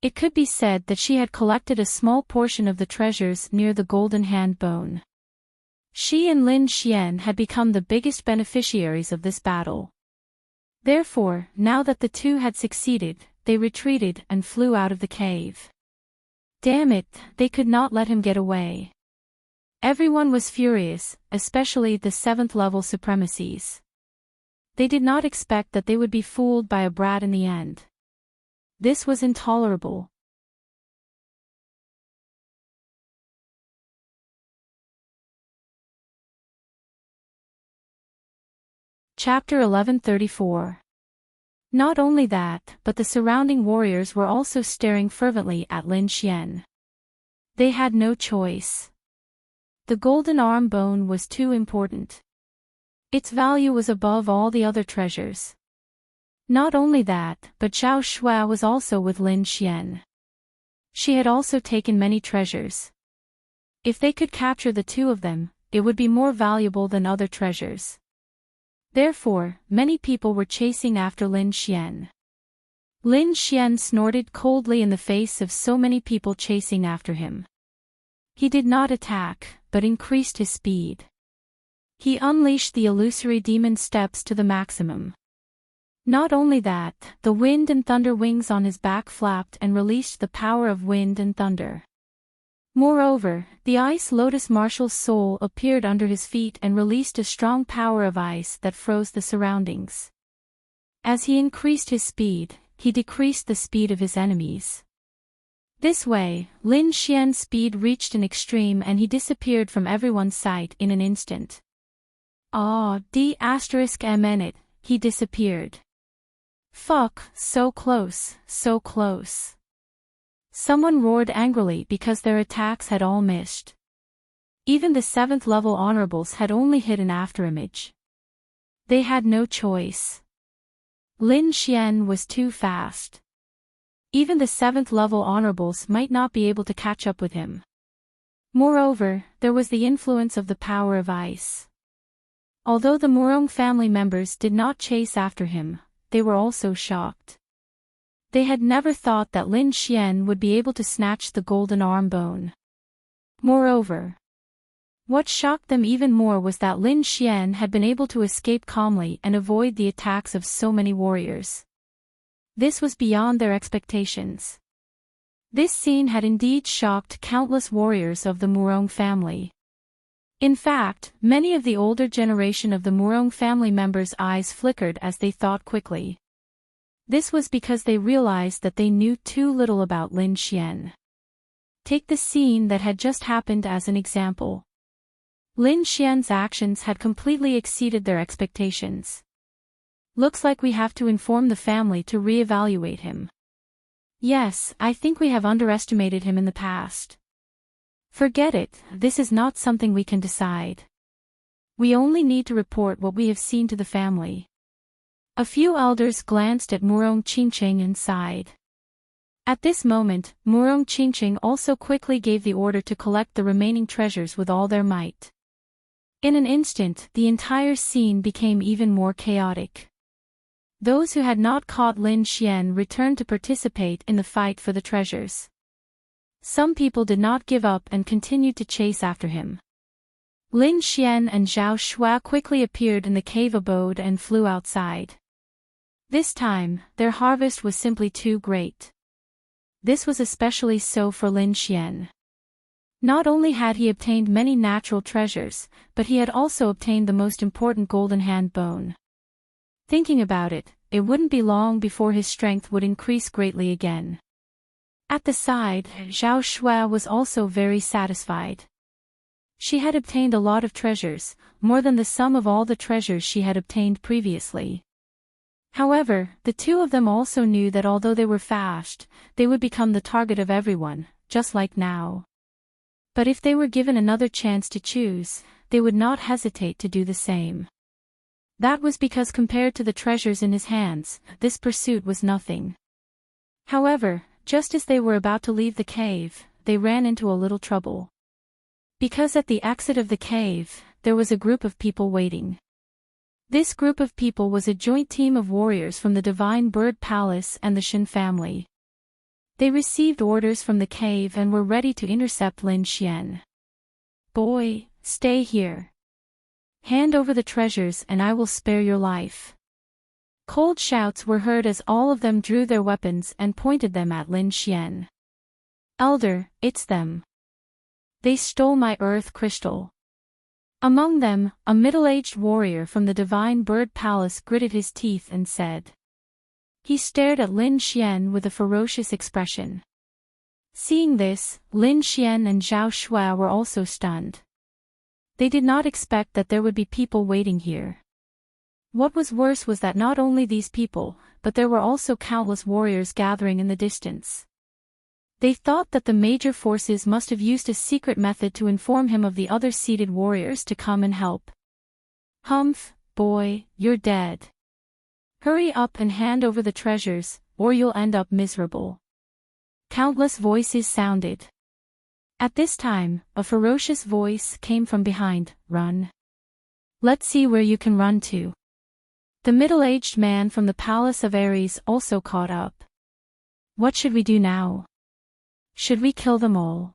It could be said that she had collected a small portion of the treasures near the golden hand bone. She and Lin Xian had become the biggest beneficiaries of this battle. Therefore, now that the two had succeeded, they retreated and flew out of the cave. Damn it, they could not let him get away. Everyone was furious, especially the 7th level supremacies. They did not expect that they would be fooled by a brat in the end. This was intolerable. Chapter 1134. Not only that, but the surrounding warriors were also staring fervently at Lin Xian. They had no choice. The golden arm bone was too important. Its value was above all the other treasures. Not only that, but Zhao Shue was also with Lin Xian. She had also taken many treasures. If they could capture the two of them, it would be more valuable than other treasures. Therefore, many people were chasing after Lin Xian. Lin Xian snorted coldly in the face of so many people chasing after him. He did not attack, but increased his speed. He unleashed the illusory demon steps to the maximum. Not only that, the wind and thunder wings on his back flapped and released the power of wind and thunder. Moreover, the ice lotus marshal's soul appeared under his feet and released a strong power of ice that froze the surroundings. As he increased his speed, he decreased the speed of his enemies. This way, Lin Xian's speed reached an extreme and he disappeared from everyone's sight in an instant. Ah, d***, he disappeared. Fuck, so close, so close. Someone roared angrily because their attacks had all missed. Even the 7th level honorables had only hit an afterimage. They had no choice. Lin Xian was too fast. Even the 7th level honorables might not be able to catch up with him. Moreover, there was the influence of the power of ice. Although the Murong family members did not chase after him, they were also shocked. They had never thought that Lin Xian would be able to snatch the golden arm bone. Moreover, what shocked them even more was that Lin Xian had been able to escape calmly and avoid the attacks of so many warriors. This was beyond their expectations. This scene had indeed shocked countless warriors of the Murong family. In fact, many of the older generation of the Murong family members' eyes flickered as they thought quickly. This was because they realized that they knew too little about Lin Xian. Take the scene that had just happened as an example. Lin Xian's actions had completely exceeded their expectations. Looks like we have to inform the family to re-evaluate him. Yes, I think we have underestimated him in the past. Forget it, this is not something we can decide. We only need to report what we have seen to the family. A few elders glanced at Murong Qingqing and sighed. At this moment, Murong Qingqing also quickly gave the order to collect the remaining treasures with all their might. In an instant, the entire scene became even more chaotic. Those who had not caught Lin Xian returned to participate in the fight for the treasures. Some people did not give up and continued to chase after him. Lin Xian and Zhao Shua quickly appeared in the cave abode and flew outside. This time, their harvest was simply too great. This was especially so for Lin Xian. Not only had he obtained many natural treasures, but he had also obtained the most important golden hand bone. Thinking about it, it wouldn't be long before his strength would increase greatly again. At the side, Zhao Shua was also very satisfied. She had obtained a lot of treasures, more than the sum of all the treasures she had obtained previously. However, the two of them also knew that although they were fast, they would become the target of everyone, just like now. But if they were given another chance to choose, they would not hesitate to do the same. That was because compared to the treasures in his hands, this pursuit was nothing. However, just as they were about to leave the cave, they ran into a little trouble. Because at the exit of the cave, there was a group of people waiting. This group of people was a joint team of warriors from the Divine Bird Palace and the Shin family. They received orders from the cave and were ready to intercept Lin Xian. Boy, stay here. Hand over the treasures and I will spare your life. Cold shouts were heard as all of them drew their weapons and pointed them at Lin Xian. Elder, it's them. They stole my earth crystal. Among them, a middle-aged warrior from the Divine Bird Palace gritted his teeth and said. He stared at Lin Xian with a ferocious expression. Seeing this, Lin Xian and Zhao Shua were also stunned. They did not expect that there would be people waiting here. What was worse was that not only these people, but there were also countless warriors gathering in the distance. They thought that the major forces must have used a secret method to inform him of the other seated warriors to come and help. Humph, boy, you're dead. Hurry up and hand over the treasures, or you'll end up miserable. Countless voices sounded. At this time, a ferocious voice came from behind. Run. Let's see where you can run to. The middle-aged man from the Palace of Ares also caught up. What should we do now? Should we kill them all?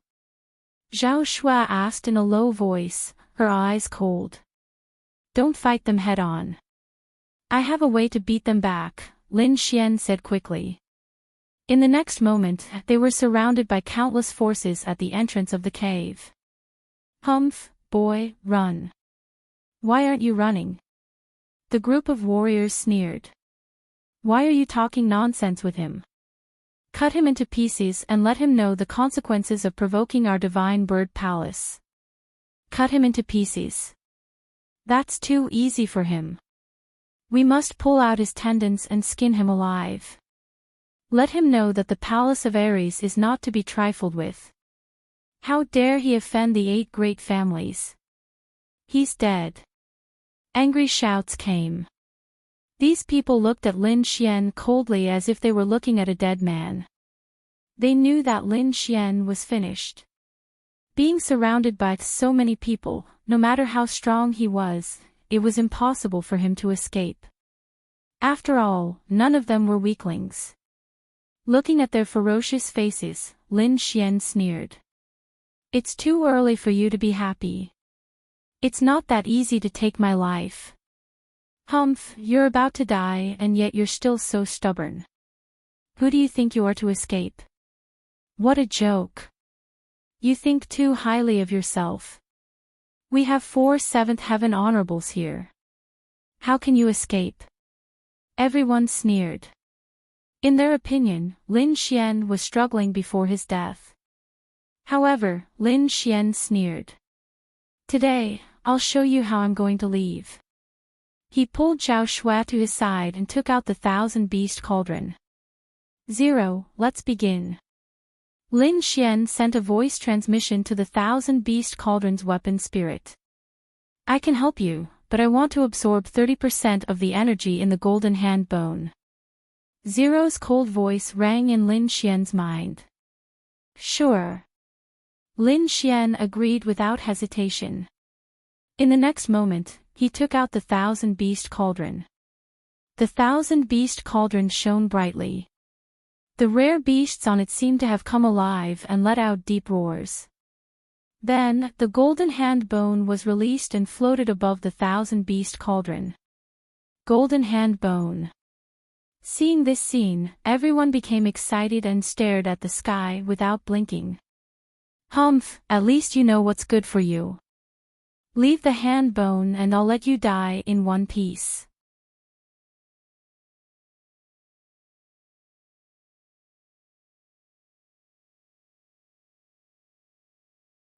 Zhao Shua asked in a low voice, her eyes cold. Don't fight them head-on. I have a way to beat them back, Lin Xian said quickly. In the next moment, they were surrounded by countless forces at the entrance of the cave. Humph, boy, run. Why aren't you running? The group of warriors sneered. Why are you talking nonsense with him? Cut him into pieces and let him know the consequences of provoking our divine bird palace. Cut him into pieces. That's too easy for him. We must pull out his tendons and skin him alive. Let him know that the palace of Ares is not to be trifled with. How dare he offend the 8 great families? He's dead. Angry shouts came. These people looked at Lin Xian coldly as if they were looking at a dead man. They knew that Lin Xian was finished. Being surrounded by so many people, no matter how strong he was, it was impossible for him to escape. After all, none of them were weaklings. Looking at their ferocious faces, Lin Xian sneered. It's too early for you to be happy. It's not that easy to take my life. Humph, you're about to die and yet you're still so stubborn. Who do you think you are to escape? What a joke. You think too highly of yourself. We have 4 7th heaven honorables here. How can you escape? Everyone sneered. In their opinion, Lin Xian was struggling before his death. However, Lin Xian sneered. Today, I'll show you how I'm going to leave. He pulled Zhao Shui to his side and took out the 1,000-beast cauldron. 0, let's begin. Lin Xian sent a voice transmission to the 1,000-beast cauldron's weapon spirit. I can help you, but I want to absorb 30% of the energy in the golden hand bone. Zero's cold voice rang in Lin Xian's mind. Sure. Lin Xian agreed without hesitation. In the next moment, he took out the 1,000-beast cauldron. The 1,000-beast cauldron shone brightly. The rare beasts on it seemed to have come alive and let out deep roars. Then, the golden hand bone was released and floated above the 1,000-beast cauldron. Golden hand bone. Seeing this scene, everyone became excited and stared at the sky without blinking. Humph, at least you know what's good for you. Leave the hand bone and I'll let you die in one piece.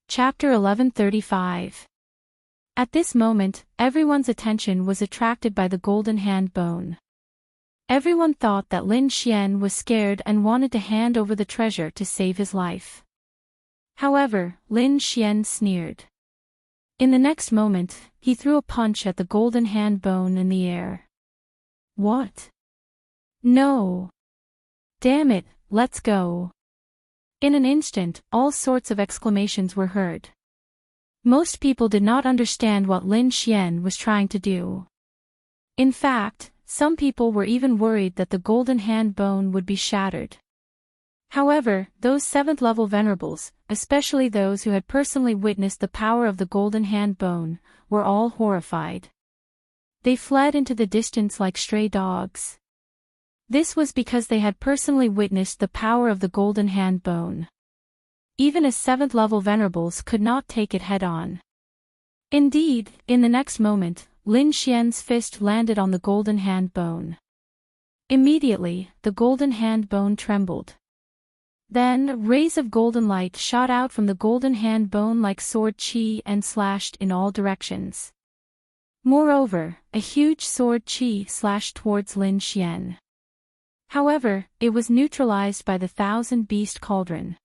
Chapter 1135. At this moment, everyone's attention was attracted by the golden hand bone. Everyone thought that Lin Xian was scared and wanted to hand over the treasure to save his life. However, Lin Xian sneered. In the next moment, he threw a punch at the golden hand bone in the air. What? No. Damn it, let's go. In an instant, all sorts of exclamations were heard. Most people did not understand what Lin Xian was trying to do. In fact, some people were even worried that the golden hand bone would be shattered. However, those 7th-level venerables, especially those who had personally witnessed the power of the golden hand bone, were all horrified. They fled into the distance like stray dogs. This was because they had personally witnessed the power of the golden hand bone. Even as 7th-level venerables could not take it head-on. Indeed, in the next moment, Lin Xian's fist landed on the golden hand bone. Immediately, the golden hand bone trembled. Then, rays of golden light shot out from the golden hand bone like sword chi and slashed in all directions. Moreover, a huge sword chi slashed towards Lin Xian. However, it was neutralized by the 1,000-beast cauldron.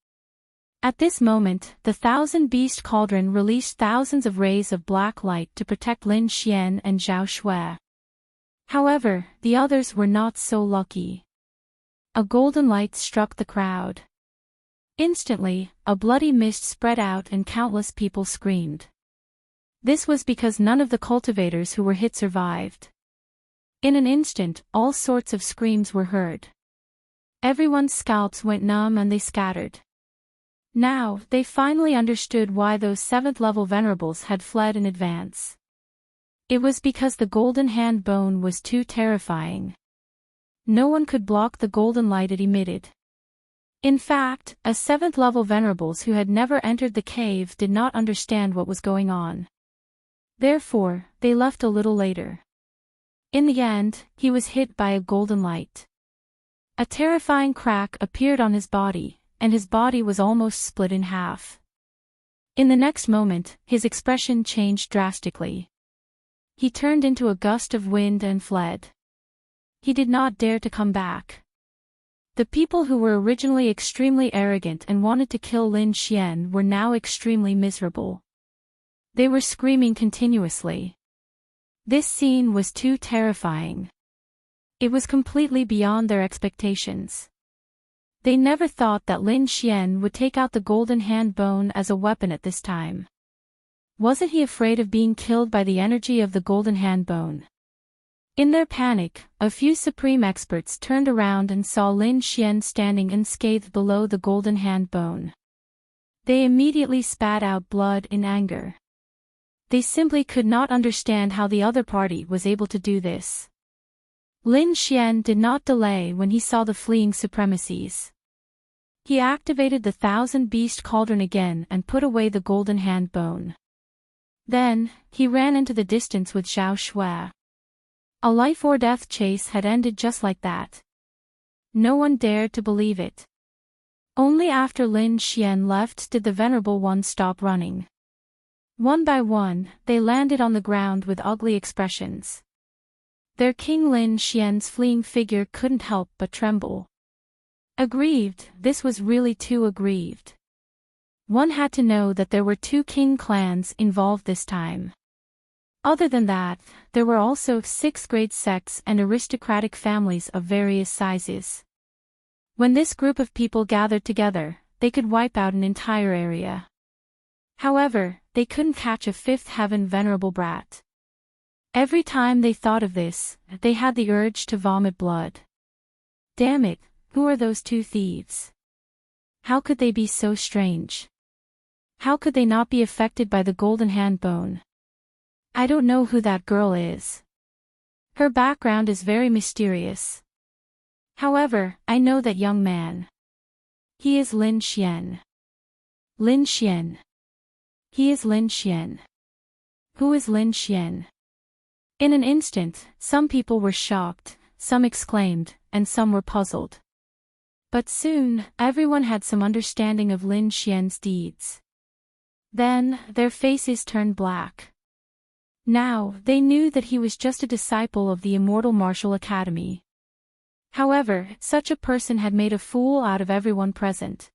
At this moment, the 1,000-beast cauldron released thousands of rays of black light to protect Lin Xian and Zhao Shui. However, the others were not so lucky. A golden light struck the crowd. Instantly, a bloody mist spread out and countless people screamed. This was because none of the cultivators who were hit survived. In an instant, all sorts of screams were heard. Everyone's scalps went numb and they scattered. Now, they finally understood why those 7th-level venerables had fled in advance. It was because the golden hand bone was too terrifying. No one could block the golden light it emitted. In fact, as 7th-level venerables who had never entered the cave did not understand what was going on. Therefore, they left a little later. In the end, he was hit by a golden light. A terrifying crack appeared on his body, and his body was almost split in half. In the next moment, his expression changed drastically. He turned into a gust of wind and fled. He did not dare to come back. The people who were originally extremely arrogant and wanted to kill Lin Xian were now extremely miserable. They were screaming continuously. This scene was too terrifying. It was completely beyond their expectations. They never thought that Lin Xian would take out the golden hand bone as a weapon at this time. Wasn't he afraid of being killed by the energy of the golden hand bone? In their panic, a few supreme experts turned around and saw Lin Xian standing unscathed below the golden hand bone. They immediately spat out blood in anger. They simply could not understand how the other party was able to do this. Lin Xian did not delay when he saw the fleeing supremacies. He activated the 1000-beast cauldron again and put away the golden hand bone. Then, he ran into the distance with Zhao Shui. A life-or-death chase had ended just like that. No one dared to believe it. Only after Lin Xian left did the Venerable One stop running. One by one, they landed on the ground with ugly expressions. Their king Lin Xian's fleeing figure couldn't help but tremble. Aggrieved, this was really too aggrieved. One had to know that there were 2 king clans involved this time. Other than that, there were also 6th-grade sects and aristocratic families of various sizes. When this group of people gathered together, they could wipe out an entire area. However, they couldn't catch a 5th heaven venerable brat. Every time they thought of this, they had the urge to vomit blood. Damn it, who are those 2 thieves? How could they be so strange? How could they not be affected by the golden hand bone? I don't know who that girl is. Her background is very mysterious. However, I know that young man. He is Lin Xian. Lin Xian. He is Lin Xian. Who is Lin Xian? In an instant, some people were shocked, some exclaimed, and some were puzzled. But soon, everyone had some understanding of Lin Xian's deeds. Then, their faces turned black. Now, they knew that he was just a disciple of the Immortal Martial Academy. However, such a person had made a fool out of everyone present.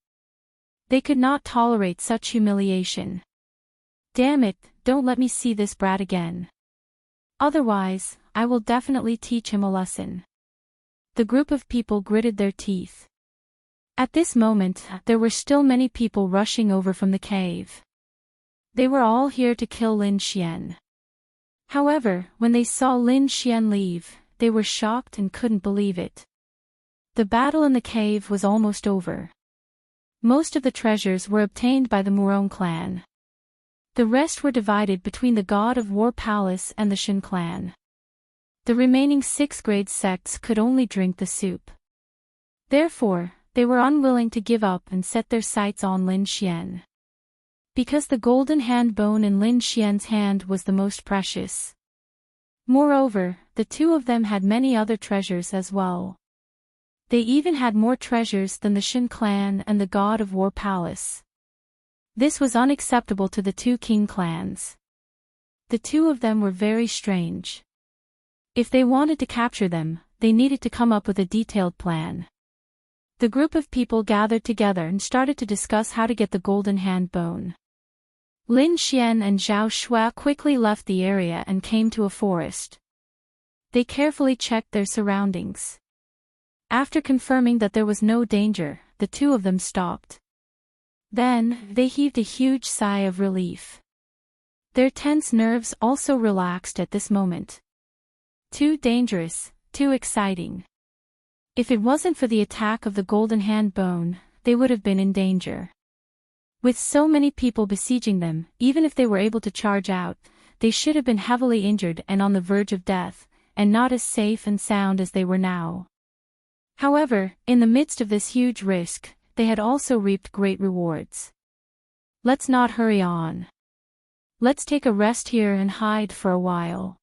They could not tolerate such humiliation. Damn it, don't let me see this brat again. Otherwise, I will definitely teach him a lesson. The group of people gritted their teeth. At this moment, there were still many people rushing over from the cave. They were all here to kill Lin Xian. However, when they saw Lin Xian leave, they were shocked and couldn't believe it. The battle in the cave was almost over. Most of the treasures were obtained by the Murong clan. The rest were divided between the God of War Palace and the Shen clan. The remaining 6th-grade sects could only drink the soup. Therefore, they were unwilling to give up and set their sights on Lin Xian. Because the golden hand bone in Lin Xian's hand was the most precious. Moreover, the 2 of them had many other treasures as well. They even had more treasures than the Shen clan and the God of War Palace. This was unacceptable to the 2 king clans. The 2 of them were very strange. If they wanted to capture them, they needed to come up with a detailed plan. The group of people gathered together and started to discuss how to get the golden hand bone. Lin Xian and Zhao Shui quickly left the area and came to a forest. They carefully checked their surroundings. After confirming that there was no danger, the 2 of them stopped. Then, they heaved a huge sigh of relief. Their tense nerves also relaxed at this moment. Too dangerous, too exciting. If it wasn't for the attack of the golden hand bone, they would have been in danger. With so many people besieging them, even if they were able to charge out, they should have been heavily injured and on the verge of death, and not as safe and sound as they were now. However, in the midst of this huge risk, they had also reaped great rewards. Let's not hurry on. Let's take a rest here and hide for a while.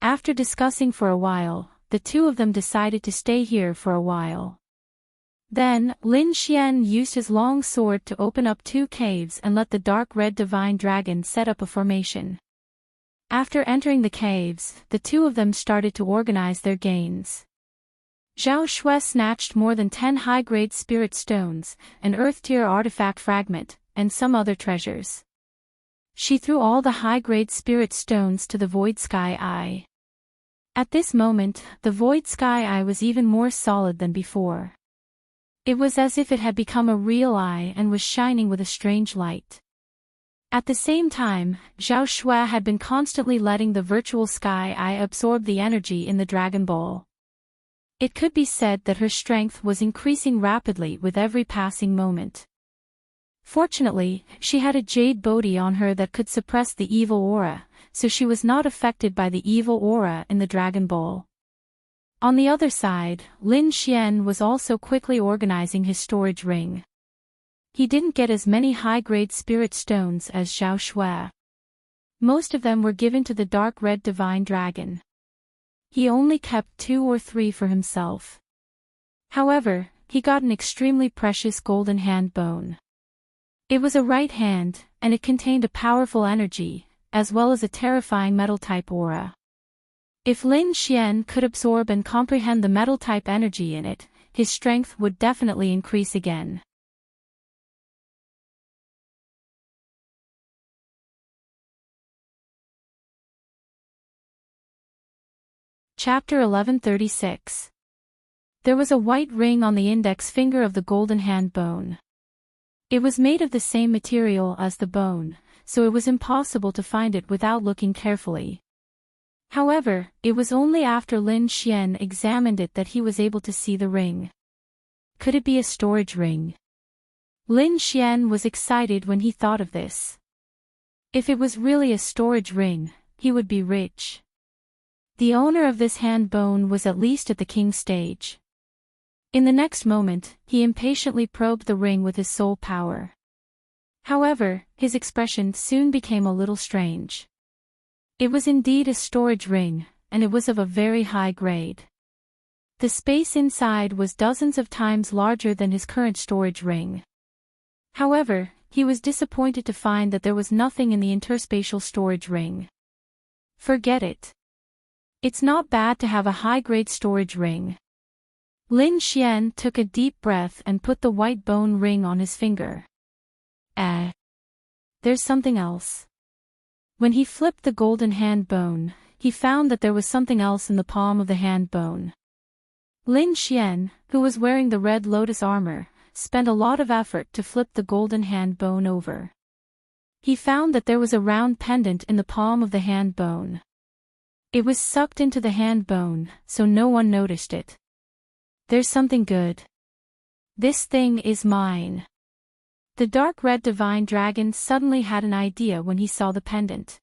After discussing for a while, the two of them decided to stay here for a while. Then, Lin Xian used his long sword to open up two caves and let the dark red divine dragon set up a formation. After entering the caves, the two of them started to organize their gains. Zhao Shui snatched more than 10 high-grade spirit stones, an earth-tier artifact fragment, and some other treasures. She threw all the high-grade spirit stones to the Void Sky Eye. At this moment, the Void Sky Eye was even more solid than before. It was as if it had become a real eye and was shining with a strange light. At the same time, Zhao Shui had been constantly letting the virtual Sky Eye absorb the energy in the Dragon Ball. It could be said that her strength was increasing rapidly with every passing moment. Fortunately, she had a jade bodhi on her that could suppress the evil aura, so she was not affected by the evil aura in the Dragon Ball. On the other side, Lin Xian was also quickly organizing his storage ring. He didn't get as many high-grade spirit stones as Zhao Shui. Most of them were given to the dark red divine dragon. He only kept 2 or 3 for himself. However, he got an extremely precious golden hand bone. It was a right hand, and it contained a powerful energy, as well as a terrifying metal-type aura. If Lin Xian could absorb and comprehend the metal-type energy in it, his strength would definitely increase again. Chapter 1136. There was a white ring on the index finger of the golden hand bone. It was made of the same material as the bone, so it was impossible to find it without looking carefully. However, it was only after Lin Xian examined it that he was able to see the ring. Could it be a storage ring? Lin Xian was excited when he thought of this. If it was really a storage ring, he would be rich. The owner of this hand bone was at least at the king stage. In the next moment, he impatiently probed the ring with his soul power. However, his expression soon became a little strange. It was indeed a storage ring, and it was of a very high grade. The space inside was dozens of times larger than his current storage ring. However, he was disappointed to find that there was nothing in the interspatial storage ring. Forget it. It's not bad to have a high-grade storage ring. Lin Xian took a deep breath and put the white bone ring on his finger. There's something else. When he flipped the golden hand bone, he found that there was something else in the palm of the hand bone. Lin Xian, who was wearing the red lotus armor, spent a lot of effort to flip the golden hand bone over. He found that there was a round pendant in the palm of the hand bone. It was sucked into the hand bone, so no one noticed it. There's something good. This thing is mine. The dark red divine dragon suddenly had an idea when he saw the pendant.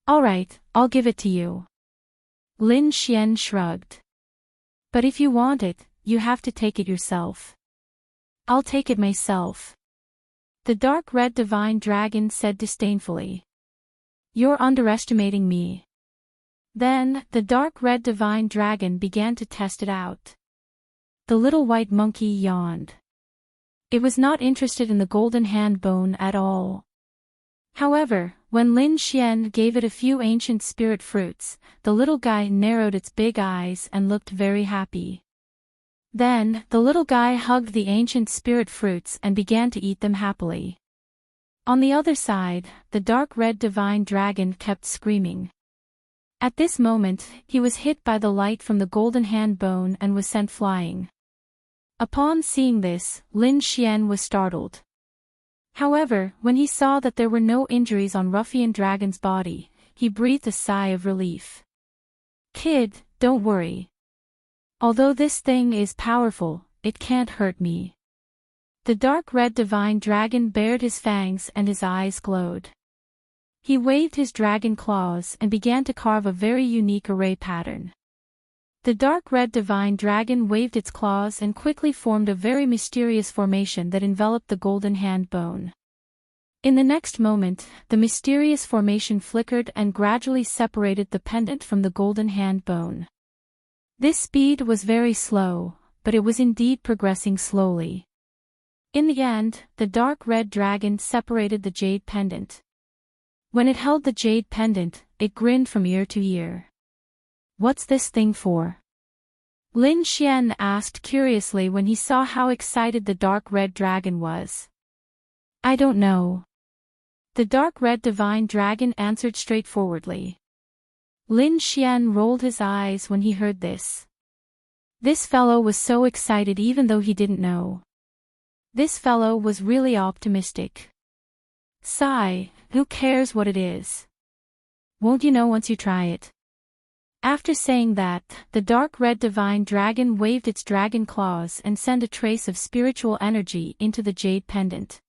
Alright, I'll give it to you. Lin Xian shrugged. But if you want it, you have to take it yourself. I'll take it myself. The dark red divine dragon said disdainfully. You're underestimating me. Then, the dark red divine dragon began to test it out. The little white monkey yawned. It was not interested in the golden hand bone at all. However, when Lin Xian gave it a few ancient spirit fruits, the little guy narrowed its big eyes and looked very happy. Then, the little guy hugged the ancient spirit fruits and began to eat them happily. On the other side, the dark red divine dragon kept screaming. At this moment, he was hit by the light from the golden hand bone and was sent flying. Upon seeing this, Lin Xian was startled. However, when he saw that there were no injuries on Ruffian Dragon's body, he breathed a sigh of relief. Kid, don't worry. Although this thing is powerful, it can't hurt me. The dark red divine dragon bared his fangs and his eyes glowed. He waved his dragon claws and began to carve a very unique array pattern. The dark red divine dragon waved its claws and quickly formed a very mysterious formation that enveloped the golden hand bone. In the next moment, the mysterious formation flickered and gradually separated the pendant from the golden hand bone. This speed was very slow, but it was indeed progressing slowly. In the end, the dark red dragon separated the jade pendant. When it held the jade pendant, it grinned from ear to ear. "What's this thing for?" Lin Xian asked curiously when he saw how excited the dark red dragon was. "I don't know." The dark red divine dragon answered straightforwardly. Lin Xian rolled his eyes when he heard this. This fellow was so excited even though he didn't know. This fellow was really optimistic. "Sigh, who cares what it is? Won't you know once you try it?" After saying that, the dark red divine dragon waved its dragon claws and sent a trace of spiritual energy into the jade pendant.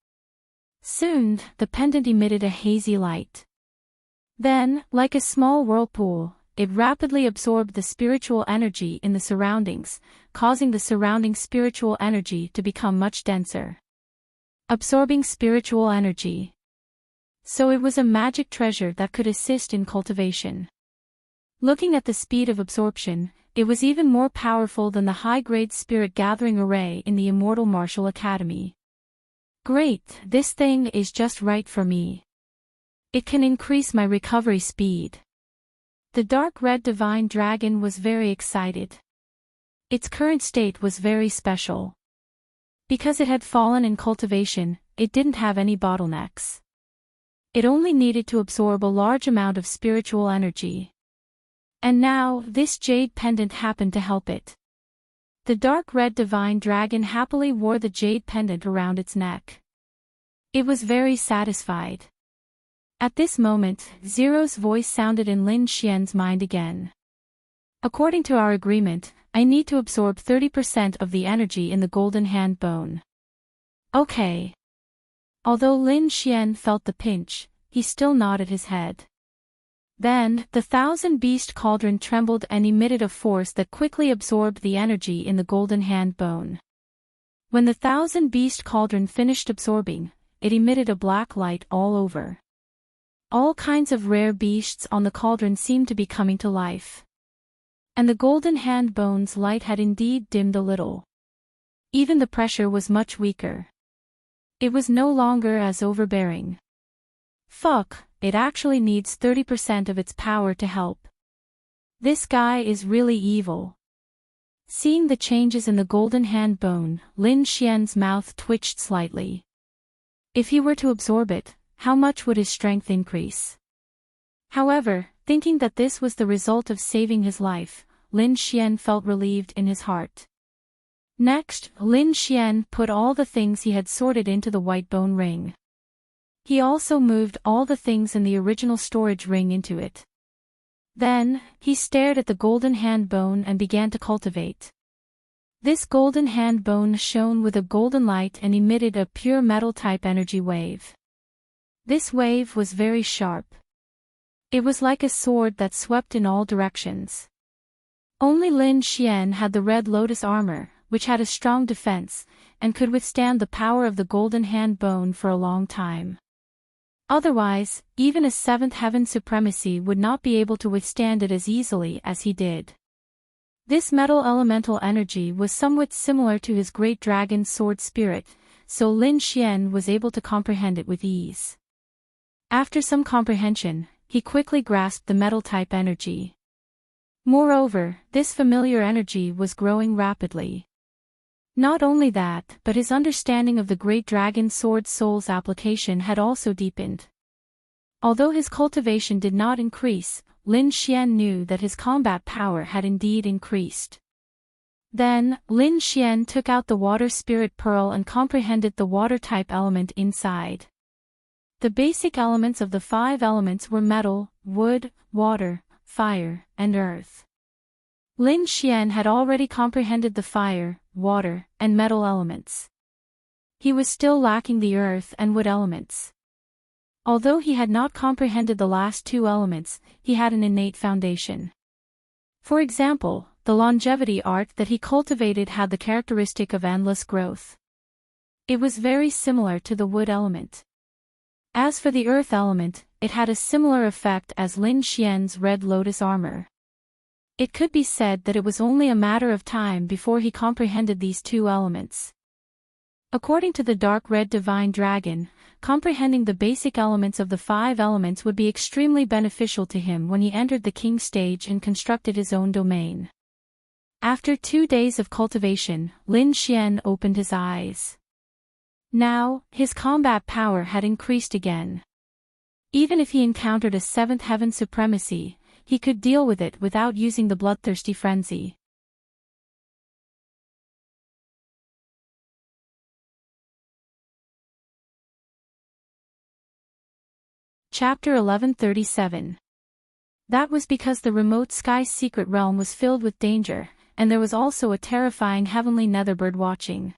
Soon, the pendant emitted a hazy light. Then, like a small whirlpool, it rapidly absorbed the spiritual energy in the surroundings, causing the surrounding spiritual energy to become much denser. Absorbing spiritual energy. So it was a magic treasure that could assist in cultivation. Looking at the speed of absorption, it was even more powerful than the high-grade spirit gathering array in the Immortal Martial Academy. "Great, this thing is just right for me. It can increase my recovery speed." The dark red divine dragon was very excited. Its current state was very special. Because it had fallen in cultivation, it didn't have any bottlenecks. It only needed to absorb a large amount of spiritual energy. And now, this jade pendant happened to help it. The dark red divine dragon happily wore the jade pendant around its neck. It was very satisfied. At this moment, Zero's voice sounded in Lin Xian's mind again. "According to our agreement, I need to absorb 30% of the energy in the golden hand bone." "Okay." Although Lin Xian felt the pinch, he still nodded his head. Then, the thousand-beast cauldron trembled and emitted a force that quickly absorbed the energy in the golden hand bone. When the thousand-beast cauldron finished absorbing, it emitted a black light all over. All kinds of rare beasts on the cauldron seemed to be coming to life. And the golden hand bone's light had indeed dimmed a little. Even the pressure was much weaker. It was no longer as overbearing. Fuck, it actually needs 30% of its power to help. This guy is really evil. Seeing the changes in the golden hand bone, Lin Xian's mouth twitched slightly. If he were to absorb it, how much would his strength increase? However, thinking that this was the result of saving his life, Lin Xian felt relieved in his heart. Next, Lin Xian put all the things he had sorted into the white bone ring. He also moved all the things in the original storage ring into it. Then, he stared at the golden hand bone and began to cultivate. This golden hand bone shone with a golden light and emitted a pure metal-type energy wave. This wave was very sharp. It was like a sword that swept in all directions. Only Lin Xian had the red lotus armor, which had a strong defense, and could withstand the power of the golden hand bone for a long time. Otherwise, even a seventh heaven supremacy would not be able to withstand it as easily as he did. This metal elemental energy was somewhat similar to his great dragon sword spirit, so Lin Xian was able to comprehend it with ease. After some comprehension, he quickly grasped the metal-type energy. Moreover, this familiar energy was growing rapidly. Not only that, but his understanding of the Great Dragon Sword Soul's application had also deepened. Although his cultivation did not increase, Lin Xian knew that his combat power had indeed increased. Then, Lin Xian took out the Water Spirit Pearl and comprehended the water-type element inside. The basic elements of the 5 elements were metal, wood, water, fire, and earth. Lin Xian had already comprehended the fire, water, and metal elements. He was still lacking the earth and wood elements. Although he had not comprehended the last 2 elements, he had an innate foundation. For example, the longevity art that he cultivated had the characteristic of endless growth. It was very similar to the wood element. As for the earth element, it had a similar effect as Lin Xian's red lotus armor. It could be said that it was only a matter of time before he comprehended these two elements. According to the dark red divine dragon, comprehending the basic elements of the 5 elements would be extremely beneficial to him when he entered the king stage and constructed his own domain. After 2 days of cultivation, Lin Xian opened his eyes. Now, his combat power had increased again. Even if he encountered a 7th heaven supremacy, he could deal with it without using the bloodthirsty frenzy. Chapter 1137. That was because the remote sky's secret realm was filled with danger, and there was also a terrifying heavenly netherbird watching.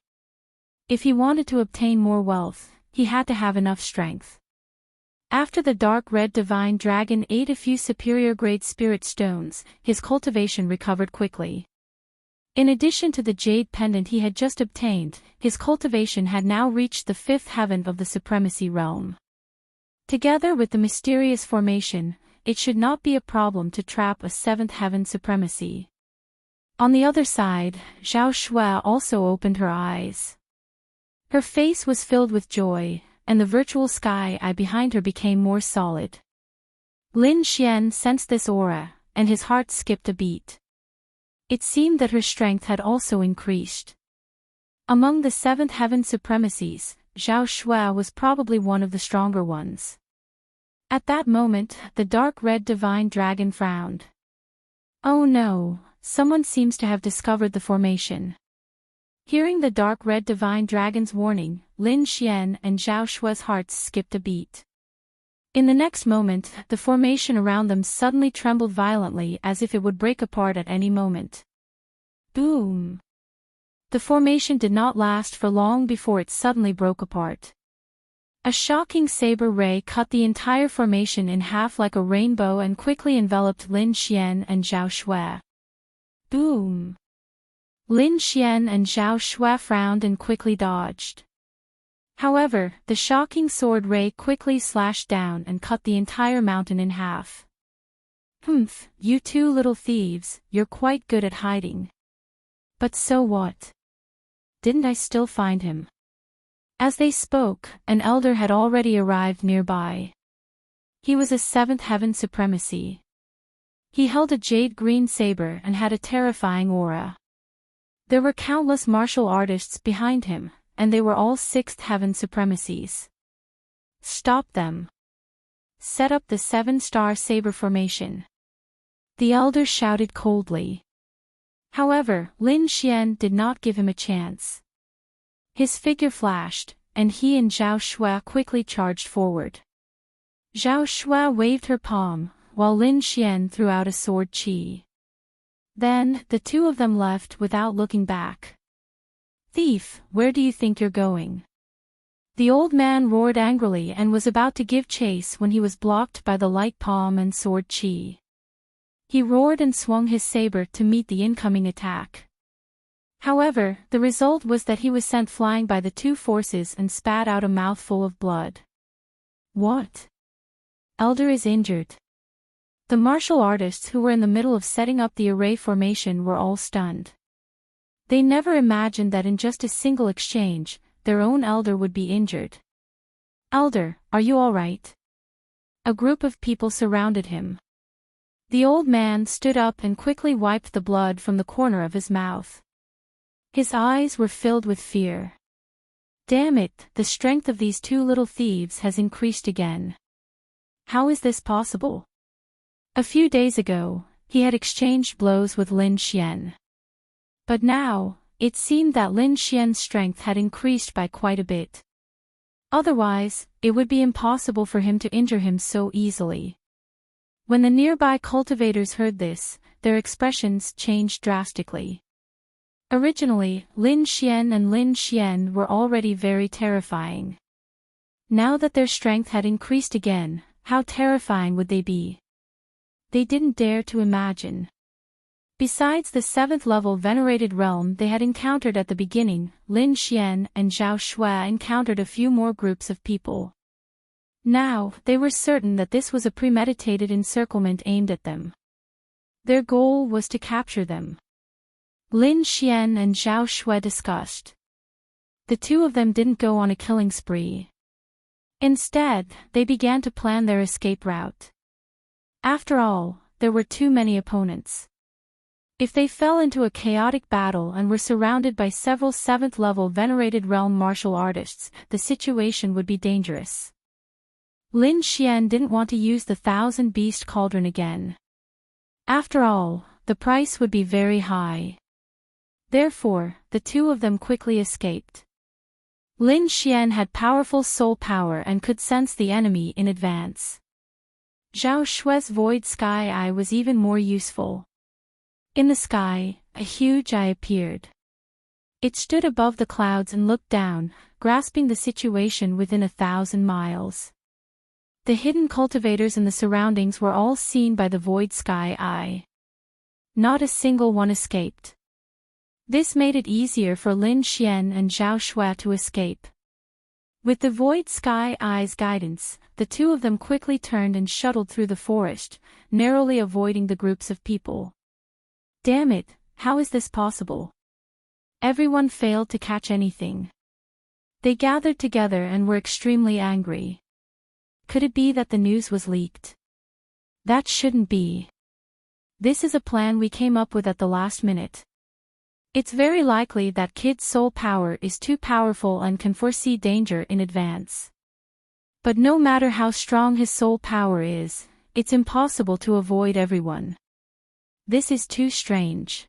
If he wanted to obtain more wealth, he had to have enough strength. After the dark red divine dragon ate a few superior grade spirit stones, his cultivation recovered quickly. In addition to the jade pendant he had just obtained, his cultivation had now reached the 5th heaven of the supremacy realm. Together with the mysterious formation, it should not be a problem to trap a 7th heaven supremacy. On the other side, Zhao Shui also opened her eyes. Her face was filled with joy, and the virtual sky eye behind her became more solid. Lin Xian sensed this aura, and his heart skipped a beat. It seemed that her strength had also increased. Among the 7th heaven supremacies, Zhao Shui was probably one of the stronger ones. At that moment, the dark red divine dragon frowned. Oh no, someone seems to have discovered the formation. Hearing the dark red divine dragon's warning, Lin Xian and Zhao Shui's hearts skipped a beat. In the next moment, the formation around them suddenly trembled violently as if it would break apart at any moment. Boom! The formation did not last for long before it suddenly broke apart. A shocking saber ray cut the entire formation in half like a rainbow and quickly enveloped Lin Xian and Zhao Shui. Boom! Lin Xian and Zhao Shui frowned and quickly dodged. However, the shocking sword ray quickly slashed down and cut the entire mountain in half. Humph, you two little thieves, you're quite good at hiding. But so what? Didn't I still find him? As they spoke, an elder had already arrived nearby. He was a 7th heaven supremacy. He held a jade green saber and had a terrifying aura. There were countless martial artists behind him, and they were all 6th heaven supremacies. Stop them. Set up the 7-star saber formation. The elder shouted coldly. However, Lin Xian did not give him a chance. His figure flashed, and he and Zhao Shui quickly charged forward. Zhao Shui waved her palm, while Lin Xian threw out a sword qi. Then, the two of them left without looking back. Thief, where do you think you're going? The old man roared angrily and was about to give chase when he was blocked by the light palm and sword qi. He roared and swung his saber to meet the incoming attack. However, the result was that he was sent flying by the two forces and spat out a mouthful of blood. What? Elder is injured. The martial artists who were in the middle of setting up the array formation were all stunned. They never imagined that in just a single exchange, their own elder would be injured. Elder, are you all right? A group of people surrounded him. The old man stood up and quickly wiped the blood from the corner of his mouth. His eyes were filled with fear. Damn it, the strength of these two little thieves has increased again. How is this possible? A few days ago, he had exchanged blows with Lin Xian. But now, it seemed that Lin Xian's strength had increased by quite a bit. Otherwise, it would be impossible for him to injure him so easily. When the nearby cultivators heard this, their expressions changed drastically. Originally, Lin Xian and Lin Xian were already very terrifying. Now that their strength had increased again, how terrifying would they be? They didn't dare to imagine. Besides the 7th level venerated realm they had encountered at the beginning, Lin Xian and Zhao Shui encountered a few more groups of people. Now, they were certain that this was a premeditated encirclement aimed at them. Their goal was to capture them. Lin Xian and Zhao Shui discussed. The two of them didn't go on a killing spree. Instead, they began to plan their escape route. After all, there were too many opponents. If they fell into a chaotic battle and were surrounded by several 7th-level venerated realm martial artists, the situation would be dangerous. Lin Xian didn't want to use the 1000-beast cauldron again. After all, the price would be very high. Therefore, the two of them quickly escaped. Lin Xian had powerful soul power and could sense the enemy in advance. Zhao Shui's void sky eye was even more useful. In the sky, a huge eye appeared. It stood above the clouds and looked down, grasping the situation within 1,000 miles. The hidden cultivators in the surroundings were all seen by the void sky eye. Not a single one escaped. This made it easier for Lin Xian and Zhao Shui to escape. With the void sky eye's guidance, the two of them quickly turned and shuttled through the forest, narrowly avoiding the groups of people. Damn it, how is this possible? Everyone failed to catch anything. They gathered together and were extremely angry. Could it be that the news was leaked? That shouldn't be. This is a plan we came up with at the last minute. It's very likely that Kid's soul power is too powerful and can foresee danger in advance. But no matter how strong his soul power is, it's impossible to avoid everyone. This is too strange.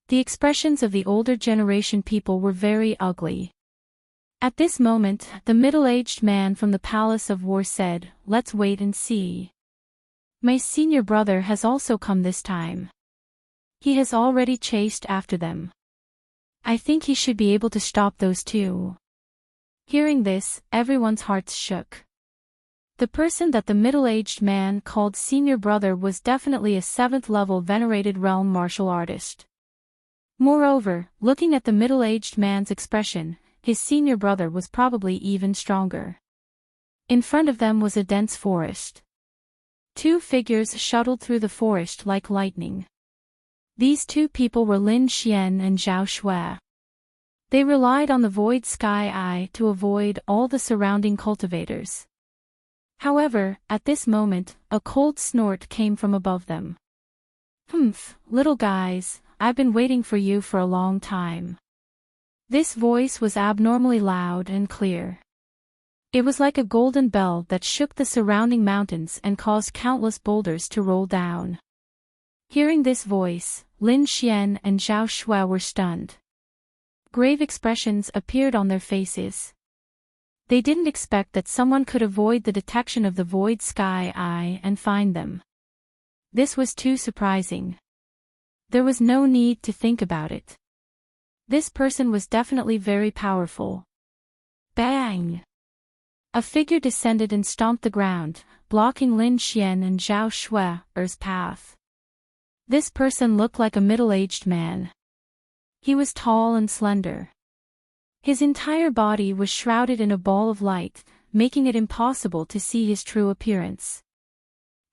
The expressions of the older generation people were very ugly. At this moment, the middle-aged man from the Palace of War said, "Let's wait and see. My senior brother has also come this time. He has already chased after them. I think he should be able to stop those two." Hearing this, everyone's hearts shook. The person that the middle-aged man called senior brother was definitely a 7th-level venerated realm martial artist. Moreover, looking at the middle-aged man's expression, his senior brother was probably even stronger. In front of them was a dense forest. Two figures shuttled through the forest like lightning. These two people were Lin Xian and Zhao Shui. They relied on the void sky eye to avoid all the surrounding cultivators. However, at this moment, a cold snort came from above them. "Humph, little guys, I've been waiting for you for a long time." This voice was abnormally loud and clear. It was like a golden bell that shook the surrounding mountains and caused countless boulders to roll down. Hearing this voice, Lin Xian and Zhao Shui were stunned. Grave expressions appeared on their faces. They didn't expect that someone could avoid the detection of the void sky eye and find them. This was too surprising. There was no need to think about it. This person was definitely very powerful. Bang! A figure descended and stomped the ground, blocking Lin Xian and Zhao Shui's path. This person looked like a middle-aged man. He was tall and slender. His entire body was shrouded in a ball of light, making it impossible to see his true appearance.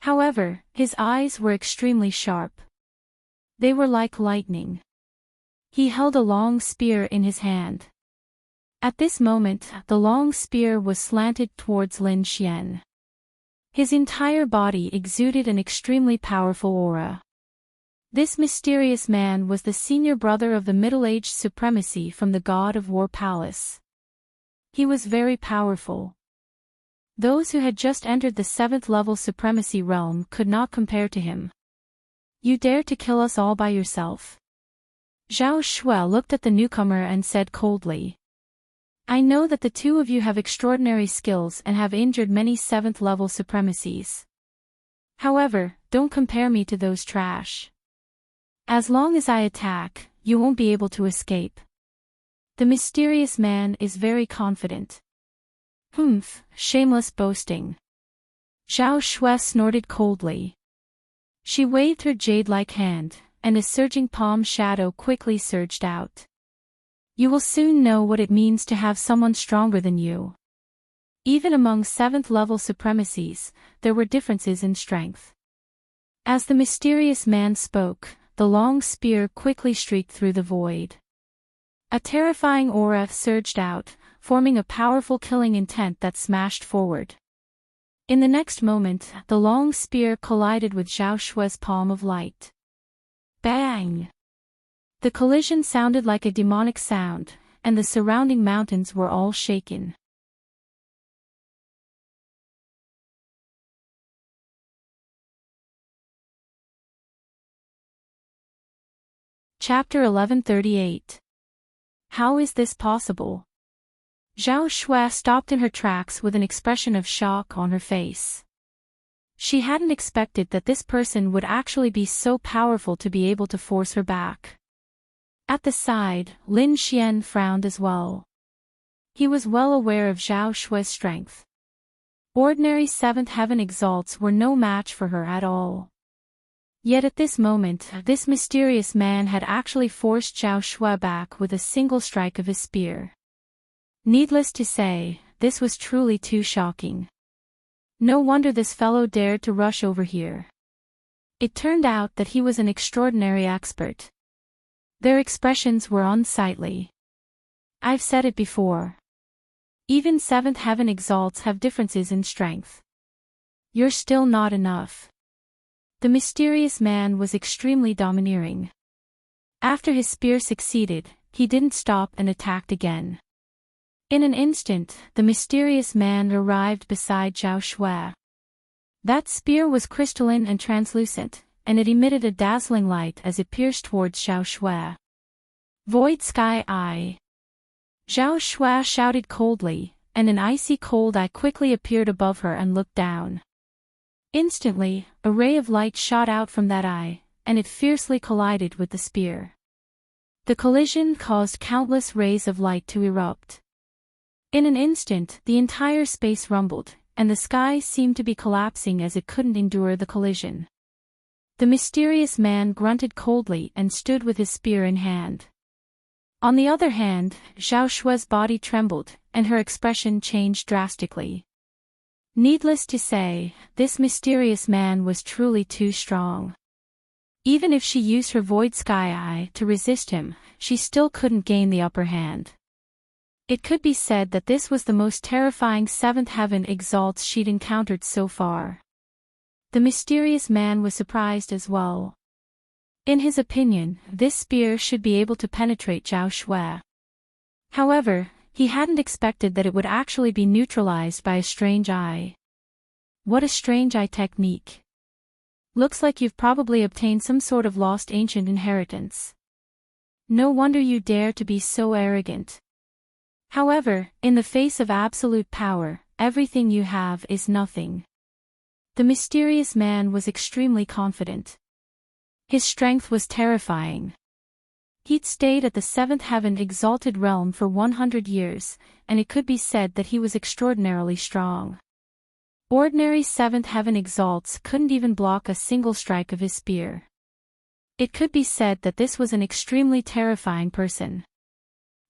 However, his eyes were extremely sharp. They were like lightning. He held a long spear in his hand. At this moment, the long spear was slanted towards Lin Xian. His entire body exuded an extremely powerful aura. This mysterious man was the senior brother of the middle-aged supremacy from the God of War Palace. He was very powerful. Those who had just entered the 7th-level supremacy realm could not compare to him. "You dare to kill us all by yourself?" Zhao Shui looked at the newcomer and said coldly. "I know that the two of you have extraordinary skills and have injured many 7th-level supremacies. However, don't compare me to those trash. As long as I attack, you won't be able to escape." The mysterious man is very confident. "Humph, shameless boasting." Zhao Shui snorted coldly. She waved her jade-like hand, and a surging palm shadow quickly surged out. "You will soon know what it means to have someone stronger than you." Even among 7th-level supremacies, there were differences in strength. As the mysterious man spoke, the long spear quickly streaked through the void. A terrifying aura surged out, forming a powerful killing intent that smashed forward. In the next moment, the long spear collided with Zhao Shue's palm of light. Bang! The collision sounded like a demonic sound, and the surrounding mountains were all shaken. Chapter 1138. How is this possible? Zhao Shui stopped in her tracks with an expression of shock on her face. She hadn't expected that this person would actually be so powerful to be able to force her back. At the side, Lin Xian frowned as well. He was well aware of Zhao Shui's strength. Ordinary seventh heaven exalts were no match for her at all. Yet at this moment, this mysterious man had actually forced Zhao Shui back with a single strike of his spear. Needless to say, this was truly too shocking. No wonder this fellow dared to rush over here. It turned out that he was an extraordinary expert. Their expressions were unsightly. I've said it before. Even seventh heaven exalts have differences in strength. You're still not enough. The mysterious man was extremely domineering. After his spear succeeded, he didn't stop and attacked again. In an instant, the mysterious man arrived beside Zhao Shui. That spear was crystalline and translucent, and it emitted a dazzling light as it pierced towards Zhao Shui. Void Sky Eye. Zhao Shui shouted coldly, and an icy cold eye quickly appeared above her and looked down. Instantly, a ray of light shot out from that eye, and it fiercely collided with the spear. The collision caused countless rays of light to erupt. In an instant, the entire space rumbled, and the sky seemed to be collapsing as it couldn't endure the collision. The mysterious man grunted coldly and stood with his spear in hand. On the other hand, Zhao Shui's body trembled, and her expression changed drastically. Needless to say, this mysterious man was truly too strong. Even if she used her Void Sky Eye to resist him, she still couldn't gain the upper hand. It could be said that this was the most terrifying seventh heaven exalts she'd encountered so far. The mysterious man was surprised as well. In his opinion, this spear should be able to penetrate Zhao Shui. However, he hadn't expected that it would actually be neutralized by a strange eye. What a strange eye technique. Looks like you've probably obtained some sort of lost ancient inheritance. No wonder you dare to be so arrogant. However, in the face of absolute power, everything you have is nothing. The mysterious man was extremely confident. His strength was terrifying. He'd stayed at the seventh heaven exalted realm for 100 years, and it could be said that he was extraordinarily strong. Ordinary seventh heaven exalts couldn't even block a single strike of his spear. It could be said that this was an extremely terrifying person.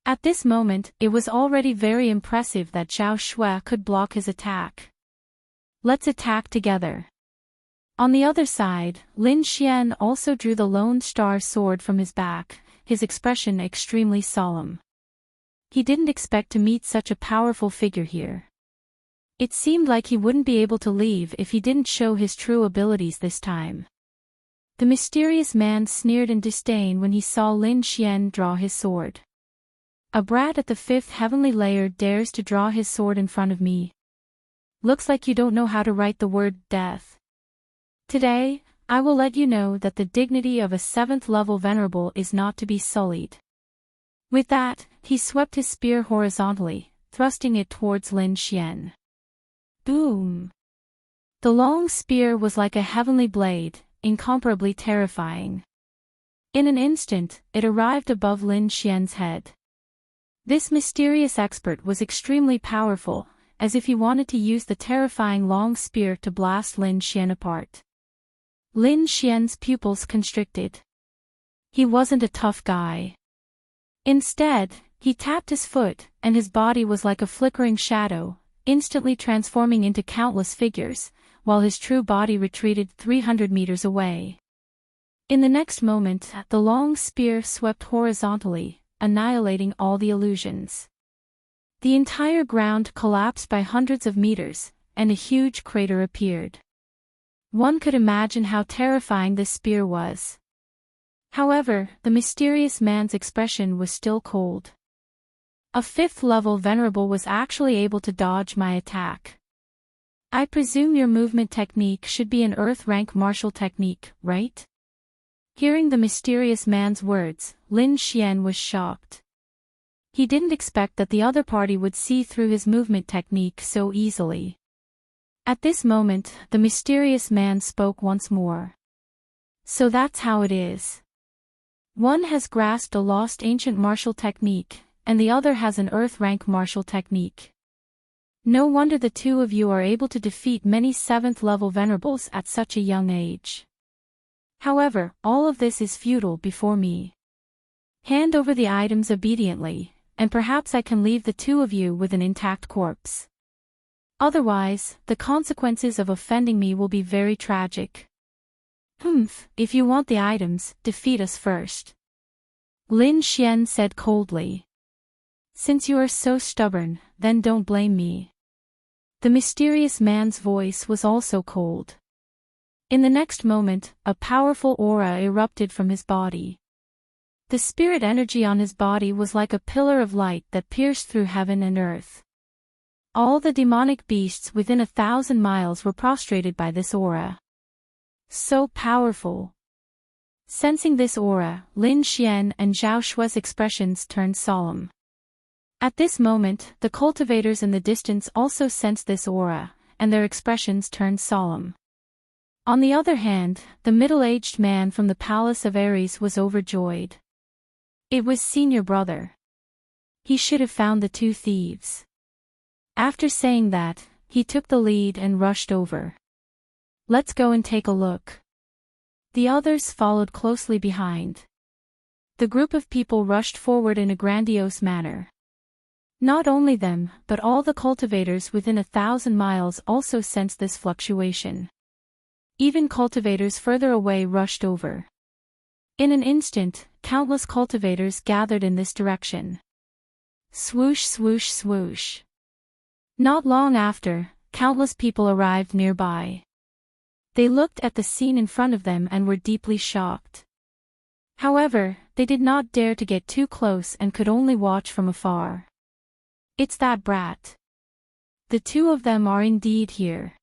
At this moment, it was already very impressive that Zhao Shui could block his attack. Let's attack together. On the other side, Lin Xian also drew the Lone Star sword from his back, his expression extremely solemn. He didn't expect to meet such a powerful figure here. It seemed like he wouldn't be able to leave if he didn't show his true abilities this time. The mysterious man sneered in disdain when he saw Lin Xian draw his sword. A brat at the fifth heavenly layer dares to draw his sword in front of me. Looks like you don't know how to write the word death. Today, I will let you know that the dignity of a 7th level venerable is not to be sullied. With that, he swept his spear horizontally, thrusting it towards Lin Xian. Boom! The long spear was like a heavenly blade, incomparably terrifying. In an instant, it arrived above Lin Xian's head. This mysterious expert was extremely powerful, as if he wanted to use the terrifying long spear to blast Lin Xian apart. Lin Xian's pupils constricted. He wasn't a tough guy. Instead, he tapped his foot, and his body was like a flickering shadow, instantly transforming into countless figures, while his true body retreated 300 meters away. In the next moment, the long spear swept horizontally, annihilating all the illusions. The entire ground collapsed by hundreds of meters, and a huge crater appeared. One could imagine how terrifying this spear was. However, the mysterious man's expression was still cold. A 5th-level venerable was actually able to dodge my attack. I presume your movement technique should be an Earth-rank martial technique, right? Hearing the mysterious man's words, Lin Xian was shocked. He didn't expect that the other party would see through his movement technique so easily. At this moment, the mysterious man spoke once more. So that's how it is. One has grasped a lost ancient martial technique, and the other has an Earth-rank martial technique. No wonder the two of you are able to defeat many 7th-level venerables at such a young age. However, all of this is futile before me. Hand over the items obediently, and perhaps I can leave the two of you with an intact corpse. Otherwise, the consequences of offending me will be very tragic. If you want the items, defeat us first. Lin Xian said coldly. Since you are so stubborn, then don't blame me. The mysterious man's voice was also cold. In the next moment, a powerful aura erupted from his body. The spirit energy on his body was like a pillar of light that pierced through heaven and earth. All the demonic beasts within 1,000 miles were prostrated by this aura. So powerful. Sensing this aura, Lin Xian and Zhao Shue's expressions turned solemn. At this moment, the cultivators in the distance also sensed this aura, and their expressions turned solemn. On the other hand, the middle-aged man from the palace of Ares was overjoyed. It was senior brother. He should have found the two thieves. After saying that, he took the lead and rushed over. Let's go and take a look. The others followed closely behind. The group of people rushed forward in a grandiose manner. Not only them, but all the cultivators within 1,000 miles also sensed this fluctuation. Even cultivators further away rushed over. In an instant, countless cultivators gathered in this direction. Swoosh, swoosh, swoosh. Not long after, countless people arrived nearby. They looked at the scene in front of them and were deeply shocked. However, they did not dare to get too close and could only watch from afar. It's that brat. The two of them are indeed here.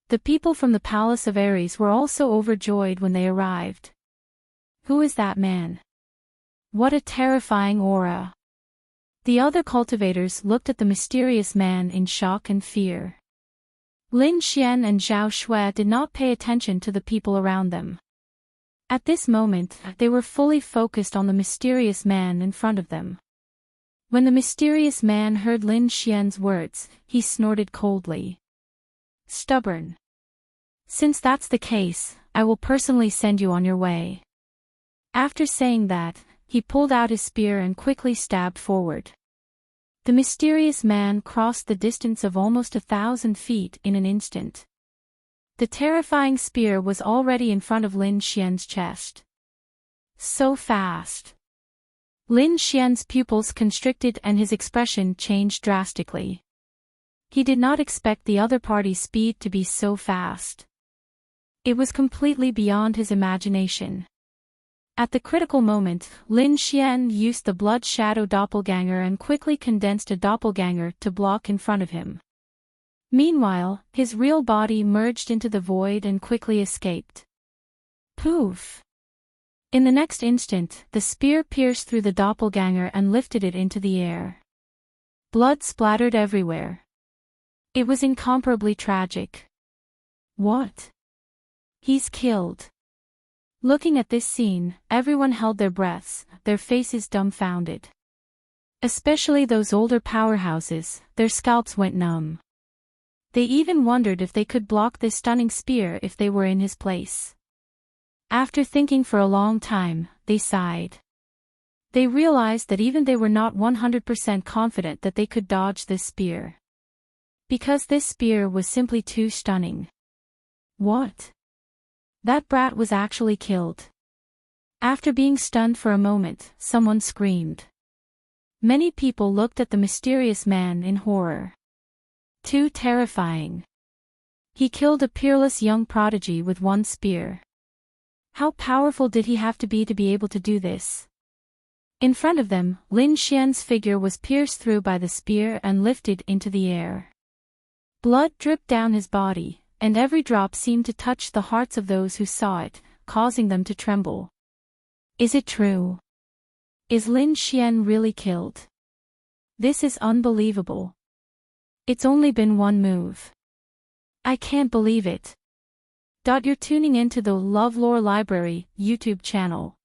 The people from the palace of Ares were also overjoyed when they arrived. Who is that man? What a terrifying aura. The other cultivators looked at the mysterious man in shock and fear. Lin Xian and Zhao Shui did not pay attention to the people around them. At this moment, they were fully focused on the mysterious man in front of them. When the mysterious man heard Lin Xian's words, he snorted coldly. Stubborn. Since that's the case, I will personally send you on your way. After saying that, he pulled out his spear and quickly stabbed forward. The mysterious man crossed the distance of almost 1,000 feet in an instant. The terrifying spear was already in front of Lin Xian's chest. So fast. Lin Xian's pupils constricted and his expression changed drastically. He did not expect the other party's speed to be so fast. It was completely beyond his imagination. At the critical moment, Lin Xian used the blood shadow doppelganger and quickly condensed a doppelganger to block in front of him. Meanwhile, his real body merged into the void and quickly escaped. Poof! In the next instant, the spear pierced through the doppelganger and lifted it into the air. Blood splattered everywhere. It was incomparably tragic. What? He's killed. Looking at this scene, everyone held their breaths, their faces dumbfounded. Especially those older powerhouses, their scalps went numb. They even wondered if they could block this stunning spear if they were in his place. After thinking for a long time, they sighed. They realized that even they were not 100% confident that they could dodge this spear. Because this spear was simply too stunning. What? That brat was actually killed. After being stunned for a moment, someone screamed. Many people looked at the mysterious man in horror. Too terrifying. He killed a peerless young prodigy with one spear. How powerful did he have to be able to do this? In front of them, Lin Xian's figure was pierced through by the spear and lifted into the air. Blood dripped down his body, and every drop seemed to touch the hearts of those who saw it, causing them to tremble. Is it true? Is Lin Xian really killed? This is unbelievable. It's only been one move. I can't believe it. You're tuning into the LoveLore Library YouTube channel.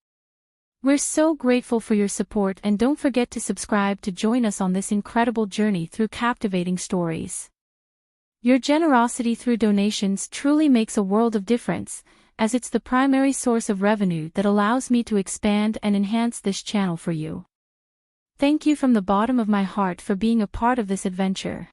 We're so grateful for your support, and don't forget to subscribe to join us on this incredible journey through captivating stories. Your generosity through donations truly makes a world of difference, as it's the primary source of revenue that allows me to expand and enhance this channel for you. Thank you from the bottom of my heart for being a part of this adventure.